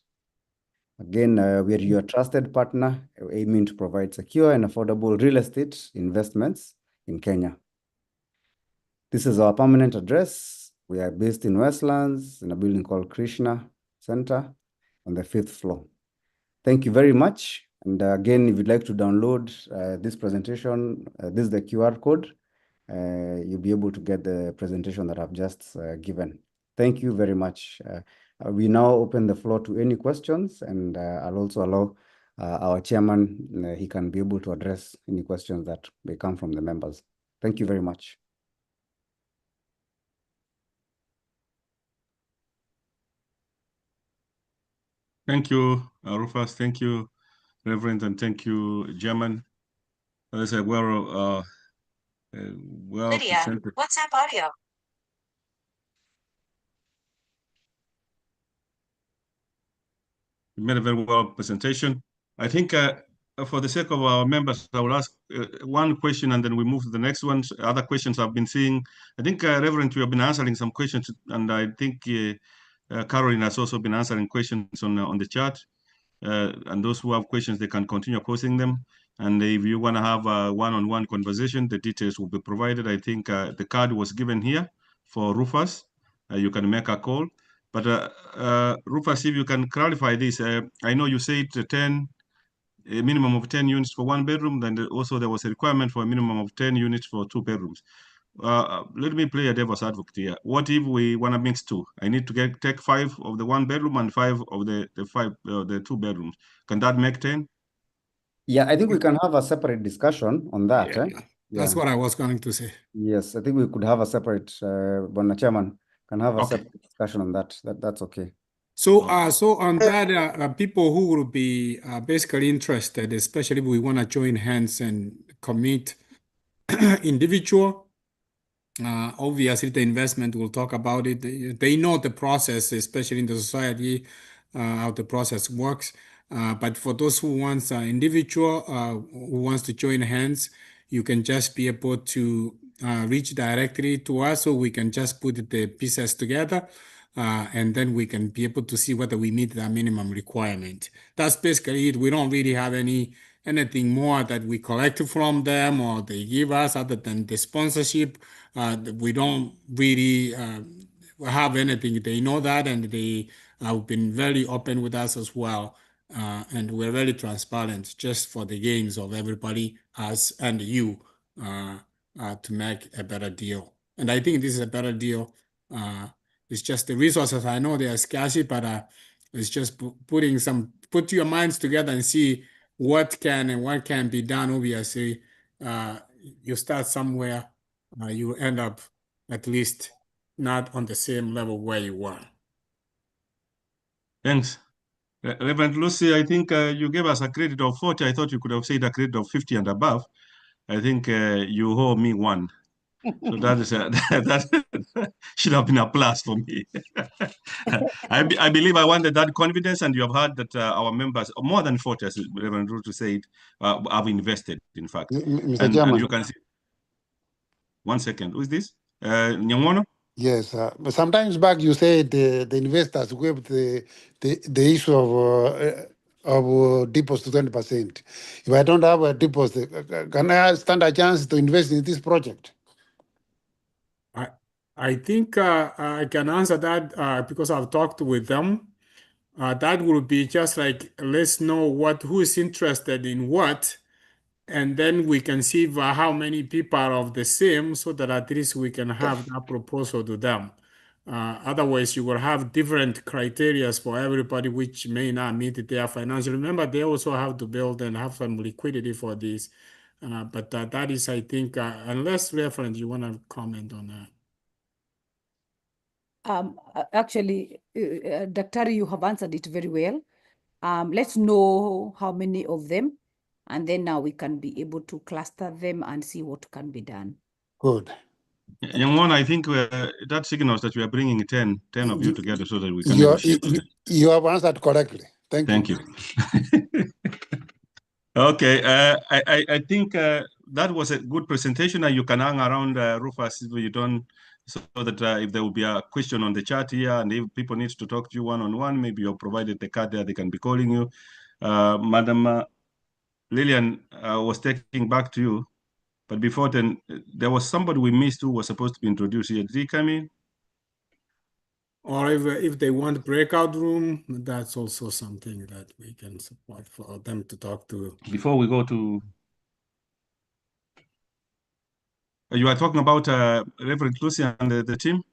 Again, we are your trusted partner, aiming to provide secure and affordable real estate investments in Kenya. This is our permanent address. We are based in Westlands in a building called Krishna Center on the 5th floor. Thank you very much. And again, if you'd like to download this presentation, this is the QR code. You'll be able to get the presentation that I've just given. Thank you very much. We now open the floor to any questions, and I'll also allow our chairman, he can be able to address any questions that may come from the members. Thank you very much. Thank you, Rufus. Thank you, Reverend, and thank you, Chairman. As I well Lydia, presented. WhatsApp audio. You made a very well presentation. I think for the sake of our members, I will ask one question and then we move to the next one. Other questions I've been seeing. I think, Reverend, you have been answering some questions, and I think Caroline has also been answering questions on the chat. And those who have questions, they can continue posting them. And if you want to have a one-on-one conversation, the details will be provided. I think the card was given here for Rufus. You can make a call. But Rufus, if you can clarify this, I know you said a minimum of 10 units for 1 bedroom, then also there was a requirement for a minimum of 10 units for 2 bedrooms. Let me play a devil's advocate here. What if we want to mix 2? I need to take 5 of the 1 bedroom and 5 of the 2 bedrooms. Can that make 10? Yeah, I think we can have a separate discussion on that. Yeah. That's what I was going to say. Yes, I think we could have a separate, Bwana Chairman, can have a Okay. separate discussion on that. That's okay. So, so on that, people who will be basically interested, especially if we want to join hands and commit individual, obviously the investment will talk about it. They know the process, especially in the society, how the process works. But for those who wants individual, who wants to join hands, you can just be able to reach directly to us, so we can just put the pieces together. and then we can be able to see whether we meet that minimum requirement. That's basically it. We don't really have anything more that we collect from them or they give us other than the sponsorship. We don't really have anything. They know that, and they have been very open with us as well. And we're very transparent just for the gains of everybody, us and you, to make a better deal. And I think this is a better deal. It's just the resources. I know they are scarce, but it's just put your minds together and see what can and what can be done. Obviously, you start somewhere, you end up at least not on the same level where you were. Thanks. Reverend Lucy, I think you gave us a credit of 40. I thought you could have said a credit of 50 and above. I think you owe me one. So that is that should have been a plus for me. I believe I wanted that confidence, and you have heard that our members, more than 40, as Reverend Ruto said, have invested, in fact. Mr. Chairman. And you can see. One second. Who is this? Nyang'ono? Yes, but sometimes back you said the investors waived the issue of deposit to 20%. If I don't have a deposit, can I stand a chance to invest in this project? I think I can answer that because I've talked with them. That would be just like, let's know who is interested in what, and then we can see how many people are of the same, so that at least we can have that proposal to them. Otherwise, you will have different criteria for everybody, which may not meet their financial. Remember, they also have to build and have some liquidity for this. But that is, I think, unless Reverend, you want to comment on that. Actually, Daktari, you have answered it very well. Let's know how many of them, and then now we can be able to cluster them and see what can be done. Good. Young one, I think that signals that we are bringing 10 of you together so that we can negotiate. You have answered correctly. Thank you. Okay, I think that was a good presentation, and you can hang around Rufus if you don't, so that if there will be a question on the chat here, and if people need to talk to you one-on-one, maybe you've provided the card there, they can be calling you. Madam Lillian was taking back to you, but before then, there was somebody we missed who was supposed to be introduced here. Did he come in? Or if they want breakout room, that's also something that we can support for them to talk to. Before we go to... You are talking about Reverend Lucy and the team?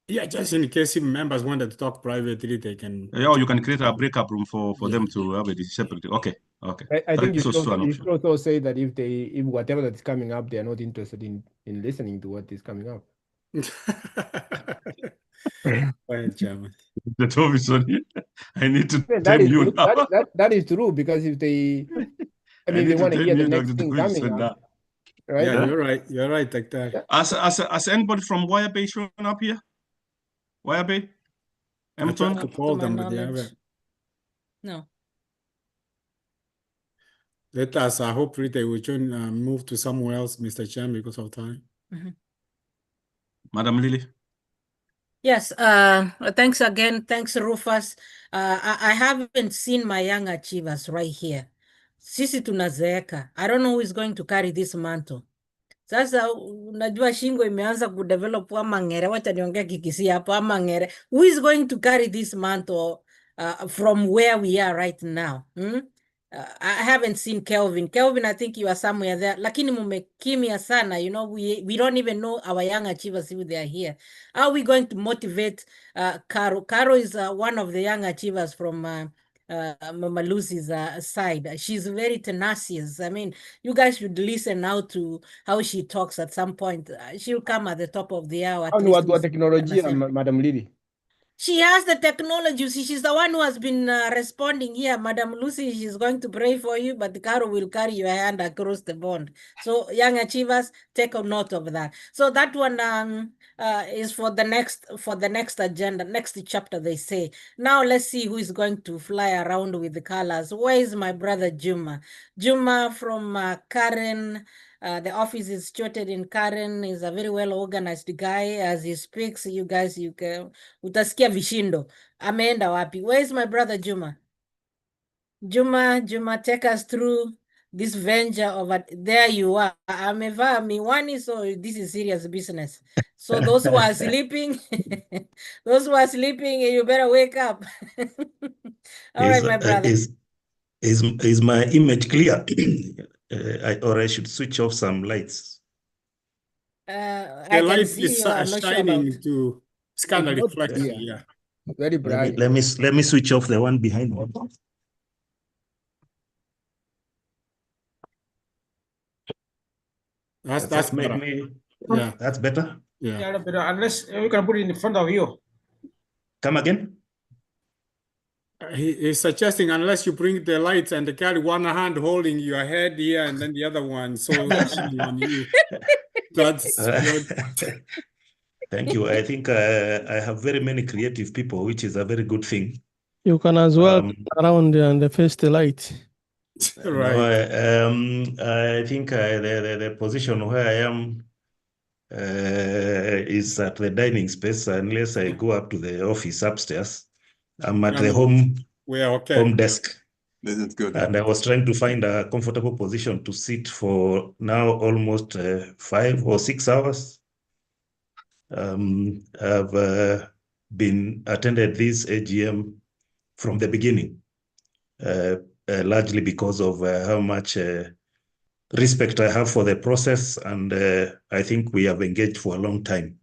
Yeah, just in case if members wanted to talk privately, they can... Yeah, you can create a breakup room for them to have it separately. Okay. I think you should option. also say that if whatever that's coming up, they are not interested in listening to what is coming up. Fine, Chairman. That's obviously. I need to tell you now. That is true, because if they, they want to hear the next thing coming up, right? Yeah, you're right. You're right, Dr. Has anybody from Wire Bay shown up here? Wire Bay? Empton? To call them, but they haven't. No. Let us, hopefully they will join, move to somewhere else, Mr. Chairman, because of time. Mm-hmm. Madam Lily. Yes, thanks again. Thanks, Rufus. I haven't seen my young achievers right here. Sisi tunazeeka. I don't know who is going to carry this mantle. Sasa unajua shingo imeanza kudevelop ama ngere, wacha niongea kikisia hapo ama ngere. Who is going to carry this mantle from where we are right now? I haven't seen Kelvin. Kelvin, I think you are somewhere there. Lakini mumekimia sana, you know, we don't even know our young achievers if they are here. How are we going to motivate Caro? Caro is one of the young achievers from Mama Lucy's side. She's very tenacious. I mean, you guys should listen now to how she talks at some point. She'll come at the top of the hour. What technology, Madam Lily? She has the technology. She's the one who has been responding here. Madam Lucy, she's going to pray for you, but Caro will carry your hand across the bond. So young achievers, take a note of that. So that one is for the next agenda, next chapter, they say. Now let's see who is going to fly around with the colors. Where is my brother Juma? Juma from Karen The office is situated in Karen. He's a very well organized guy. As he speaks, you guys, you can utasikia vishindo. Ameenda wapi? Where is my brother Juma? Juma, take us through this venture of there you are. Amevaa miwani, so this is serious business. So those who are sleeping, you better wake up. All right, my brother. Is my image clear? Or I should switch off some lights? I can see you. I'm not sure about. To scan the reflection. Yeah, very bright. Let me switch off the one behind me. That's better. Yeah, that's better. Yeah, better, unless you can put it in front of you. Come again? He's suggesting unless you bring the lights and carry one hand holding your head here and then the other one so shining on you. That's Thank you. I think I have very many creative people, which is a very good thing. You can as well turn around and face the light. Right. No, I think the position where I am is at the dining space, unless I go up to the office upstairs. I'm at the home desk. This is good. And I was trying to find a comfortable position to sit for now almost 5 or 6 hours. I've been attended this AGM from the beginning, largely because of how much respect I have for the process, and I think we have engaged for a long time.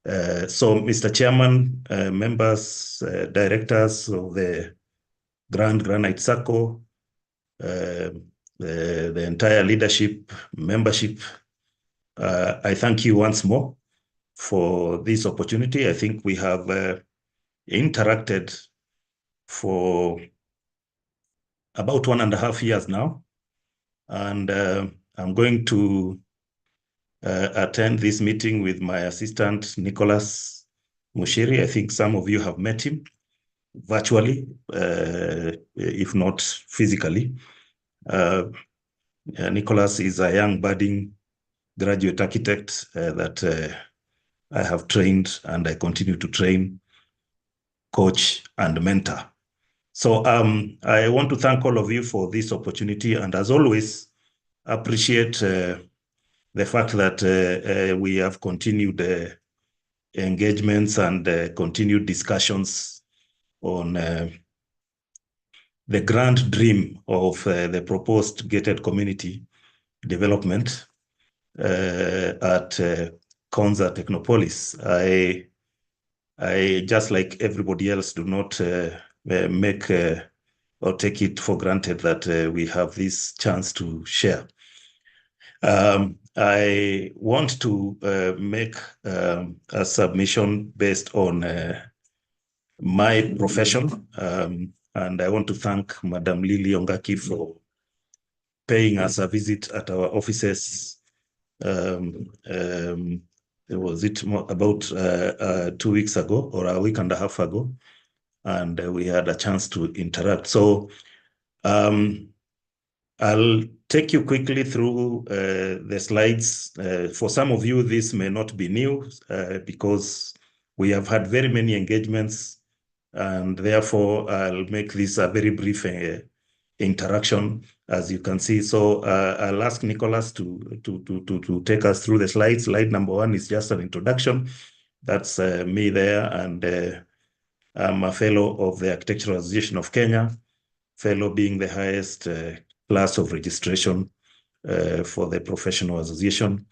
So, Mr. Chairman, members, directors of the granite SACCO, the entire leadership, membership, I thank you once more for this opportunity. I think we have interacted for about 1.5 years now, and I'm going to attend this meeting with my assistant, Nicholas Mushiri. I think some of you have met him virtually, if not physically. Nicholas is a young budding graduate architect that I have trained and I continue to train, coach, and mentor. So I want to thank all of you for this opportunity, and as always, appreciate the fact that we have continued engagements and continued discussions on the grand dream of the proposed gated community development at Konza Technopolis. I just like everybody else, do not make or take it for granted that we have this chance to share. I want to make a submission based on my profession, and I want to thank Madam Lily Ongaki for paying us a visit at our offices. Was it about 2 weeks ago or a week and a half ago? And we had a chance to interact. So I'll take you quickly through the slides. For some of you, this may not be new because we have had very many engagements, and therefore I'll make this a very brief interaction, as you can see. So I'll ask Nicholas to take us through the slides. Slide number 1 is just an introduction. That's me there, and I'm a fellow of the Architectural Association of Kenya, fellow being the highest class of registration for the professional association.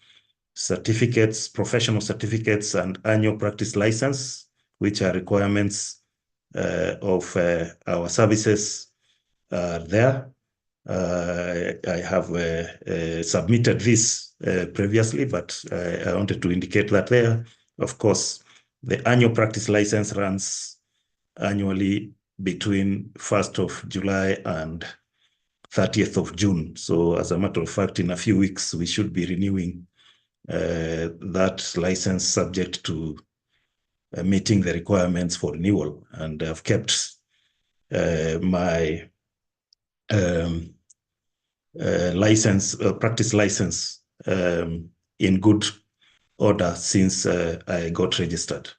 Certificates, professional certificates, and annual practice license, which are requirements of our services there. I have submitted this previously, but I wanted to indicate that there. Of course, the annual practice license runs annually between 1st of July and 30th of June. So as a matter of fact, in a few weeks, we should be renewing that license subject to meeting the requirements for renewal. And I've kept my practice license in good order since I got registered.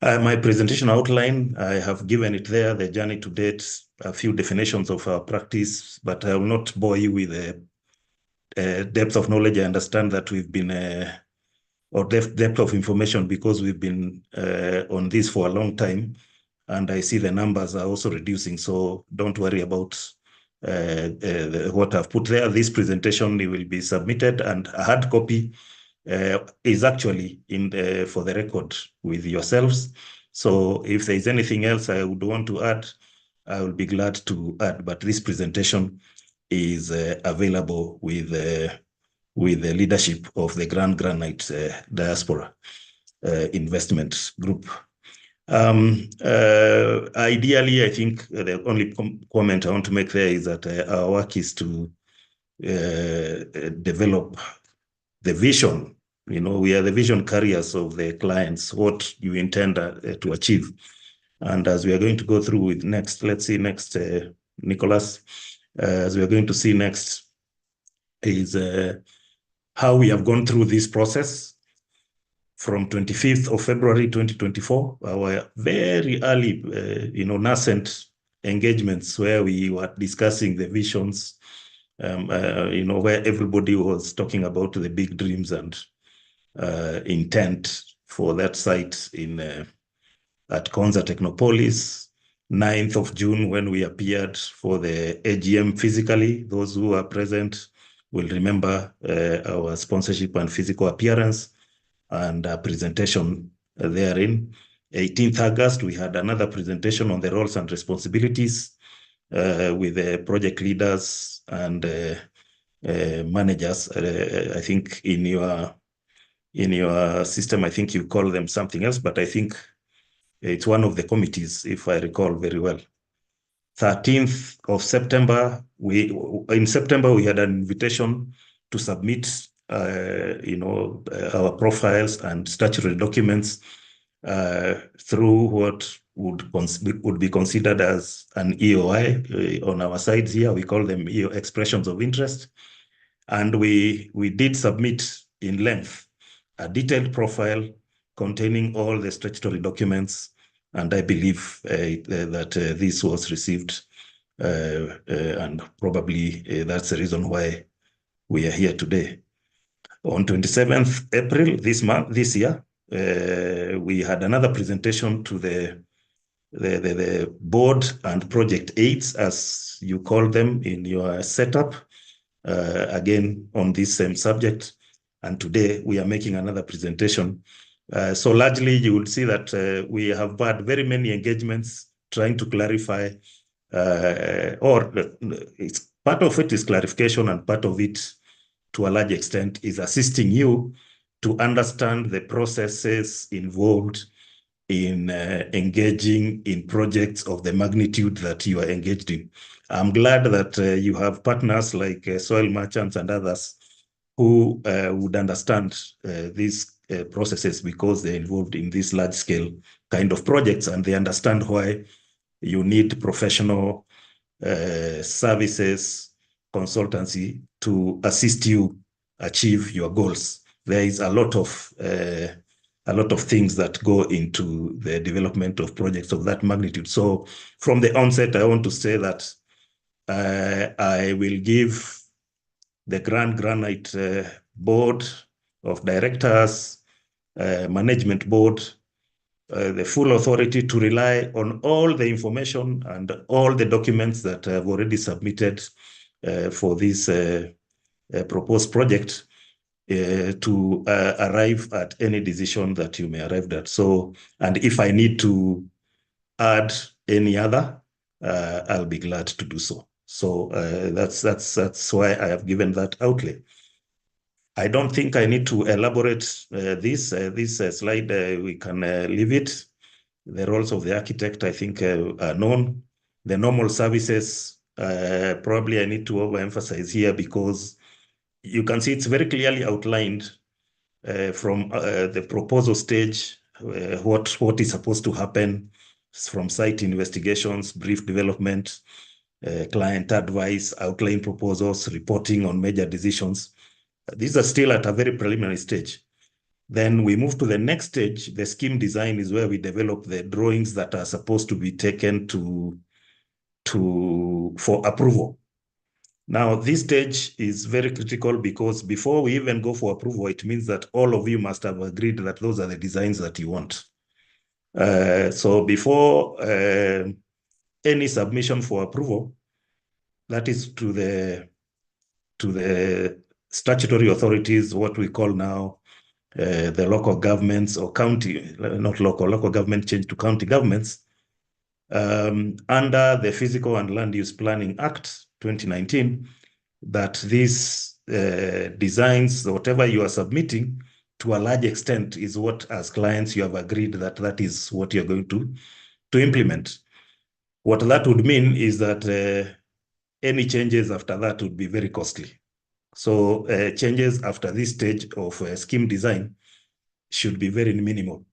My presentation outline, I have given it there, the journey to date, a few definitions of our practice, but I will not bore you with the depth of knowledge. I understand that we've been, or depth of information, because we've been on this for a long time, and I see the numbers are also reducing, so don't worry about what I've put there. This presentation will be submitted, and a hard copy is actually for the record with yourselves. So if there is anything else I would want to add, I will be glad to add. But this presentation is available with the leadership of the granite Diaspora Investment Group. Ideally, I think the only comment I want to make there is that our work is to develop the vision. You know, we are the vision carriers of the clients, what you intend to achieve. And as we are going to go through with next, let's see next, Nicholas, as we are going to see next is how we have gone through this process from 25th of February 2024, our very early, nascent engagements where we were discussing the visions, where everybody was talking about the big dreams and intent for that site at Konza Technopolis. 9th of June, when we appeared for the AGM physically. Those who are present will remember our sponsorship and physical appearance and presentation therein. 18th August, we had another presentation on the roles and responsibilities with the project leaders and managers. I think in your system, I think you call them something else, but I think it's one of the committees, if I recall very well. 13th of September, in September we had an invitation to submit, our profiles and statutory documents through what would be considered as an EOI. On our sides here, we call them expressions of interest. And we did submit in length a detailed profile containing all the statutory documents. And I believe that this was received, and probably that's the reason why we are here today. On 27th April this year, we had another presentation to the board and project aids, as you call them in your setup, again on this same subject. And today we are making another presentation. So largely you will see that we have had very many engagements trying to clarify, it's part of it is clarification, and part of it to a large extent is assisting you to understand the processes involved in engaging in projects of the magnitude that you are engaged in. I'm glad that you have partners like soil merchants and others who would understand these processes, because they're involved in these large scale kind of projects, and they understand why you need professional services, consultancy to assist you achieve your goals. There is a lot of things that go into the development of projects of that magnitude. So from the onset, I want to say that I will give the granite board of directors, management board, the full authority to rely on all the information and all the documents that I've already submitted for this proposed project to arrive at any decision that you may arrive at. So, and if I need to add any other, I'll be glad to do so. So that's why I have given that outlay. I don't think I need to elaborate this slide. We can leave it. The roles of the architect, I think, are known. The normal services, probably I need to overemphasize here, because you can see it's very clearly outlined from the proposal stage, what is supposed to happen from site investigations, brief development, client advice, outline proposals, reporting on major decisions. These are still at a very preliminary stage. Then we move to the next stage. The scheme design is where we develop the drawings that are supposed to be taken for approval. Now, this stage is very critical because before we even go for approval, it means that all of you must have agreed that those are the designs that you want. So before any submission for approval, that is to the statutory authorities, what we call now the local governments or county, not local government change to county governments, under the Physical and Land Use Planning Act 2019, that these designs, whatever you are submitting, to a large extent is what, as clients, you have agreed that that is what you're going to implement. What that would mean is that any changes after that would be very costly. So changes after this stage of scheme design should be very minimal.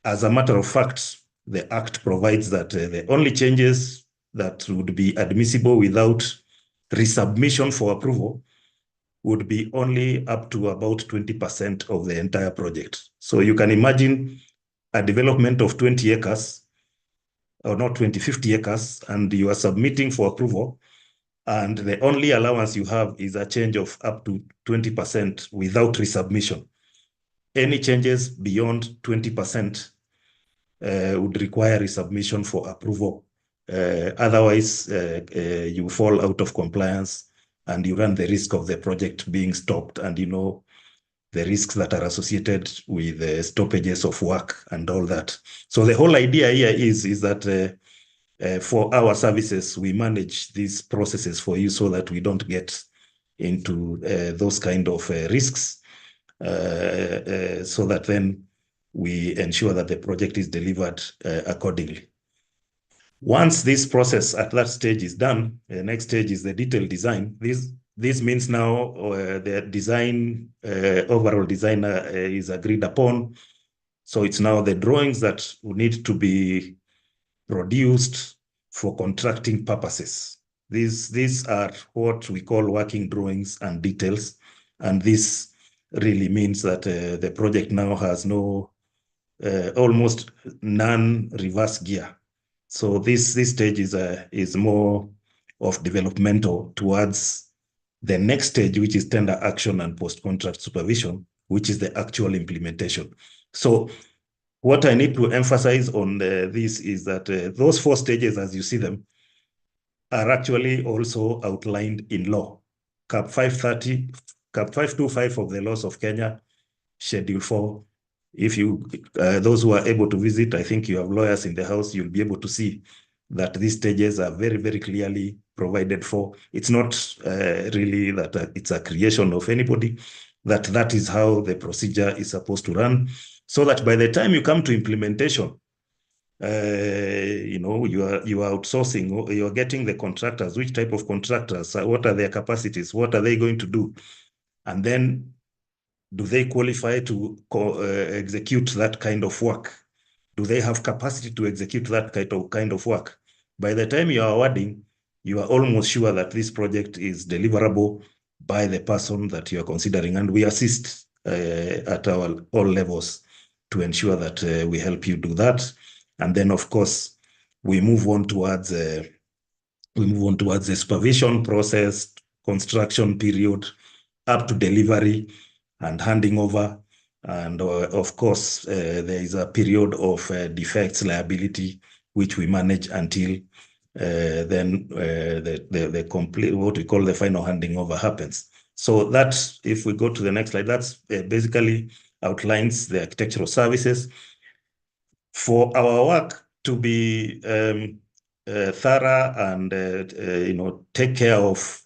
As a matter of fact, the Act provides that the only changes that would be admissible without resubmission for approval would be only up to about 20% of the entire project. So you can imagine a development of 20 acres, or not 20, 50 acres, and you are submitting for approval, and the only allowance you have is a change of up to 20% without resubmission. Any changes beyond 20% would require resubmission for approval. Otherwise, you fall out of compliance and you run the risk of the project being stopped, and you know the risks that are associated with stoppages of work and all that. So the whole idea here is that for our services, we manage these processes for you so that we don't get into those kind of risks, so that then we ensure that the project is delivered accordingly. Once this process at that stage is done, the next stage is the detailed design. This means now the design, overall design is agreed upon. So it's now the drawings that need to be produced for contracting purposes. These are what we call working drawings and details. And this really means that the project now has no, almost none reverse gear. So this stage is more of developmental towards the next stage, which is tender action and post-contract supervision, which is the actual implementation. So what I need to emphasize on this is that those 4 stages, as you see them, are actually also outlined in law. Cap 530, Cap 525 of the laws of Kenya, Schedule 4. If you, those who are able to visit, I think you have lawyers in the house, you'll be able to see that these stages are very, very clearly provided for. It's not really that it's a creation of anybody, that is how the procedure is supposed to run, so that by the time you come to implementation, you know, you are outsourcing, you are getting the contractors, which type of contractors, what are their capacities, what are they going to do, and then do they qualify to execute that kind of work? Do they have capacity to execute that kind of work? By the time you are awarding, you are almost sure that this project is deliverable by the person that you are considering, and we assist at all levels to ensure that we help you do that. And then, of course, we move on towards the supervision process, construction period, up to delivery and handing over. And of course, there is a period of defects liability, which we manage until then the complete, what we call the final handing over happens. So that's, if we go to the next slide, that's basically outlines the architectural services. For our work to be thorough and you know, take care of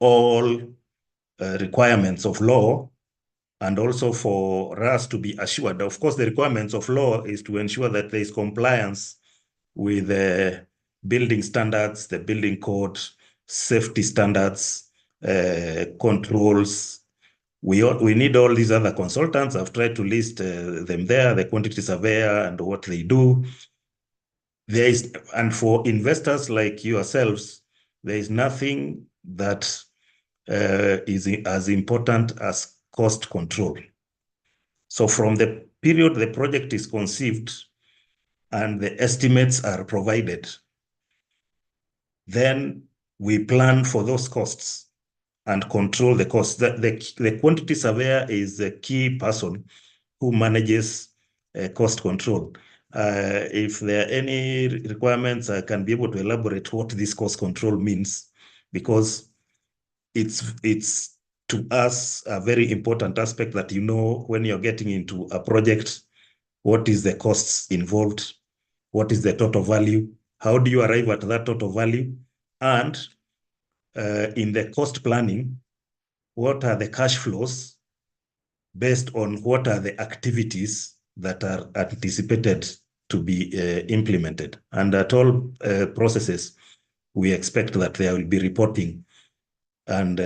all requirements of law, and also for us to be assured, of course, the requirements of law is to ensure that there is compliance with the building standards, the building code, safety standards, controls. We need all these other consultants. I've tried to list them there, the quantity surveyor and what they do. And for investors like yourselves, there is nothing that is as important as cost control. So from the period the project is conceived and the estimates are provided, then we plan for those costs and control the costs. The quantity surveyor is a key person who manages cost control. If there are any requirements, I can be able to elaborate what this cost control means, because it's to us a very important aspect that you know when you're getting into a project, what is the costs involved, what is the total value, how do you arrive at that total value, and in the cost planning, what are the cash flows based on what are the activities that are anticipated to be implemented. And at all processes, we expect that there will be reporting and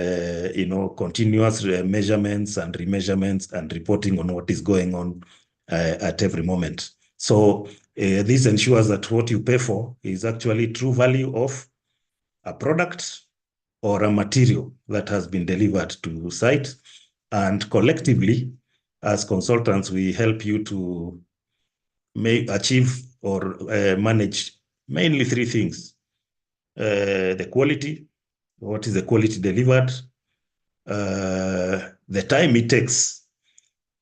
continuous measurements and remeasurements and reporting on what is going on at every moment. So this ensures that what you pay for is actually true value of a product or a material that has been delivered to site. And collectively, as consultants, we help you to achieve or manage mainly three things. The quality, what is the quality delivered, the time it takes,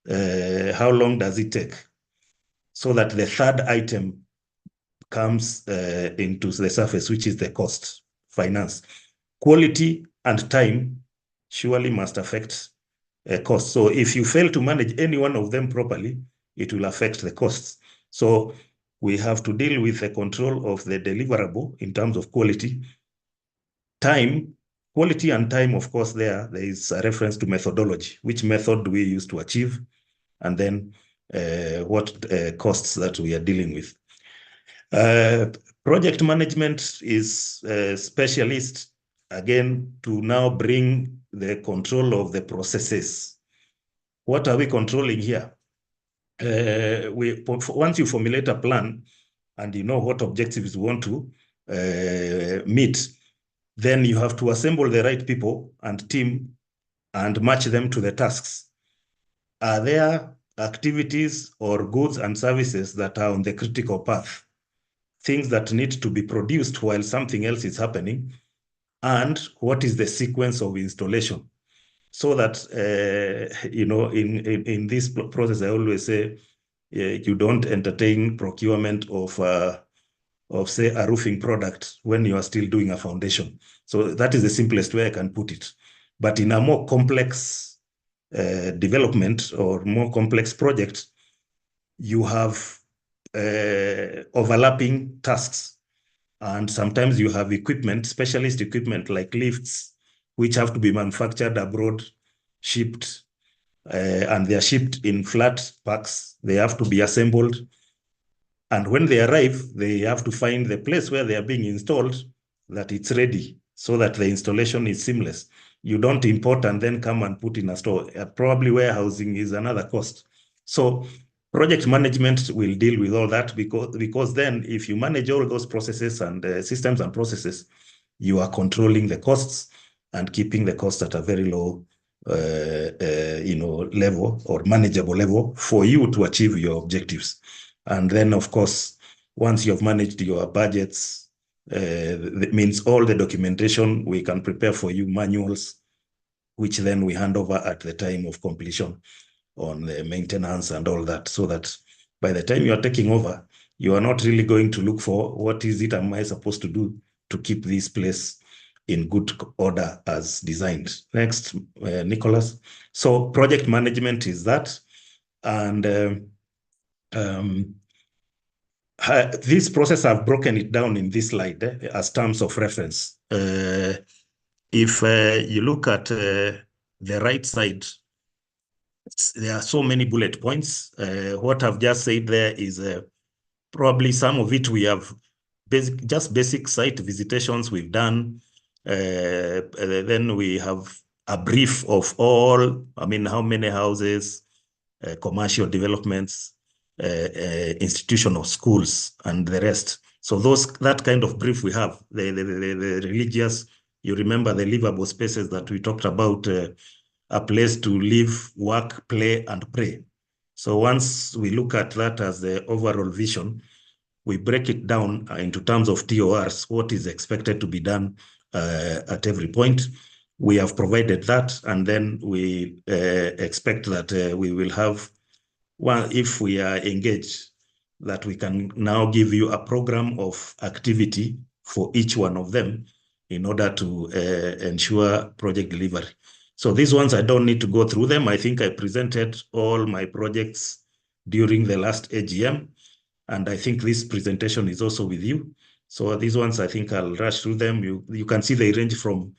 how long does it take, so that the third item comes into the surface, which is the cost, finance. Quality and time surely must affect cost. So if you fail to manage any one of them properly, it will affect the costs. So we have to deal with the control of the deliverable in terms of quality. Time, quality and time, of course, there is a reference to methodology. Which method do we use to achieve? And then what costs that we are dealing with. Project management is a specialist, again, to now bring the control of the processes. What are we controlling here? Once you formulate a plan and you know what objectives you want to meet, then you have to assemble the right people and team and match them to the tasks. Are there activities or goods and services that are on the critical path? Things that need to be produced while something else is happening, and what is the sequence of installation, so that in this process, I always say you don't entertain procurement of say a roofing product when you are still doing a foundation. So that is the simplest way I can put it. But in a more complex development or more complex project, you have overlapping tasks. And sometimes you have equipment, specialist equipment like lifts, which have to be manufactured abroad, shipped, and they are shipped in flat packs. They have to be assembled. And when they arrive, they have to find the place where they are being installed, that it's ready, so that the installation is seamless. You don't import and then come and put in a store. Probably warehousing is another cost. So project management will deal with all that, because then if you manage all those processes and systems and processes, you are controlling the costs and keeping the costs at a very low level or manageable level for you to achieve your objectives. And then, of course, once you have managed your budgets, that means all the documentation we can prepare for you, manuals, which then we hand over at the time of completion on the maintenance and all that, so that by the time you are taking over, you are not really going to look for what is it am I supposed to do to keep this place in good order as designed. Next, Nicholas. So project management is that. And this process, I've broken it down in this slide as terms of reference. If you look at the right side, there are so many bullet points. What I've just said there is probably some of it we have just basic site visitations we've done. Then we have a brief of all, how many houses, commercial developments, institutional schools, and the rest. So that kind of brief we have, the religious, you remember the livable spaces that we talked about, a place to live, work, play, and pray. So once we look at that as the overall vision, we break it down into terms of TORs, what is expected to be done at every point. We have provided that, and then we expect that we will have, well, if we are engaged, that we can now give you a program of activity for each one of them in order to ensure project delivery. So these ones, I don't need to go through them. I think I presented all my projects during the last AGM, and I think this presentation is also with you. So these ones, I think I'll rush through them. You can see they range from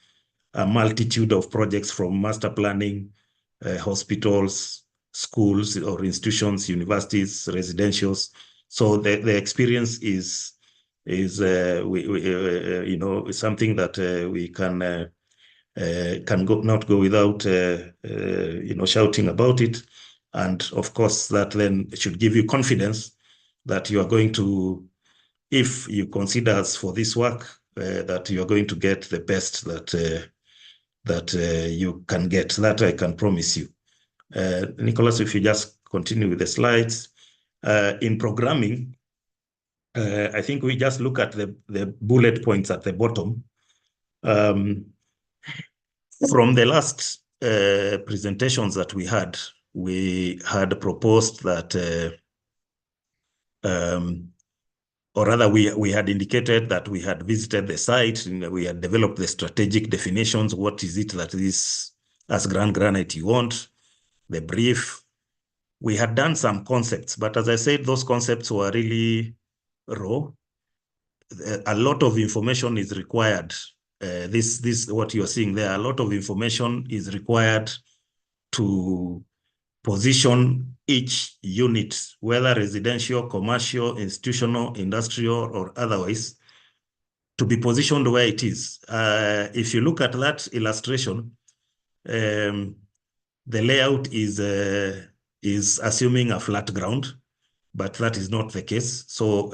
a multitude of projects, from master planning, hospitals, schools or institutions, universities, residentials. So the experience is something that we can not go without shouting about it. And of course, that then should give you confidence that you are going to, if you consider us for this work, that you are going to get the best that you can get. That I can promise you. Nicholas, if you just continue with the slides. In programming, I think we just look at the bullet points at the bottom. From the last presentations that we had proposed that, or rather we had indicated that we had visited the site and we had developed the strategic definitions. What is it that this, as granite you want? The brief. We had done some concepts, but as I said, those concepts were really raw. A lot of information is required. This what you're seeing there, a lot of information is required to position each unit, whether residential, commercial, institutional, industrial, or otherwise, to be positioned where it is. If you look at that illustration, the layout is assuming a flat ground, but that is not the case. So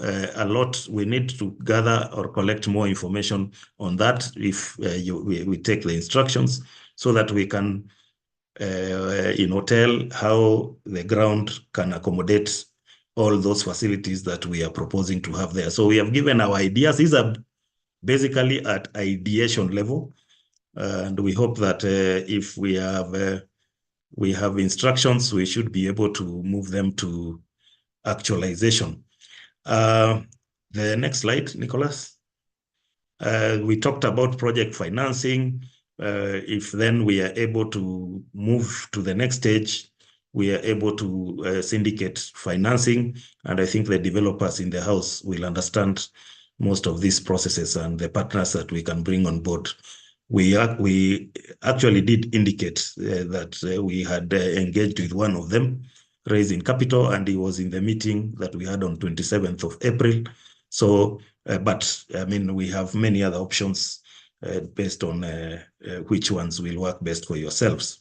we need to gather or collect more information on that if we take the instructions, so that we can tell how the ground can accommodate all those facilities that we are proposing to have there. So we have given our ideas. These are basically at ideation level. And we hope that if we have instructions, we should be able to move them to actualization. The next slide, Nicholas. We talked about project financing. If then we are able to move to the next stage, we are able to syndicate financing. And I think the developers in the house will understand most of these processes and the partners that we can bring on board. We actually did indicate that we had engaged with one of them, raising capital, and he was in the meeting that we had on 27th of April. So, but I mean, we have many other options based on which ones will work best for yourselves.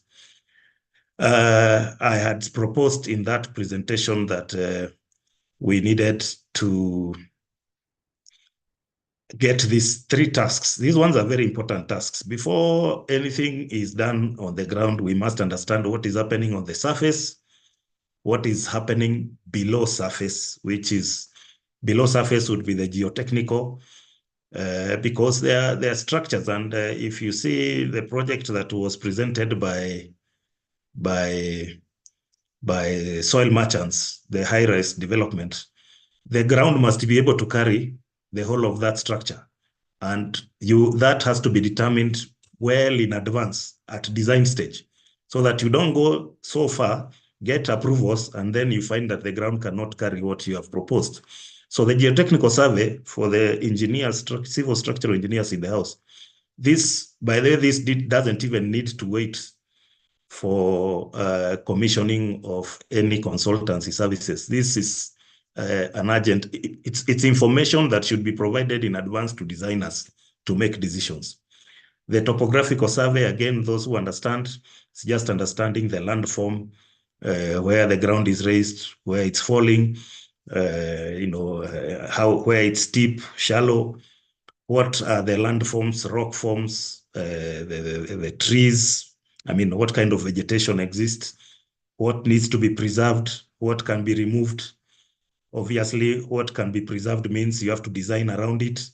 I had proposed in that presentation that we needed to get these 3 tasks. These ones are very important tasks. Before anything is done on the ground, we must understand what is happening on the surface, what is happening below surface, which is below surface would be the geotechnical, because there are structures. And if you see the project that was presented by soil merchants, the high-rise development, the ground must be able to carry the whole of that structure. And that has to be determined well in advance at design stage, so that you don't go so far, get approvals, and then you find that the ground cannot carry what you have proposed. So the geotechnical survey for the engineers, civil structural engineers in the house, this, by the way, this doesn't even need to wait for commissioning of any consultancy services. This is an urgent, it's information that should be provided in advance to designers to make decisions. The topographical survey, again, those who understand, it's just understanding the landform, where the ground is raised, where it's falling, where it's deep, shallow, what are the landforms, rock forms, the trees, what kind of vegetation exists, what needs to be preserved, what can be removed. Obviously, what can be preserved means you have to design around it.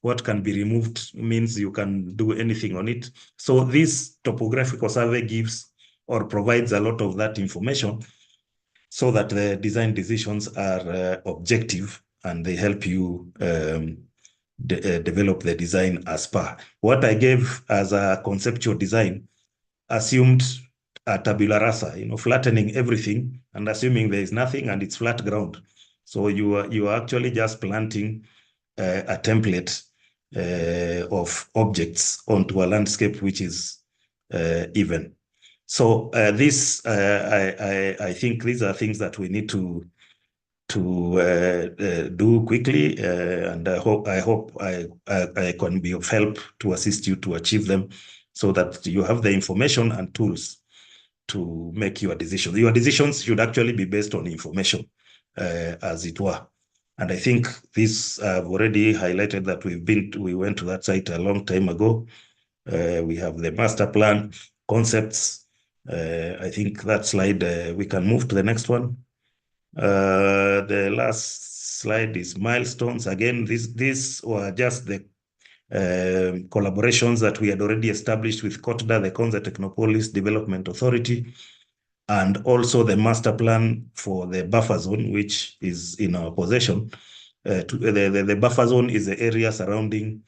What can be removed means you can do anything on it. So this topographical survey gives or provides a lot of that information so that the design decisions are objective and they help you develop the design as per. What I gave as a conceptual design assumed a tabula rasa, flattening everything and assuming there is nothing and it's flat ground. So you are actually just planting a template of objects onto a landscape which is even. So I think these are things that we need to do quickly, and I hope I can be of help to assist you to achieve them, so that you have the information and tools to make your decisions. Your decisions should actually be based on information, as it were. And I think this I've already highlighted that we went to that site a long time ago. We have the master plan concepts. I think that slide, we can move to the next one. The last slide is milestones. Again, these were just the collaborations that we had already established with COTDA, the Konza Technopolis Development Authority, and also the master plan for the buffer zone, which is in our possession. The buffer zone is the area surrounding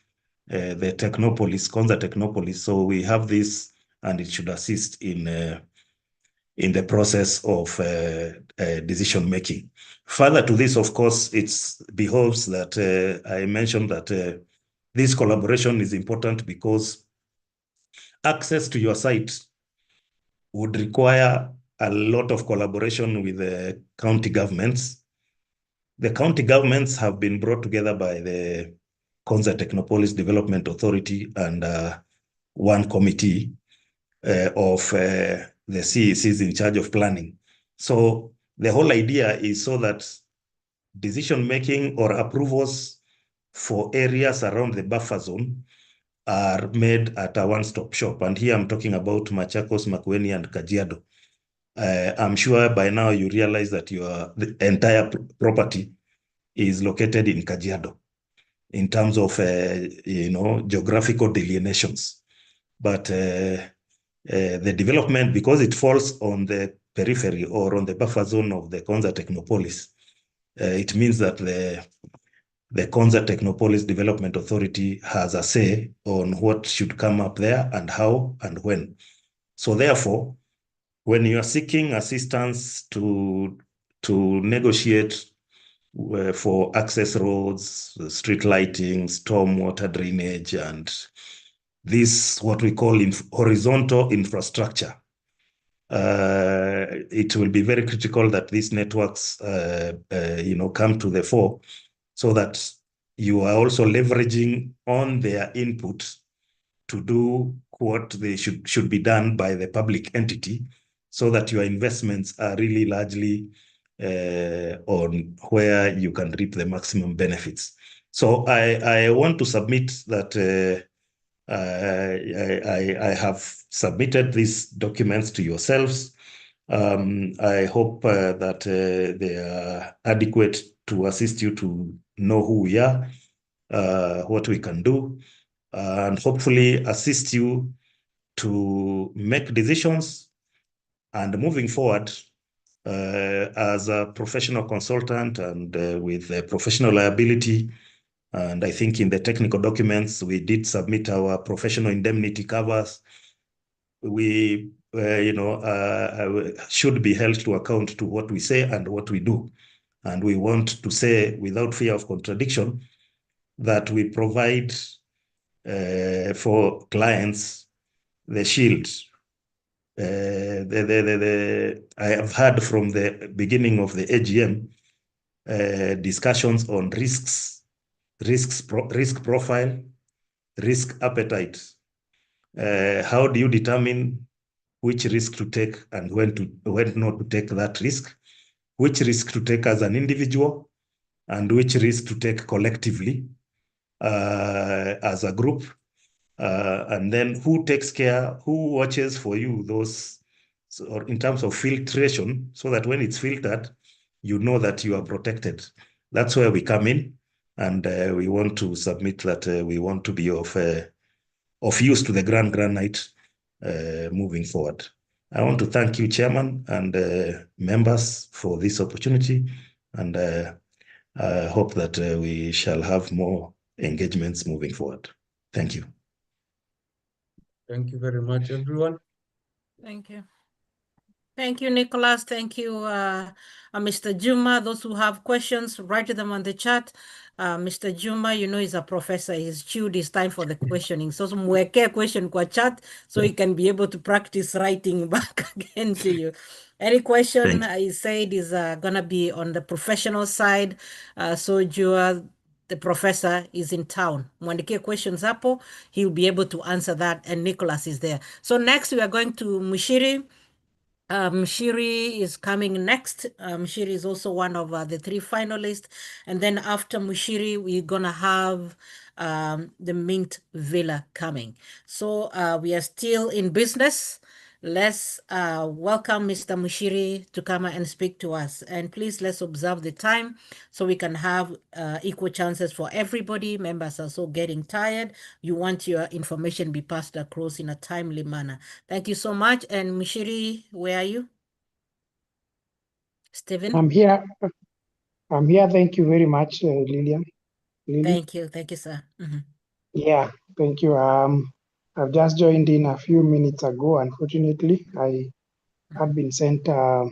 the Technopolis, Konza Technopolis. So we have this, and it should assist in the process of decision making. Further to this, of course, it behoves that I mentioned that this collaboration is important because access to your site would require a lot of collaboration with the county governments. The county governments have been brought together by the Konza Technopolis Development Authority and one committee of the CECs in charge of planning. So the whole idea is so that decision-making or approvals for areas around the buffer zone are made at a one-stop shop. And here I'm talking about Machakos, Makueni, and Kajiado. I'm sure by now you realize that the entire property is located in Kajiado in terms of geographical delineations. But the development, because it falls on the periphery or on the buffer zone of the Konza Technopolis, it means that the Konza Technopolis Development Authority has a say on what should come up there and how and when. So therefore, when you are seeking assistance to negotiate for access roads, street lighting, stormwater drainage, and this what we call horizontal infrastructure, it will be very critical that these networks come to the fore, so that you are also leveraging on their input to do what they should be done by the public entity, so that your investments are really largely on where you can reap the maximum benefits. So I want to submit that I have submitted these documents to yourselves. I hope that they are adequate to assist you to know who we are, what we can do, and hopefully assist you to make decisions. And moving forward, as a professional consultant and with professional liability, and I think in the technical documents, we did submit our professional indemnity covers. We, should be held to account to what we say and what we do. And we want to say, without fear of contradiction, that we provide for clients the shield. I have heard from the beginning of the AGM discussions on risks, risk profile, risk appetite. How do you determine which risk to take and when not to take that risk? which risk to take as an individual and which risk to take collectively as a group. And then who takes care, who watches for you those, or in terms of filtration, so that when it's filtered, you know that you are protected. That's where we come in, and we want to submit that we want to be of use to the granite moving forward. I want to thank you, Chairman, and members for this opportunity, and I hope that we shall have more engagements moving forward. Thank you. Thank you very much, everyone. Thank you. Thank you, Nicholas. Thank you, Mr. Juma. Those who have questions, write them on the chat. Mr. Juma, you know, he's a professor. He's chewed his time for the questioning. So, mweke question kwa chat so he can be able to practice writing back again to you. Any question I said is gonna be on the professional side. So, Jua, the professor is in town. Mwandikie questions hapo. He'll be able to answer that, and Nicholas is there. So next we are going to Mushiri. Shiri is coming next. Shiri is also one of the 3 finalists. And then after Mushiri, we're going to have the Mint Villa coming. So we are still in business. Let's welcome Mr. Mushiri to come and speak to us. And please, let's observe the time so we can have equal chances for everybody. Members are so getting tired. You want your information be passed across in a timely manner. Thank you so much. And Mushiri, where are you? Stephen? I'm here. I'm here. Thank you very much, Lillian. Lily. Thank you. Thank you, sir. Yeah, thank you. I've just joined in a few minutes ago. Unfortunately, I had been sent the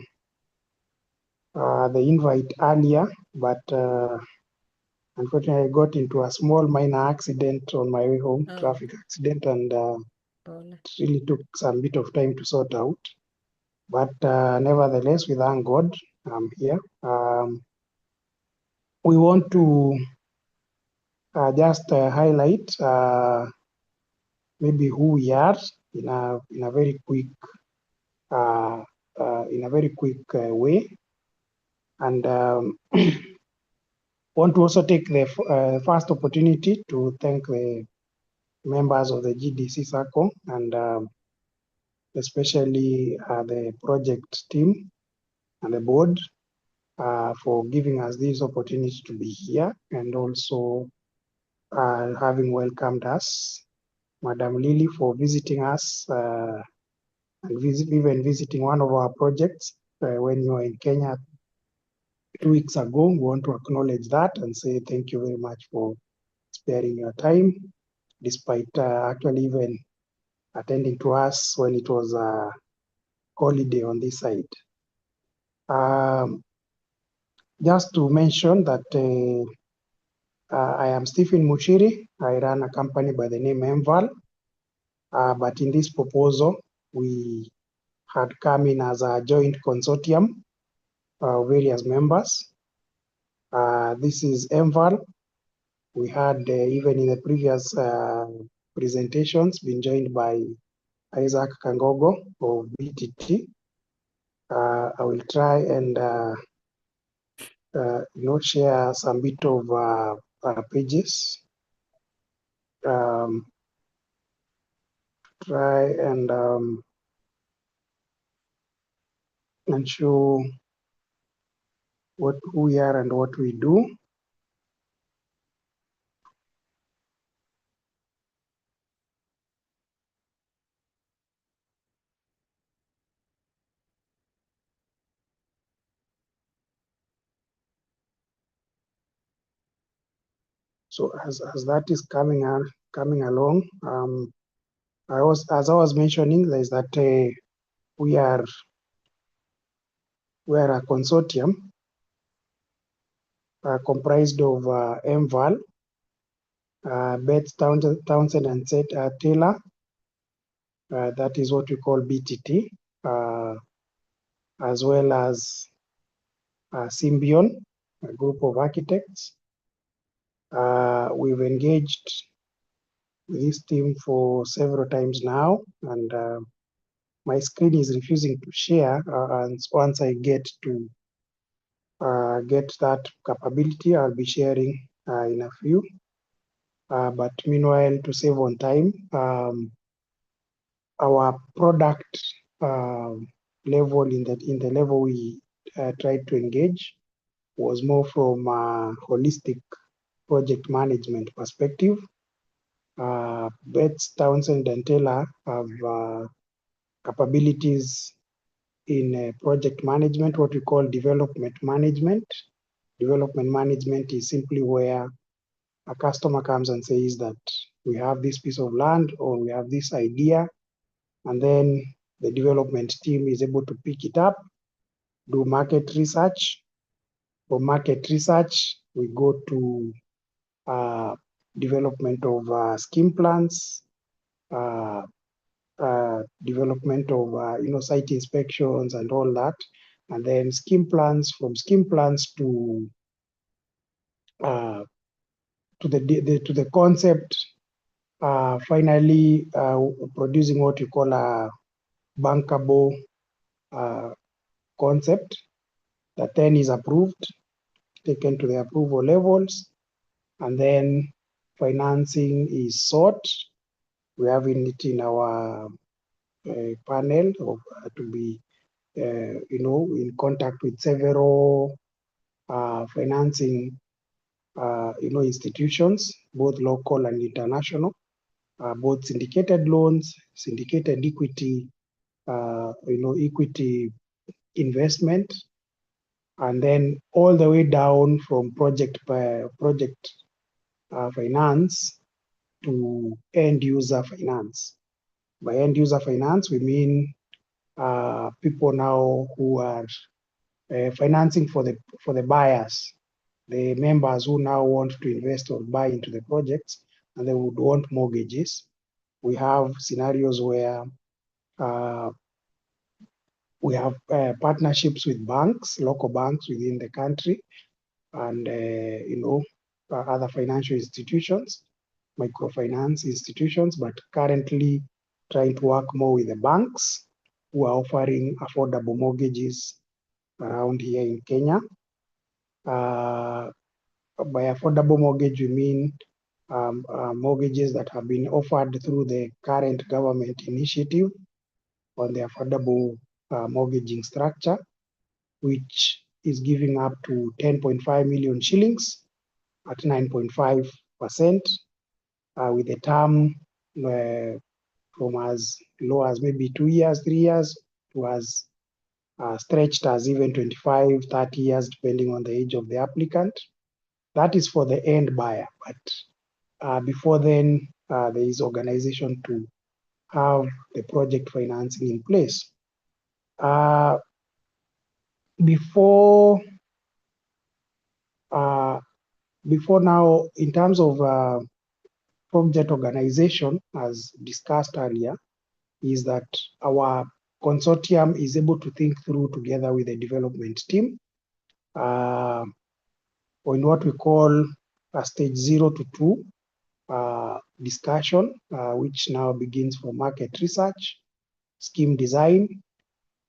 invite earlier, but unfortunately, I got into a small minor accident on my way home, traffic accident, and it really took some bit of time to sort out. But nevertheless, we thank God I'm here. We want to just highlight maybe who we are in a very quick way, and want to also take the first opportunity to thank the members of the GDC SACCO and especially the project team and the board for giving us this opportunity to be here, and also having welcomed us, Madam Lily, for visiting us and even visiting one of our projects when you were in Kenya 2 weeks ago. We want to acknowledge that and say thank you very much for sparing your time, despite actually even attending to us when it was a holiday on this side. Just to mention that I am Stephen Mushiri. I run a company by the name MVAL, but in this proposal, we had come in as a joint consortium of various members. This is MVAL. We had even in the previous presentations been joined by Isaac Kangogo of BTT. I will try and share some bit of pages. Try and show who we are and what we do. So as that is coming along, as I was mentioning, is that we are a consortium comprised of MVAL, Betts, Townsend, and Taylor. That is what we call BTT, as well as Symbion, a group of architects. We've engaged with this team for several times now, and my screen is refusing to share. And once I get to get that capability. I'll be sharing in a few. But meanwhile, to save on time, our product level in the level we tried to engage was more from a holistic project management perspective. Betts, Townsend, and Taylor have capabilities in project management, what we call development management. Development management is simply where a customer comes and says that we have this piece of land or we have this idea, and then the development team is able to pick it up, do market research. For market research, we go to development of scheme plans, development of site inspections and all that, and then scheme plans. From scheme plans to the concept, finally producing what you call a bankable concept that then is approved, taken to the approval levels, and then financing is sought. We have it in our panel to be in contact with several financing institutions, both local and international, both syndicated loans, syndicated equity, equity investment, and then all the way down from project finance to end user finance. By end user finance, we mean people now who are financing for the buyers, the members who now want to invest or buy into the projects, and they would want mortgages. We have scenarios where we have partnerships with banks, local banks within the country, and other financial institutions, microfinance institutions, but currently trying to work more with the banks who are offering affordable mortgages around here in Kenya. By affordable mortgage, we mean mortgages that have been offered through the current government initiative on the affordable mortgaging structure, which is giving up to 10.5 million shillings at 9.5%, with a term from as low as maybe 2 years, 3 years, to as stretched as even 25, 30 years, depending on the age of the applicant. That is for the end buyer. But before then, there is organization to have the project financing in place. Before now, in terms of project organization, as discussed earlier, is that our consortium is able to think through together with the development team on what we call a stage 0 to 2 discussion, which now begins for market research, scheme design,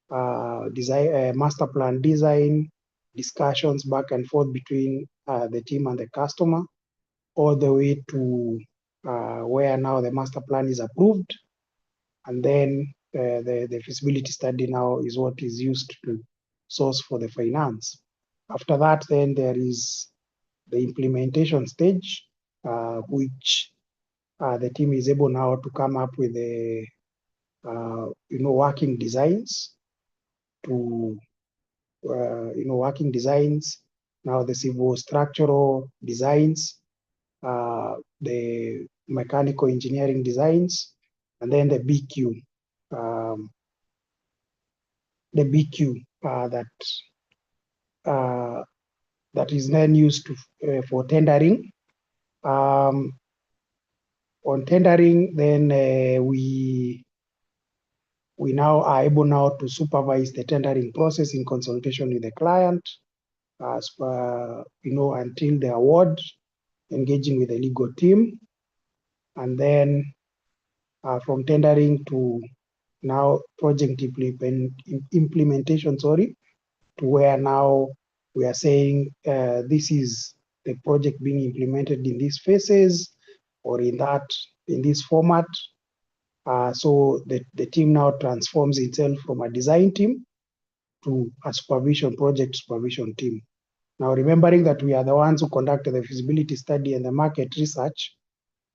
master plan design, discussions back and forth between the team and the customer, all the way to where now the master plan is approved, and then the feasibility study now is what is used to source for the finance. After that, then there is the implementation stage, which the team is able now to come up with the working designs now the civil structural designs, the mechanical engineering designs, and then the BQ that is then used for tendering. On tendering, then we now are able now to supervise the tendering process in consultation with the client, until the award, engaging with the legal team, and then from tendering to now project implementation, to where now we are saying this is the project being implemented in these phases or in this format. So the team now transforms itself from a design team to a project supervision team. Now, remembering that we are the ones who conduct the feasibility study and the market research,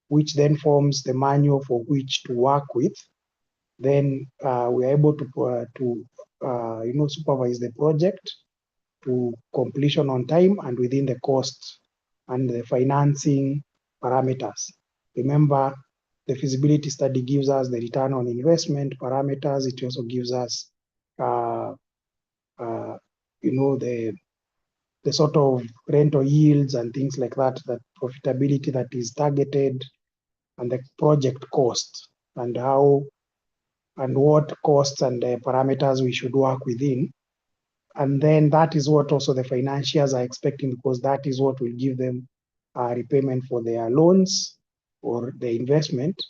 which then forms the manual for which to work with, then we are able to supervise the project to completion on time and within the cost and the financing parameters. Remember, the feasibility study gives us the return on investment parameters. It also gives us, the sort of rental yields and things like that, that profitability that is targeted, and the project cost, and how and what costs and parameters we should work within. And then that is what also the financiers are expecting, because that is what will give them repayment for their loans or the investment.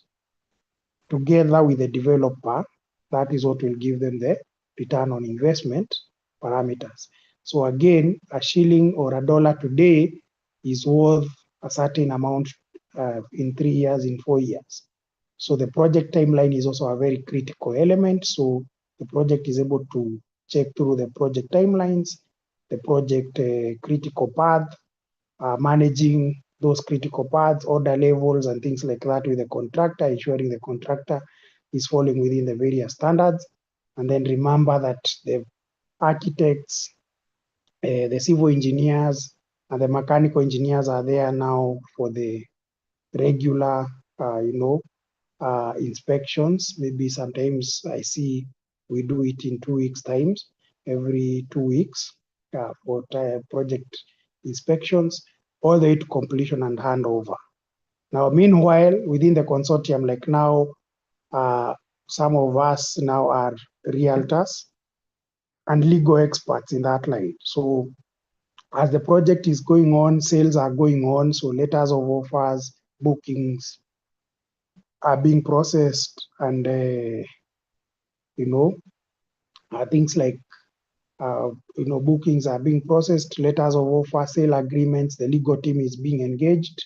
Together with the developer, that is what will give them the return on investment parameters. So again, a shilling or a dollar today is worth a certain amount in 3 years, in 4 years. So the project timeline is also a very critical element. So the project is able to check through the project timelines, the project critical path, managing those critical paths, order levels, and things like that with the contractor, ensuring the contractor is falling within the various standards. And then remember that the architects, the civil engineers, and the mechanical engineers are there now for the regular, inspections. Maybe sometimes I see we do it in 2 weeks times, every 2 weeks for project inspections, all the way to completion and handover. Now, meanwhile, within the consortium, like now, some of us now are realtors and legal experts in that line. So as the project is going on, sales are going on, so letters of offers, bookings are being processed, and things like bookings are being processed, letters of offer, sale agreements, the legal team is being engaged.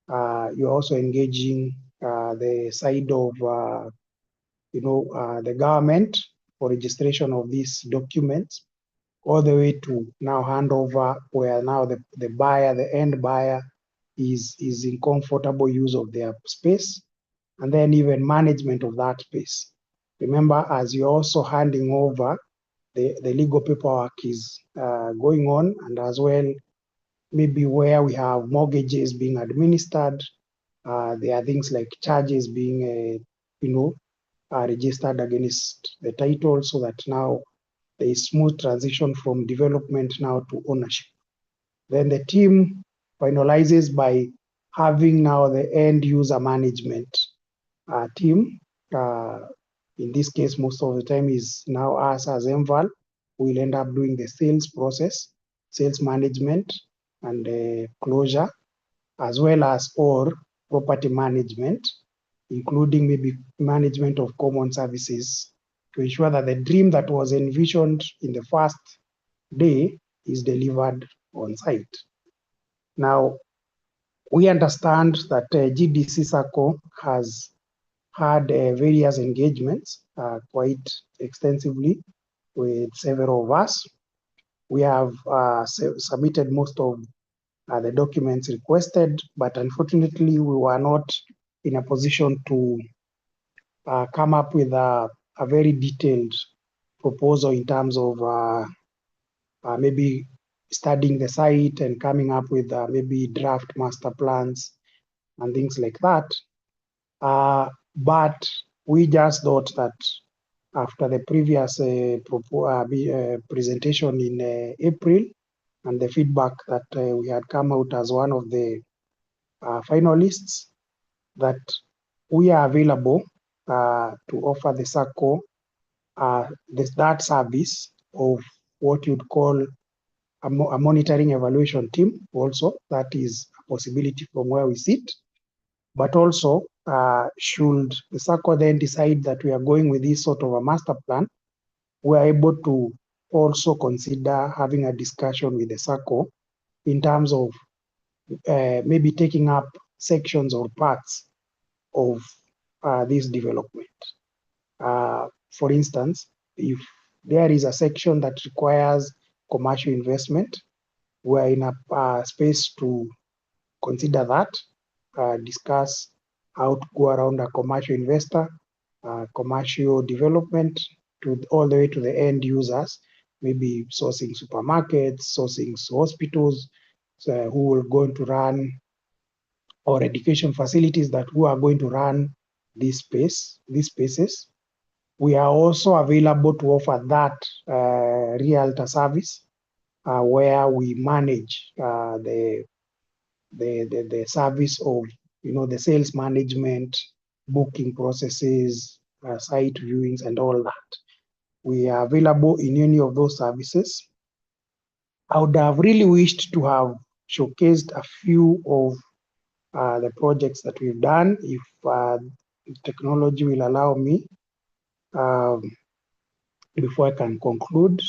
You're also engaging the side of the government for registration of these documents, all the way to now handover, where now the buyer, the end buyer, is in comfortable use of their space, and then even management of that space. Remember, as you're also handing over, the legal paperwork is going on, and as well, maybe where we have mortgages being administered, there are things like charges being, registered against the title, so that now there is smooth transition from development now to ownership. Then the team finalizes by having now the end user management team. In this case, most of the time is now us as MVAL. We'll end up doing the sales process, sales management, and closure, as well as or property management, including maybe management of common services, to ensure that the dream that was envisioned in the first day is delivered on site. Now, we understand that GDC SACCO has had various engagements quite extensively with several of us. We have submitted most of the documents requested, but unfortunately we were not in a position to come up with a very detailed proposal in terms of maybe studying the site and coming up with maybe draft master plans and things like that. But we just thought that after the previous presentation in April, and the feedback that we had come out as one of the finalists, that we are available to offer the SACCO that service of what you'd call a monitoring evaluation team. Also, that is a possibility from where we sit. But also, should the SACCO then decide that we are going with this sort of a master plan, we are able to also consider having a discussion with the SACCO in terms of maybe taking up sections or parts of this development. For instance, if there is a section that requires commercial investment, we're in a space to consider that, discuss how to go around a commercial investor, commercial development, to all the way to the end users, maybe sourcing supermarkets, sourcing hospitals, who will going to run, or education facilities that who are going to run these spaces. We are also available to offer that realtor service, where we manage the service of, the sales management, booking processes, site viewings, and all that. We are available in any of those services. I would have really wished to have showcased a few of the projects that we've done, if technology will allow me, before I can conclude.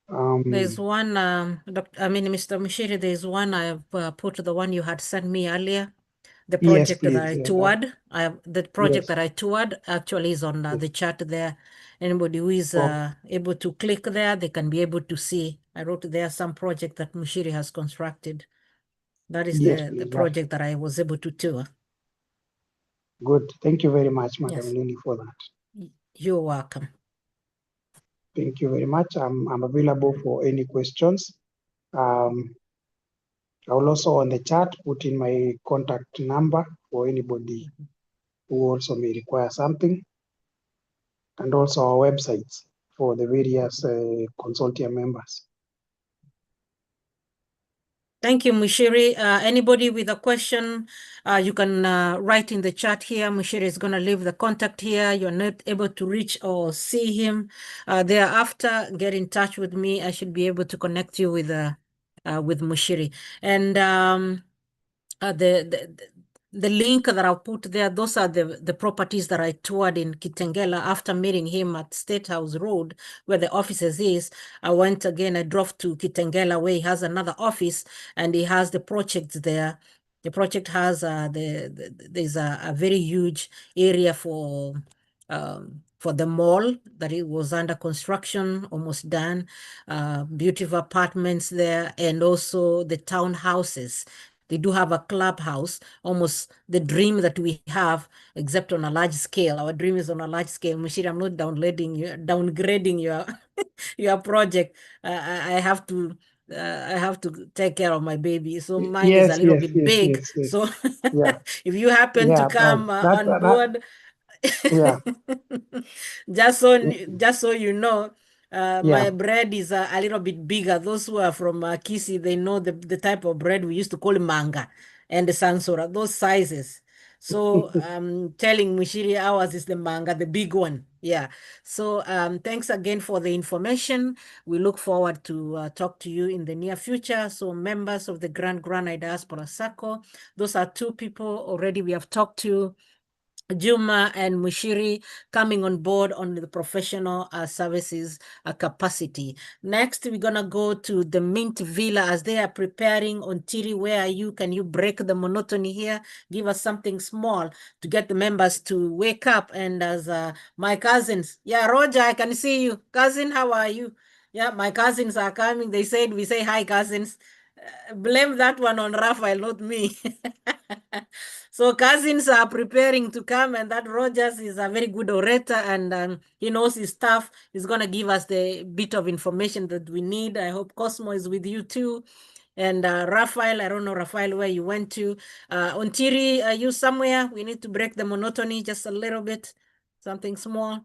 There's one, Mr. Mushiri, there's one I've put, the one you had sent me earlier. The project that I toured, the project that I toured actually is on the chat there. Anybody who is able to click there, they can be able to see. I wrote there some project that Mushiri has constructed. That is the project that I was able to tour. Good. Thank you very much, Madam Lily, for that. You're welcome. Thank you very much. I'm available for any questions. I will also on the chat put in my contact number for anybody who also may require something, and also our websites for the various consortium members. Thank you, Mushiri. Anybody with a question, you can write in the chat here. Mushiri is going to leave the contact here. You're not able to reach or see him. Thereafter, get in touch with me. I should be able to connect you with Mushiri. And the link that I'll put there, those are the properties that I toured in Kitengela after meeting him at State House Road, where the offices is. I went again, I drove to Kitengela, where he has another office, and he has the projects there. The project has there's a very huge area for the mall that it was under construction, almost done. Beautiful apartments there, and also the townhouses. They do have a clubhouse, almost the dream that we have, except on a large scale. Our dream is on a large scale. Mushiri, I'm not downgrading your your project. I have to take care of my baby, so mine is a little bit big. Yes. So Yeah. if you happen to come on board, just so you know. My bread is a little bit bigger. Those who are from Kisi, they know the type of bread we used to call manga and the sansora, those sizes. So I'm telling Mushiri, ours is the manga, the big one. Yeah. So thanks again for the information. We look forward to talk to you in the near future. So members of the granite Diaspora SACCO, those are two people already we have talked to. Juma and Mushiri coming on board on the professional services capacity. Next, we're going to go to the Mint Villa as they are preparing. Ontiri, where are you? Can you break the monotony here? Give us something small to get the members to wake up. And as my cousins, Roger, I can see you. Cousin, how are you? Yeah, my cousins are coming. They said, we say hi, cousins. Blame that one on Raphael, not me. So cousins are preparing to come, and that Rogers is a very good orator, and he knows his stuff. He's going to give us the bit of information that we need. I hope Cosmo is with you too. And Raphael, I don't know, Raphael, where you went to. Ontiri, are you somewhere? We need to break the monotony just a little bit, something small.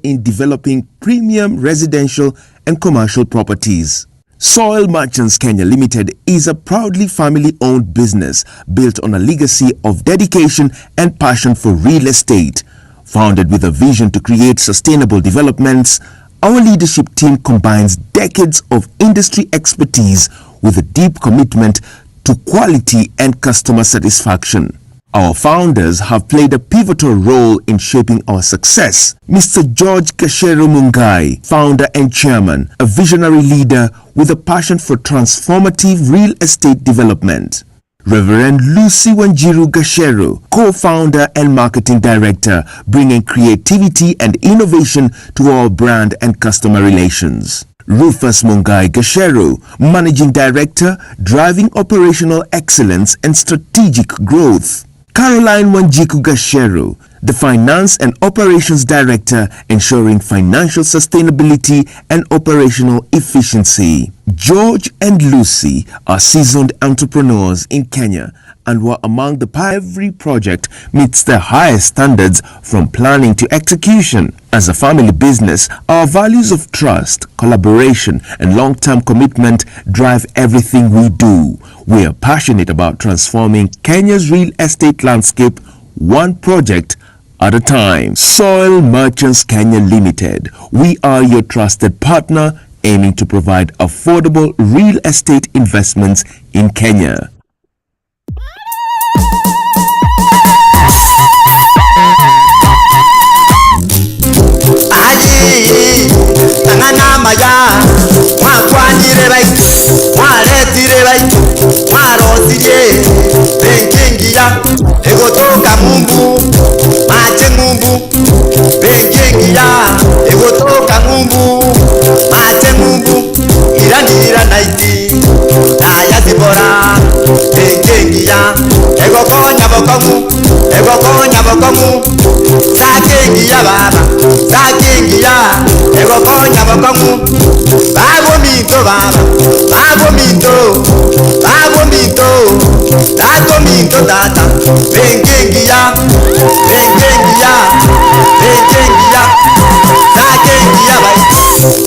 In developing premium residential and commercial properties. Soil Merchants Kenya Limited is a proudly family-owned business built on a legacy of dedication and passion for real estate. Founded with a vision to create sustainable developments, our leadership team combines decades of industry expertise with a deep commitment to quality and customer satisfaction. Our founders have played a pivotal role in shaping our success. Mr. George Gashero Mungai, founder and chairman, a visionary leader with a passion for transformative real estate development. Reverend Lucy Wanjiru Gashero, co-founder and marketing director, bringing creativity and innovation to our brand and customer relations. Rufus Mungai Gashero, managing director, driving operational excellence and strategic growth. Caroline Wanjiku Gashero, the finance and operations director, ensuring financial sustainability and operational efficiency. George and Lucy are seasoned entrepreneurs in Kenya and were among the every project meets the highest standards from planning to execution. As a family business, our values of trust, collaboration, and long-term commitment drive everything we do. We are passionate about transforming Kenya's real estate landscape one project at a time. Soil Merchants Kenya Limited. We are your trusted partner aiming to provide affordable real estate investments in Kenya. Maya, Mwanire baitu, Mwaretire baitu, Mwarosirie, Bengengia, Egotoka Mumbu, Mache Mumbu, Bengengia, Egotoka Mumbu, Mache Mumbu, Iranira Naiti, Diaspora, Bengengia, Egokonya Bokomu, Egokonya Bokomu, Sakengia Baba, Sakengia, Egokonya Bokomu, Babo Minto Baba, Babo Minto, Babo Minto, Tato Minto Tata, Bengengia, Bengengia, Bengengia, Sakengia Bai,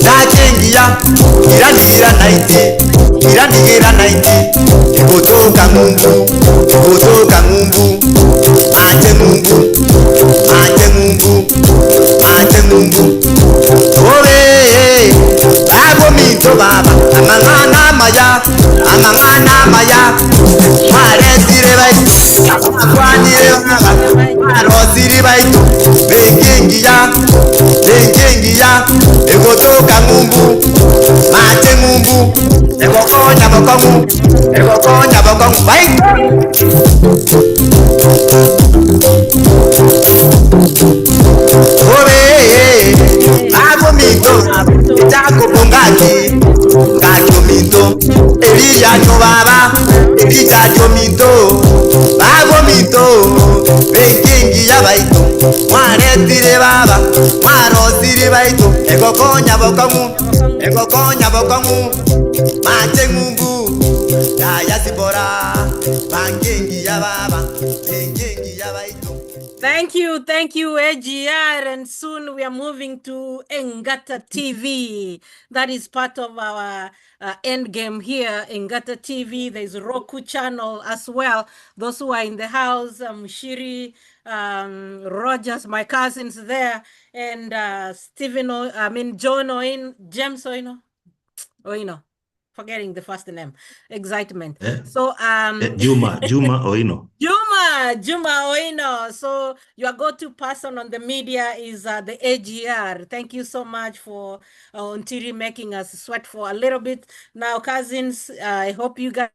Sakengia, Iranira Naiti, Iranira Naiti, Egotoka Mumbu, Egotoka Mumbu, Mate Mumbu, Mate Mumbu, Mate Mumbu, Ore, Babo Minto Baba, Amangana Maya, Amangana Maya, Mare Sire Baitu, Akwanire Baba, Maro Sire Baitu, Bengengia, Bengengia, Egotoka Mumbu, Mate Mumbu, Egokonya Bokomu, Egokonya Bokomu, Ore, Babo Minto, Itako Bongaki, Gajo Minto, Elia Baba, Elija Minto, Babo Minto, Bengengia Baitu, Mwaretire Baba, Mwarosire Baitu, Egokonya Bokomu, Egokonya Bokomu, Mate Mumbu, Diaspora, Bengengia Baba, Bengengia Baitu. Thank you, AGR. And soon we are moving to Engata TV. That is part of our end game here, Engata TV. There's a Roku channel as well. Those who are in the house, Shiri, Rogers, my cousins there, and John Oin, James Oino. Forgetting the first name. Excitement. So Juma Oino. Juma Oino. So your go-to person on the media is the AGR. Thank you so much for Ontiri making us sweat for a little bit. Now, cousins, I hope you guys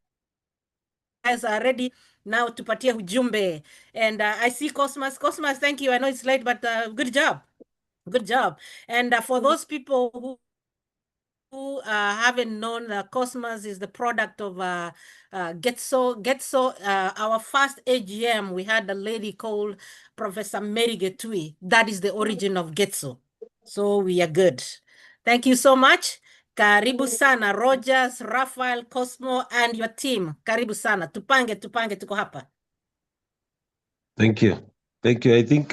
are ready now to patia hujumbe. And I see Cosmas. Cosmas, thank you. I know it's late, but good job. Good job. And for those people who haven't known, Cosmos is the product of Getso. Our first AGM, we had a lady called Professor Mary Getui. That is the origin of Getso. So we are good. Thank you so much. Karibu sana, Rogers, Raphael, Cosmo, and your team. Karibu sana. Tupange, tuko hapa. Thank you. I think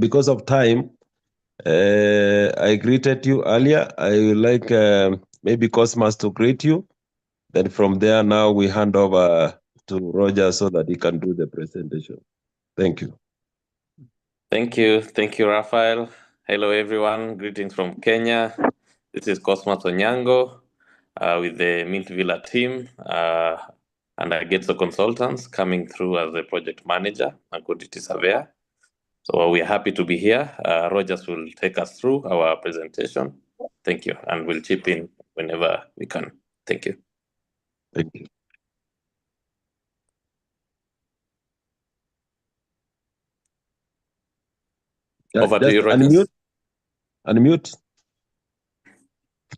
because of time, I greeted you earlier. I would like maybe Cosmas to greet you. Then from there, now we hand over to Roger so that he can do the presentation. Thank you. Thank you, Raphael. Hello, everyone. Greetings from Kenya. This is Cosmas Onyango with the Mint Villa team. and Getso Consultants coming through as the project manager and quantity surveyor. So we're happy to be here. Rogers will take us through our presentation. Thank you, and we'll chip in whenever we can. Thank you. Thank you. Over to you, Rogers. Unmute. Unmute.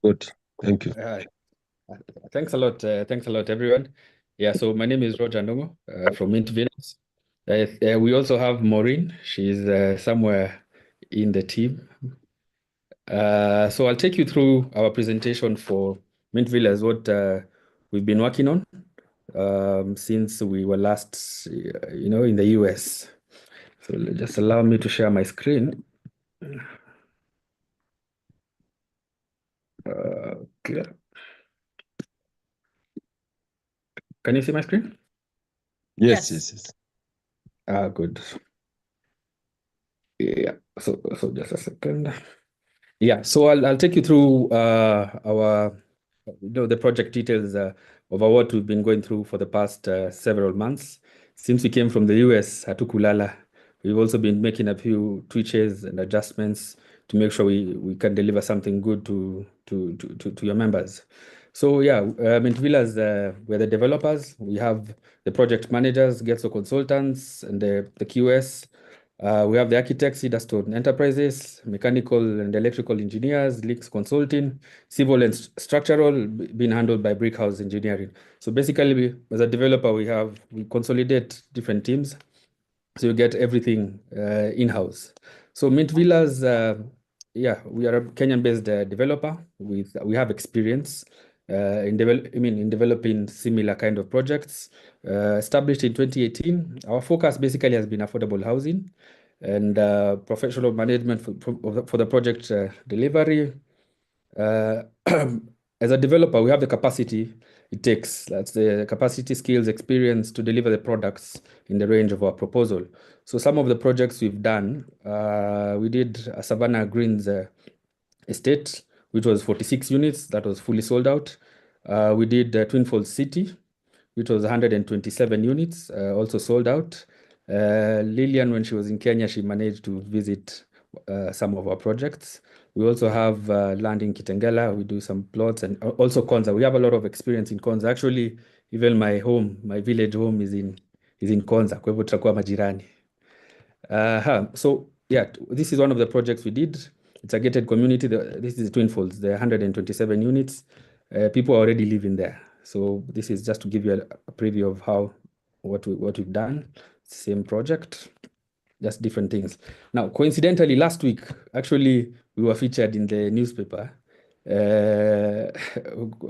Good. Thank you. Thanks a lot. Thanks a lot, everyone. Yeah, so my name is Roger Ndongo from Mint Villas. We also have Maureen. She's somewhere in the team. So I'll take you through our presentation for Mint Villas, what we've been working on since we were last, in the US. So just allow me to share my screen. Okay. Can you see my screen? Yes, yes. Good. Yeah. So just a second. Yeah. So I'll take you through our the project details of what we've been going through for the past several months. Since we came from the US, Hatukulala, we've also been making a few tweaks and adjustments to make sure we can deliver something good to your members. So yeah, Mint Villas, we're the developers. We have the project managers, Getso Consultants, and the QS. We have the architects, Cedar Enterprises, mechanical and electrical engineers, Leaks Consulting, civil and structural being handled by Brickhouse Engineering. So basically, as a developer, we consolidate different teams, so you get everything in-house. So Mint Villas, yeah, we are a Kenyan-based developer. We have experience in developing similar kind of projects. Established in 2018, our focus basically has been affordable housing and professional management for the project delivery. As a developer, we have the capacity it takes. That's the capacity, skills, experience to deliver the products in the range of our proposal. So some of the projects we've done, we did a Savannah Greens estate, which was 46 units, that was fully sold out. We did Twin Falls City, which was 127 units, also sold out. Lillian, when she was in Kenya, she managed to visit some of our projects. We also have land in Kitengela. We do some plots, and also Konza. We have a lot of experience in Konza. Actually, even my village home is in Konza. Kwa hivyo tutakuwa majirani. So yeah, this is one of the projects we did. It's a gated community. This is Twin Falls. There are 127 units. People are already living there. So this is just to give you a preview of what we've done. Same project, just different things. Now, coincidentally, last week, actually, we were featured in the newspaper,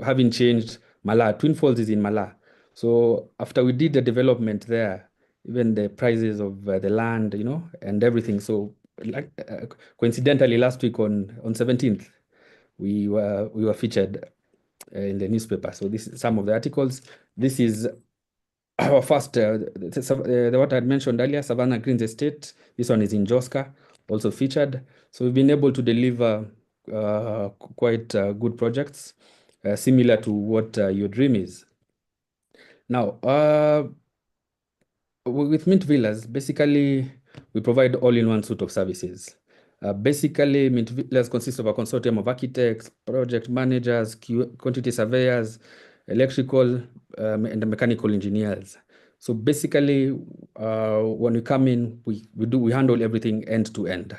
having changed Mala. Twin Falls is in Mala. So after we did the development there, even the prices of the land, and everything. So coincidentally, last week on 17th, we were featured in the newspaper. So this is some of the articles. This is our first, what I had mentioned earlier, Savannah Greens Estate. This one is in Joska, also featured. So we've been able to deliver quite good projects, similar to what your dream is. Now, with Mint Villas, basically, we provide all-in-one suite of services. Basically, Mint Villas consists of a consortium of architects, project managers, quantity surveyors, electrical and mechanical engineers. So basically, when we come in, we handle everything end to end.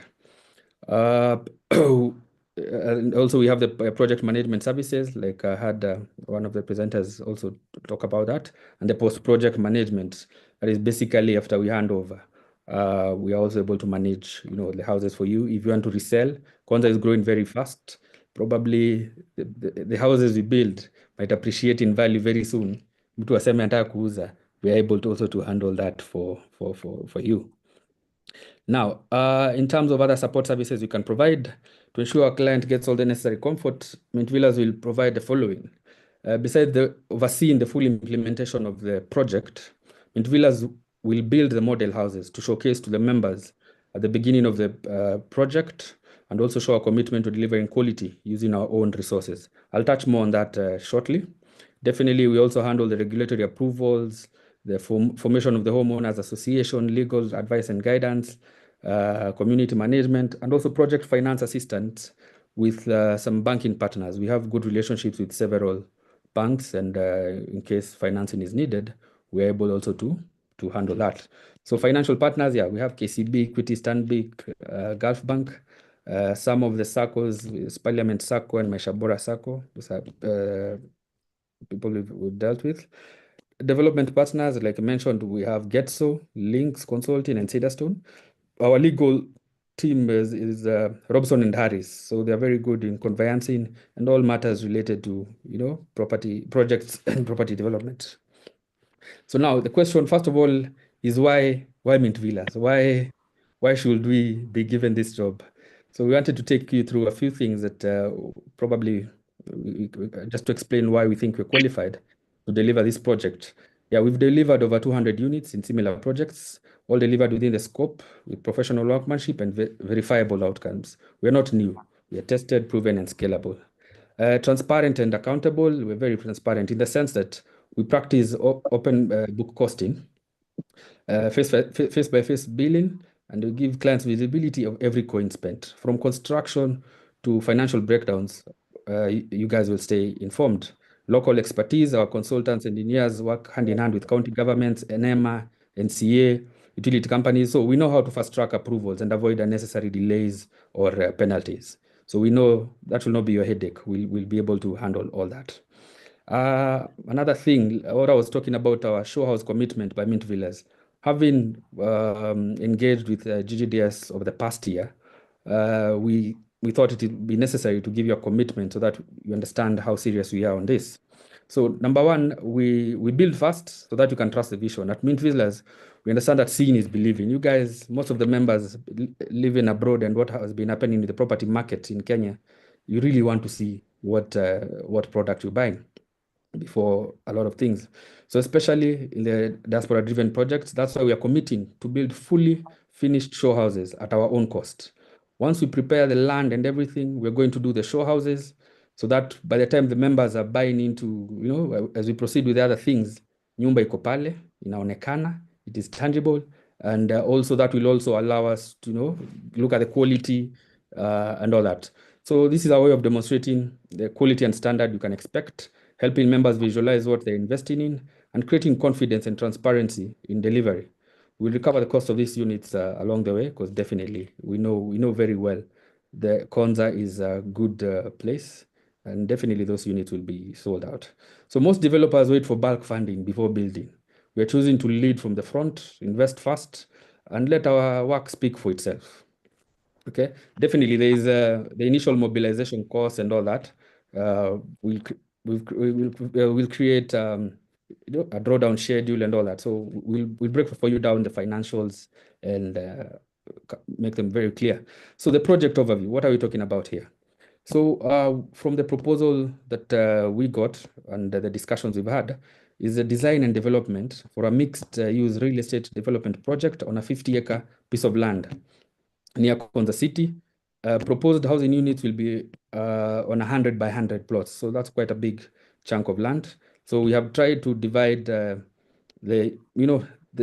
And also we have the project management services, like I had one of the presenters also talk about that, and the post-project management. That is basically after we hand over. We are also able to manage, the houses for you. If you want to resell, Konza is growing very fast. Probably the houses we build might appreciate in value very soon. Mtu aseme anataka kuuza, we are able to also to handle that for you. Now, in terms of other support services we can provide to ensure our client gets all the necessary comfort, Mint Villas will provide the following. Besides overseeing the full implementation of the project, Mint Villas will build the model houses to showcase to the members at the beginning of the project, and also show our commitment to delivering quality using our own resources. I'll touch more on that shortly. Definitely, we also handle the regulatory approvals, the formation of the homeowners association, legal advice and guidance, community management, and also project finance assistance with some banking partners. We have good relationships with several banks, and in case financing is needed, we're able also to handle that. So financial partners, yeah, we have KCB, Equity, Stanbic, Gulf Bank, some of the SACCOs, Parliament SACCO and Maishabora SACCO. Those are people we've dealt with. Development partners, like I mentioned, we have Getso, Links Consulting, and Cedarstone. Our legal team is Robson and Harris, so they're very good in conveyancing and all matters related to property projects and property development. So now the question, first of all, is why Mint Villas? Why should we be given this job? So we wanted to take you through a few things that probably just to explain why we think we're qualified to deliver this project. Yeah, we've delivered over 200 units in similar projects, all delivered within the scope with professional workmanship and verifiable outcomes. We're not new. We are tested, proven, and scalable. Transparent and accountable. We're very transparent in the sense that we practice open book costing, face-by-face billing, and we give clients visibility of every coin spent. From construction to financial breakdowns, you guys will stay informed. Local expertise, our consultants, engineers work hand in hand with county governments, NEMA, NCA, utility companies. So we know how to fast-track approvals and avoid unnecessary delays or penalties. So we know that will not be your headache. We'll be able to handle all that. Another thing, what I was talking about, our show house commitment by Mint Villas. Having engaged with GGDS over the past year, we thought it would be necessary to give you a commitment so that you understand how serious we are on this. So number one, we build fast so that you can trust the vision. At Mint Villas, we understand that seeing is believing. You guys, most of the members living abroad and what has been happening in the property market in Kenya, you really want to see what product you're buying before a lot of things. So especially in the diaspora-driven projects, that's why we are committing to build fully finished show houses at our own cost. Once we prepare the land and everything, we're going to do the show houses so that by the time the members are buying into, as we proceed with the other things, nyumba iko pale, inaonekana, it is tangible, and also that will also allow us to look at the quality and all that. So this is our way of demonstrating the quality and standard you can expect, helping members visualize what they're investing in, and creating confidence and transparency in delivery. We'll recover the cost of these units along the way, because definitely we know very well the Konza is a good place, and definitely those units will be sold out. So most developers wait for bulk funding before building. We're choosing to lead from the front, invest fast, and let our work speak for itself. Okay, definitely there is the initial mobilization cost and all that. We'll create a drawdown schedule and all that. So we'll break for you down the financials and make them very clear. So the project overview, what are we talking about here? So from the proposal that we got and the discussions we've had is the design and development for a mixed use real estate development project on a 50-acre piece of land near Konza City. Proposed housing units will be on 100 by 100 plots. So that's quite a big chunk of land. So we have tried to divide the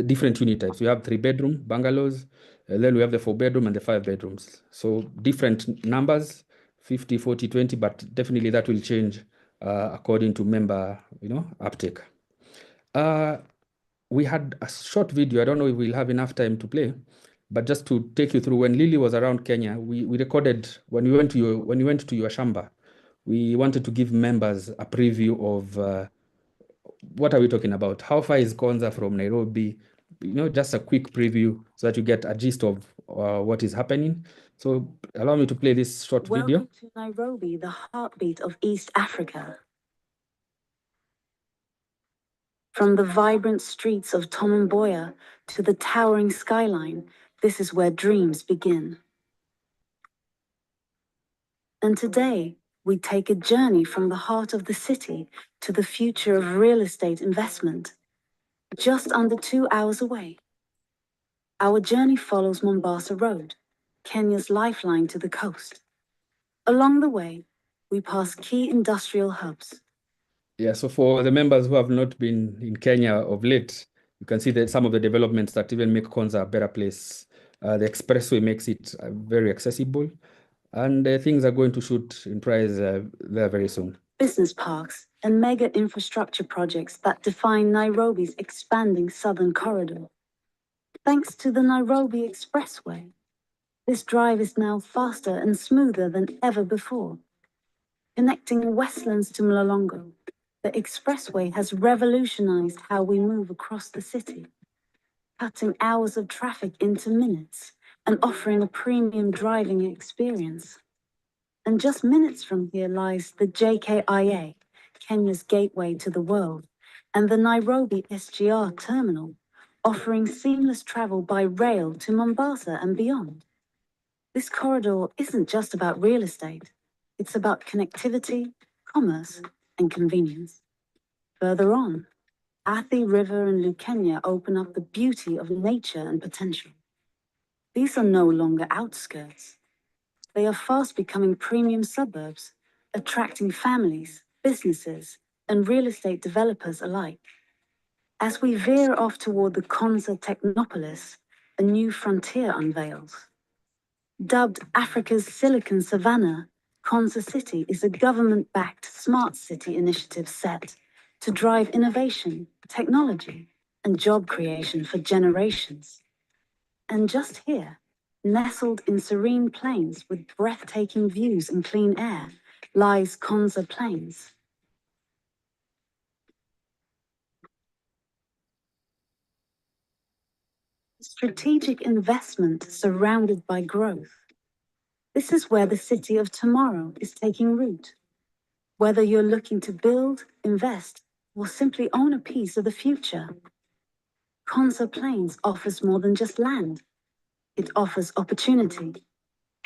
different unit types. We have 3-bedroom bungalows, then we have the 4-bedroom and the 5 bedrooms. So different numbers, 50, 40, 20, but definitely that will change according to member uptake. We had a short video. I don't know if we'll have enough time to play, but just to take you through, when Lily was around Kenya, we recorded when we went to your shamba. We wanted to give members a preview of what are we talking about? How far is Konza from Nairobi? Just a quick preview so that you get a gist of what is happening. So allow me to play this short video. Welcome to Nairobi, the heartbeat of East Africa. From the vibrant streets of Tom Mboya to the towering skyline, this is where dreams begin. And today, we take a journey from the heart of the city to the future of real estate investment, just under 2 hours away. Our journey follows Mombasa Road, Kenya's lifeline to the coast. Along the way, we pass key industrial hubs. Yeah, so for the members who have not been in Kenya of late, you can see that some of the developments that even make Konza a better place. The expressway makes it very accessible, and things are going to shoot in price there very soon. Business parks and mega infrastructure projects that define Nairobi's expanding southern corridor. Thanks to the Nairobi Expressway, this drive is now faster and smoother than ever before. Connecting Westlands to Mlolongo, the expressway has revolutionized how we move across the city, cutting hours of traffic into minutes and offering a premium driving experience. And just minutes from here lies the JKIA, Kenya's gateway to the world, and the Nairobi SGR terminal, offering seamless travel by rail to Mombasa and beyond. This corridor isn't just about real estate, it's about connectivity, commerce, and convenience. Further on, Athi River and Lukenya open up the beauty of nature and potential. These are no longer outskirts. They are fast becoming premium suburbs, attracting families, businesses, and real estate developers alike. As we veer off toward the Konza Technopolis, a new frontier unveils. Dubbed Africa's Silicon Savannah, Konza City is a government-backed smart city initiative set to drive innovation, technology, and job creation for generations. And just here, nestled in serene plains with breathtaking views and clean air, lies Konza Plains. Strategic investment surrounded by growth. This is where the city of tomorrow is taking root. Whether you're looking to build, invest, or simply own a piece of the future, Konza Plains offers more than just land. It offers opportunity,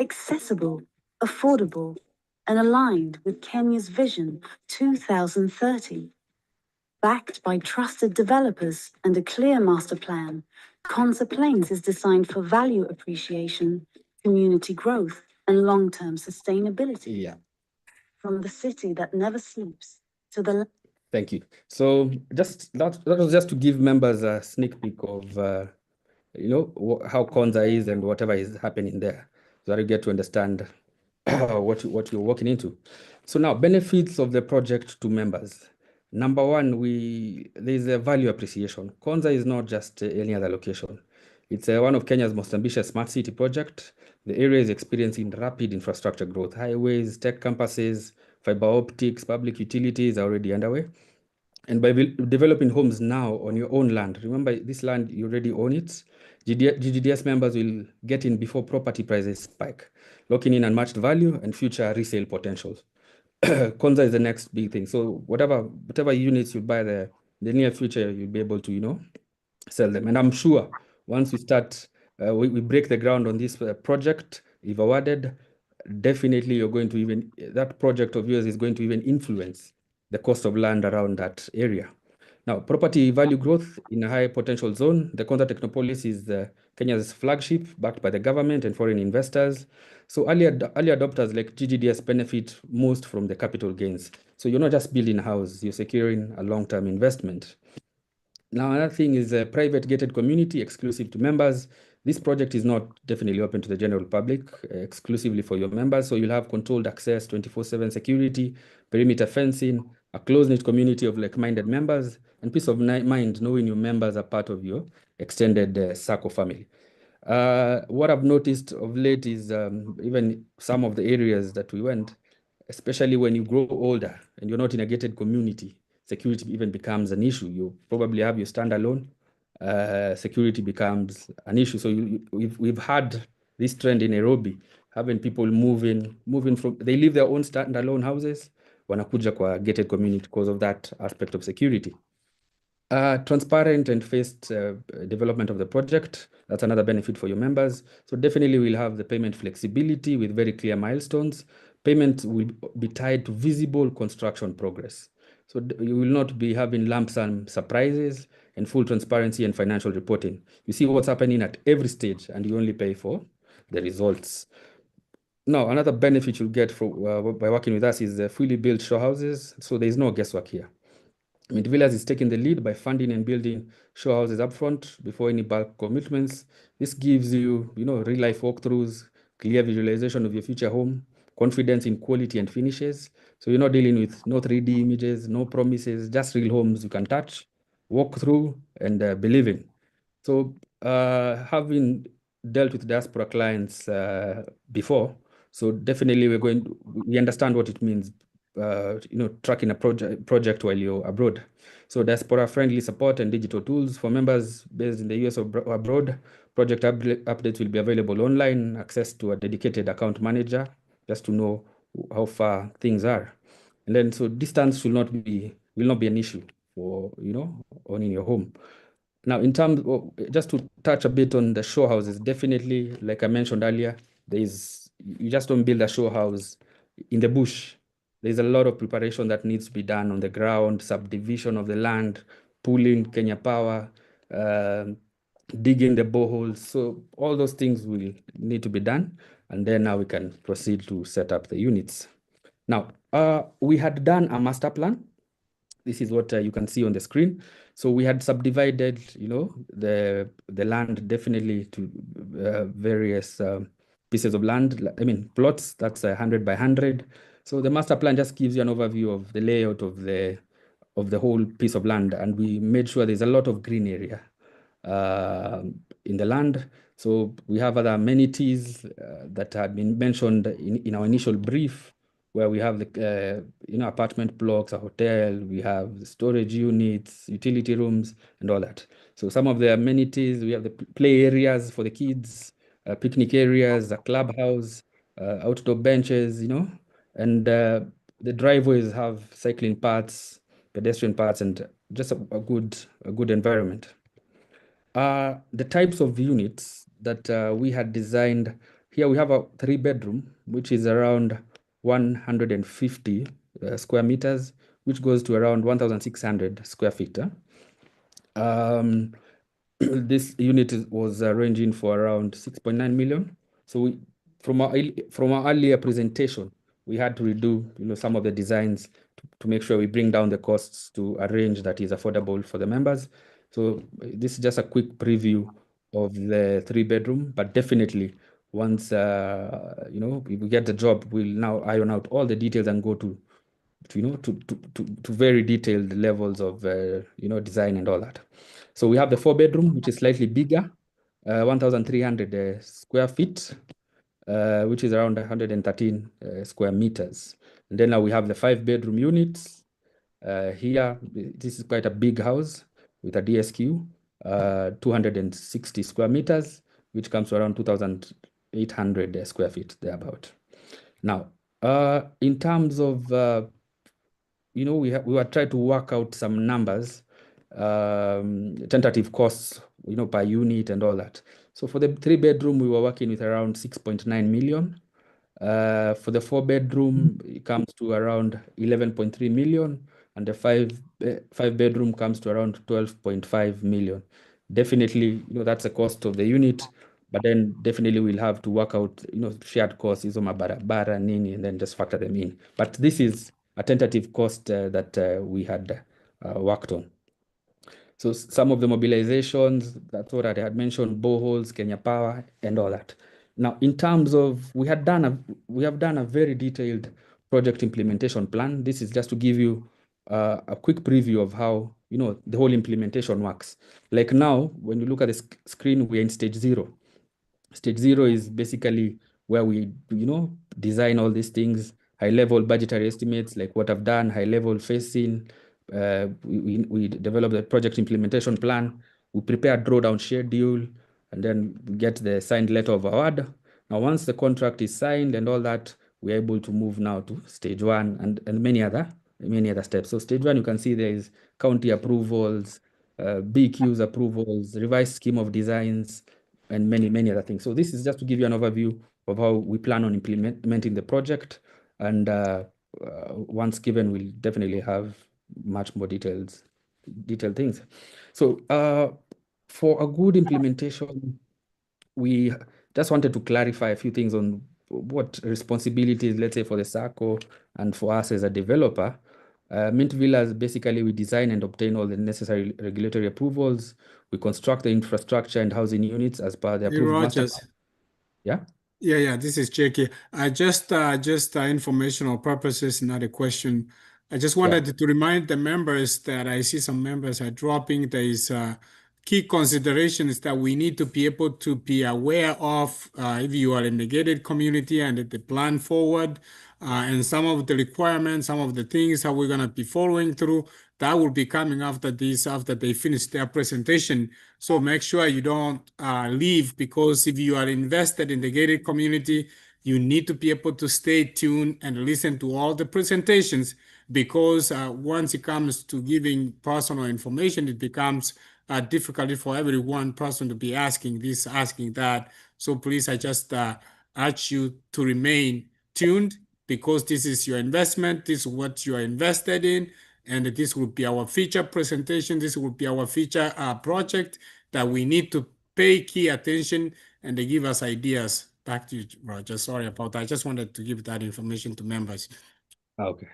accessible, affordable, and aligned with Kenya's Vision 2030. Backed by trusted developers and a clear master plan, Konza Plains is designed for value appreciation, community growth, and long-term sustainability. Yeah. From the city that never sleeps to the... Thank you. So that was just to give members a sneak peek of how Konza is and whatever is happening there, so that you get to understand what you're walking into. So now, benefits of the project to members. Number one, there's a value appreciation. Konza is not just any other location. It's one of Kenya's most ambitious smart city project. The area is experiencing rapid infrastructure growth. Highways, tech campuses, fiber optics, public utilities are already underway. And by developing homes now on your own land, remember this land, you already own it. GDDS members will get in before property prices spike, locking in unmatched value and future resale potentials. Konza is the next big thing. So whatever units you buy there, in the near future, you'll be able to, sell them. And I'm sure once we start, we break the ground on this project, if awarded, definitely you're going to that project of yours is going to even influence the cost of land around that area. Now, property value growth in a high potential zone. The Konza Technopolis is Kenya's flagship, backed by the government and foreign investors. So early adopters like GGDS benefit most from the capital gains. So you're not just building a house, you're securing a long-term investment. Now, another thing is a private gated community exclusive to members. This project is not definitely open to the general public, exclusively for your members. So you'll have controlled access, 24/7 security, perimeter fencing, a close-knit community of like-minded members, and peace of mind knowing your members are part of your extended SACCO family. What I've noticed of late is even some of the areas that we went, especially when you grow older and you're not in a gated community, security even becomes an issue. You probably have your standalone, security becomes an issue. So we've had this trend in Nairobi, having people moving from, they leave their own standalone houses, wanakuja kwa gated community because of that aspect of security. Transparent and phased development of the project. That's another benefit for your members. So definitely we'll have the payment flexibility with very clear milestones. Payment will be tied to visible construction progress. So you will not be having lump sum surprises, and full transparency and financial reporting. You see what's happening at every stage and you only pay for the results. Now, another benefit you'll get by working with us is the fully built show houses. So there's no guesswork here. Mint Villas is taking the lead by funding and building show houses upfront before any bulk commitments. This gives you, real life walkthroughs, clear visualization of your future home, confidence in quality and finishes. So you're not dealing with no 3D images, no promises, just real homes you can touch, walk through, and believe in. So having dealt with diaspora clients before, so definitely we understand what it means, tracking a project while you're abroad. So diaspora-friendly support and digital tools for members based in the US or abroad. Project updates will be available online, access to a dedicated account manager, just to know how far things are. And then, so distance will not be an issue for, owning your home. Now, in terms of, just to touch a bit on the show houses, definitely, like I mentioned earlier, you just don't build a show house in the bush. There's a lot of preparation that needs to be done on the ground, subdivision of the land, pooling Kenya Power, digging the boreholes. So all those things will need to be done. And then now we can proceed to set up the units. Now, we had done a master plan. This is what you can see on the screen. So we had subdivided, the land definitely to various pieces of land. I mean, plots, that's 100 by 100. So the master plan just gives you an overview of the layout of the whole piece of land. And we made sure there's a lot of green area in the land. So we have other amenities that had been mentioned in our initial brief, where we have the apartment blocks, a hotel, we have storage units, utility rooms, and all that. So some of the amenities, we have the play areas for the kids, picnic areas, a clubhouse, outdoor benches, and the driveways have cycling paths, pedestrian paths, and just a good environment. The types of units that we had designed, here we have a 3-bedroom, which is around 150 square meters, which goes to around 1,600 square feet. This unit was ranging for around 6.9 million. So from our earlier presentation, we had to redo some of the designs to make sure we bring down the costs to a range that is affordable for the members. So this is just a quick preview of the 3-bedroom, but definitely once we get the job, we'll now iron out all the details and go to very detailed levels of design and all that. So we have the 4-bedroom, which is slightly bigger, 1,300 square feet, which is around 113 square meters. And then now we have the 5-bedroom units. Here, this is quite a big house with a DSQ, 260 square meters, which comes to around 2,800 square feet, thereabout. Now, in terms of, we were trying to work out some numbers, tentative costs, per unit and all that. So for the 3-bedroom, we were working with around 6.9 million. For the 4-bedroom, it comes to around 11.3 million, and the 5-bedroom comes to around 12.5 million. Definitely, that's the cost of the unit, but then definitely we'll have to work out, shared costs, hizo mabarabara, nini, and then just factor them in. But this is a tentative cost that we had worked on. So some of the mobilizations, that's what I had mentioned, boreholes, Kenya Power, and all that. Now, in terms of, we have done a very detailed project implementation plan. This is just to give you a quick preview of how, the whole implementation works. Like now, when you look at the screen, we're in stage 0. Stage 0 is basically where we, design all these things, high-level budgetary estimates, like what I've done, high-level facing. We develop the project implementation plan. We prepare a drawdown schedule, and then we get the signed letter of award. Now, once the contract is signed and all that, we're able to move now to stage 1 and many other steps. So stage 1, you can see there is county approvals, BQ's approvals, revised scheme of designs, and many other things. So this is just to give you an overview of how we plan on implementing the project. And once given, we'll definitely have much more detailed things. So for a good implementation, we just wanted to clarify a few things on what responsibilities, let's say, for the SACCO and for us as a developer, Mint Villas, basically, we design and obtain all the necessary regulatory approvals. We construct the infrastructure and housing units as per the Hey, approved master Rogers. plan. Yeah. Yeah, this is Jackie. Just informational purposes, not a question. I just wanted to remind the members that I see some members are dropping. There is key considerations that we need to be able to be aware of if you are in the gated community and the plan forward, and some of the requirements, some of the things that we're going to be following through. That will be coming after this, after they finish their presentation. So make sure you don't leave, because if you are invested in the gated community, you need to be able to stay tuned and listen to all the presentations, because once it comes to giving personal information, it becomes difficult for every one person to be asking this, asking that. So please, I just urge you to remain tuned, because this is your investment. This is what you are invested in. And this will be our feature presentation. This will be our feature project that we need to pay key attention, and they give us ideas. Back to you, Roger. Sorry about that. I just wanted to give that information to members. Okay.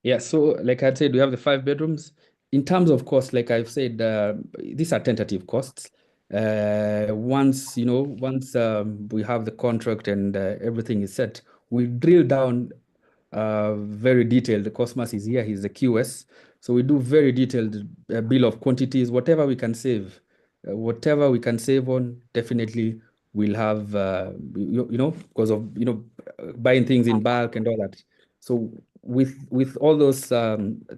Yeah, so like I said, we have the 5 bedrooms. In terms of cost, like I've said, these are tentative costs. Once we have the contract and everything is set, we drill down very detailed. The Cosmas is here, he's the QS. So we do very detailed bill of quantities, whatever we can save. Whatever we can save on, definitely we'll have, because of, buying things in bulk and all that. So with all those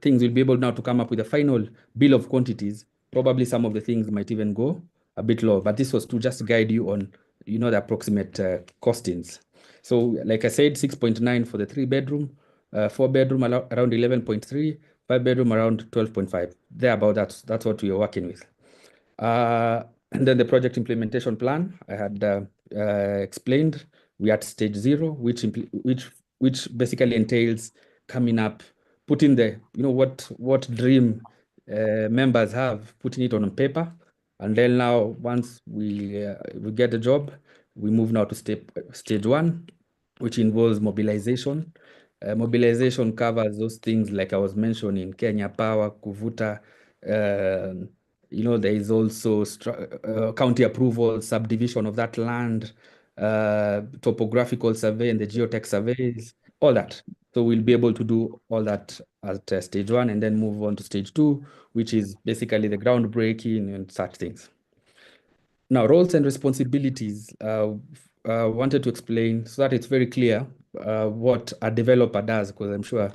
things, we'll be able now to come up with a final bill of quantities. Probably some of the things might even go a bit low, but this was to just guide you on, the approximate costings. So like I said, 6.9 for the 3-bedroom, 4-bedroom around 11.3, 5-bedroom around 12.5. Thereabout, that's what we are working with. And then the project implementation plan, I had explained. We are at stage 0, which basically entails coming up, putting the, what dream members have, putting it on paper. And then now, once we get the job, we move now to stage 1, which involves mobilization. Mobilization covers those things like I was mentioning, Kenya Power, Kuvuta. There is also county approval, subdivision of that land, topographical survey and the geotech surveys, all that. So we'll be able to do all that at stage 1 and then move on to stage 2, which is basically the groundbreaking and such things. Now, roles and responsibilities, wanted to explain so that it's very clear what a developer does, because I'm sure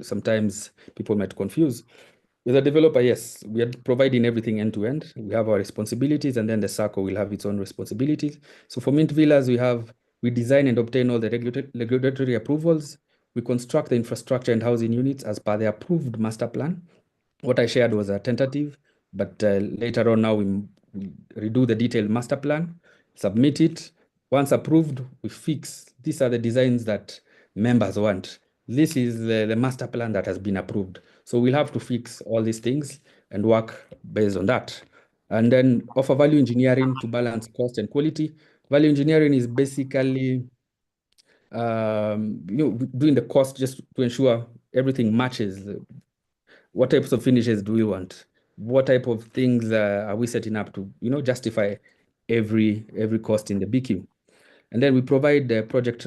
sometimes people might confuse. With a developer, yes, we are providing everything end to end. We have our responsibilities, and then the SACCO will have its own responsibilities. So for Mint Villas, we design and obtain all the regulatory approvals. We construct the infrastructure and housing units as per the approved master plan. What I shared was a tentative, but later on now we redo the detailed master plan, submit it. Once approved, we fix. These are the designs that members want. This is the master plan that has been approved. So we'll have to fix all these things and work based on that. And then offer value engineering to balance cost and quality. Value engineering is basically doing the cost just to ensure everything matches. What types of finishes do we want? What type of things are we setting up to, justify every cost in the BQ? And then we provide the project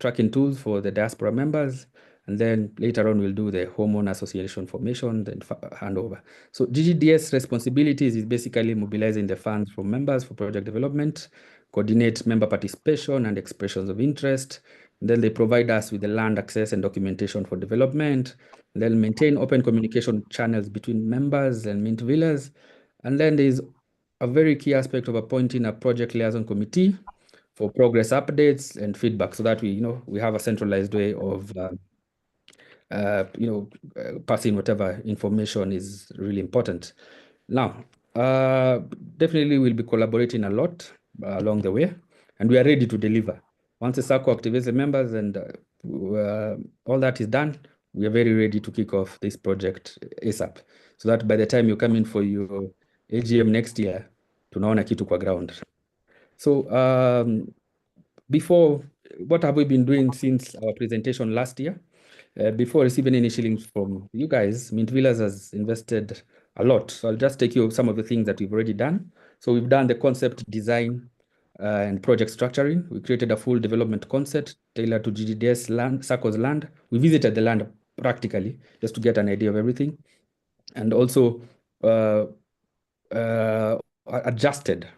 tracking tools for the diaspora members. And then later on, we'll do the homeowner association formation, then handover. So GGDS responsibilities is basically mobilizing the funds from members for project development, coordinate member participation and expressions of interest. And then they provide us with the land access and documentation for development. And then maintain open communication channels between members and Mint Villas. And then there's a very key aspect of appointing a project liaison committee for progress updates and feedback, so that we have a centralized way of passing whatever information is really important. Now, definitely we'll be collaborating a lot along the way, and we are ready to deliver. Once the SACCO activates the members and all that is done, we are very ready to kick off this project ASAP, so that by the time you come in for your AGM next year, tunaona kitu kwa ground. So before, what have we been doing since our presentation last year? before receiving any shillings from you guys, Mint Villas has invested a lot. So I'll just take you some of the things that we've already done. So we've done the concept design and project structuring. We created a full development concept tailored to GDS land, SACCO's land. We visited the land practically just to get an idea of everything, and also adjusted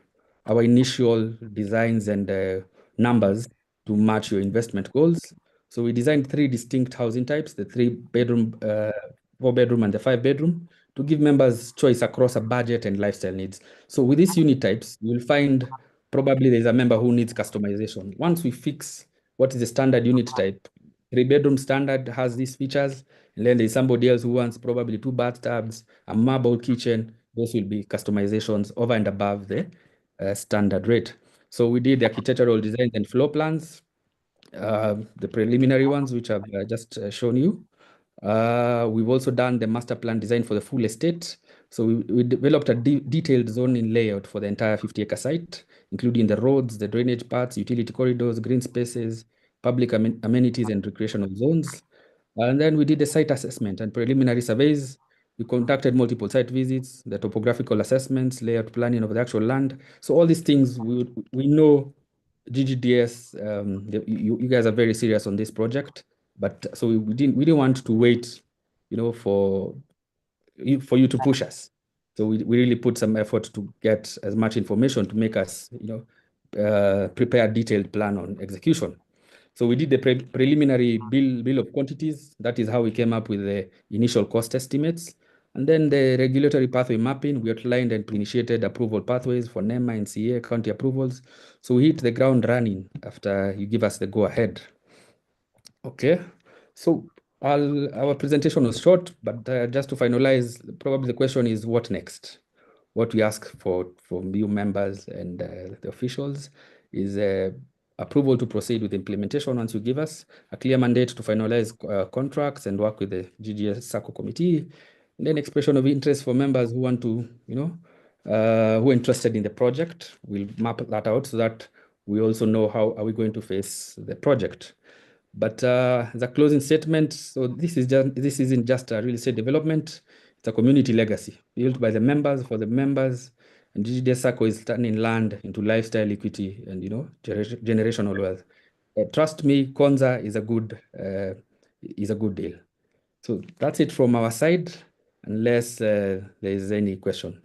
our initial designs and numbers to match your investment goals. So we designed 3 distinct housing types, the 3-bedroom, 4-bedroom, and the 5-bedroom, to give members choice across a budget and lifestyle needs. So with these unit types, you'll find probably there's a member who needs customization. Once we fix what is the standard unit type, 3-bedroom standard has these features, and then there's somebody else who wants probably 2 bathtubs, a marble kitchen. Those will be customizations over and above the standard rate. So we did the architectural designs and floor plans, the preliminary ones, which I've just shown you. We've also done the master plan design for the full estate. So we developed a detailed zoning layout for the entire 50-acre site, including the roads, the drainage paths, utility corridors, green spaces, public amenities, and recreational zones. And then we did the site assessment and preliminary surveys. We conducted multiple site visits, the topographical assessments, layout planning of the actual land. So all these things, we know GGDS, you guys are very serious on this project, but so we didn't want to wait, for you to push us. So we really put some effort to get as much information to make us, prepare a detailed plan on execution. So we did the preliminary bill of quantities. That is how we came up with the initial cost estimates. And then the regulatory pathway mapping, we outlined and initiated approval pathways for NEMA and CA county approvals. So we hit the ground running after you give us the go ahead. Okay, so our presentation was short, but just to finalize, probably the question is what next? What we ask from you members and the officials is approval to proceed with implementation once you give us a clear mandate to finalize contracts and work with the GGS SACCO committee, and then expression of interest for members who want to, who are interested in the project. We'll map that out so that we also know how are we going to face the project. But the closing statement, so this isn't just a real estate development, it's a community legacy built by the members for the members, and GGDS SACCO is turning land into lifestyle equity and generational wealth. Trust me, Konza is a good deal. So that's it from our side, unless there is any question.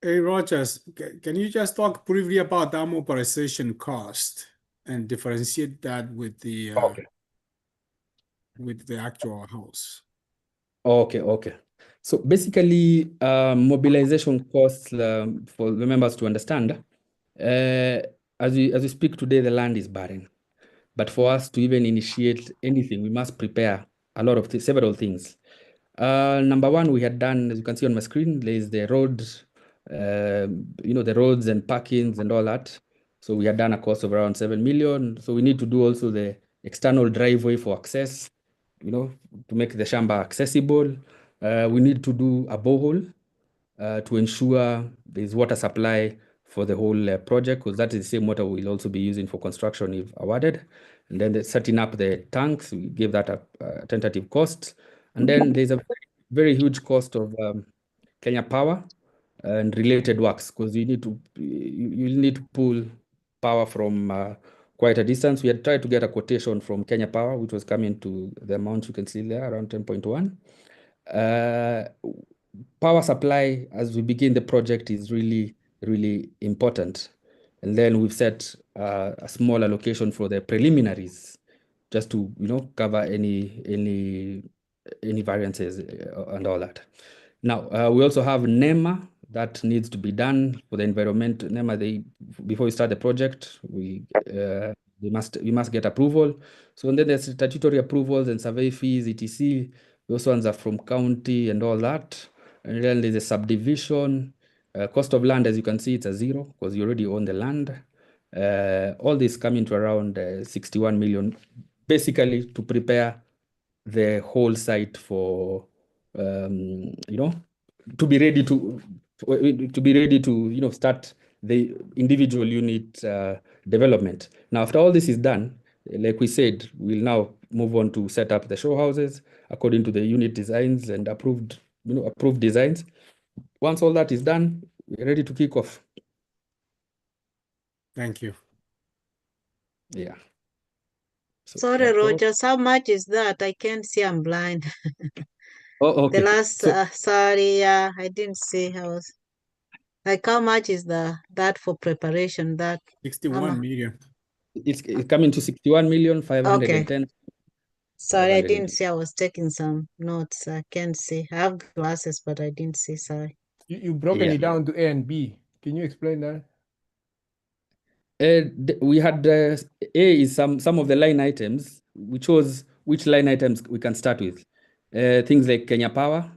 Hey, Rogers, can you just talk briefly about the amortization cost and differentiate that with the actual house? Okay. So basically, mobilization costs for the members to understand. As we speak today, the land is barren. But for us to even initiate anything, we must prepare a lot of several things. Number one, we had done, as you can see on my screen, there is the road, the roads and parkings and all that. So we had done a cost of around 7 million. So we need to do also the external driveway for access, to make the shamba accessible. We need to do a borehole to ensure there's water supply for the whole project, because that is the same water we'll also be using for construction if awarded. And then setting up the tanks, we gave that a tentative cost. And then there's a very huge cost of Kenya Power and related works, because you need to pull power from quite a distance. We had tried to get a quotation from Kenya Power, which was coming to the amount you can see there, around 10.1. Power supply as we begin the project is really, really important. And then we've set a small allocation for the preliminaries, just to cover any variances and all that. Now we also have NEMA that needs to be done for the environment. NEMA, before we start the project, we must get approval. So and then there's statutory approvals and survey fees, etc. Those ones are from county and all that. And then there's a subdivision. Cost of land, as you can see, it's a 0 because you already own the land. All this coming to around 61 million, basically to prepare the whole site for, to be ready to start the individual unit development. Now, after all this is done, like we said, we'll now move on to set up the show houses according to the unit designs and approved designs. Once all that is done, we're ready to kick off. Thank you. Yeah. So Sorry, that's all. Rogers, how much is that? I can't see, I'm blind. Oh, okay. The last, So sorry, I didn't see like how much is that for preparation, that? 61 million. it's coming to 61,510. Okay. Sorry, I 580. didn't see, I was taking some notes, I can't see. I have glasses, but I didn't see, sorry. You've broken it down to A and B. Can you explain that? We had A is some of the line items. We chose which line items we can start with. Things like Kenya Power.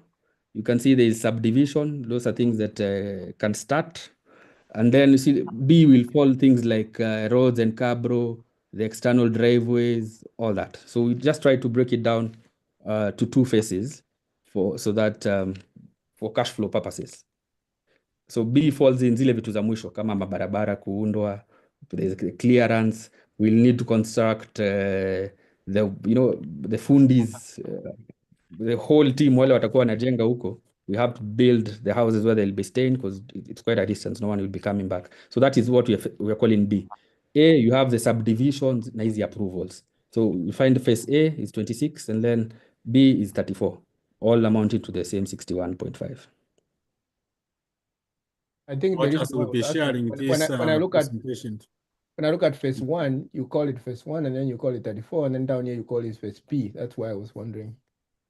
You can see there is subdivision. Those are things that can start. And then you see B will fall things like roads and cabro, the external driveways, all that. So we just try to break it down to two phases for cash flow purposes. So B falls in zile vitu za mwisho kama mabarabara kuundwa, there's clearance, we'll need to construct the fundis, the whole team wale watakuwa wanajenga huko. We have to build the houses where they'll be staying because it's quite a distance. No one will be coming back. So that is what we are calling B. A, you have the subdivisions na hizi approvals. So you find phase A is 26 and then B is 34, all amounting to the same 61.5. I think there is Rogers will be sharing this when I look presentation. when I look at phase 1, you call it phase 1 and then you call it 34 and then down here you call it phase B. That's why I was wondering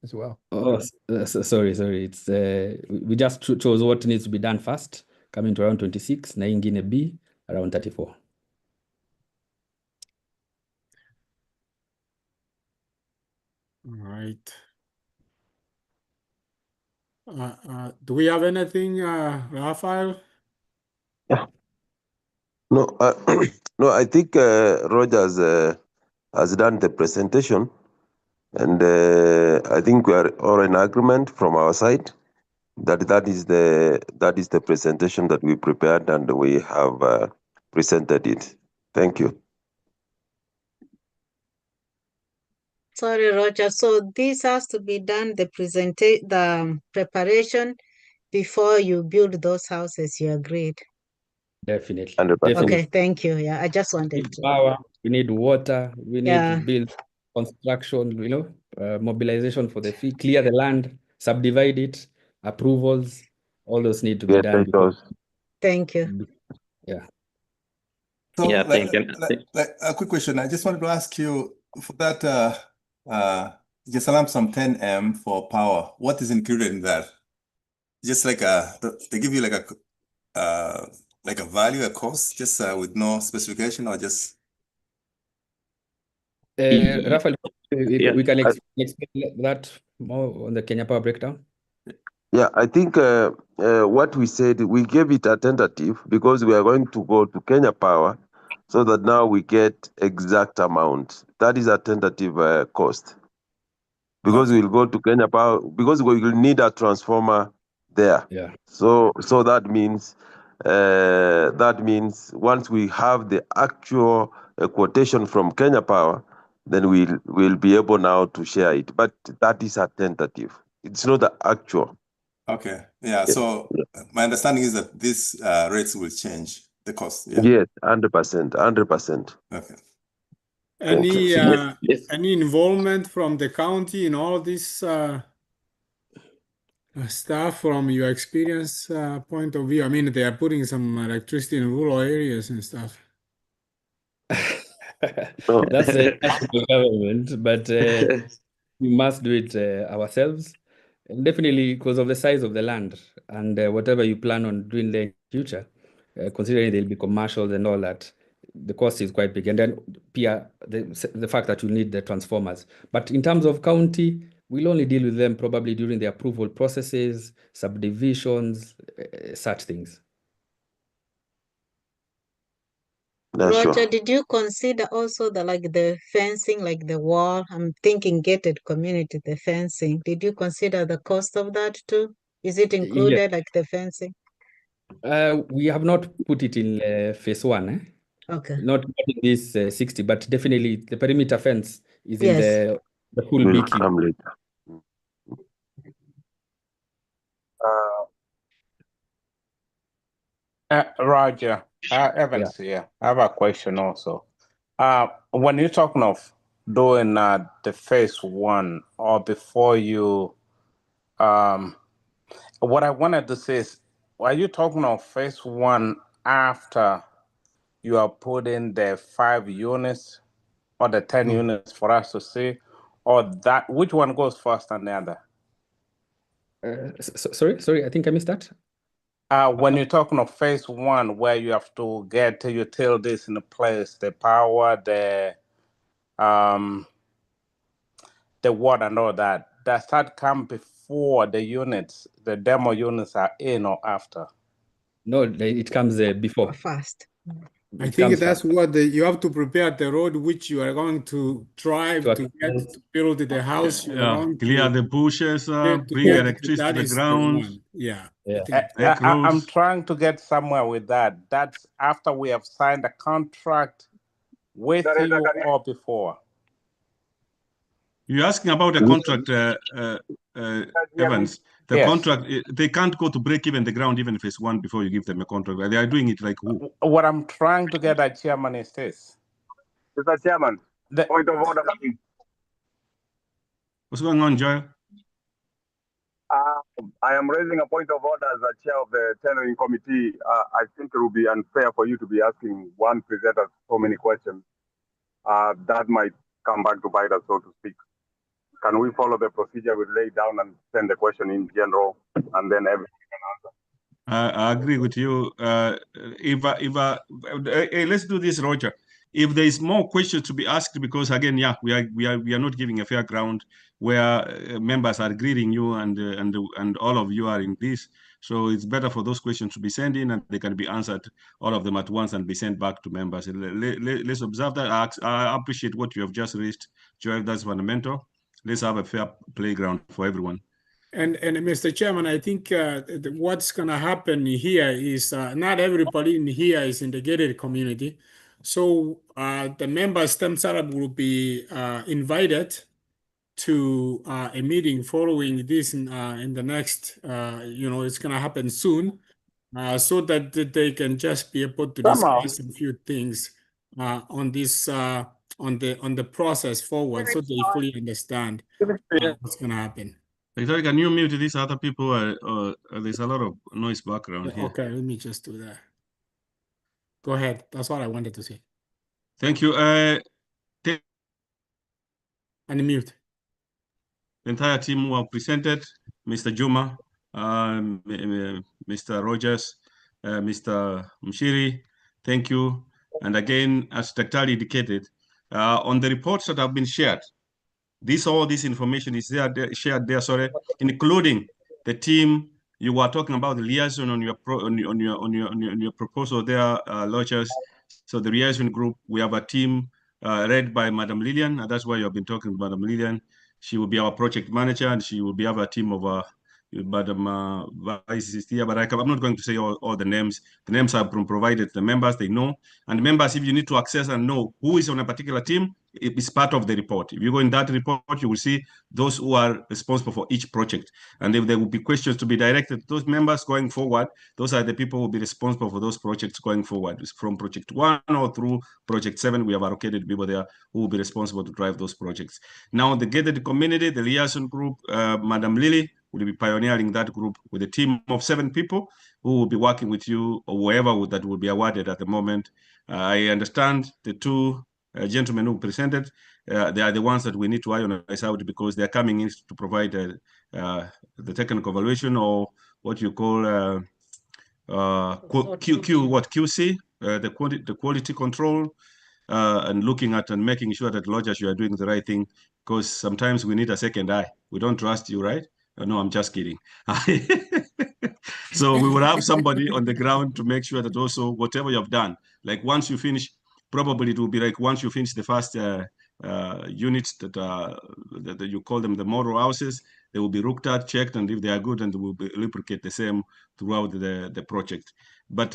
as well. Oh, sorry. It's we just chose what needs to be done first, coming to around 26, na ingine B around 34. All right. Do we have anything, Raphael? No, no, I think Rogers has done the presentation, and I think we are all in agreement from our side that is the presentation that we prepared and we have presented it. Thank you. Sorry, Roger. So this has to be done, the preparation before you build those houses, you agreed? Definitely. 100%. Okay, thank you. Yeah, I just wanted We need to. power, we need water, we need to Yeah. build construction, mobilization for the fee, clear the land, subdivide it, approvals, all those need to be Yes, done. Thank you. Yeah. So, Yeah, like a quick question. I just wanted to ask you for that just a lump sum 10M for power. What is included in that? Just like they give you like a value, a cost, just with no specification, or just. Raphael, Yeah. we can explain that more on the Kenya Power breakdown. Yeah, I think what we said, we gave it a tentative because we are going to go to Kenya Power so that now we get exact amount. That is a tentative cost. Because we'll go to Kenya Power, because we will need a transformer there. Yeah. So that means once we have the actual quotation from Kenya Power, then we'll be able now to share it. But that is a tentative. It's not the actual. Okay. Yeah. So my understanding is that these rates will change the cost. Yeah. Yes, 100%. 100%. Okay. Any involvement from the county in all this stuff from your experience point of view? I mean, they are putting some electricity in rural areas and stuff. That's the national government, but we must do it ourselves. And definitely because of the size of the land and whatever you plan on doing there in the future, considering there'll be commercials and all that, the cost is quite big. And then the fact that you need the transformers. But in terms of county, we'll only deal with them probably during the approval processes, subdivisions, such things. Roger, did you consider also the fencing, like the wall? I'm thinking gated community, the fencing. Did you consider the cost of that too? Is it included, like the fencing? We have not put it in phase 1. Okay. Not in this 60, but definitely the perimeter fence is in Yes. the full Will BQ. come later. Roger, Evans here. I have a question also. When you're talking of doing the phase one or before you, what I wanted to say is, are you talking of phase one after you are putting the 5 units or the 10 units for us to see, or that which one goes first than the other? Sorry, I think I missed that. When you're talking of phase one, where you have to get the utilities in place, the power, the water and all that, does that come before the units, the demo units are in or after? No, it comes before. Fast. I think that's what you have to prepare the road which you are going to drive to get to build the house you are going clear to the bushes, to bring get electricity to that the is the ground. one. Yeah. I'm trying to get somewhere with that. That's after we have signed a contract with you or before? You're asking about a contract, Evans. The Yes. contract, they can't go to break even the ground even if it's one before you give them a contract. They are doing it like who? What I'm trying to get at, Chairman, is this. Mr. Chairman, point of order. What's going on, Joel? I am raising a point of order as the chair of the tendering committee. I think it would be unfair for you to be asking one presenter so many questions. That might come back to bite us, so to speak. Can we follow the procedure? We lay down and send the question in general, and then everyone can answer. I agree with you. Let's do this, Roger. If there is more questions to be asked, because again, yeah, we are not giving a fair ground where members are greeting you and all of you are in this. So it's better for those questions to be sent in and they can be answered, all of them at once, and be sent back to members. Let's observe that. I appreciate what you have just raised, Joel. That's fundamental. Let's have a fair playground for everyone. And Mr. Chairman, I think what's going to happen here is not everybody in here is in the gated community. So the members themselves will be invited to a meeting following this in the next, it's going to happen soon, so that they can just be able to discuss a few things on this, on the process forward, so they fully understand what's going to happen. Victoria, can you mute these other people? There's a lot of noise background here. Okay, let me just do that. Go ahead. That's what I wanted to say. Thank you. Unmute. The entire team who have presented, Mr. Juma, Mr. Rogers, Mr. Mshiri, thank you. And again, as Daktari indicated, on the reports that have been shared, all this information is shared there, including the team you were talking about, the liaison on your proposal there, Rogers. So the liaison group, we have a team led by Madam Lillian, and that's why you have been talking to Madam Lillian. She will be our project manager, and she will be have a team of Madam Vice is here, but I'm not going to say all the names. The names have been provided to the members, they know. And the members, if you need to access and know who is on a particular team, it is part of the report. If you go in that report, you will see those who are responsible for each project. And if there will be questions to be directed to those members going forward, those are the people who will be responsible for those projects going forward. From project 1 or through project 7, we have allocated people there who will be responsible to drive those projects. Now, the gated community, the liaison group, Madam Lily, will be pioneering that group with a team of 7 people who will be working with you or whoever that will be awarded at the moment. I understand the 2 gentlemen who presented, they are the ones that we need to ionize out because they're coming in to provide the technical evaluation, or what you call QC, the quality control, and looking at and making sure that, Rogers, you are doing the right thing, because sometimes we need a second eye. We don't trust you, right? No, I'm just kidding. So we will have somebody on the ground to make sure that also whatever you have done, like once you finish, probably it will be like once you finish the first units that you call them the model houses. They will be looked at, checked, and if they are good, and will be replicate the same throughout the project. But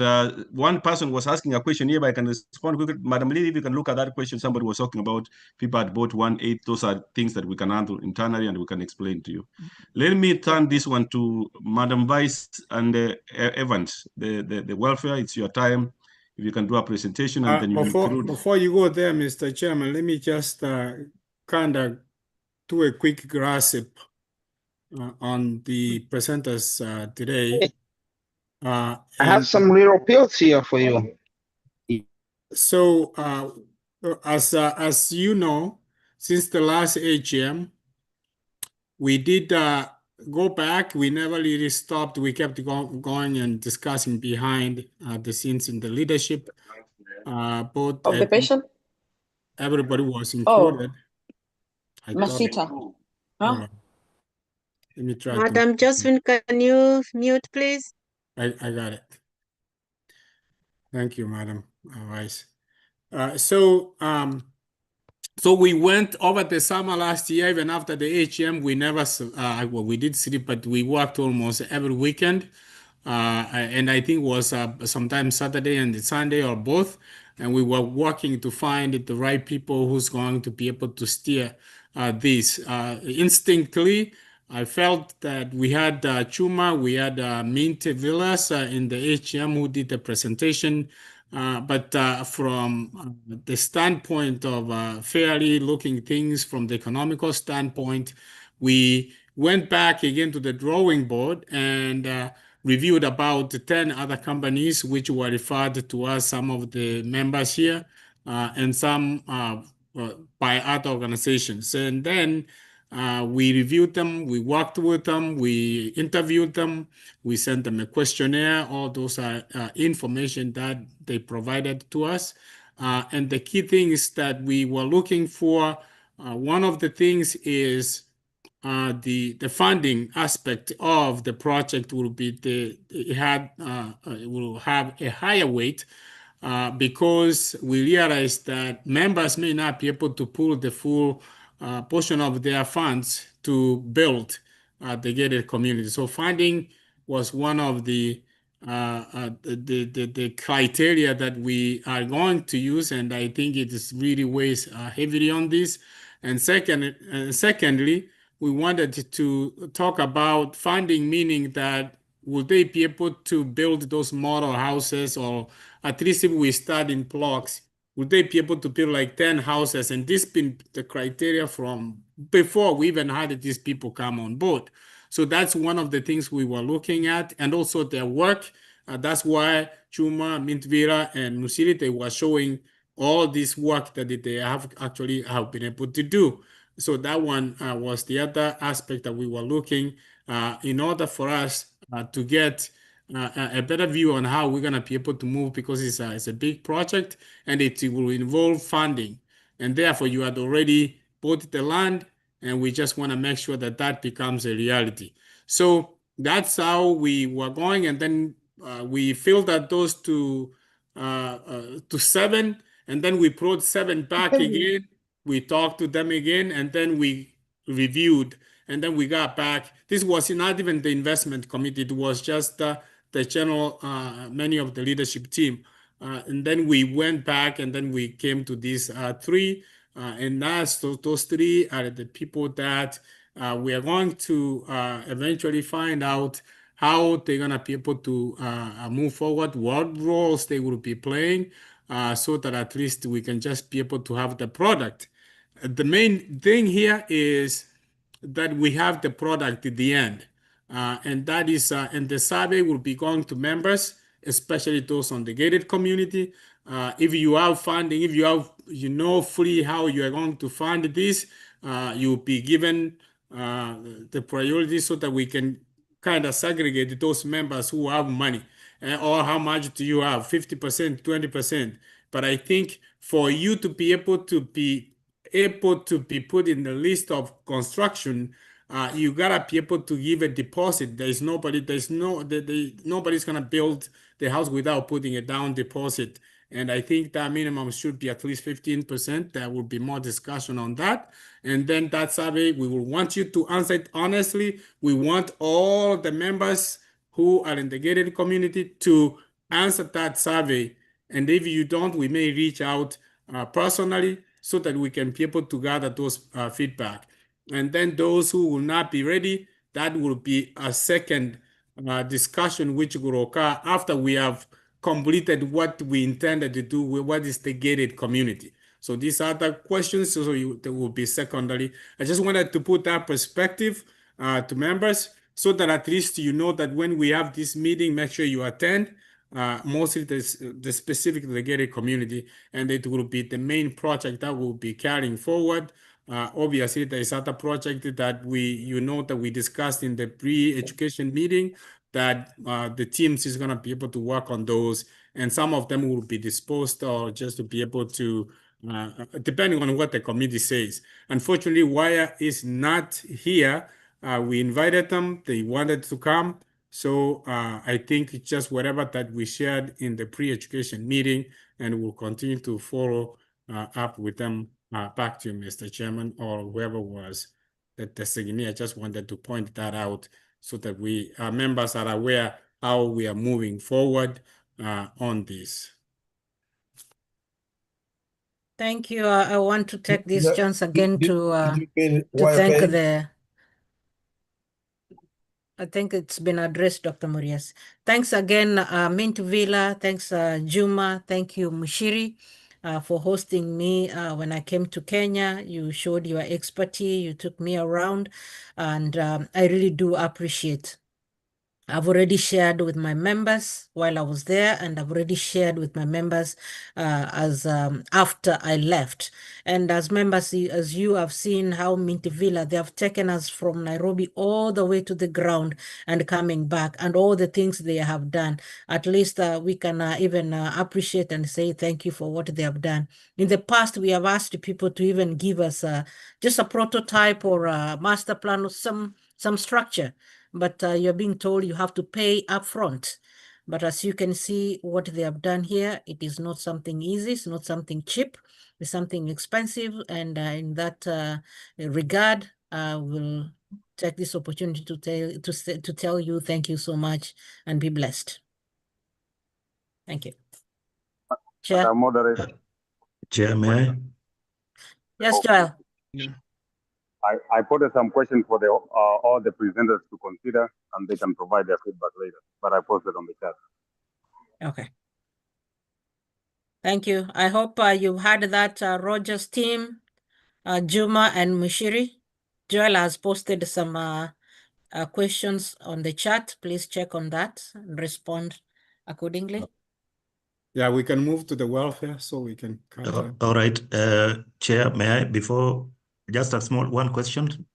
one person was asking a question here, but I can respond quickly. Madam Lee, if you can look at that question, somebody was talking about people had bought 1/8. Those are things that we can handle internally and we can explain to you. Let me turn this one to Madam Vice and Evans, the welfare. It's your time. If you can do a presentation and then you include. Before you go there, Mr. Chairman, let me just kind of do a quick grasp on the presenters today. I have some little pills here for you. So, as you know, since the last AGM, we did go back. We never really stopped. We kept going and discussing behind the scenes in the leadership. Both of the patient? Everybody was included. Masita. Huh? Let me try. Madam Josephine, can you mute, please? I got it. Thank you, Madam Vice. So we went over the summer last year. Even after the AGM, we never, well, we did sleep, but we worked almost every weekend. And I think it was sometimes Saturday and Sunday or both. And we were working to find the right people who's going to be able to steer this. Instinctively, I felt that we had Chuma, we had Mint Villas in the AGM who did the presentation. But from the standpoint of fairly looking things from the economical standpoint, we went back again to the drawing board and reviewed about 10 other companies which were referred to us, some of the members here, and some by other organizations. And then we reviewed them, we worked with them, we interviewed them, we sent them a questionnaire. All those are information that they provided to us. And the key things that we were looking for, one of the things is the funding aspect of the project will be it will have a higher weight because we realized that members may not be able to pull the full portion of their funds to build the gated community. So funding was one of the criteria that we are going to use, and I think it is really weighs heavily on this. And secondly, we wanted to talk about funding, meaning that would they be able to build those model houses, or at least if we start in blocks, would they be able to build like 10 houses? And this been the criteria from before we even had these people come on board. So that's one of the things we were looking at, and also their work. That's why Chuma, Mintvira, and Nusiri, they were showing all this work that they have been able to do. So that one was the other aspect that we were looking in order for us to get a better view on how we're going to be able to move, because it's a big project and it will involve funding. And therefore, you had already bought the land, and we just want to make sure that that becomes a reality. So that's how we were going. And then we filtered those to 7, and then we brought 7 back again. We talked to them again, and then we reviewed, and then we got back. This was not even the investment committee. It was just the general, many of the leadership team. And then we went back, and then we came to these 3. And those 3 are the people that we are going to eventually find out how they're going to be able to move forward, what roles they will be playing, so that at least we can just be able to have the product. The main thing here is that we have the product at the end. And that is, and the survey will be going to members, especially those on the gated community. If you have funding, if you know fully how you are going to fund this, you'll be given the priority so that we can kind of segregate those members who have money. Or how much do you have? 50%, 20%. But I think for you to be able to be put in the list of construction, you gotta be able to give a deposit. Nobody's gonna build the house without putting a down deposit. And I think that minimum should be at least 15%. There will be more discussion on that. And then that survey, we will want you to answer it honestly. We want all the members who are in the gated community to answer that survey. And if you don't, we may reach out personally so that we can be able to gather those feedback. And then those who will not be ready, that will be a second discussion which will occur after we have completed what we intended to do with what is the gated community. So these are the questions, so they will be secondary. I just wanted to put that perspective to members so that at least you know that when we have this meeting, make sure you attend, mostly the specific to the gated community, and it will be the main project that will be carrying forward. Obviously, there is other project that we discussed in the pre-education meeting that the teams is going to be able to work on those, and some of them will be disposed or just to be able to, depending on what the committee says. Unfortunately, Wire is not here. We invited them. They wanted to come. So I think it's just whatever that we shared in the pre-education meeting, and we'll continue to follow up with them. Back to you, Mr. Chairman, or whoever was the designee. I just wanted to point that out so that our members are aware how we are moving forward on this. Thank you. I want to take this chance again to thank the. I think it's been addressed, Dr. Murias. Thanks again, Mint Villa. Thanks, Juma. Thank you, Mushiri, for hosting me when I came to Kenya. You showed your expertise. You took me around, and I really do appreciate. I've already shared with my members while I was there, and I've already shared with my members after I left. And as members, as you have seen how Minti Villa, they have taken us from Nairobi all the way to the ground and coming back, and all the things they have done. At least we can even appreciate and say thank you for what they have done. In the past, we have asked people to even give us just a prototype or a master plan or some structure. But you're being told you have to pay upfront. But as you can see, what they have done here, it is not something easy. It's not something cheap. It's something expensive. And in that regard, we'll take this opportunity to tell you thank you so much and be blessed. Thank you. Chair. Moderator. Chair, may I? Yes, Joel. I put some questions for all the presenters to consider, and they can provide their feedback later. But I posted on the chat. Okay. Thank you. I hope you had that, Roger's team, Juma and Mushiri. Joel has posted some questions on the chat. Please check on that and respond accordingly. Yeah, we can move to the welfare so we can. All right. Chair, may I, before, just a small one question?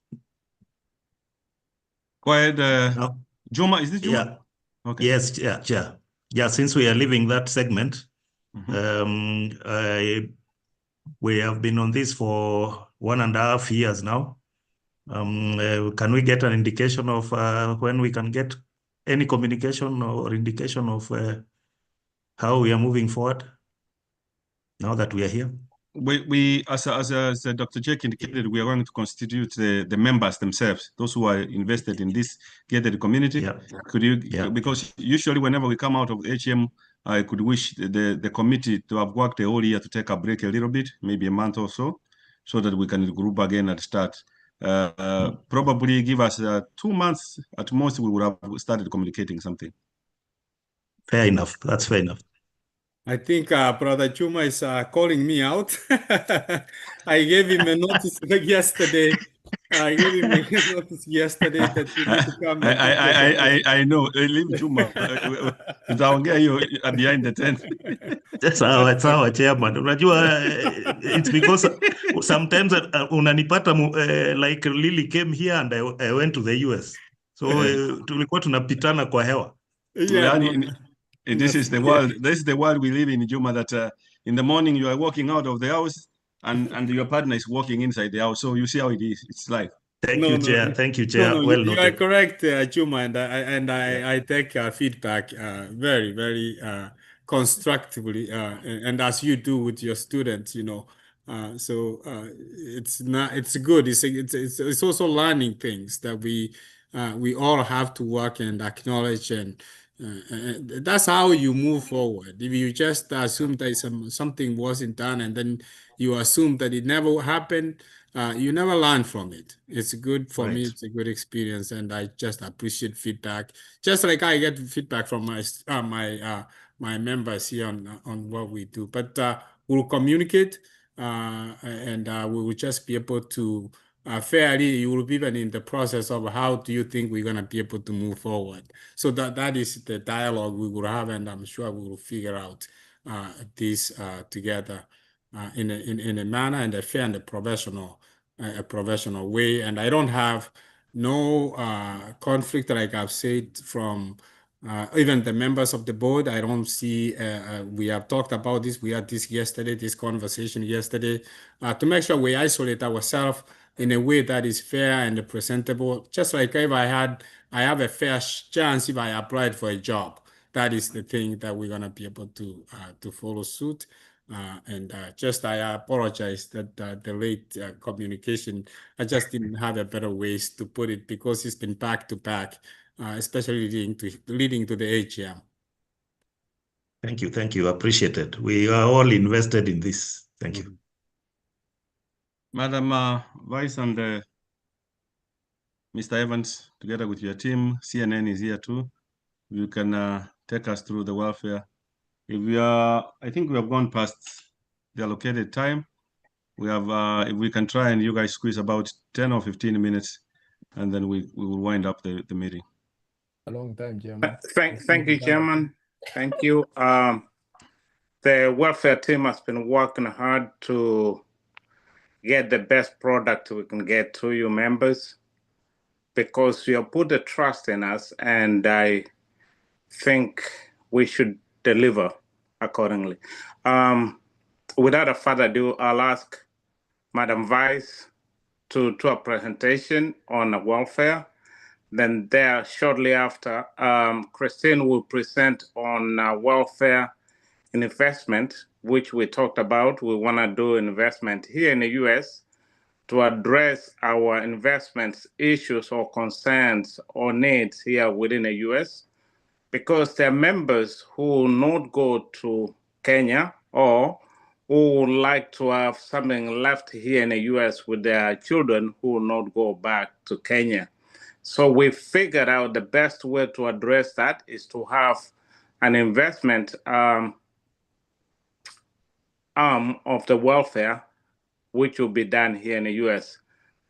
Go ahead, Juma. Is this Juma? Yeah. Okay. Yes, Chair. Yeah, since we are leaving that segment, we have been on this for 1.5 years now. Can we get an indication of when we can get any communication or indication of how we are moving forward now that we are here? We as Dr. Jake indicated, we are going to constitute the members themselves, those who are invested in this gated community. Yeah. Could you, because usually whenever we come out of the AGM, I could wish the committee to have worked the whole year to take a break a little bit, maybe a month or so that we can group again and start. Probably give us 2 months at most, we would have started communicating something. Fair enough. That's fair enough. I think Brother Chuma is calling me out. I gave him a notice yesterday. I gave him a notice yesterday that he need to come. I know. Leave Chuma. Tutaongea hiyo behind the tent. Sawa chairman. Unajua it's because sometimes unanipata like Lily came here and I went to the US. So tulikuwa tunapitana kwa hewa. This is the world. This is the world we live in, Juma. That in the morning you are walking out of the house, and your partner is walking inside the house. So you see how it is. It's life. Thank you, Chair. Thank you, Chair. No, well you noted. are correct, Juma, and I take feedback very, very constructively, and as you do with your students, you know. It's good. It's also learning things that we all have to work and acknowledge, and that's how you move forward. If you just assume that something wasn't done and then you assume that it never happened, you never learn from it. It's good for me. Right. It's a good experience, and I just appreciate feedback. Just like I get feedback from my members here on what we do. But we'll communicate, and we will just be able to fairly. You will be even in the process of how do you think we're gonna be able to move forward. So that is the dialogue we will have, and I'm sure we will figure out this together in a manner and a fair and a professional way. And I don't have no conflict, like I've said, from even the members of the board. I don't see, we have talked about this, we had this conversation yesterday, to make sure we isolate ourselves in a way that is fair and presentable. Just like if I have a fair chance if I applied for a job. That is the thing that we're gonna be able to follow suit. I apologize that the late communication, I just didn't have a better ways to put it because it's been back to back, especially leading to the AGM. Thank you. Appreciate it. We are all invested in this. Thank you. Madam Vice and Mr. Evans, together with your team, CNN is here too. You can take us through the welfare. I think we have gone past the allocated time. We have, if we can try and you guys squeeze about 10 or 15 minutes, and then we will wind up the meeting. A long time, Chairman. Thank you, Chairman. Thank you. The welfare team has been working hard to get the best product we can get to you members, because you have put the trust in us, and I think we should deliver accordingly. Without further ado, I'll ask Madam Vice to do a presentation on welfare. Then there, shortly after, Christine will present on welfare and investment, which we talked about. We want to do investment here in the U.S. to address our investments issues or concerns or needs here within the U.S. because there are members who will not go to Kenya or who would like to have something left here in the U.S. with their children who will not go back to Kenya. So we figured out the best way to address that is to have an investment arm of the welfare, which will be done here in the U.S.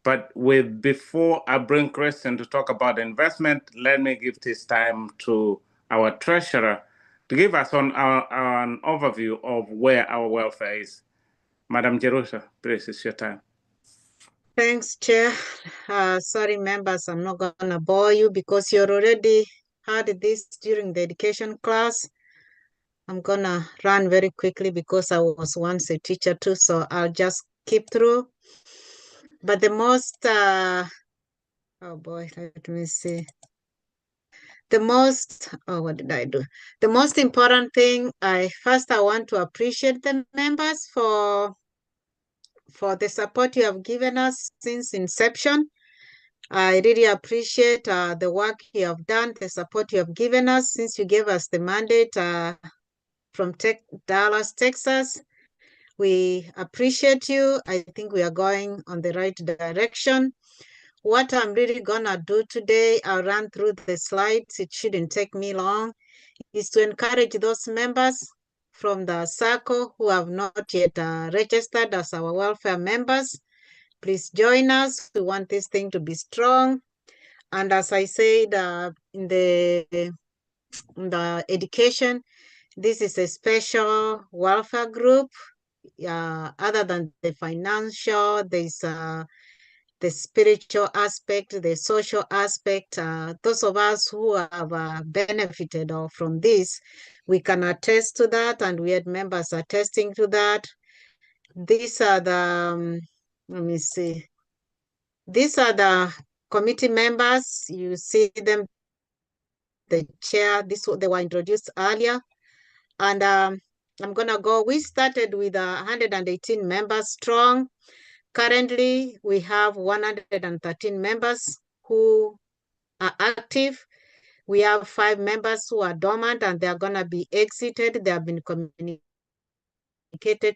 But before I bring Christian to talk about investment, let me give this time to our treasurer to give us an overview of where our welfare is. Madam Jerusha, please, it's your time. Thanks, Chair. Sorry, members, I'm not going to bore you because you already had this during the education class. I'm going to run very quickly because I was once a teacher too, so I'll just keep through. But the most, oh boy, let me see. What did I do? The most important thing, I want to appreciate the members for the support you have given us since inception. I really appreciate the work you have done, the support you have given us since you gave us the mandate from Dallas, Texas. We appreciate you. I think we are going on the right direction. What I'm really gonna do today, I'll run through the slides. It shouldn't take me long, is to encourage those members from the SACCO who have not yet registered as our welfare members. Please join us. We want this thing to be strong. And as I said in the education, this is a special welfare group. Other than the financial, there's the spiritual aspect, the social aspect. Those of us who have benefited from this, we can attest to that, and we had members attesting to that. These are the, let me see. These are the committee members. You see them, the chair, they were introduced earlier. And I'm gonna go. We started with 118 members strong. Currently, we have 113 members who are active. We have 5 members who are dormant and they're gonna be exited. They have been communicated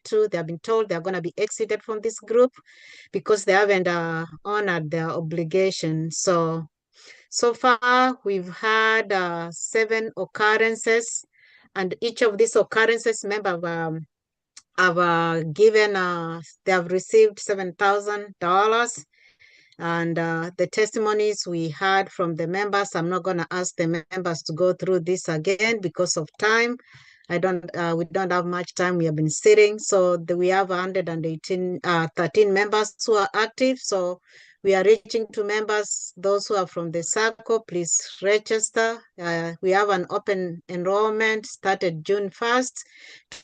to. They have been told they're gonna be exited from this group because they haven't honored their obligation. So far, we've had 7 occurrences, and each of these occurrences, members have given, they have received $7,000. And the testimonies we had from the members, I'm not going to ask the members to go through this again because of time. We don't have much time. We have been sitting. So we have 13 members who are active. So we are reaching to members, those who are from the SACCO, please register. We have an open enrollment started June 1st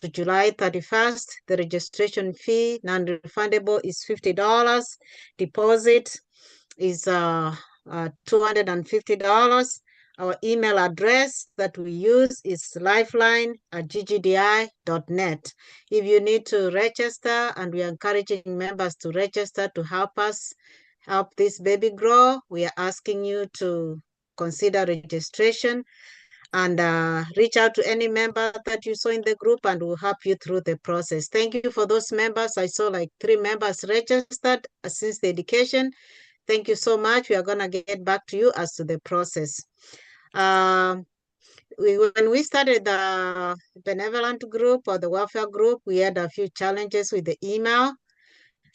to July 31st. The registration fee, non-refundable, is $50. Deposit is $250. Our email address that we use is lifeline@ggdi.net. If you need to register, and we are encouraging members to register to help us help this baby grow, we are asking you to consider registration and reach out to any member that you saw in the group and we'll help you through the process. Thank you for those members. I saw like 3 members registered since the education. Thank you so much. We are going to get back to you as to the process. When we started the benevolent group or the welfare group, we had a few challenges with the email.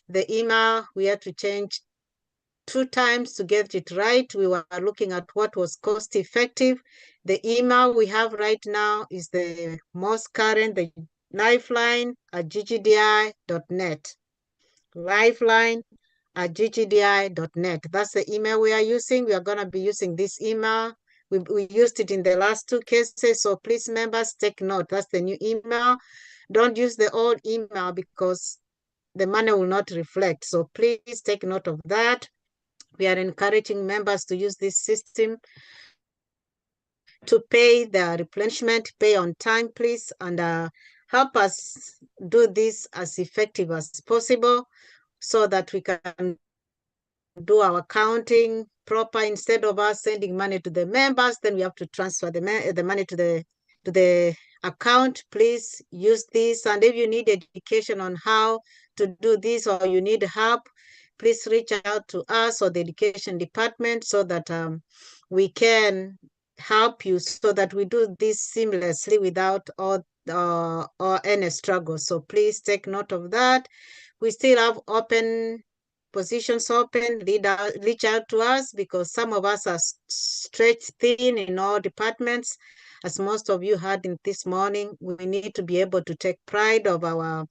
The email, we had to change 2 times to get it right. We were looking at what was cost effective. The email we have right now is the most current, the lifeline@ggdi.net. Lifeline@ggdi.net. That's the email we are using. We are going to be using this email. We used it in the last 2 cases, so please, members, take note. That's the new email. Don't use the old email because the money will not reflect. So please take note of that. We are encouraging members to use this system to pay their replenishment, pay on time, please, and help us do this as effective as possible so that we can do our counting proper. Instead of us sending money to the members, then we have to transfer the money to the account. Please use this. And if you need education on how to do this or you need help, please reach out to us or the education department so that we can help you so that we do this seamlessly without any struggle. So please take note of that. We still have open positions open. Reach out to us because some of us are stretched thin in all departments. As most of you heard in this morning, we need to be able to take pride of our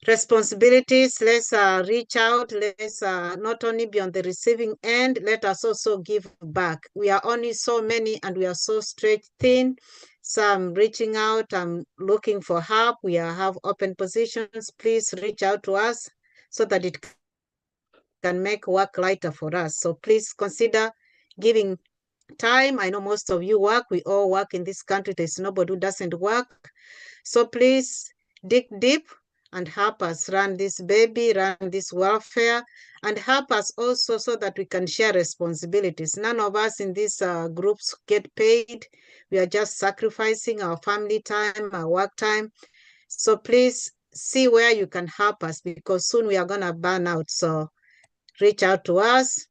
responsibilities. Let's reach out. Let's not only be on the receiving end, let us also give back. We are only so many and we are so stretched thin. So I'm reaching out. I'm looking for help. We have open positions. Please reach out to us so that it can make work lighter for us. So please consider giving time. I know most of you work. We all work in this country. There's nobody who doesn't work. So please dig deep and help us run this baby, run this welfare, and help us also so that we can share responsibilities. None of us in these groups get paid. We are just sacrificing our family time, our work time. So please see where you can help us because soon we are going to burn out. So reach out to us.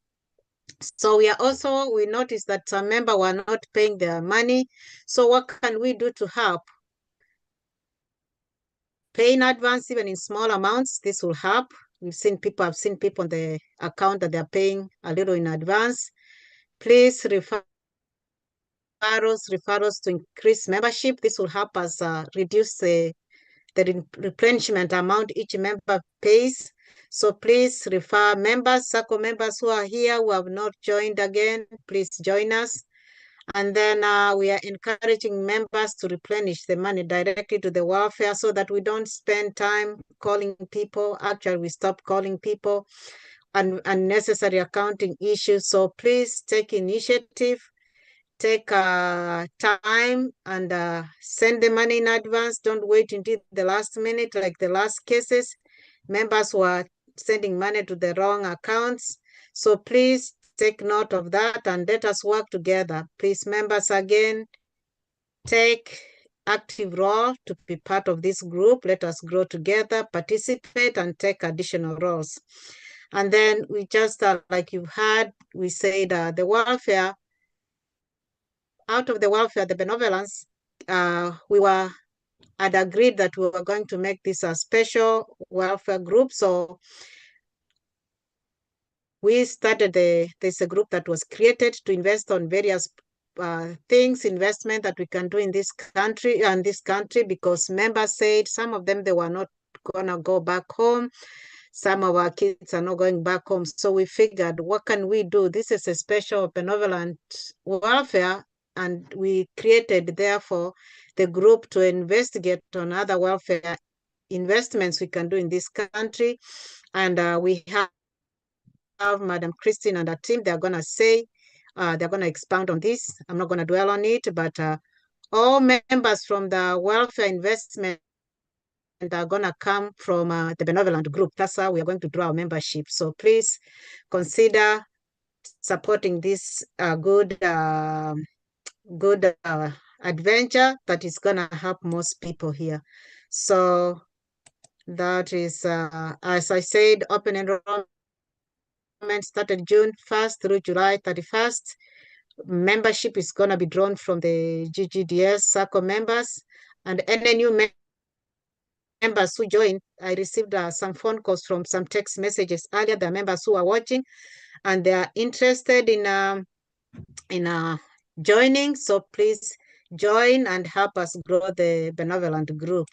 So we noticed that some members were not paying their money. So what can we do to help? Pay in advance, even in small amounts, this will help. I've seen people on the account that they're paying a little in advance. Please referrals to increase membership. This will help us reduce the replenishment amount each member pays. So please refer members, SACCO members who are here, who have not joined again, please join us. And then we are encouraging members to replenish the money directly to the welfare so that we don't spend time calling people. Actually, we stop calling people and unnecessary accounting issues. So please take initiative take time and send the money in advance. Don't wait until the last minute like the last cases. Members were sending money to the wrong accounts. So please take note of that and let us work together. Please, members, again, take active role to be part of this group. Let us grow together, participate, and take additional roles. And then we just, like you've heard, we said the welfare, out of the welfare, the benevolence, we had agreed that we were going to make this a special welfare group. So we started there's a group that was created to invest on various things, investment that we can do in this country because members said some of them, they were not gonna go back home. Some of our kids are not going back home. So we figured, what can we do? This is a special benevolent welfare, and we created, therefore, the group to investigate on other welfare investments we can do in this country. And we have Madam Christine and her team. They're going to say, they're going to expound on this. I'm not going to dwell on it, but all members from the welfare investment are going to come from the benevolent group. That's how we are going to draw our membership. So please consider supporting this good adventure that is going to help most people here. So that is, as I said, open enrollment started June 1st through July 31st. Membership is going to be drawn from the GGDS SACCO members, and any new members who join. I received some phone calls from some text messages earlier. The members who are watching and they are interested in joining. So please join and help us grow the benevolent group.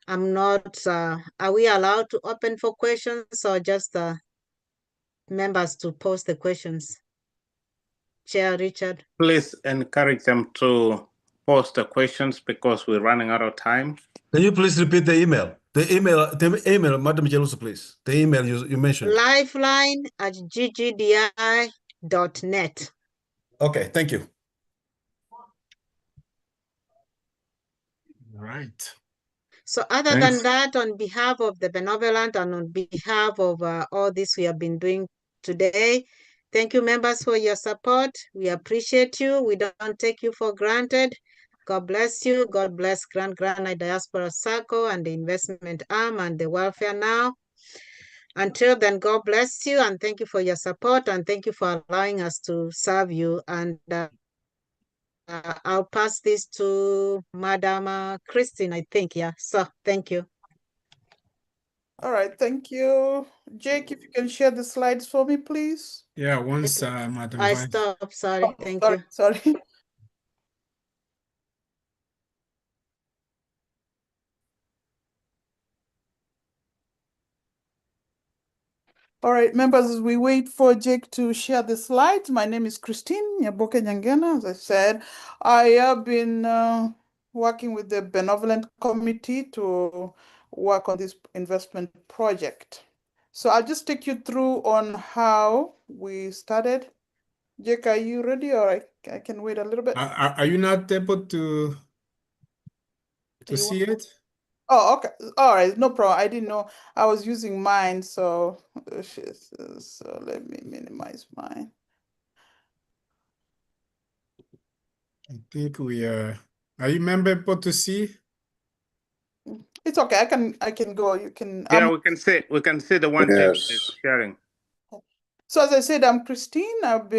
I'm not, are we allowed to open for questions or just members to post the questions? Chair Richard. Please encourage them to post the questions because we're running out of time. Can you please repeat the email? The email, Madam Jelusa, please. The email you mentioned. lifeline@ggdi.net. Okay, thank you. All right. So other than that, on behalf of the benevolent and on behalf of all this we have been doing today, thank you, members, for your support. We appreciate you. We don't take you for granted. God bless you. God bless granite Diaspora SACCO and the investment arm and the welfare now. Until then, God bless you and thank you for your support and thank you for allowing us to serve you. And I'll pass this to Madam Christine, I think. Yeah. So thank you. All right. Thank you. Jake, if you can share the slides for me, please. Yeah, once Madam I Vice. stopped. Sorry. Thank you. Sorry. All right, members, as we wait for Jake to share the slides, my name is Christine Nyaboke Nyangena. As I said, I have been working with the Benevolent Committee to work on this investment project. So I'll just take you through on how we started. Jake, are you ready, or I can wait a little bit? Are you not able to see it? Oh, okay. All right, no problem. I didn't know. I was using mine, so let me minimize mine. I think we are you able to see? It's okay. I can go. You can. Yeah, we can see the one Jake is sharing. So as I said, I'm Christine. I've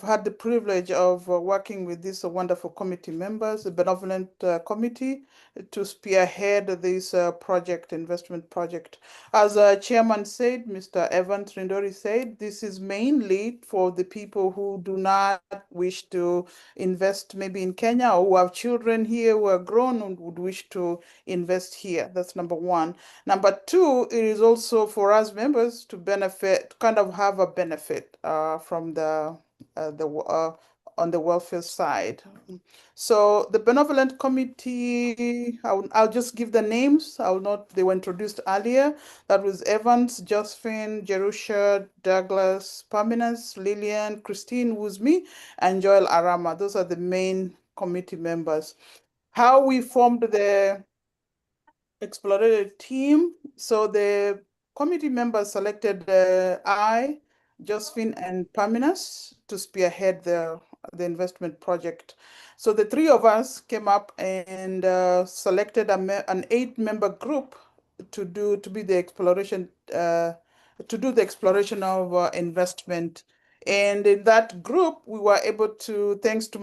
had the privilege of working with these wonderful committee members, the Benevolent Committee, to spearhead this investment project. As Chairman said, Mr. Evans Rindori said, this is mainly for the people who do not wish to invest maybe in Kenya or who have children here who are grown and would wish to invest here. That's number one. Number two, it is also for us members to benefit, kind of have a benefit from on the welfare side. So the benevolent committee, I'll just give the names. They were introduced earlier. That was Evans, Josephine, Jerusha, Douglas, Paminas, Lillian, Christine Wuzmi, and Joel Arama. Those are the main committee members. How we formed the exploratory team. So the committee members selected I, Josephine, and Paminas to spearhead the investment project. So the three of us came up and selected an 8-member group to be the exploration of investment. And in that group, we were able to, thanks to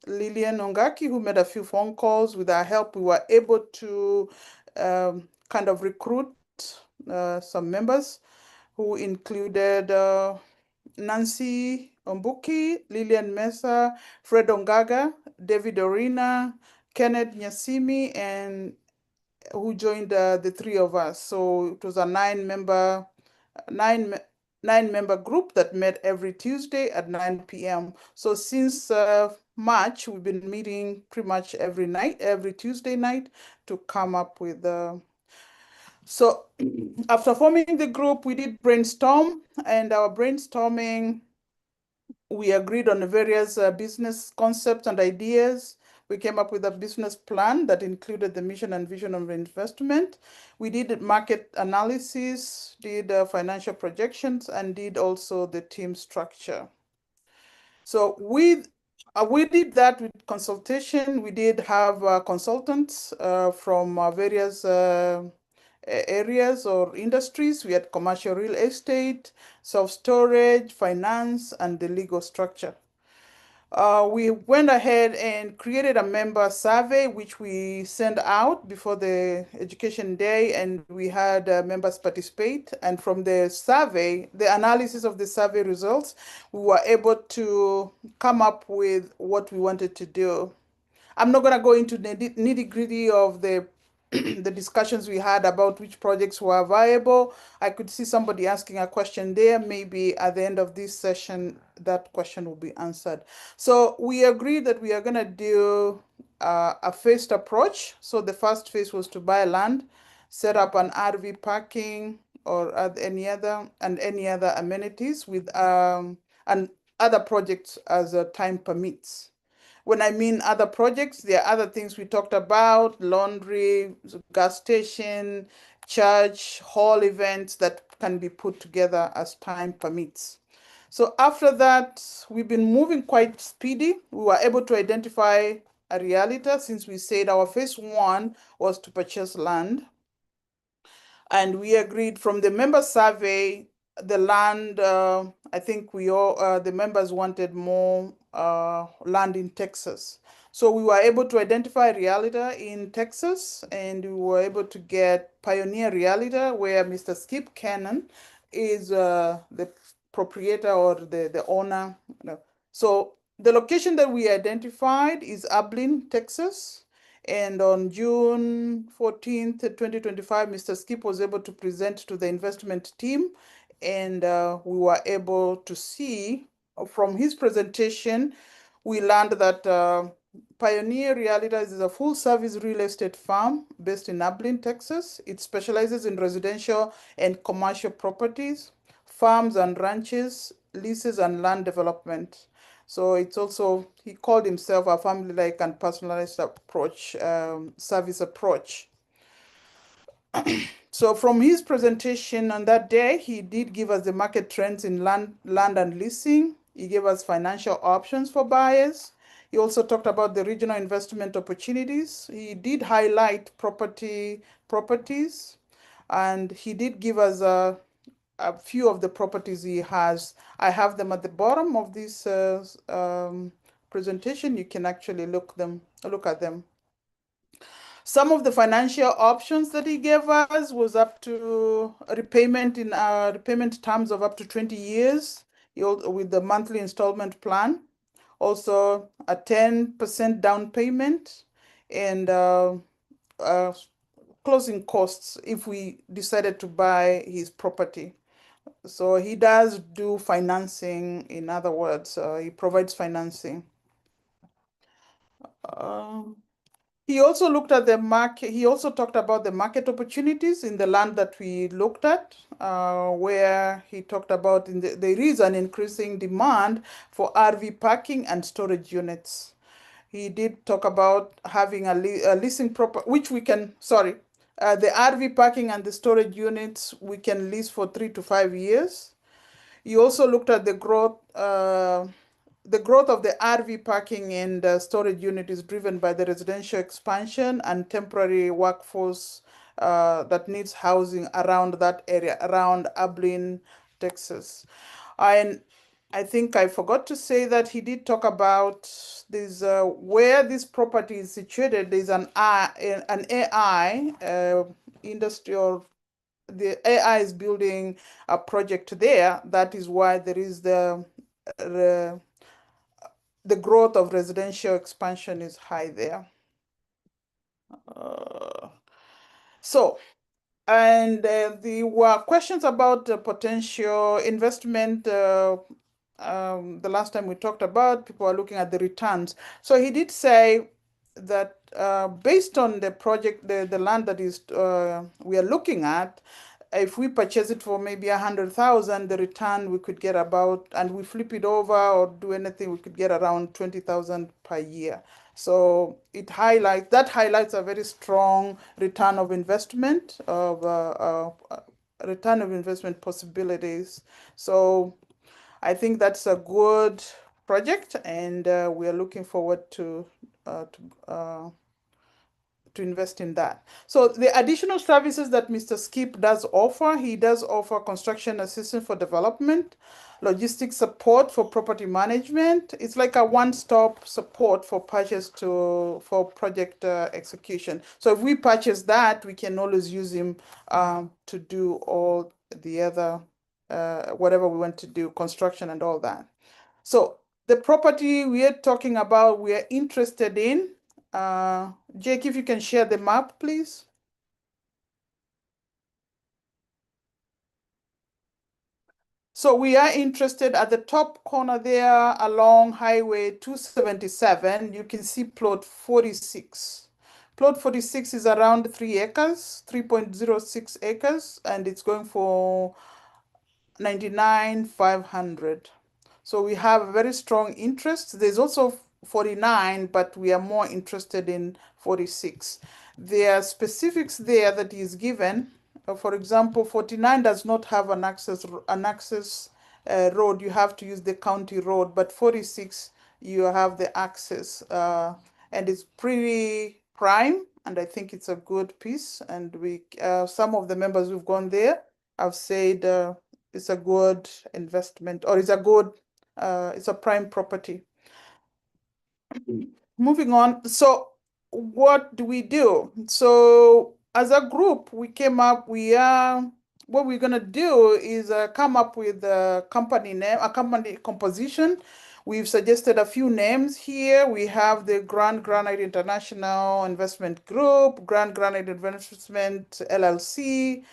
Lillian Ongaki, who made a few phone calls. With our help, we were able to kind of recruit some members who included Nancy Ombuki, Lillian Mesa, Fred Ongaga, David Orina, Kenneth Nyasimi, and who joined the three of us. So it was a nine-member group that met every Tuesday at 9 p.m. So since March, we've been meeting pretty much every Tuesday night to come up with so after forming the group, we did brainstorm, and our brainstorming, we agreed on the various business concepts and ideas. We came up with a business plan that included the mission and vision of investment. We did market analysis, did financial projections, and did also the team structure. So we did that with consultation. We did have consultants from various areas or industries. We had commercial real estate, self-storage, finance, and the legal structure. We went ahead and created a member survey, which we sent out before the education day, and we had members participate. And from the survey, the analysis of the survey results, we were able to come up with what we wanted to do. I'm not going to go into the nitty-gritty of the the discussions we had about which projects were viable. I could see somebody asking a question there. Maybe at the end of this session, that question will be answered. So we agreed that we are going to do a phased approach. So the first phase was to buy land, set up an RV parking or any other amenities with and other projects as time permits. When I mean other projects, there are other things we talked about: laundry, gas station, church, hall events that can be put together as time permits. So after that, we've been moving quite speedy. We were able to identify a realtor, since we said our phase 1 was to purchase land. And we agreed from the member survey, the land, I think the members wanted more land in Texas. So we were able to identify a realtor in Texas, and we were able to get Pioneer Realtor, where Mr. Skip Cannon is the proprietor or the owner. So the location that we identified is Abilene, Texas. And on June 14th, 2025, Mr. Skip was able to present to the investment team, and we were able to see from his presentation, we learned that Pioneer Realtors is a full-service real estate firm based in Abilene, Texas. It specializes in residential and commercial properties, farms and ranches, leases, and land development. So it's also, he called himself a family-like and personalized approach, service approach. So from his presentation on that day, he did give us the market trends in land and leasing. He gave us financial options for buyers. He also talked about the regional investment opportunities. He did highlight properties, and he did give us a few of the properties he has. I have them at the bottom of this presentation. You can actually look at them. Some of the financial options that he gave us was up to repayment in repayment terms of up to 20 years with the monthly installment plan. Also a 10% down payment, and closing costs if we decided to buy his property. So he does do financing, in other words, he provides financing. He also looked at the market. He also talked about the market opportunities in the land that we looked at, where he talked about there is an increasing demand for RV parking and storage units. He did talk about having a leasing property, which we can, the RV parking and the storage units, we can lease for 3 to 5 years. He also looked at the growth of the RV parking and storage unit is driven by the residential expansion and temporary workforce that needs housing around that area, around Abilene, Texas. And I think I forgot to say that he did talk about this, where this property is situated. There's an AI industrial. The AI is building a project there. That is why there is the growth of residential expansion is high there. There were questions about potential investment. The last time we talked about, people are looking at the returns. So he did say that based on the project, the land that is we are looking at, if we purchase it for maybe 100,000, the return we could get about, and we flip it over or do anything, we could get around 20,000 per year. So that highlights a very strong return of investment return of investment possibilities. So I think that's a good project, and we are looking forward to invest in that. So the additional services that Mr. Skip does offer, he does offer construction assistance for development, logistics support for property management. It's like a one-stop support for for project execution. So if we purchase that, we can always use him to do all the other, whatever we want to do, construction and all that. So the property we are talking about, we are interested in, Jake, if you can share the map, please. So we are interested at the top corner there along Highway 277. You can see plot 46. Plot 46 is around 3 acres, 3.06 acres, and it's going for 99,500. So we have a very strong interest. There's also 49, but we are more interested in 46. There are specifics there that is given. For example, 49 does not have an access road. You have to use the county road, but 46 you have the access, and it's pretty prime. And I think it's a good piece. And we, some of the members who've gone there have said it's a good investment, or it's a good, it's a prime property. Moving on. So what do we do? So as a group, we came up, what we're gonna do is come up with a company name, a company composition. We've suggested a few names here. We have the Grand Granite International Investment Group, Grand Granite Investment LLC,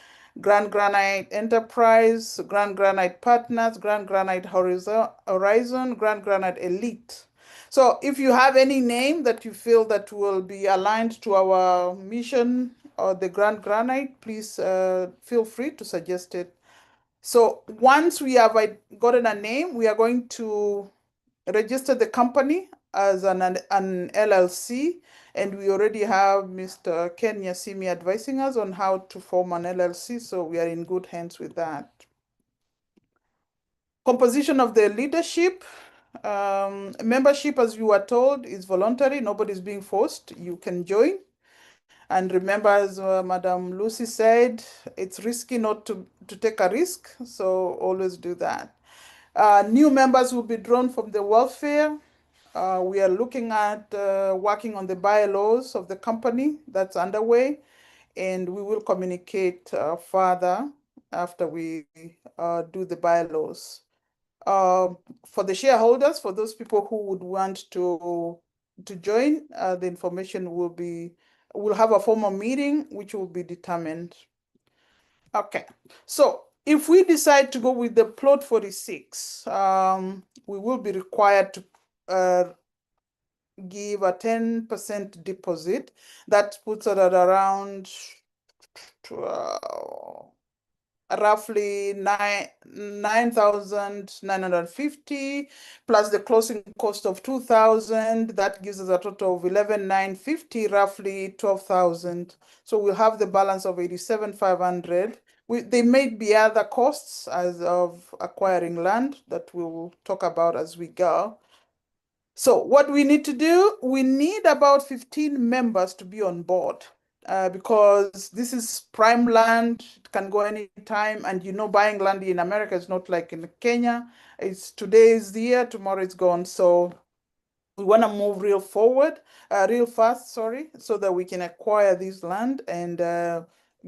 Grand Granite Enterprise, Grand Granite Partners, Grand Granite Horizon, Grand Granite Elite. So if you have any name that you feel that will be aligned to our mission or the Grand Granite, please feel free to suggest it. So once we have gotten a name, we are going to register the company as an LLC, and we already have Mr. Ken Yasimi advising us on how to form an LLC, so we are in good hands with that. Composition of the leadership. Membership, as you were told, is voluntary. Nobody's being forced. You can join. And remember, as Madam Lucy said, it's risky not to take a risk, so always do that. New members will be drawn from the welfare. We are looking at working on the bylaws of the company. That's underway, and we will communicate further after we do the bylaws. For the shareholders, for those people who would want to join, the information we'll have a formal meeting which will be determined. Okay, so If we decide to go with the plot 46, we will be required to give a 10% deposit. That puts it at around roughly 9,950 plus the closing cost of 2,000. That gives us a total of 11,950, roughly 12,000. So we'll have the balance of 87,500. There may be other costs as of acquiring land that we'll talk about as we go. So what we need to do, we need about 15 members to be on board. Because this is prime land, it can go anytime, and buying land in America is not like in Kenya. It's today is the year, tomorrow it's gone. So we want to move real fast, so that we can acquire this land and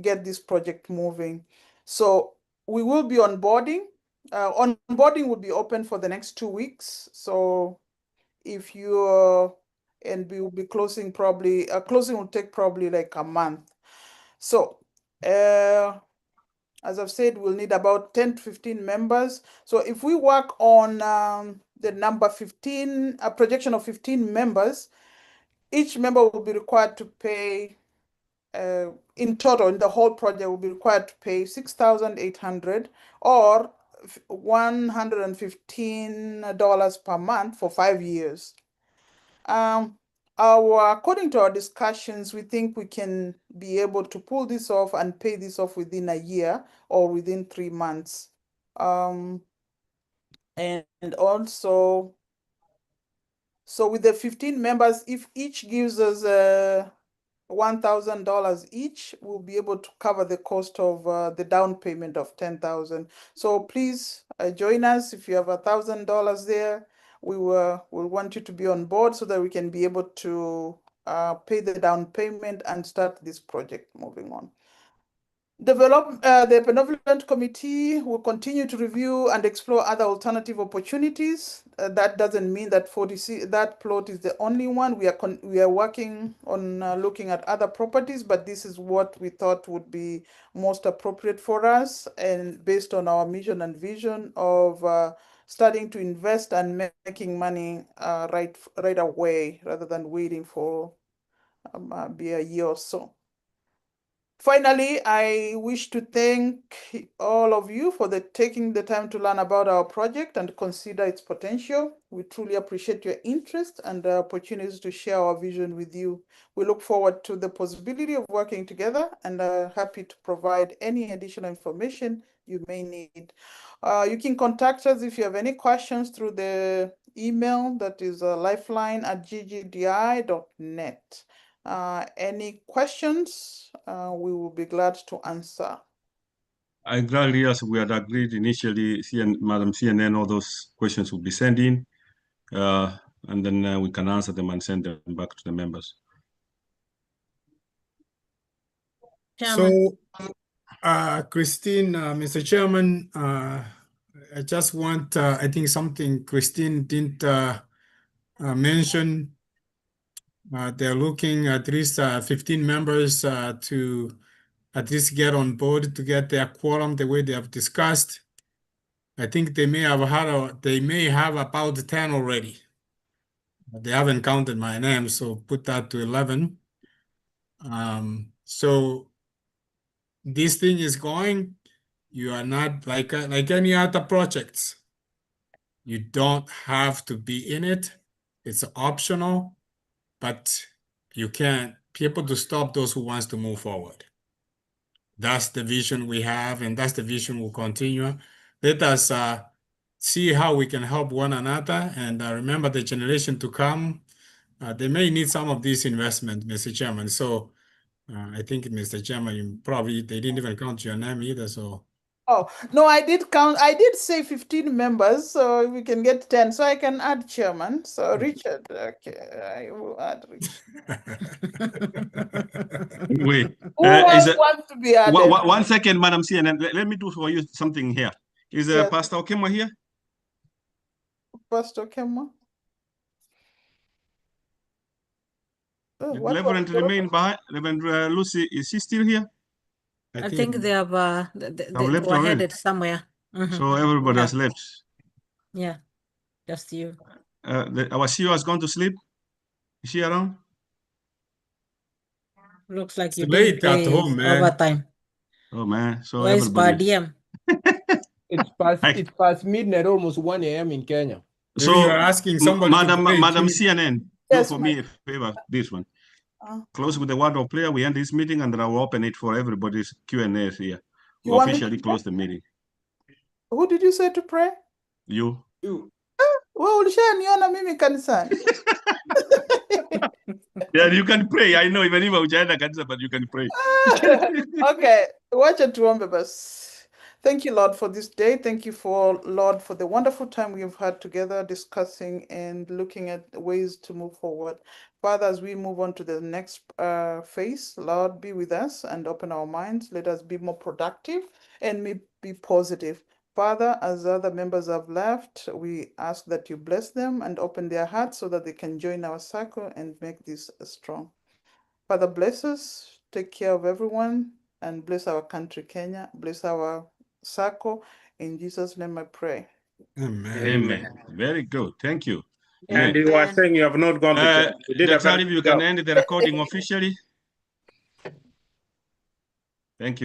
get this project moving. So we will be onboarding. Onboarding will be open for the next 2 weeks. So if you and we will be closing probably, closing will take probably like a month. So as I've said, we'll need about 10 to 15 members. So if we work on the number 15, a projection of 15 members, each member will be required to pay, in total, in the whole project, will be required to pay 6,800 or $115 per month for 5 years. According to our discussions, we think we can be able to pull this off and pay this off within a year or within 3 months. And also, so with the 15 members, if each gives us $1,000 each, we'll be able to cover the cost of the down payment of $10,000. So please join us. If you have $1,000 there, we'll want you to be on board so that we can be able to pay the down payment and start this project moving on. The Benevolent Committee will continue to review and explore other alternative opportunities. That doesn't mean that that plot is the only one. We are working on looking at other properties, but this is what we thought would be most appropriate for us, and based on our mission and vision of starting to invest and making money right away, rather than waiting for be a year or so. Finally, I wish to thank all of you for taking the time to learn about our project and consider its potential. We truly appreciate your interest and the opportunities to share our vision with you. We look forward to the possibility of working together and are happy to provide any additional information you may need. You can contact us if you have any questions through the email that is lifeline@ggdi.net. Any questions? We will be glad to answer. I gladly, as we had agreed initially, Madam CNN, all those questions will be sent in, and then we can answer them and send them back to the members. So, Christine, Mr. Chairman, I just want, I think something Christine didn't mention. They're looking at least 15 members to at least get on board to get their quorum the way they have discussed. I think they may have about 10 already. They haven't counted my name, so put that to 11. So this thing is going. You are not like any other projects. You don't have to be in it. It's optional, but you can't people to stop those who wants to move forward. That's the vision we have, and that's the vision we'll continue. Let us see how we can help one another, and remember the generation to come. They may need some of this investment, Mr. Chairman. So I think, Mr. Chairman, they didn't even count your name either. So. Oh, no, I did count. I did say 15 members, so we can get 10. So I can add chairman. So Richard, okay, I will add Richard. Wait, Who wants to be added? 1 second, Madam CNN. Let me do for you something here. Is Yes. Pastor Okema here? Pastor Okema? Reverend remain behind. Reverend Lucy, is she still here? I think they have they left were already. headed somewhere. So everybody has left. Yeah, just you. Our CEO has gone to sleep. Is she around? Looks like It's you didn't late at pay home, man. overtime. Oh man, so Where's per everybody. diem? It's past midnight, almost 1 a.m. in Kenya. Maybe you are asking somebody to pray, Madam please. CNN, Yes, do for me a favor, this one. Uh, Close with the word of prayer. We end this meeting and then I will open it for everybody's Q&A here. You We want me to officially close the meeting. Who did you say to pray? You. Well, ulishaniona mimi kanisani. Yeah, you can pray. I know even if hujaenda kanisa, but you can pray. Okay, wacha tuombe basi. Thank you, Lord, for this day. Thank you Lord, for the wonderful time we've had together discussing and looking at ways to move forward. Father, as we move on to the next phase, Lord, be with us and open our minds. Let us be more productive and be positive. Father, as other members have left, we ask that you bless them and open their hearts so that they can join our circle and make this strong. Father, bless us, take care of everyone, and bless our country, Kenya. Bless our SACCO. In Jesus' name I pray. Amen. Amen. Very good. Thank you. And you are saying you have not gone to church. You did a very Daktari, good you can job. end the recording officially. Thank you.